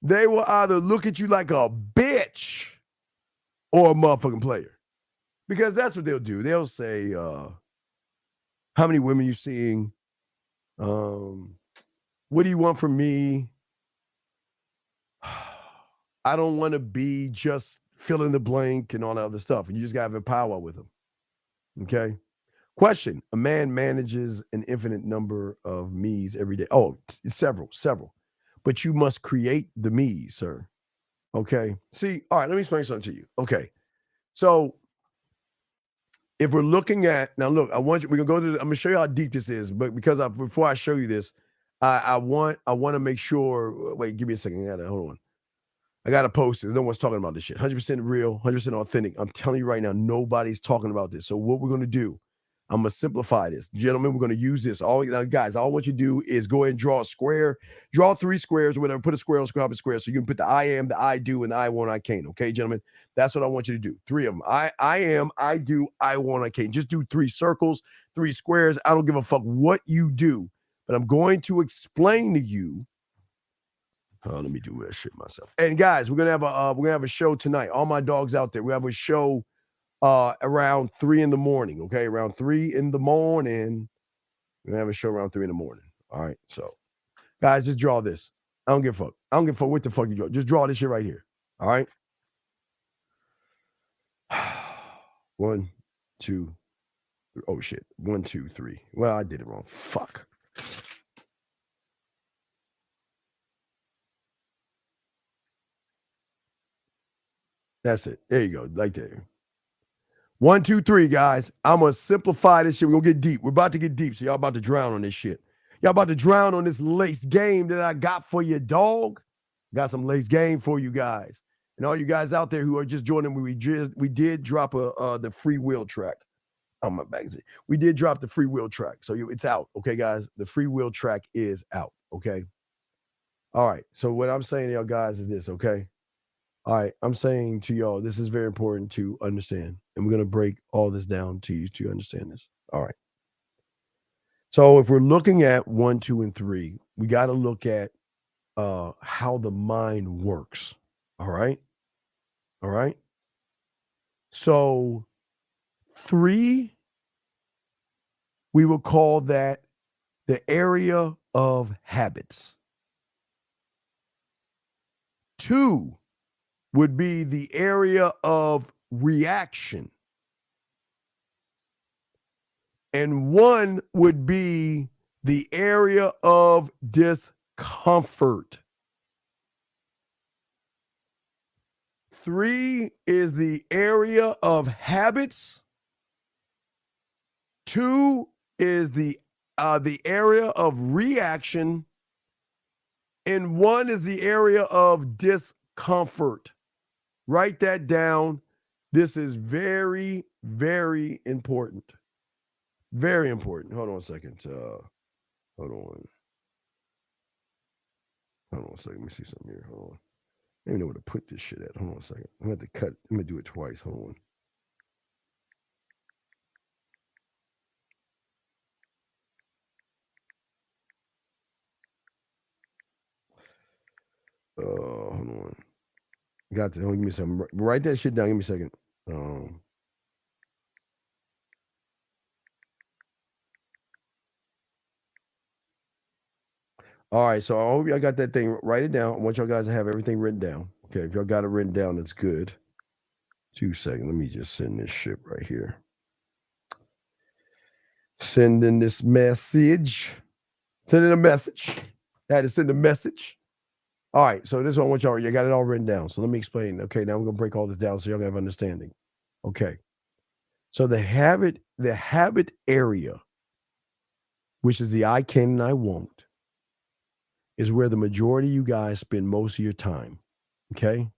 They will either look at you like a bitch or a motherfucking player. Because that's what they'll do. They'll say, how many women you seeing? What do you want from me? I don't want to be just fill in the blank and all that other stuff. And you just got to have power with them. Okay. Question. A man manages an infinite number of me's every day. Oh, several. But you must create the me's, sir. Okay. See, all right, let me explain something to you. Okay. So if we're looking at now, look, we're gonna go to I'm gonna show you how deep this is, but before I show you this, I want to make sure. Wait, give me a second. Hold on. I got to post it. No one's talking about this shit. 100% real, 100% authentic. I'm telling you right now, nobody's talking about this. So what we're going to do, I'm going to simplify this. Gentlemen, we're going to use this. Guys, all I want you to do is go ahead and draw a square. Draw 3 squares or whatever. Put a square on square, square. So you can put the I am, the I do, and the I want, I can't. Okay, gentlemen? That's what I want you to do. 3 of them. I am, I do, I want, I can't. Just do 3 circles, 3 squares. I don't give a fuck what you do. But I'm going to explain to you. Let me do that shit myself. And guys, we're gonna have a show tonight. All my dogs out there. We have a show around 3 in the morning. Okay, around 3 in the morning. We're gonna have a show around 3 in the morning. All right. So, guys, just draw this. I don't give a fuck. I don't give a fuck what the fuck you draw. Just draw this shit right here. All right. 1, 2. Oh shit. 1, 2, 3. Well, I did it wrong. Fuck. That's it. There you go. Like there. 1, 2, 3, guys. I'm going to simplify this shit. We're going to get deep. We're about to get deep. So y'all about to drown on this shit. Y'all about to drown on this lace game that I got for you, dog. Got some lace game for you guys. And all you guys out there who are just joining me, we did drop the free will track on my back. We did drop the free will track. So it's out. Okay, guys? The free will track is out. Okay? All right. So what I'm saying to y'all guys is this, okay? All right, I'm saying to y'all, this is very important to understand. And we're going to break all this down to you to understand this. All right. So if we're looking at 1, 2, and 3, we got to look at how the mind works. All right. All right. So 3, we will call that the area of habits. 2 would be the area of reaction. And 1 would be the area of discomfort. 3 is the area of habits. 2 is the area of reaction. And 1 is the area of discomfort. Write that down. This is very, very important. Very important. Hold on a second. Hold on. Hold on a second. Let me see something here. Hold on. I don't even know where to put this shit at. Hold on a second. I'm going to have to cut. I'm going to do it twice. Hold on. Hold on. Got to give me some. Write that shit down. Give me a second. All right, so I hope y'all got that thing. Write it down. I want y'all guys to have everything written down. Okay, if y'all got it written down, that's good. 2 seconds. Let me just send this shit right here. Sending this message. Sending a message. I had to send a message. All right, so this is what I want y'all. You got it all written down. So let me explain. Okay, now we're gonna break all this down so y'all have understanding. Okay. So the habit area, which is the I can and I won't, is where the majority of you guys spend most of your time. Okay.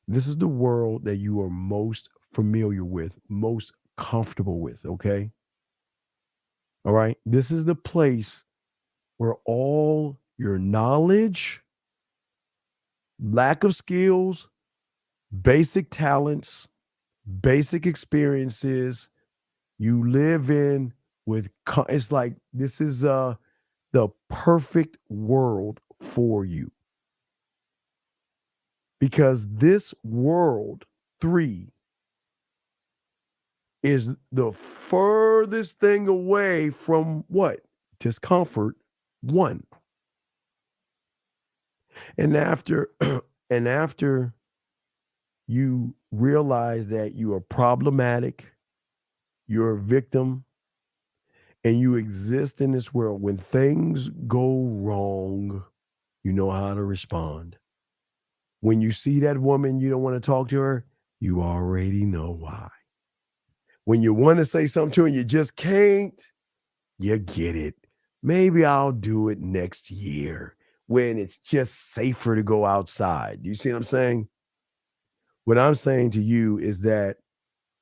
This is the world that you are most familiar with, most comfortable with. Okay. All right. This is the place where all your knowledge, lack of skills, basic talents, basic experiences you live in with, it's like this is the perfect world for you. Because this world 3 is the furthest thing away from what? Discomfort 1. And after you realize that you are problematic, you're a victim, and you exist in this world, when things go wrong, you know how to respond. When you see that woman, you don't want to talk to her, you already know why. When you want to say something to her and you just can't, you get it. Maybe I'll do it next year when it's just safer to go outside. You see what I'm saying? What I'm saying to you is that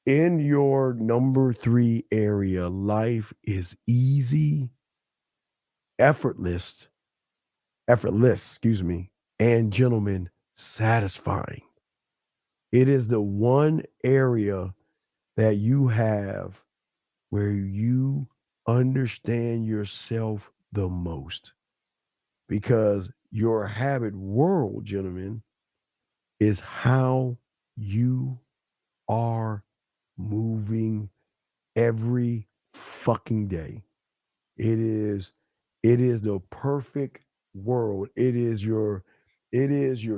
in your number 3 area, life is easy, effortless, and gentlemen, satisfying. It is the one area that you have where you understand yourself the most, because your habit world, gentlemen, is how you are moving every fucking day. It is the perfect world. It is your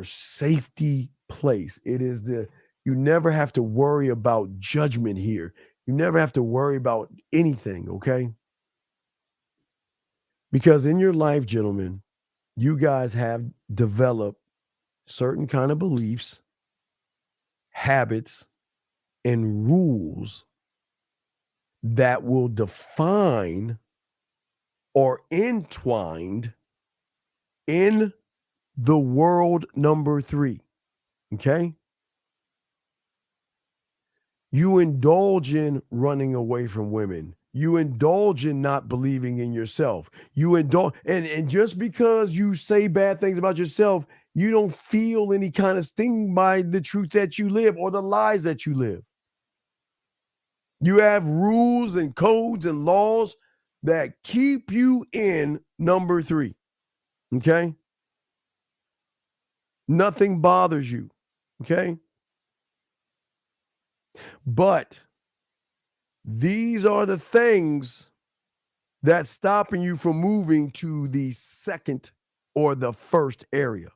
safety place. You never have to worry about judgment here. You never have to worry about anything, okay? Because in your life, gentlemen, you guys have developed certain kind of beliefs, habits, and rules that will define or entwined in the world number 3. Okay? You indulge in running away from women. You indulge in not believing in yourself. You indulge, and just because you say bad things about yourself, you don't feel any kind of sting by the truth that you live or the lies that you live. You have rules and codes and laws that keep you in number 3. Okay? Nothing bothers you. Okay? But these are the things that's stopping you from moving to the second or the first area.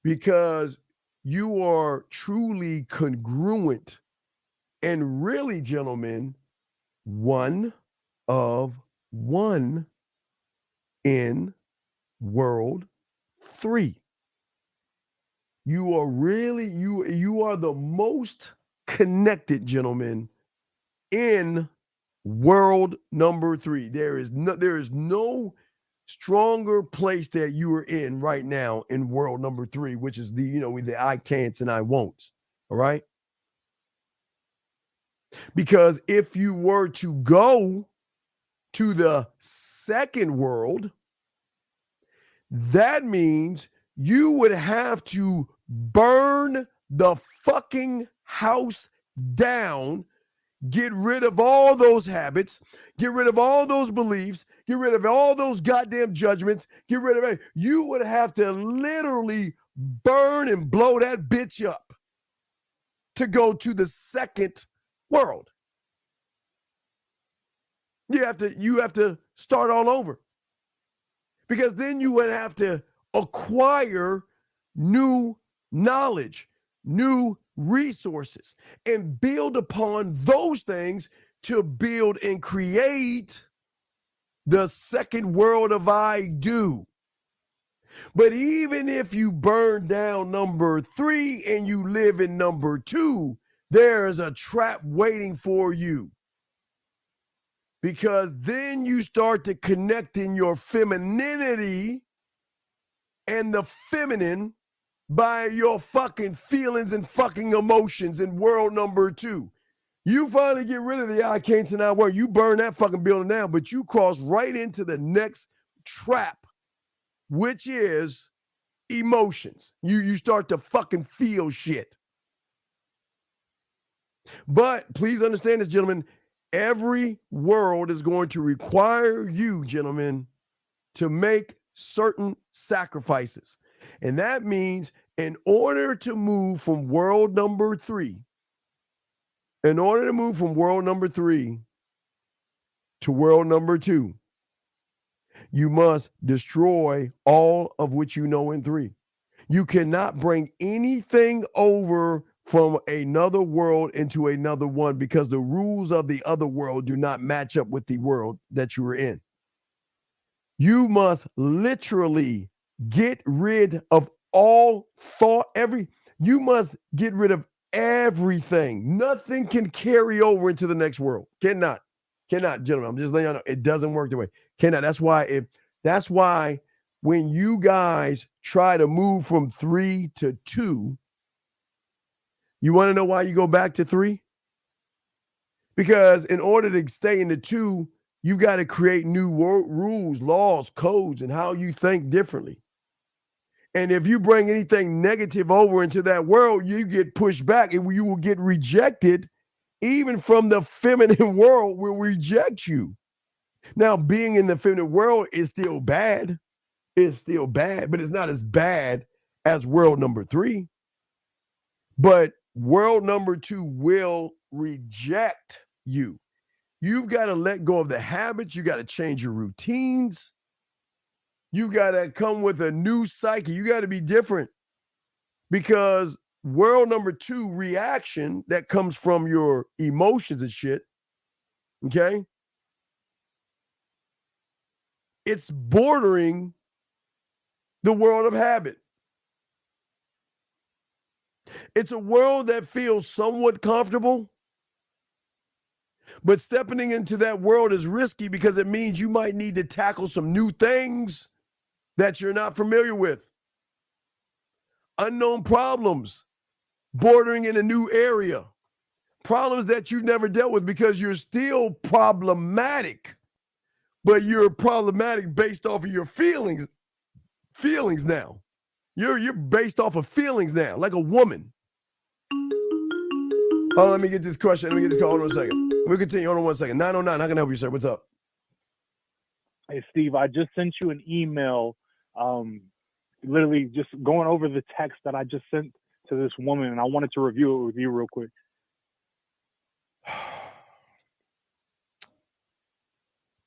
Because you are truly congruent and really, gentlemen, one of one in world 3. You are really, you are the most connected, gentlemen, in world number 3. There is no stronger place that you are in right now in world number 3, which is the I can'ts and I won'ts. All right. Because if you were to go to the second world, that means you would have to burn the fucking house down, get rid of all those habits, get rid of all those beliefs, get rid of all those goddamn judgments, get rid of it. You would have to literally burn and blow that bitch up to go to the second world. You have to start all over. Because then you would have to acquire new knowledge, new resources, and build upon those things to build and create the second world of I do. But even if you burn down number 3 and you live in number 2, there is a trap waiting for you. Because then you start to connect in your femininity and the feminine by your fucking feelings and fucking emotions in world number 2. You finally get rid of the I can't and I won't. You burn that fucking building down, but you cross right into the next trap, which is emotions. You start to fucking feel shit. But please understand this, gentlemen. Every world is going to require you, gentlemen, to make certain sacrifices. And that means in order to move from world number 3, to world number 2, you must destroy all of which you know in 3. You cannot bring anything over from another world into another one because the rules of the other world do not match up with the world that you are in. You must literally get rid of all thought, you must get rid of everything. Nothing can carry over into the next world. Cannot, gentlemen. I'm just letting you know it doesn't work that way. Cannot. That's why when you guys try to move from 3 to 2, you want to know why you go back to 3? Because in order to stay in the 2, you got to create new rules, laws, codes, and how you think differently. And if you bring anything negative over into that world, you get pushed back and you will get rejected. Even from the feminine world will reject you. Now, being in the feminine world is still bad. It's still bad, but it's not as bad as world number 3. But world number 2 will reject you. You've got to let go of the habits. You got to change your routines. You got to come with a new psyche. You got to be different because world number 2 reaction that comes from your emotions and shit, okay? It's bordering the world of habit. It's a world that feels somewhat comfortable, but stepping into that world is risky because it means you might need to tackle some new things that you're not familiar with. Unknown problems, bordering in a new area, problems that you've never dealt with because you're still problematic, but you're problematic based off of your feelings now. You're based off of feelings now, like a woman. Oh, let me get this question. Let me get this call. Hold on a second. We'll continue. Hold on 1 second. 909, how can I help you, sir? What's up? Hey, Steve, I just sent you an email, literally just going over the text that I just sent to this woman, and I wanted to review it with you real quick.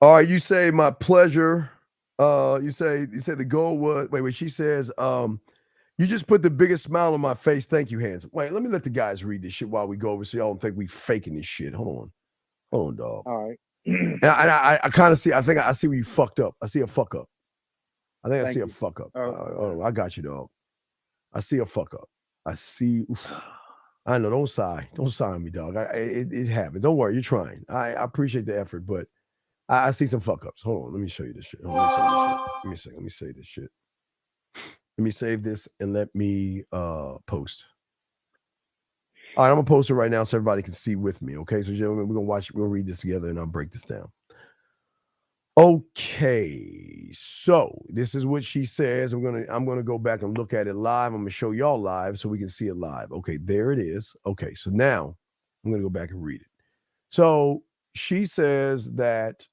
All right, you say my pleasure. You say the goal was wait. She says, you just put the biggest smile on my face. Thank you, handsome. Wait, let me let the guys read this shit while we go over so y'all don't think we faking this shit. Hold on, dog. All right. And I kind of see. I think I see where you fucked up. I see a fuck up. I think I see a fuck up. I got you, dog. I see a fuck up. I see. Oof. I know. Don't sigh. Don't sigh on me, dog. It happened. Don't worry. You're trying. I appreciate the effort, but I see some fuck ups. Hold on. Let me show you this shit. Let me say this shit. Let me save this and let me post. All right, I'm gonna post it right now so everybody can see with me. Okay, so gentlemen, we're gonna read this together and I'll break this down. Okay, so this is what she says. I'm gonna go back and look at it live. I'm gonna show y'all live so we can see it live. Okay, there it is. Okay, so now I'm gonna go back and read it. So she says that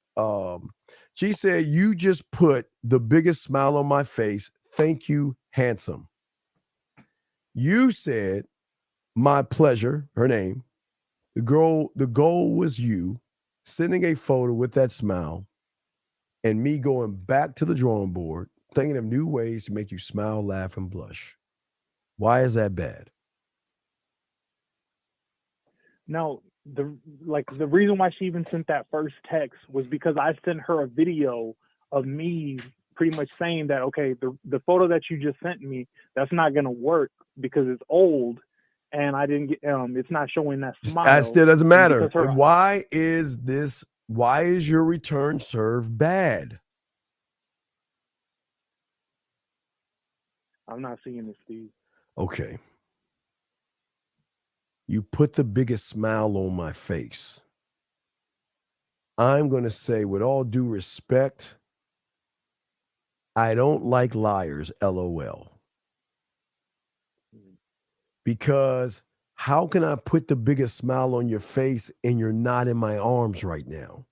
She said, "You just put the biggest smile on my face. Thank you, handsome." You said, "My pleasure," her name. The goal was you sending a photo with that smile and me going back to the drawing board, thinking of new ways to make you smile, laugh, and blush. Why is that bad? No, the reason why she even sent that first text was because I sent her a video of me pretty much saying that, okay, the photo that you just sent me, that's not gonna work because it's old and I didn't get it's not showing that smile. That still doesn't And matter. because her- Why is your return serve bad? I'm not seeing this, Steve. Okay. You put the biggest smile on my face. I'm going to say, with all due respect, I don't like liars, LOL. Because how can I put the biggest smile on your face and you're not in my arms right now?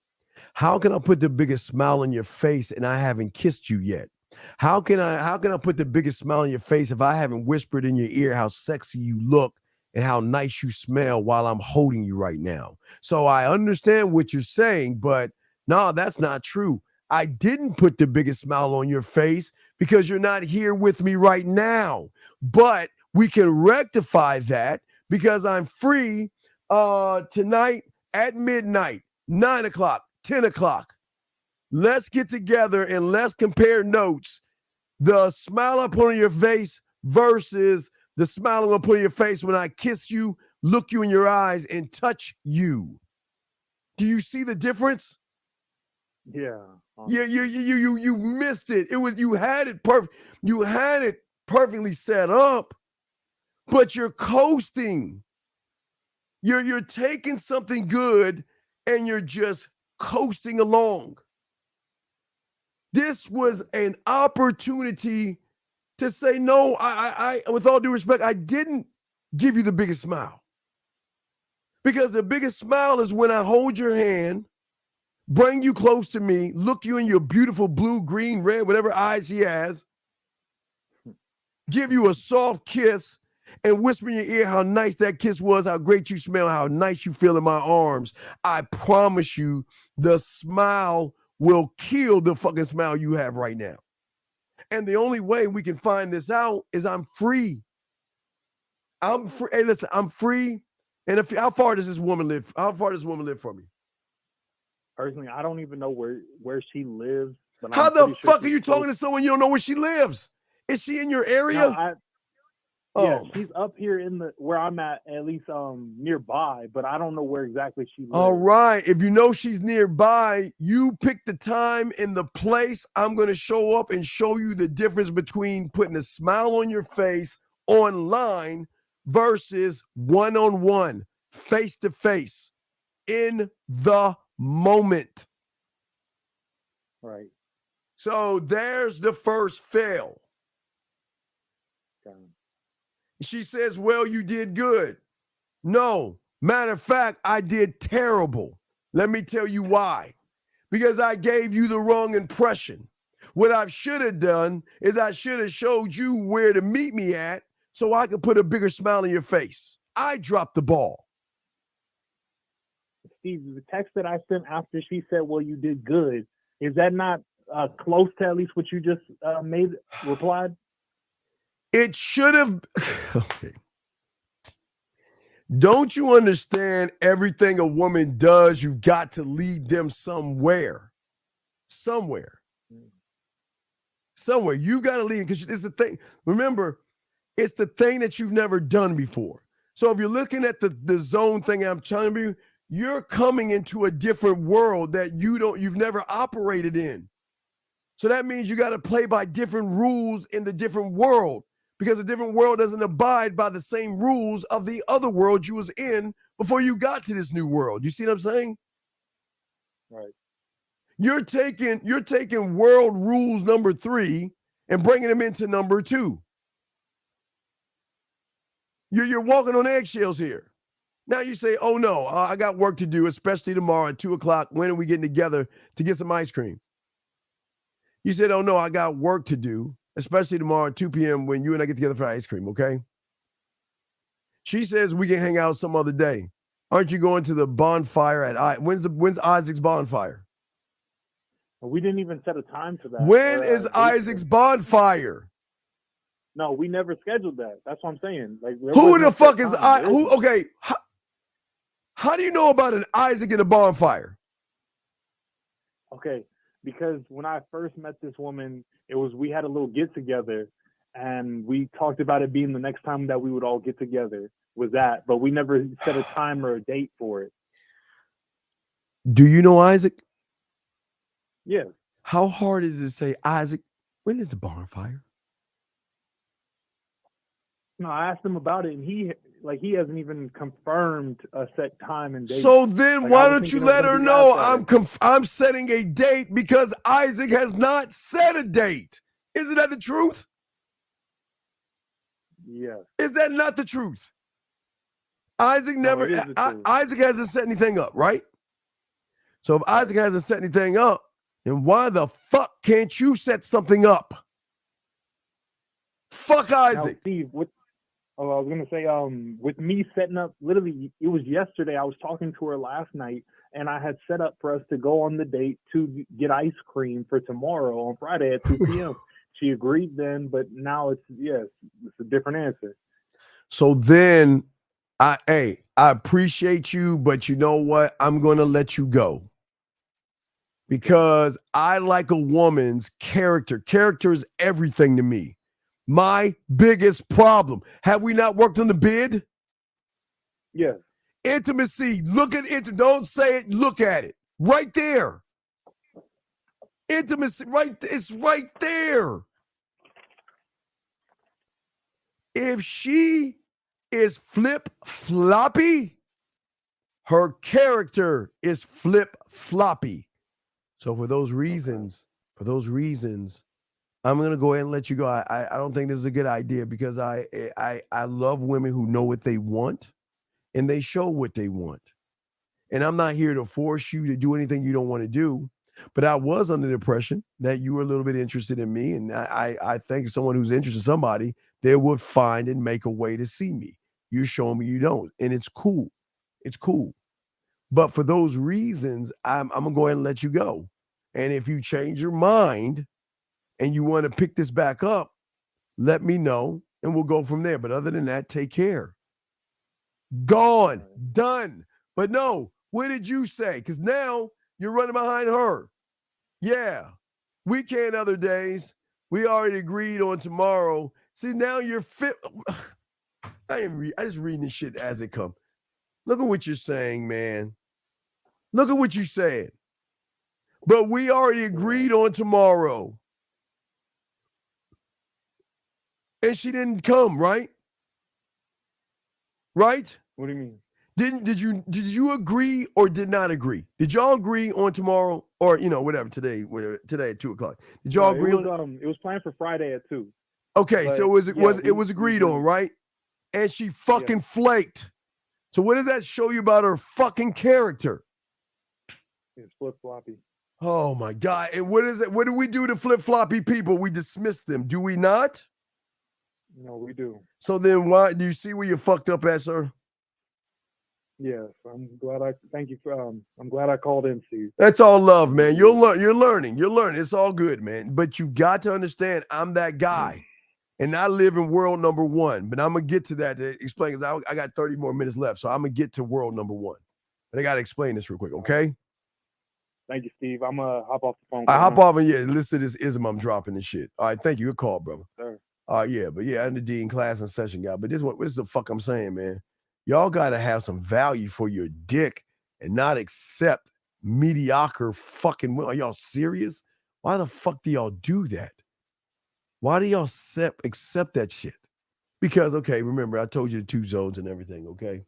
How can I put the biggest smile on your face and I haven't kissed you yet? How can I put the biggest smile on your face if I haven't whispered in your ear how sexy you look and how nice you smell while I'm holding you right now? So I understand what you're saying, but no, that's not true. I didn't put the biggest smile on your face because you're not here with me right now. But we can rectify that because I'm free tonight at midnight, 9 o'clock, 10 o'clock. Let's get together and let's compare notes. The smile I put on your face versus the smile I'm gonna put on your face when I kiss you, look you in your eyes, and touch you. Do you see the difference? Yeah. You missed it. You had it perfect. You had it perfectly set up, but you're coasting. You're taking something good and you're just coasting along. This was an opportunity to say, no, I with all due respect, I didn't give you the biggest smile. Because the biggest smile is when I hold your hand, bring you close to me, look you in your beautiful blue, green, red, whatever eyes he has, give you a soft kiss, and whisper in your ear how nice that kiss was, how great you smell, how nice you feel in my arms. I promise you, the smile will kill the fucking smile you have right now. And the only way we can find this out is I'm free. I'm free. Hey, listen, I'm free. And how far does this woman live? How far does this woman live from me? Personally, I don't even know where she lives. But How I'm the pretty sure fuck are you she's close. talking to someone you don't know where she lives? Is she in your area? No, yeah, she's up here in where I'm at least nearby, but I don't know where exactly she lives. All right. If you know she's nearby, you pick the time and the place. I'm going to show up and show you the difference between putting a smile on your face online versus one-on-one, face-to-face, in the moment. Right. So there's the first fail. She says, well, you did good. No, matter of fact, I did terrible. Let me tell you why. Because I gave you the wrong impression. What I should have done is I should have showed you where to meet me at so I could put a bigger smile on your face. I dropped the ball. Steve, the text that I sent after she said, well, you did good, is that not close to at least what you just replied? It should have. Okay. Don't you understand everything a woman does, you've got to lead them somewhere. Somewhere. You've got to lead, because it's the thing. Remember, it's the thing that you've never done before. So if you're looking at the zone thing I'm telling you, you're coming into a different world that you've never operated in. So that means you got to play by different rules in the different world, because the different world doesn't abide by the same rules of the other world you was in before you got to this new world. You see what I'm saying? Right. You're taking world rules number 3 and bringing them into number 2. You're walking on eggshells here. Now you say, oh no, I got work to do, especially tomorrow at 2:00. When are we getting together to get some ice cream? You said, oh, no, I got work to do, especially tomorrow at 2 p.m. when you and I get together for ice cream, okay? She says we can hang out some other day. Aren't you going to the bonfire at when's Isaac's bonfire? We didn't even set a time for that. When is Isaac's bonfire? No, we never scheduled that. That's what I'm saying. Like, Who the fuck is I? Who? Okay, how do you know about an Isaac and a bonfire? Okay, because when I first met this woman, we had a little get together, and we talked about it being the next time that we would all get together. Was that? But we never set a time or a date for it. Do you know Isaac? Yeah. How hard is it to say, Isaac, when is the bonfire? No, I asked him about it, and he hasn't even confirmed a set time and date. So then why don't you let her know I'm setting a date because Isaac has not set a date? Isn't that the truth? Yeah. Is that not the truth? Isaac never. Isaac hasn't set anything up, right? So if Isaac hasn't set anything up, then why the fuck can't you set something up? Fuck Isaac. Now, Steve, I was gonna say, with me setting up, literally, it was yesterday. I was talking to her last night, and I had set up for us to go on the date to get ice cream for tomorrow on Friday at 2 p.m. She agreed then, but now it's a different answer. So then, I appreciate you, but you know what? I'm gonna let you go because I like a woman's character. Character is everything to me. My biggest problem. Have we not worked on the bid? Yes. Intimacy. Look at it. Don't say it. Look at it. Right there. Intimacy. Right. It's right there. If she is flip-floppy, her character is flip-floppy. So for those reasons, I'm gonna go ahead and let you go. I don't think this is a good idea because I love women who know what they want and they show what they want. And I'm not here to force you to do anything you don't want to do. But I was under the impression that you were a little bit interested in me. And I think someone who's interested in somebody, they would find and make a way to see me. You're showing me you don't. And it's cool. It's cool. But for those reasons, I'm gonna go ahead and let you go. And if you change your mind and you want to pick this back up, let me know and we'll go from there. But other than that, take care. Gone. Done. But no, what did you say? Because now you're running behind her. Yeah. Weekend other days. We already agreed on tomorrow. See, now you're fit. I just reading this shit as it comes. Look at what you're saying, man. Look at what you said. But we already agreed on tomorrow. And she didn't come, right? Right? What do you mean? Did you agree or did not agree? Did y'all agree on tomorrow or whatever today at 2:00? Did y'all agree on it was planned for Friday at 2. Okay, but, so it was agreed on, right? And she fucking flaked. So what does that show you about her fucking character? It's flip-floppy. Oh my God. And what is it? What do we do to flip-floppy people? We dismiss them. Do we not? No, we do. So then why do you see where you fucked up at, sir? Yes, thank you for I'm glad I called in, Steve. That's all love, man. You're learning. It's all good, man. But you got to understand I'm that guy. And I live in world number 1. But I'm gonna get to that to explain because I got 30 more minutes left. So I'm gonna get to world number 1. But I gotta explain this real quick, okay? Thank you, Steve. I'm gonna hop off the phone. I hop off and listen to this ism I'm dropping this shit. All right, thank you. Good call, brother. Sure. I'm the dean class and session guy. But this is the fuck I'm saying, man. Y'all gotta have some value for your dick and not accept mediocre fucking women. Are y'all serious? Why the fuck do y'all do that? Why do y'all accept that shit? Because, okay, remember, I told you the 2 zones and everything, okay?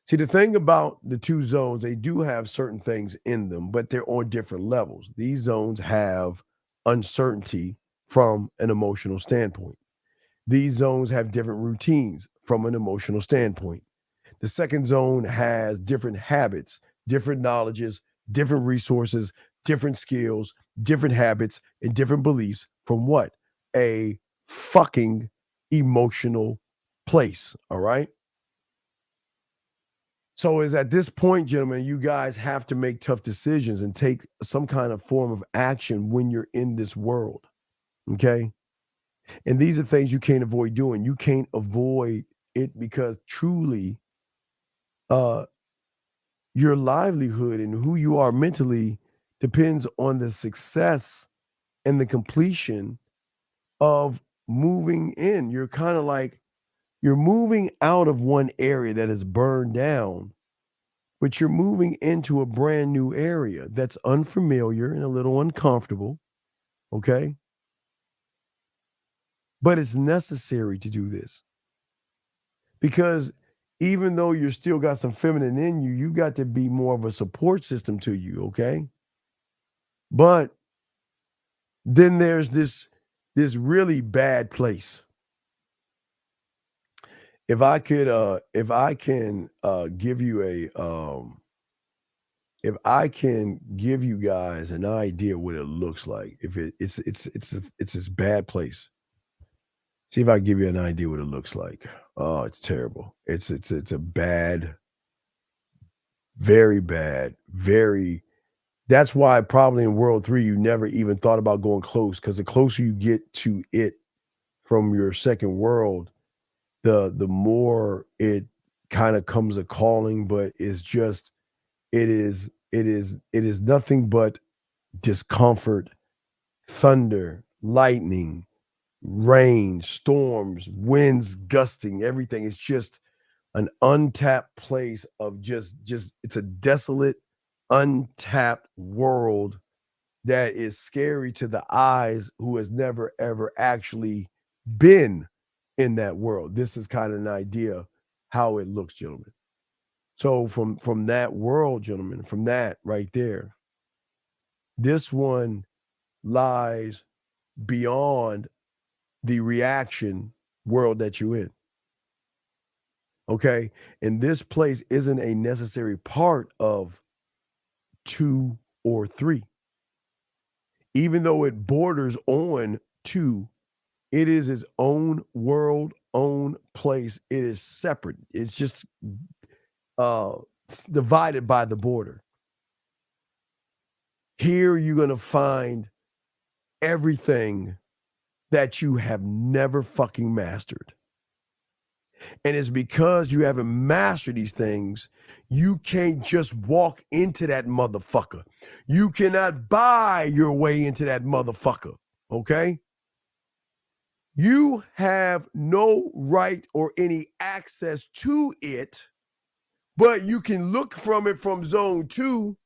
See, the thing about the 2 zones, they do have certain things in them, but they're on different levels. These zones have uncertainty from an emotional standpoint. These zones have different routines from an emotional standpoint. The second zone has different habits, different knowledges, different resources, different skills, different habits, and different beliefs from what? A fucking emotional place. All right. So is at this point, gentlemen, you guys have to make tough decisions and take some kind of form of action when you're in this world. Okay. And these are things you can't avoid doing. You can't avoid it because truly your livelihood and who you are mentally depends on the success and the completion of moving in. You're kind of like you're moving out of one area that is burned down, but you're moving into a brand new area that's unfamiliar and a little uncomfortable. Okay. But it's necessary to do this because even though you're still got some feminine in you, you got to be more of a support system to you. Okay. But then there's this really bad place. If I can give you if I can give you guys an idea what it looks like, if it's this bad place. See if I can give you an idea what it looks like. Oh, it's terrible. It's a bad, very bad, very. That's why probably in World 3 you never even thought about going close, because the closer you get to it from your second world, the more it kind of comes a calling, but it's just it is nothing but discomfort, thunder, lightning, rain, storms, winds gusting, everything. It's just an untapped place of just it's a desolate, untapped world that is scary to the eyes who has never ever actually been in that world. This is kind of an idea how it looks, gentlemen. So from that world, gentlemen, from that right there, this one lies beyond the reaction world that you're in. Okay. And this place isn't a necessary part of 2 or 3. Even though it borders on 2, it is its own world, own place. It is separate. It's just divided by the border. Here you're going to find everything that you have never fucking mastered. And it's because you haven't mastered these things, you can't just walk into that motherfucker. You cannot buy your way into that motherfucker, okay? You have no right or any access to it, but you can look from it from zone 2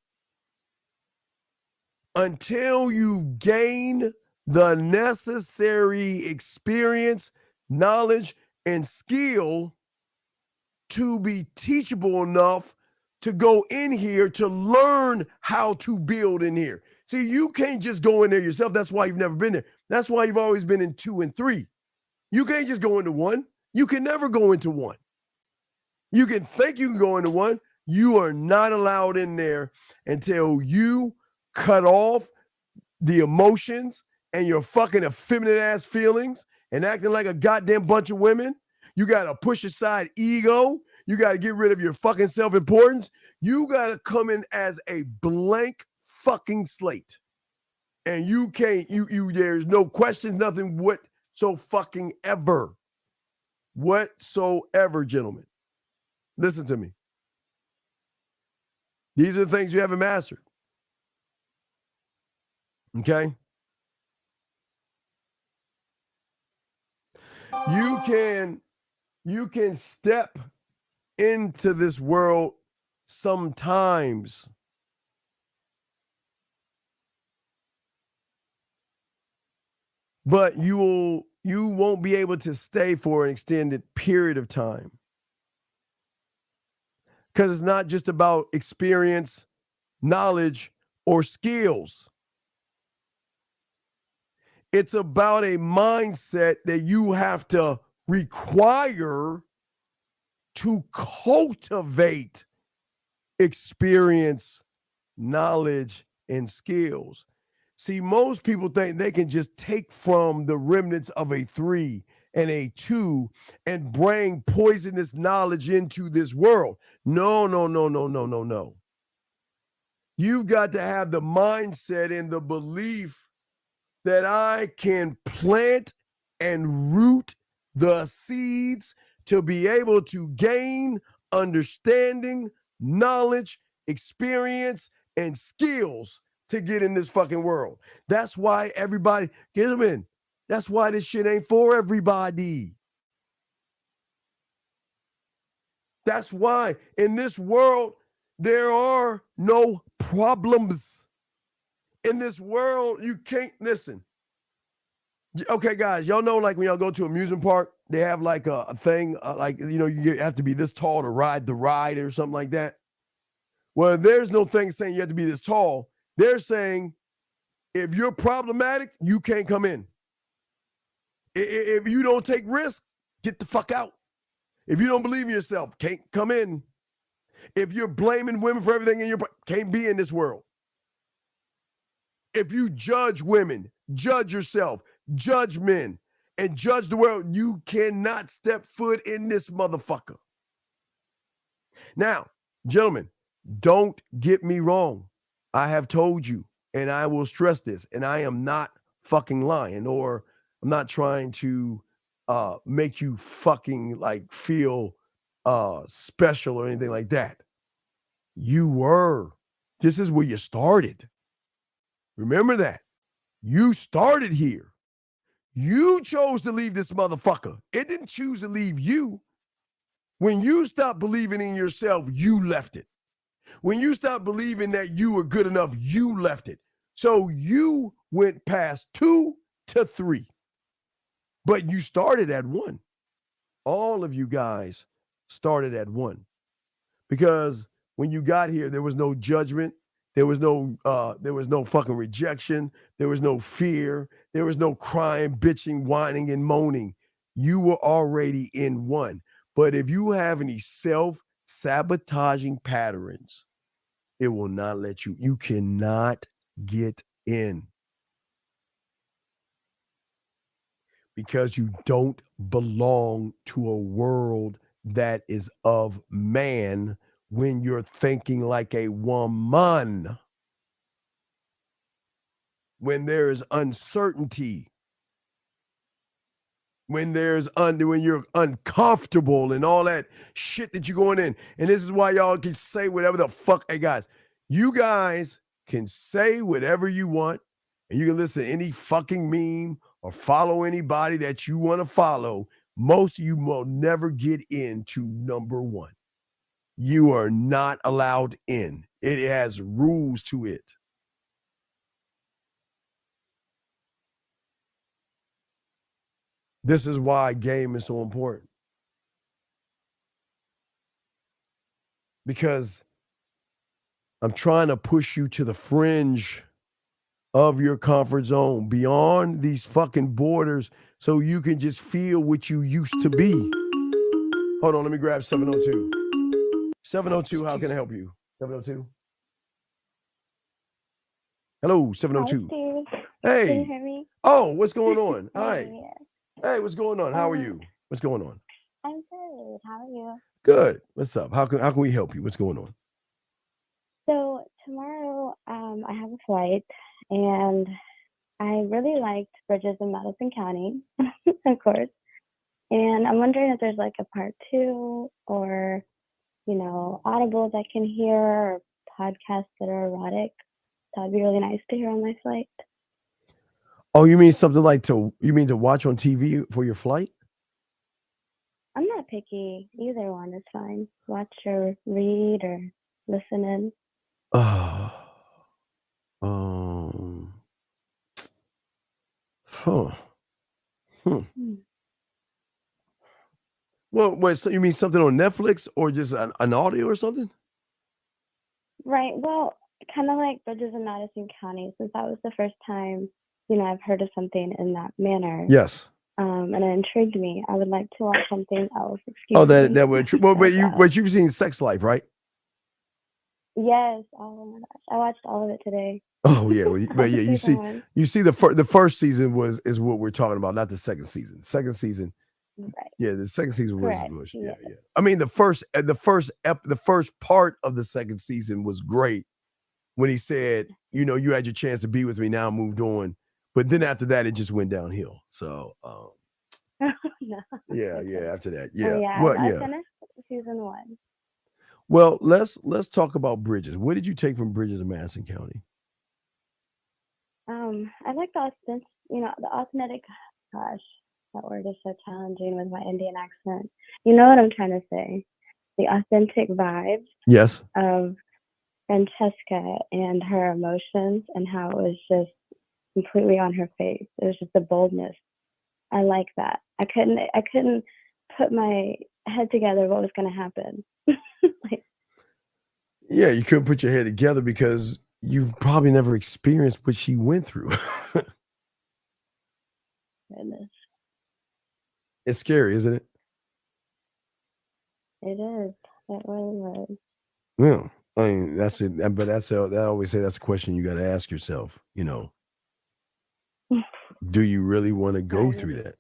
until you gain the necessary experience, knowledge, and skill to be teachable enough to go in here to learn how to build in here. See, you can't just go in there yourself. That's why you've never been there. That's why you've always been in 2 and 3. You can't just go into 1. You can never go into 1. You can think you can go into 1. You are not allowed in there until you cut off the emotions and your fucking effeminate ass feelings and acting like a goddamn bunch of women. You got to push aside ego. You got to get rid of your fucking self-importance. You got to come in as a blank fucking slate. And you can't, there's no questions, nothing whatsoever, gentlemen. Listen to me. These are the things you haven't mastered. Okay? You can step into this world sometimes, but you won't be able to stay for an extended period of time. Because it's not just about experience, knowledge, or skills. It's about a mindset that you have to require to cultivate experience, knowledge, and skills. See, most people think they can just take from the remnants of a 3 and a 2 and bring poisonous knowledge into this world. No. You've got to have the mindset and the belief that I can plant and root the seeds to be able to gain understanding, knowledge, experience, and skills to get in this fucking world. That's why everybody, get them in. That's why this shit ain't for everybody. That's why in this world, there are no problems. In this world, you can't, listen. Okay, guys, y'all know, like when y'all go to an amusement park, they have like a thing, like, you know, you have to be this tall to ride the ride or something like that. Well, there's no thing saying you have to be this tall. They're saying if you're problematic, you can't come in. If you don't take risks, get the fuck out. If you don't believe in yourself, can't come in. If you're blaming women for everything in your, can't be in this world. If you judge women, judge yourself, judge men, and judge the world, you cannot step foot in this motherfucker. Now, gentlemen, don't get me wrong. I have told you, and I will stress this, and I am not fucking lying, or I'm not trying to make you fucking like feel special or anything like that. You were. This is where you started. Remember that. You started here. You chose to leave this motherfucker. It didn't choose to leave you. When you stopped believing in yourself, you left it. When you stopped believing that you were good enough, you left it. So you went past 2 to 3. But you started at 1. All of you guys started at 1. Because when you got here, there was no judgment. There was no fucking rejection. There was no fear. There was no crying, bitching, whining, and moaning. You were already in 1. But if you have any self-sabotaging patterns, it will not let you. You cannot get in. Because you don't belong to a world that is of man when you're thinking like a woman. When there is uncertainty, when you're uncomfortable and all that shit that you're going in. And this is why y'all can say whatever the fuck. Hey guys, you guys can say whatever you want, and you can listen to any fucking meme or follow anybody that you want to follow. Most of you will never get into number 1. You are not allowed in. It has rules to it. This is why game is so important. Because I'm trying to push you to the fringe of your comfort zone, beyond these fucking borders, so you can just feel what you used to be. Hold on, let me grab 702. 702, how can I help you? 702. Hello, 702. Hi, Steve. Hey. Can you hear me? Oh, what's going on? Hi. Yeah. Hey, what's going on? How are you? What's going on? I'm good. How are you? Good. What's up? How can we help you? What's going on? So tomorrow, I have a flight, and I really liked Bridges in Madison County, of course. And I'm wondering if there's like a part 2, or, you know, audibles I can hear, or podcasts that are erotic. That'd be really nice to hear on my flight. Oh, you mean something like to watch on TV for your flight? I'm not picky. Either one is fine. Watch or read or listen in. Well, wait, so you mean something on Netflix or just an audio or something? Right. Well, kind of like Bridges in Madison County, since that was the first time, you know, I've heard of something in that manner. Yes. And it intrigued me. I would like to watch something else. That would. Well, but you've seen Sex Life, right? Yes. Oh my gosh, I watched all of it today. Oh yeah, but yeah, Season one. you see the first season is what we're talking about, not the second season. Second season, Right. yeah, the second season was Correct. bullshit. Yes. Yeah. I mean, the first part of the second season was great when he said, you had your chance to be with me, now moved on. But then after that, it just went downhill. So, No. yeah, Okay. after that, Oh yeah. yeah, Well, I yeah. finished season one. Well, let's talk about Bridges. What did you take from Bridges in Madison County? I like the authentic. Gosh, that word is so challenging with my Indian accent. You know what I'm trying to say? The authentic vibes Yes. of Francesca and her emotions and how it was just completely on her face. It was just the boldness. I like that. I couldn't put my head together what was going to happen. Yeah, you couldn't put your head together because you've probably never experienced what she went through. Goodness. It's scary, isn't it? It is. It really was. Yeah. I mean, that's it. But I always say that's a question you got to ask yourself. Do you really want to go through that?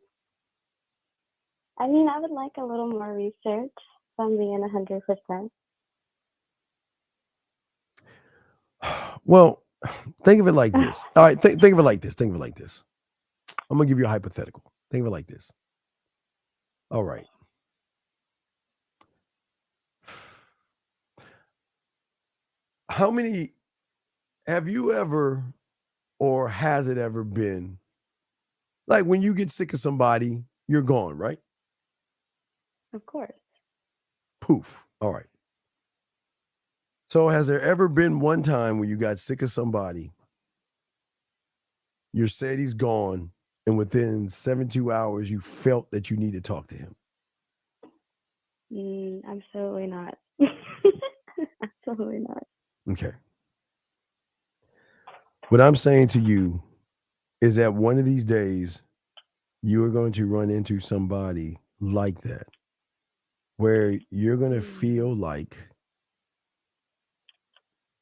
I mean, I would like a little more research if I'm being 100%. Well, think of it like this. All right, think of it like this. Think of it like this. I'm gonna give you a hypothetical. Think of it like this. All right. How many have you ever, or has it ever been, like when you get sick of somebody, you're gone, right? Of course. Poof. All right. So has there ever been one time when you got sick of somebody, you said he's gone, and within 72 hours you felt that you need to talk to him? Absolutely not. Absolutely not. Okay. What I'm saying to you is that one of these days you are going to run into somebody like that, where you're going to feel like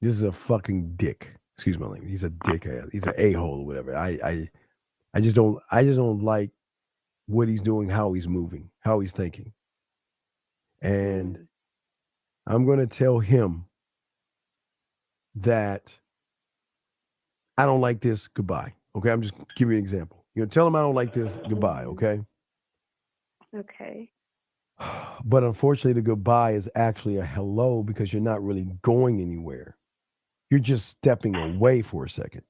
this is a fucking dick. Excuse my language. He's a dickhead. He's an a-hole or whatever. I just don't like what he's doing, how he's moving, how he's thinking. And I'm going to tell him that I don't like this. Goodbye. Okay. I'm just giving you an example. Tell him I don't like this. Goodbye. Okay. Okay. But unfortunately, the goodbye is actually a hello because you're not really going anywhere. You're just stepping away for a second.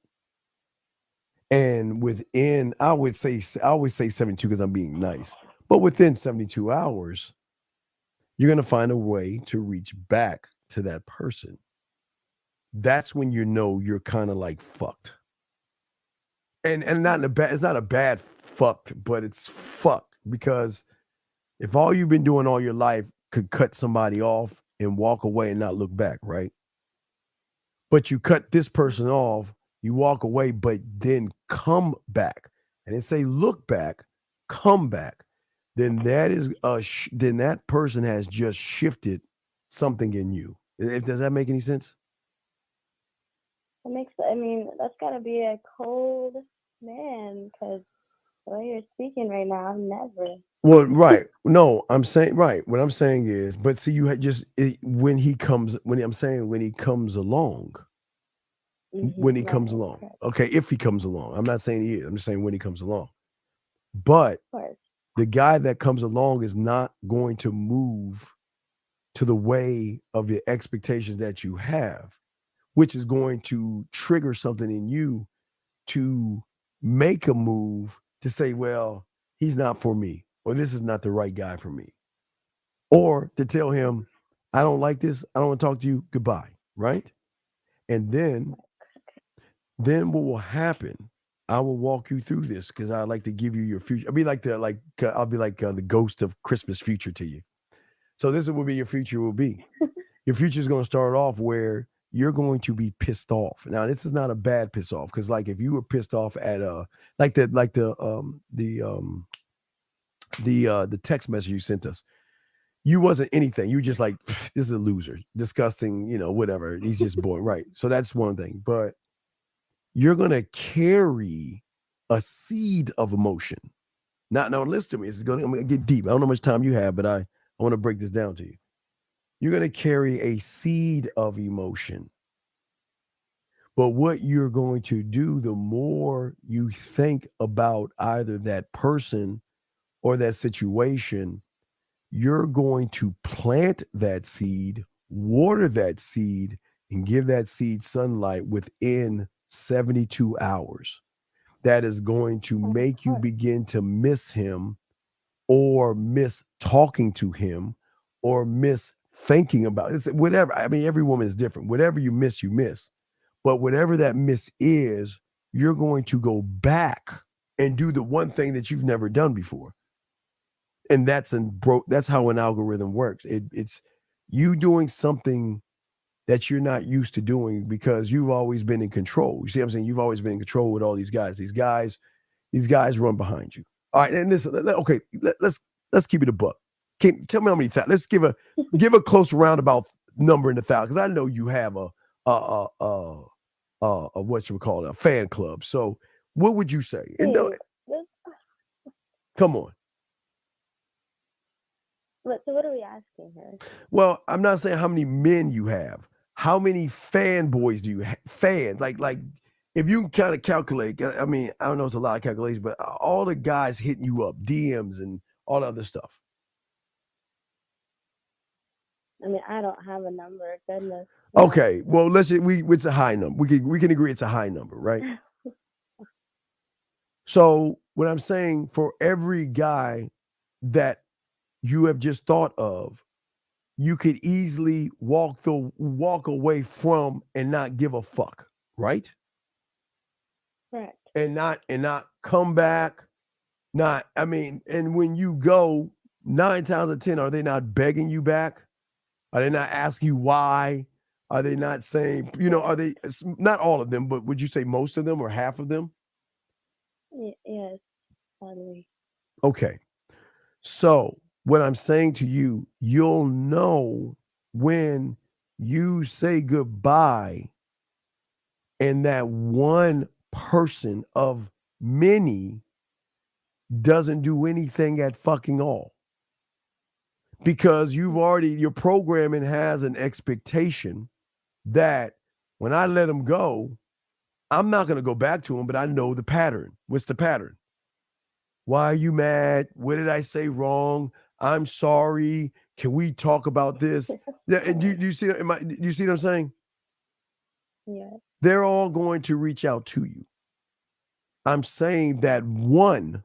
And within, I always say 72 because I'm being nice. But within 72 hours, you're going to find a way to reach back to that person. That's when you know you're kind of like fucked. And not in a bad, it's not a bad fucked, but it's fucked because if all you've been doing all your life could cut somebody off and walk away and not look back, right? But you cut this person off, you walk away, but then come back. And then say, look back, come back. Then that is then that person has just shifted something in you. Does that make any sense? That's got to be a cold man because the way you're speaking right now, I've never. Well, right. No, I'm saying, right. What I'm saying is, but see, you had when he comes along, when he comes along. Correct. Okay, if he comes along. I'm not saying he is. I'm just saying when he comes along. But the guy that comes along is not going to move to the way of the expectations that you have, which is going to trigger something in you to make a move to say, well, he's not for me, or this is not the right guy for me. Or to tell him, I don't like this, I don't want to talk to you, goodbye, right? And then what will happen, I will walk you through this because I like to give you your future. I'll be like the ghost of Christmas future to you. So this is what your future will be. Your future is going to start off where you're going to be pissed off. Now, this is not a bad piss off because, like, if you were pissed off at the text message you sent us, You wasn't anything. You were just like, this is a loser, disgusting, whatever. He's just boring. Right. So that's one thing. But you're going to carry a seed of emotion. Now, listen to me. I'm going to get deep. I don't know how much time you have, but I want to break this down to you. You're going to carry a seed of emotion. But what you're going to do, the more you think about either that person or that situation, you're going to plant that seed, water that seed, and give that seed sunlight within 72 hours. That is going to make you begin to miss him or miss talking to him or miss thinking about it. Whatever. I mean, every woman is different. Whatever you miss, you miss. But whatever that miss is, you're going to go back and do the one thing that you've never done before. And that's how an algorithm works. It's you doing something that you're not used to doing because you've always been in control. You see what I'm saying? You've always been in control with all these guys. These guys run behind you. All right, and let's keep it a buck. Tell me how many let's give a close roundabout number in the thousand, because I know you have a what you would call it, a fan club. So what would you say? And come on. So what are we asking here? Well, I'm not saying how many men you have. How many fanboys do you have? Fans, like if you can kind of calculate. I mean, I don't know, it's a lot of calculations, but all the guys hitting you up, DMs and all other stuff. I mean, I don't have a number. Goodness. Okay, well, it's a high number. We can agree it's a high number, right? So what I'm saying, for every guy that you have just thought of, you could easily walk away from and not give a fuck, right? Correct. And not come back. And when you go, 9 times out of 10, are they not begging you back? Are they not asking you why? Are they not saying, are they, not all of them, but would you say most of them or half of them? Yes, probably. Okay. So what I'm saying to you, you'll know when you say goodbye and that one person of many doesn't do anything at fucking all. Because your programming has an expectation that when I let him go, I'm not going to go back to him, but I know the pattern. What's the pattern? Why are you mad? What did I say wrong? I'm sorry. Can we talk about this? Yeah, and you see, you see what I'm saying? Yeah. They're all going to reach out to you. I'm saying that one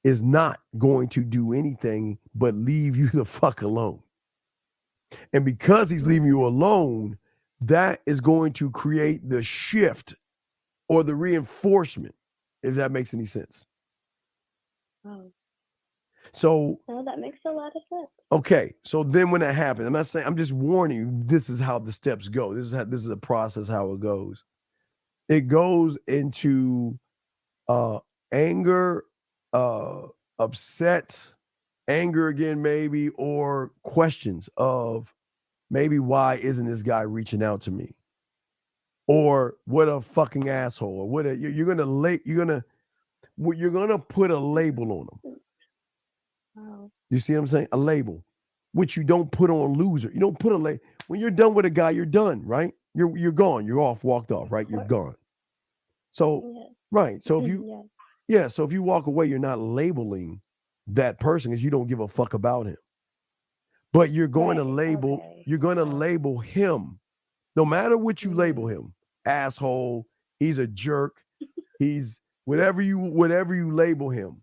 is not going to do anything but leave you the fuck alone. And because he's leaving you alone, that is going to create the shift or the reinforcement, if that makes any sense. Wow. So that makes a lot of sense. Okay, so then when that happens, I'm just warning you, this is how the steps go. This is a process, how it goes. It goes into anger, upset, anger again, maybe, or questions of maybe why isn't this guy reaching out to me? Or what a fucking asshole, or you're gonna put a label on them. Wow. You see what I'm saying? A label, which you don't put on loser. You don't put a label. When you're done with a guy, you're done, right? You're gone. You're off, walked off, right? You're gone. So, right. So if you, so if you walk away, you're not labeling that person because you don't give a fuck about him. But you're going to label, you're going to label him, no matter what you label him, asshole, he's a jerk, he's whatever you label him.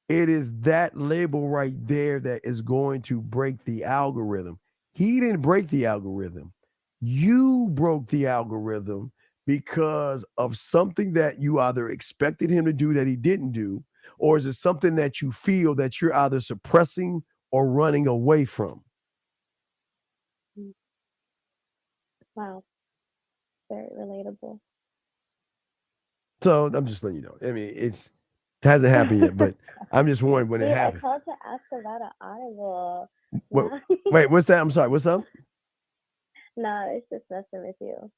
It is that label right there that is going to break the algorithm. He didn't break the algorithm. You broke the algorithm because of something that you either expected him to do that he didn't do, or is it something that you feel that you're either suppressing or running away from? Wow. Very relatable. So I'm just letting you know. I mean, Hasn't happened yet, but I'm just wondering when it Dude, I happens. called to ask about an audible. Wait, No, wait, what's that? I'm sorry. What's up? no, it's just messing with you.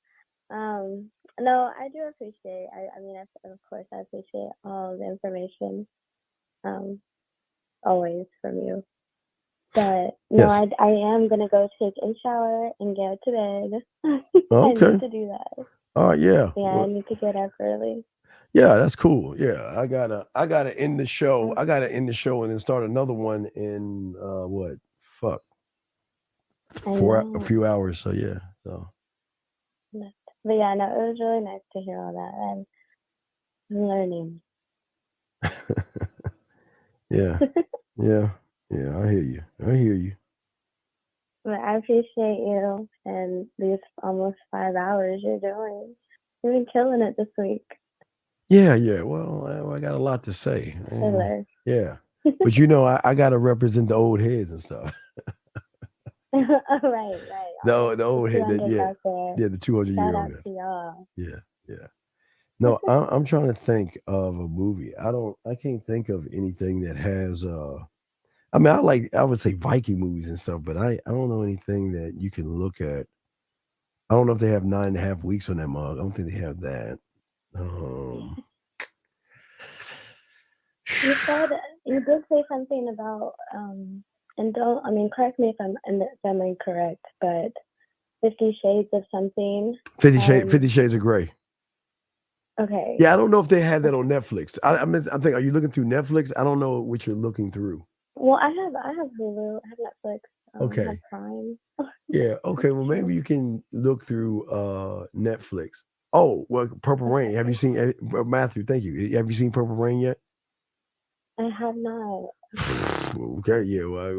No, I do appreciate. I mean, of course, I appreciate all the information. Always from you. But no, Yes. I am gonna go take a shower and get to bed. I Okay. need to do that. All right. Yeah. Yeah, I Well, need to get up early. yeah, that's cool. Yeah, I gotta end the show. I gotta end the show and then start another one in what? Fuck, I a know. few hours. So yeah. So But yeah, no, it was really nice to hear all that. I'm learning. yeah, yeah, yeah. I hear you. I hear you. But I appreciate you and these almost 5 hours you're doing. You've been killing it this week. Yeah, yeah. Well, I got a lot to say. Taylor. Yeah, but you know, I gotta represent the old heads and stuff. Right. The All old the head. That 200s yeah, out there. yeah. The 200 Shout year out old. to y'all. Yeah, yeah. No, I'm trying to think of a movie. I can't think of anything that has. I mean, I would say Viking movies and stuff, but I don't know anything that you can look at. I don't know if they have 9.5 weeks on that mug. I don't think they have that. You did say something about and don't, I mean, correct me if I'm incorrect, but 50 Shades of something. 50 Shades of Grey. Okay. Yeah, I don't know if they have that on Netflix. I mean, I think, are you looking through Netflix? I don't know what you're looking through. Well, I have Hulu, I have Netflix, I Okay. have Prime. Yeah. Okay. Well, maybe you can look through Netflix. Oh, well, Purple Rain. Have you seen Matthew? Thank you. Have you seen Purple Rain yet? I have not. Okay. Yeah. Well,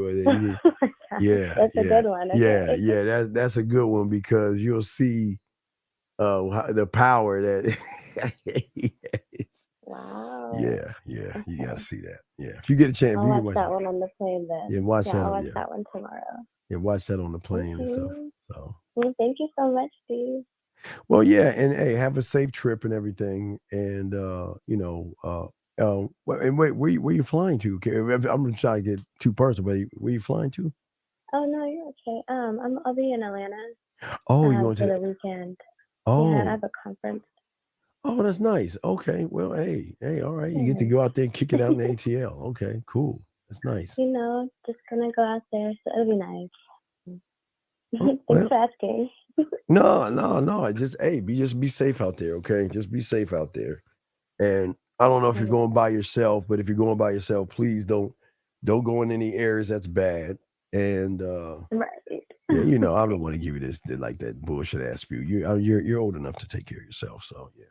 yeah. That's a Yeah. good one. Yeah. Okay. Yeah. That's a good one because you'll see the power that. Wow. Yeah. Yeah. You gotta see that. Yeah. If you get a chance, I'll you can watch that one on the plane then. Yeah, watch that I'll on- watch yeah. that one tomorrow. Yeah, watch that on the plane and stuff. Okay. So. Well, thank you so much, Steve. Well, yeah, and hey, have a safe trip and everything, and and wait, where you flying to? Okay, I'm trying to get too personal, but where you flying to? Oh no, you're okay. I'll be in Atlanta. Oh, you going For to the weekend. Oh. Yeah, I have a conference. Oh, that's nice. Okay, well, hey, all right, you get to go out there and kick it out in the ATL. Okay, cool. That's nice. You know, just gonna go out there, so it'll be nice. Thanks well. for asking. No. Just be safe out there, okay? Just be safe out there. And I don't know if you're going by yourself, but if you're going by yourself, please don't go in any areas that's bad. And Right. yeah, you know, I don't want to give you this like that bullshit ass spew. You're old enough to take care of yourself, so yeah.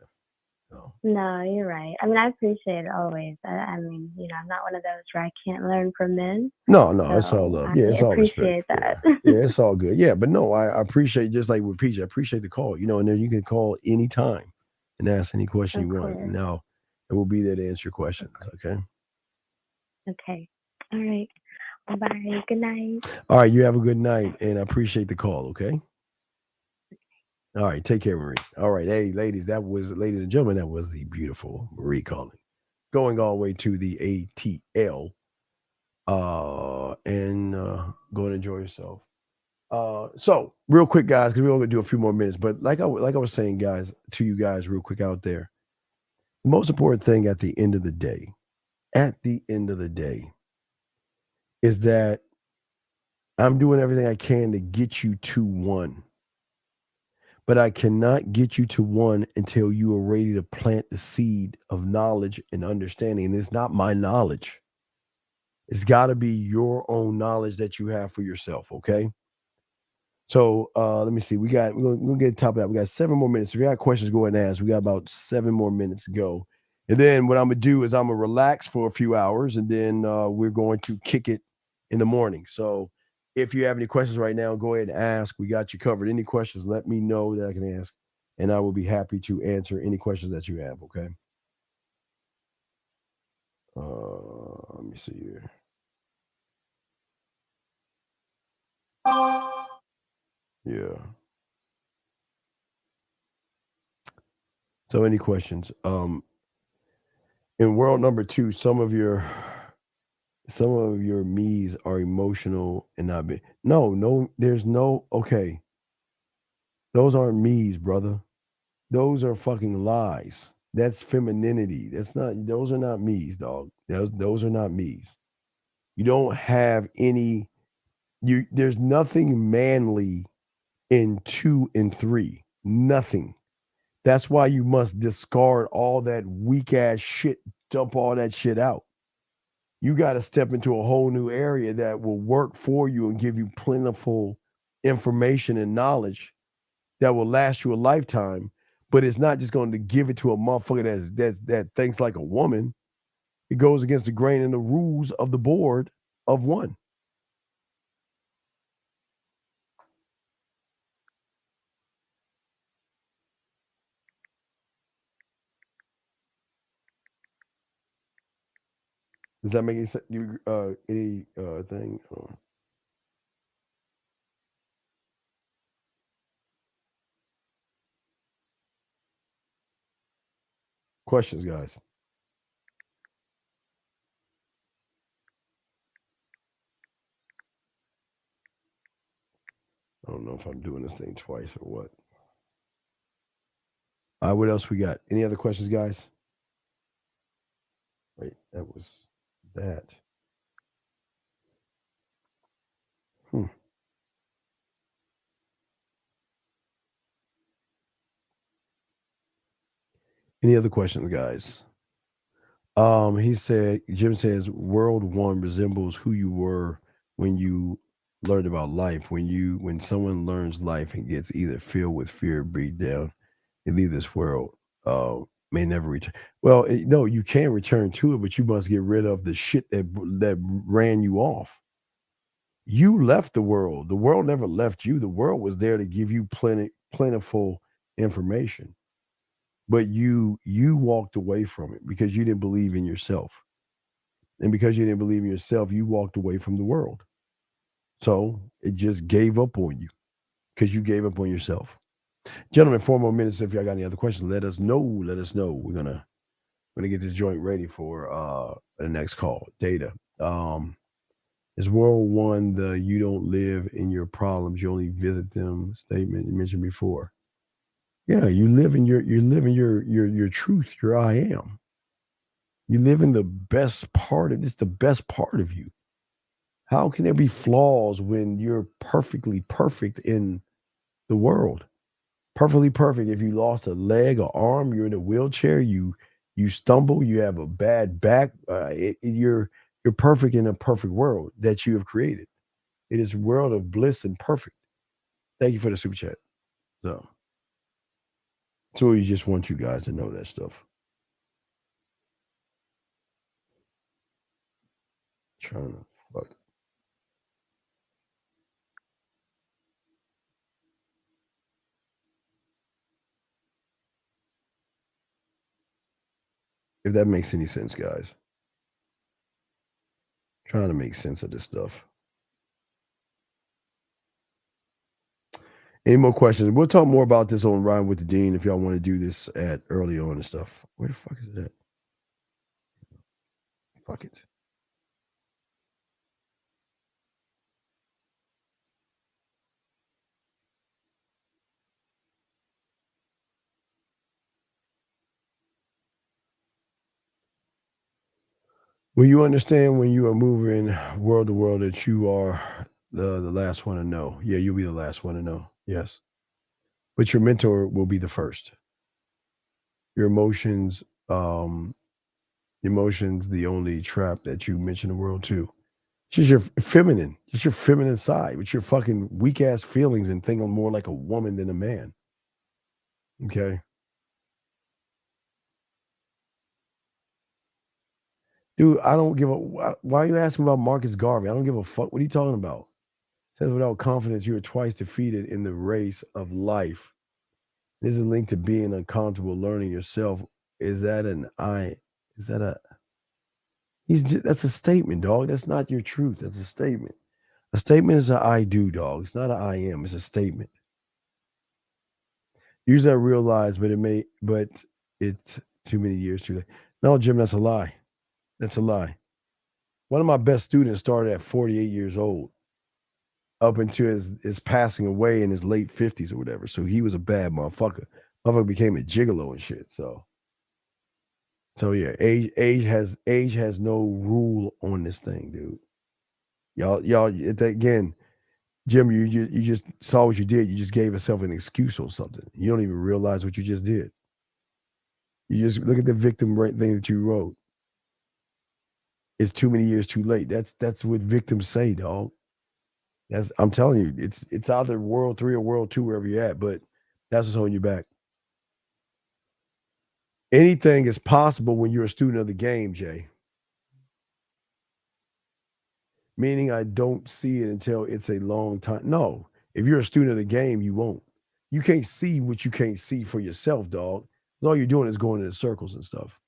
No, you're right. I mean, I appreciate it always. I mean, you know, I'm not one of those where I can't learn from men. No, it's all So love. I Yeah, it's all appreciate respect. that. Yeah, it's all good. Yeah, but no, I appreciate, just like with Peach, I appreciate the call. You know, and then you can call anytime and ask any question Of you want. course. Now, and we'll be there to answer your questions. Okay. Okay. All right. Bye. Good night. All right. You have a good night, and I appreciate the call. Okay. All right. Take care, Marie. All right. Hey, ladies and gentlemen, that was the beautiful Marie calling, going all the way to the ATL, and go and enjoy yourself. So real quick, guys, because we're only gonna do a few more minutes, but like I was saying, guys, to you guys, real quick out there, the most important thing at the end of the day, is that I'm doing everything I can to get you to one. But I cannot get you to one until you are ready to plant the seed of knowledge and understanding. And it's not my knowledge. It's got to be your own knowledge that you have for yourself, okay? So let me see. We're gonna get top of that. We got 7 more minutes. If you got questions, go ahead and ask. We got about 7 more minutes to go. And then what I'm gonna do is I'm gonna relax for a few hours, and then we're going to kick it in the morning. So if you have any questions right now, go ahead and ask. We got you covered. Any questions, let me know that I can ask, and I will be happy to answer any questions that you have. Okay. Let me see here. Yeah. So any questions? In world number 2, some of your me's are emotional and not big. No, there's no okay. Those aren't me's, brother. Those are fucking lies. That's femininity. Those are not me's, dog. Those are not me's. You don't have any there's nothing manly in 2 and 3. Nothing. That's why you must discard all that weak ass shit, dump all that shit out. You got to step into a whole new area that will work for you and give you plentiful information and knowledge that will last you a lifetime. But it's not just going to give it to a motherfucker that thinks like a woman. It goes against the grain and the rules of the board of one. Does that make any sense? Any thing? Questions, guys? I don't know if I'm doing this thing twice or what. What else we got? Any other questions, guys? Wait, that was that. Any other questions, guys? He said, Jim says, world one resembles who you were when you learned about life. When someone learns life and gets either filled with fear, breathe down, and leave this world, may never return. Well, no, you can return to it, but you must get rid of the shit that ran you off. You left the world. The world never left you. The world was there to give you plentiful information. But you walked away from it because you didn't believe in yourself. And because you didn't believe in yourself, you walked away from the world. So it just gave up on you because you gave up on yourself. Gentlemen, 4 more minutes. If y'all got any other questions, let us know. Let us know. We're gonna get this joint ready for the next call. Data. Is world one the you don't live in your problems, you only visit them statement you mentioned before? Yeah, you live in your truth, your I am. You live in the best part of this, the best part of you. How can there be flaws when you're perfectly perfect in the world? Perfectly perfect. If you lost a leg or arm, you're in a wheelchair, you stumble, you have a bad back, you're perfect in a perfect world that you have created. It is a world of bliss and perfect. Thank you for the super chat. So we just want you guys to know that stuff. Trying to fuck. If that makes any sense, guys. Trying to make sense of this stuff. Any more questions? We'll talk more about this on Ryan with the Dean if y'all want to do this at early on and stuff. Where the fuck is it at? Fuck it. Will you understand when you are moving world to world that you are the last one to know? Yeah, you'll be the last one to know. Yes. But your mentor will be the first. Your emotions, the only trap that you mention the world to. Just your feminine side, with your fucking weak ass feelings and thinking more like a woman than a man. Okay. Dude, I don't give a why are you asking about Marcus Garvey? I don't give a fuck. What are you talking about? Says without confidence, you are twice defeated in the race of life. This is linked to being uncomfortable learning yourself. Is that that's a statement, dog. That's not your truth. That's a statement. A statement is an I do, dog. It's not an I am. It's a statement. Usually I realize, but it's too many years too late. No, Jim, that's a lie. That's a lie. One of my best students started at 48 years old up until his passing away in his late 50s or whatever. So he was a bad motherfucker. Motherfucker became a gigolo and shit. So yeah, age has no rule on this thing, dude. Y'all again, Jim, you just saw what you did. You just gave yourself an excuse on something. You don't even realize what you just did. You just look at the victim right thing that you wrote. It's too many years too late. That's what victims say, dog. I'm telling you, it's either World 3 or World 2, wherever you're at, but that's what's holding you back. Anything is possible when you're a student of the game, Jay. Meaning I don't see it until it's a long time. No, if you're a student of the game, you won't. You can't see what you can't see for yourself, dog. All you're doing is going in circles and stuff.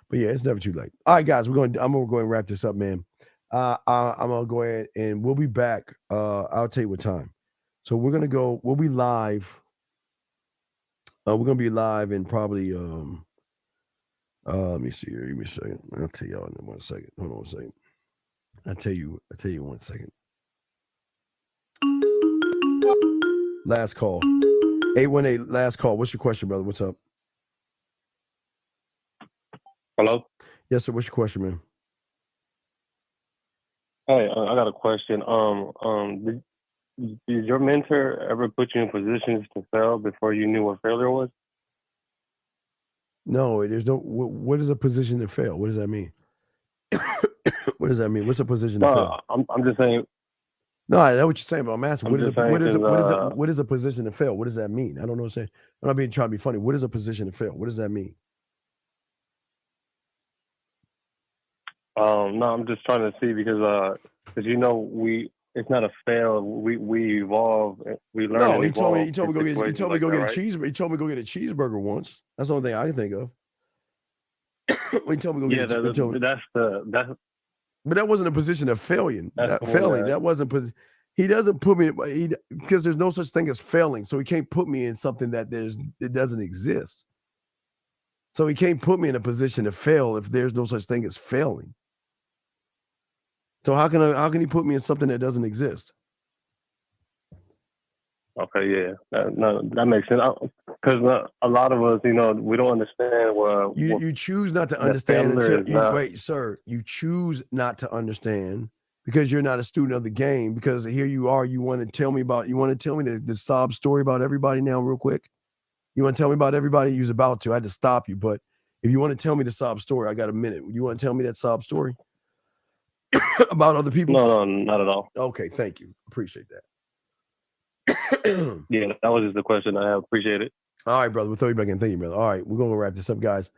But yeah, it's never too late. All right, guys, I'm gonna go ahead and wrap this up, man. I'm gonna go ahead and we'll be back. I'll tell you what time. So we'll be live. We're gonna be live in probably let me see here. Give me a second. I'll tell y'all in 1 second. Hold on 1 second. I'll tell you 1 second. Last call. 818, last call. What's your question, brother? What's up? Hello? Yes, sir. What's your question, man? Hey, I got a question. Did your mentor ever put you in positions to fail before you knew what failure was? No, there's no. What is a position to fail? What does that mean? What does that mean? What's a position to fail? I'm just saying. No, I know what you're saying, but I'm asking, I'm just saying what is a position to fail? What does that mean? I don't know what I'm saying. I'm not trying to be funny. What is a position to fail? What does that mean? No, I'm just trying to see because it's not a fail. We evolve. We learn. No, he told me go get a cheeseburger. He told me go get a cheeseburger once. That's the only thing I can think of. He told me go get But that wasn't a position of failing. That wasn't. He doesn't put me because there's no such thing as failing. So he can't put me in something it doesn't exist. So he can't put me in a position to fail if there's no such thing as failing. So how can he put me in something that doesn't exist? Okay, yeah, that makes sense. Because a lot of us, we don't understand. You choose not to understand wait, sir. You choose not to understand because you're not a student of the game. Because here you are. You want to tell me the sob story about everybody now, real quick. You want to tell me about everybody? You was about to. I had to stop you, but if you want to tell me the sob story, I got a minute. You want to tell me that sob story about other people? No, not at all. Okay, thank you. Appreciate that. Yeah, that was just the question I have. Appreciate it. All right, brother. We'll throw you back in. Thank you, brother. All right, we're going to wrap this up, guys.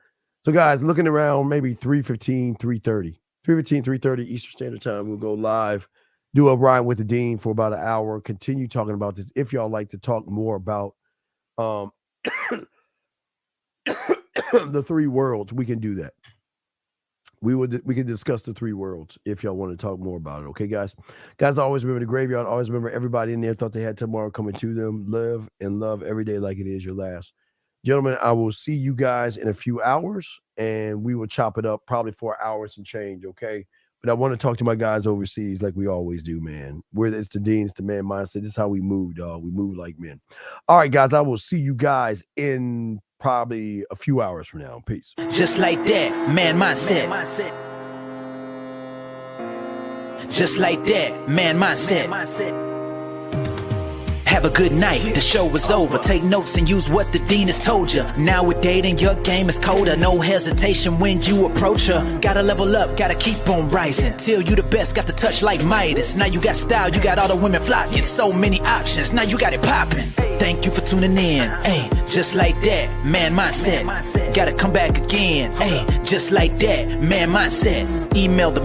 So, guys, looking around maybe 3:15, 3:30. 3:15, 3:30 Eastern Standard Time. We'll go live, do a ride with the Dean for about an hour, continue talking about this. If y'all like to talk more about the three worlds, we can do that. We can discuss the three worlds if y'all want to talk more about it. Okay, guys. Guys, always remember the graveyard. Always remember everybody in there thought they had tomorrow coming to them. Live and love every day like it is your last. Gentlemen, I will see you guys in a few hours, and we will chop it up probably for an hour and change. Okay. But I want to talk to my guys overseas like we always do, man. It's the Dean, it's the man mindset. This is how we move, dog. We move like men. All right, guys. I will see you guys in probably a few hours from now. Peace. Just like that, man mindset. Just like that, man mindset. Have a good night, the show is over. Take notes and use what the Dean has told you. Now with dating, your game is colder. No hesitation when you approach her. Gotta level up, gotta keep on rising. Till you the best, got the touch like Midas. Now you got style, you got all the women flocking. So many options, now you got it popping. Thank you for tuning in. Hey, just like that, man mindset. Gotta come back again. Hey, just like that, man mindset. Email the